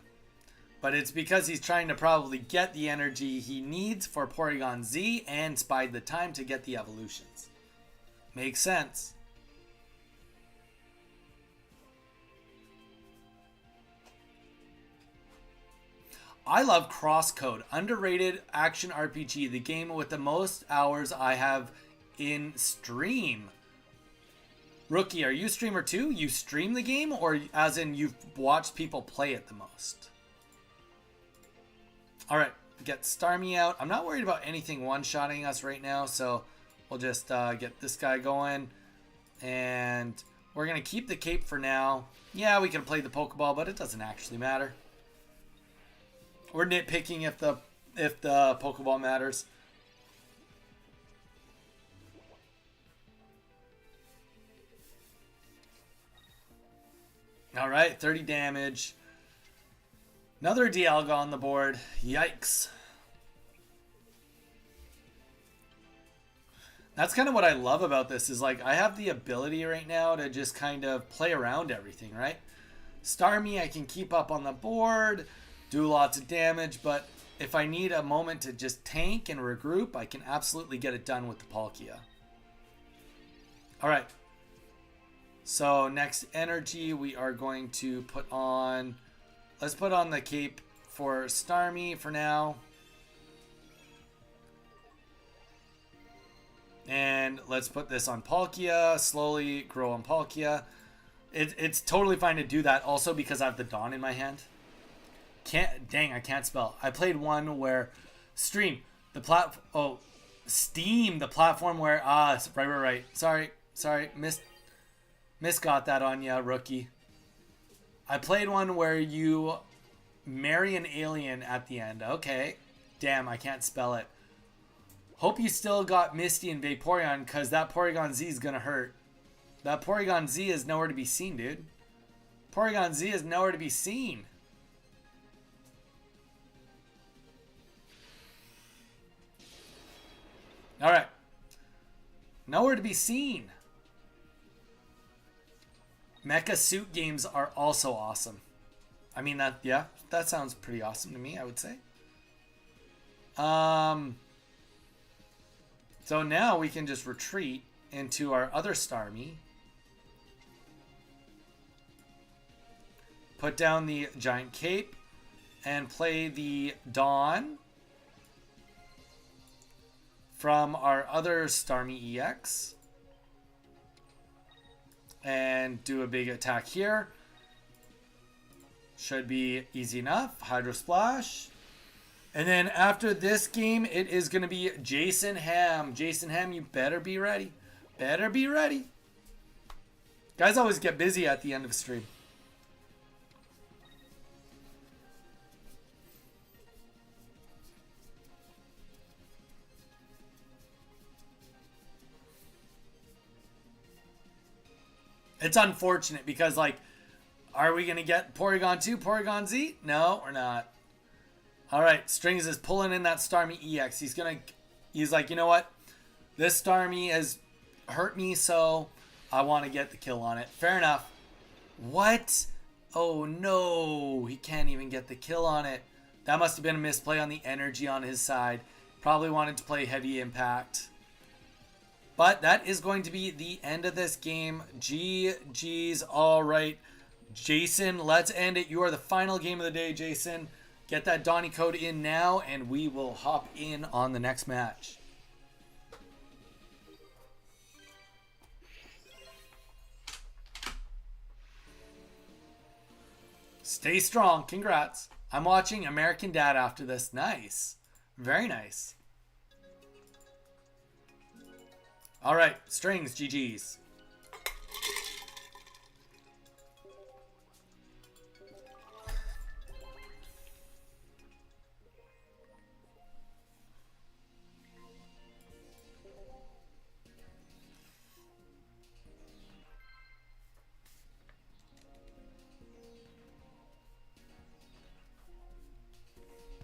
But it's because he's trying to probably get the energy he needs for Porygon Z and spide the time to get the evolutions. Makes sense. I love Crosscode. Underrated action RPG. The game with the most hours I have in stream. Rookie, are you a streamer too? You stream the game, or as in you've watched people play it the most? Alright, get Starmie out. I'm not worried about anything one-shotting us right now, so we'll just get this guy going. And we're going to keep the cape for now. Yeah, we can play the Pokeball, but it doesn't actually matter. We're nitpicking if the Pokeball matters. All right, 30 damage. Another Dialga on the board. Yikes. That's kind of what I love about this is like I have the ability right now to just kind of play around everything, right? Starmie, I can keep up on the board, do lots of damage, but if I need a moment to just tank and regroup, I can absolutely get it done with the Palkia. All right. So next energy, we are going to put on, let's put on the cape for Starmie for now. And let's put this on Palkia. Slowly grow on Palkia. It's totally fine to do that also because I have the Dawn in my hand. Dang, I can't spell. I played one where Steam, the platform where right. Sorry, misgot that on ya, rookie. I played one where you marry an alien at the end. Okay. Damn, I can't spell it. Hope you still got Misty and Vaporeon, because that Porygon Z is gonna hurt. That Porygon Z is nowhere to be seen, dude. Porygon Z is nowhere to be seen. Alright. Nowhere to be seen. Mecha suit games are also awesome. I mean, that sounds pretty awesome to me, I would say. So now we can just retreat into our other Starmie. Put down the Giant Cape and play the Dawn from our other Starmie EX. And do a big attack here. Should be easy enough. Hydro Splash. And then after this game, it is going to be Jason Ham. Jason Ham, you better be ready. Better be ready. Guys always get busy at the end of a stream. It's unfortunate because, like, are we going to get Porygon 2, Porygon Z? No, we're not. All right, Strings is pulling in that Starmie EX. He's like, you know what? This Starmie has hurt me, so I want to get the kill on it. Fair enough. What? Oh, no. He can't even get the kill on it. That must have been a misplay on the energy on his side. Probably wanted to play Heavy Impact. But that is going to be the end of this game. GG's. All right. Jason, let's end it. You are the final game of the day, Jason. Get that Donnie code in now, and we will hop in on the next match. Stay strong. Congrats. I'm watching American Dad after this. Nice. Very nice. All right. Strings. GG's.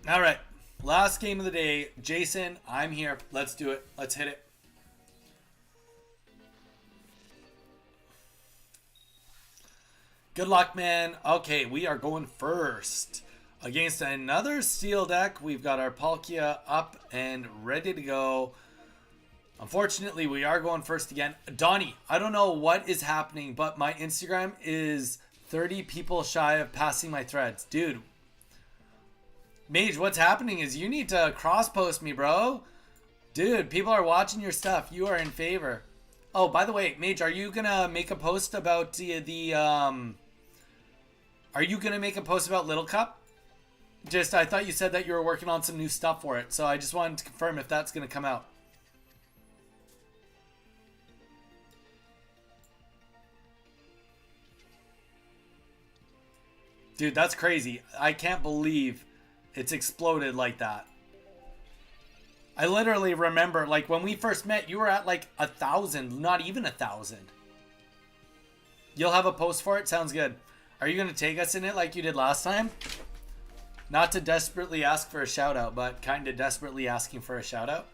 All right. Last game of the day. Jason, I'm here. Let's do it. Let's hit it. Good luck, man. Okay, we are going first. Against another steel deck, we've got our Palkia up and ready to go. Unfortunately, we are going first again. Donnie, I don't know what is happening, but my Instagram is 30 people shy of passing my threads. Dude, Mage, what's happening is you need to cross-post me, bro. Dude, people are watching your stuff. You are in favor. Oh, by the way, Mage, are you going to make a post about Are you going to make a post about Little Cup? I thought you said that you were working on some new stuff for it, so I just wanted to confirm if that's going to come out. Dude, that's crazy. I can't believe it's exploded like that. I literally remember, like, when we first met, you were at, like, 1,000, not even 1,000. You'll have a post for it? Sounds good. Are you going to take us in it like you did last time? Not to desperately ask for a shout-out, but kind of desperately asking for a shout-out.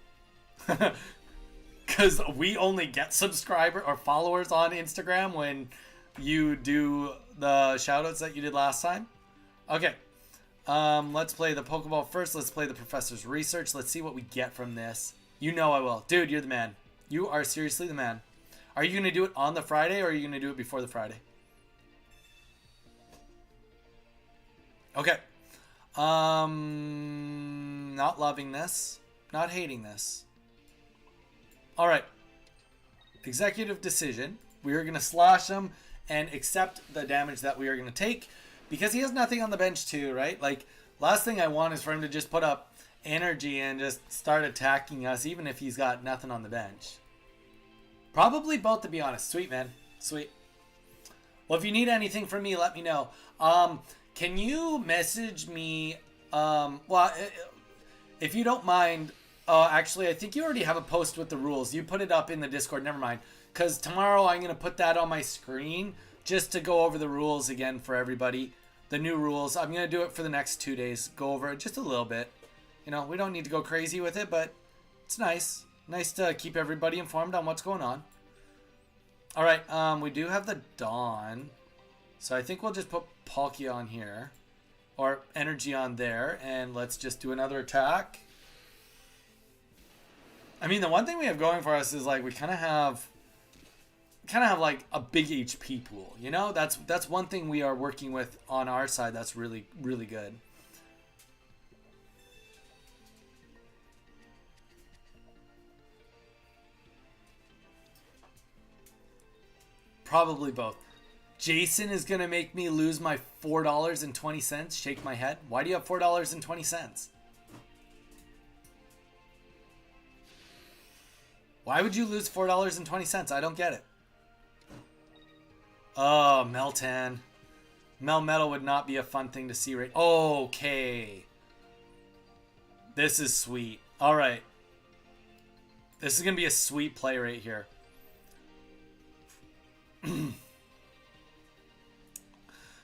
Because we only get subscriber or followers on Instagram when you do the shout-outs that you did last time. Okay. Let's play the Pokeball first. Let's play the Professor's Research. Let's see what we get from this. You know I will. Dude, you're the man. You are seriously the man. Are you going to do it on the Friday or are you going to do it before the Friday? Okay. Not loving this. Not hating this. Alright. executive decision. We are going to slash him and accept the damage that we are going to take because he has nothing on the bench too, right? Like, last thing I want is for him to just put up energy and just start attacking us, even if he's got nothing on the bench. Probably both, to be honest. Sweet, man. Sweet. Well, if you need anything from me, let me know. Can you message me? If you don't mind, actually, I think you already have a post with the rules. You put it up in the Discord. Never mind. Because tomorrow I'm going to put that on my screen just to go over the rules again for everybody. The new rules. I'm going to do it for the next 2 days. Go over it just a little bit. You know, we don't need to go crazy with it, but it's nice. Nice to keep everybody informed on what's going on. All right, we do have the Dawn. So I think we'll just put Palkia on here. Or energy on there. And let's just do another attack. I mean, the one thing we have going for us is, like, we kind of have like a big HP pool, you know? That's one thing we are working with on our side that's really, really good. Probably both. Jason is going to make me lose my $4.20. Shake my head. Why do you have $4.20? Why would you lose $4.20? I don't get it. Oh, Meltan. Melmetal would not be a fun thing to see right. Okay. This is sweet. All right. This is going to be a sweet play right here.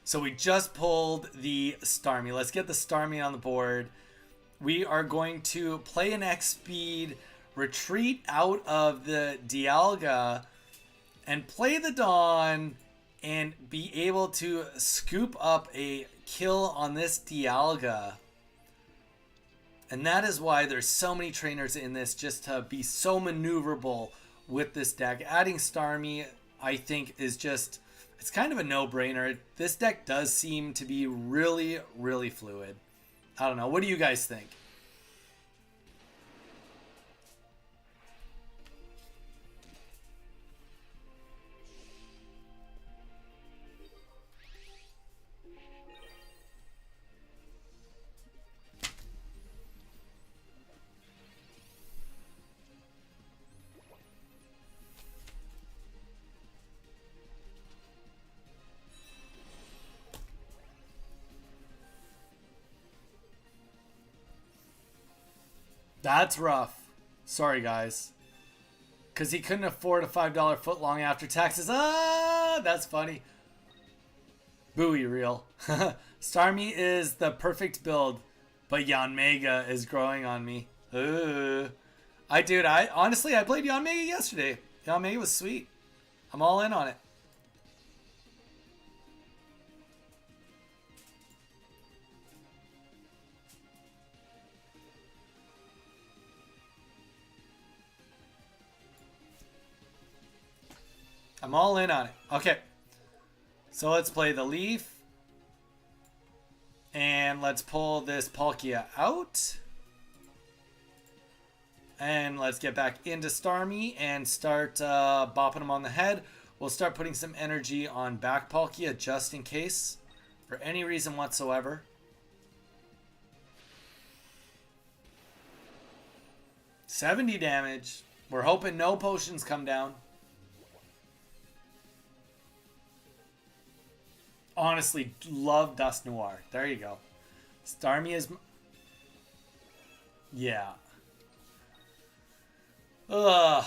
So we just pulled the Starmie. Let's get the Starmie on the board. We are going to play an X speed, retreat out of the Dialga, and play the Dawn and be able to scoop up a kill on this Dialga. And that is why there's so many trainers in this, just to be so maneuverable with this deck. Adding Starmie, I think, is just, it's kind of a no-brainer. This deck does seem to be really, really fluid. I don't know. What do you guys think? That's rough. Sorry, guys. Because he couldn't afford a $5 footlong after taxes. Ah, that's funny. Buoy real. Starmie is the perfect build, but Yanmega is growing on me. I honestly, I played Yanmega yesterday. Yanmega was sweet. I'm all in on it. I'm all in on it. Okay. So let's play the Leaf. And let's pull this Palkia out. And let's get back into Starmie and start bopping him on the head. We'll start putting some energy on back Palkia just in case. For any reason whatsoever. $70 damage. We're hoping no potions come down. Honestly, love Dust Noir. There you go. Starmie is... Yeah. Ugh.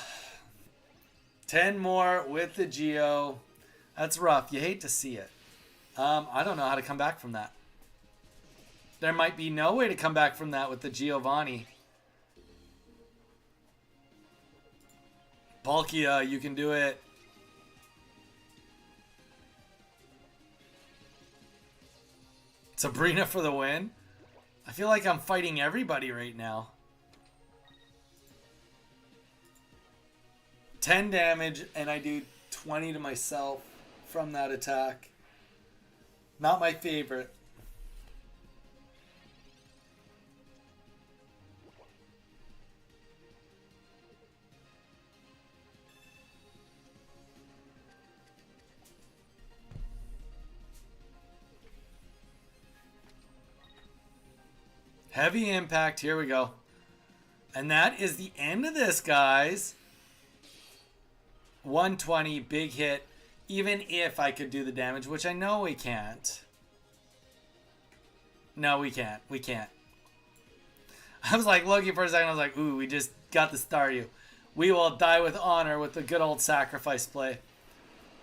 10 more with the Geo. That's rough. You hate to see it. I don't know how to come back from that. There might be no way to come back from that with the Giovanni. Palkia, you can do it. Sabrina for the win. I feel like I'm fighting everybody right now. 10 damage, and I do 20 to myself from that attack. Not my favorite. Heavy impact. Here we go. And that is the end of this, guys. 120, big hit. Even if I could do the damage, which I know we can't. No, we can't. We can't. I was like looking for a second. I was like, ooh, we just got the Staryu. We will die with honor with the good old sacrifice play.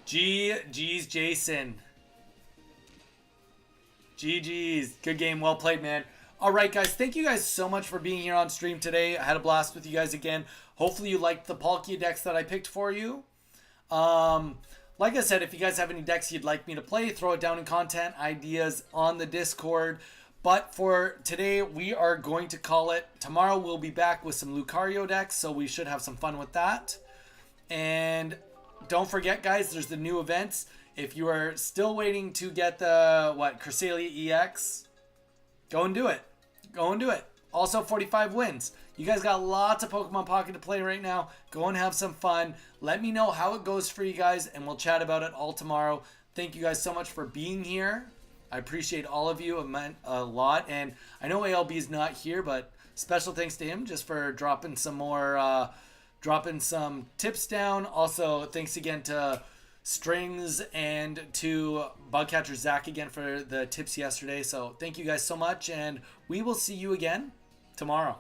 GG's, Jason. GG's. Good game. Well played, man. All right, guys. Thank you guys so much for being here on stream today. I had a blast with you guys again. Hopefully you liked the Palkia decks that I picked for you. Like I said, if you guys have any decks you'd like me to play, throw it down in content ideas on the Discord. But for today, we are going to call it. Tomorrow we'll be back with some Lucario decks, so we should have some fun with that. And don't forget, guys, there's the new events. If you are still waiting to get the, Palkia EX, go and do it. Go and do it. Also, 45 wins. You guys got lots of Pokemon Pocket to play right now. Go and have some fun. Let me know how it goes for you guys, and we'll chat about it all tomorrow. Thank you guys so much for being here. I appreciate all of you. It meant a lot. And I know ALB is not here, but special thanks to him just for dropping some more, dropping some tips down. Also, thanks again to Strings and to Bugcatcher Zach again for the tips yesterday. So thank you guys so much, and we will see you again tomorrow.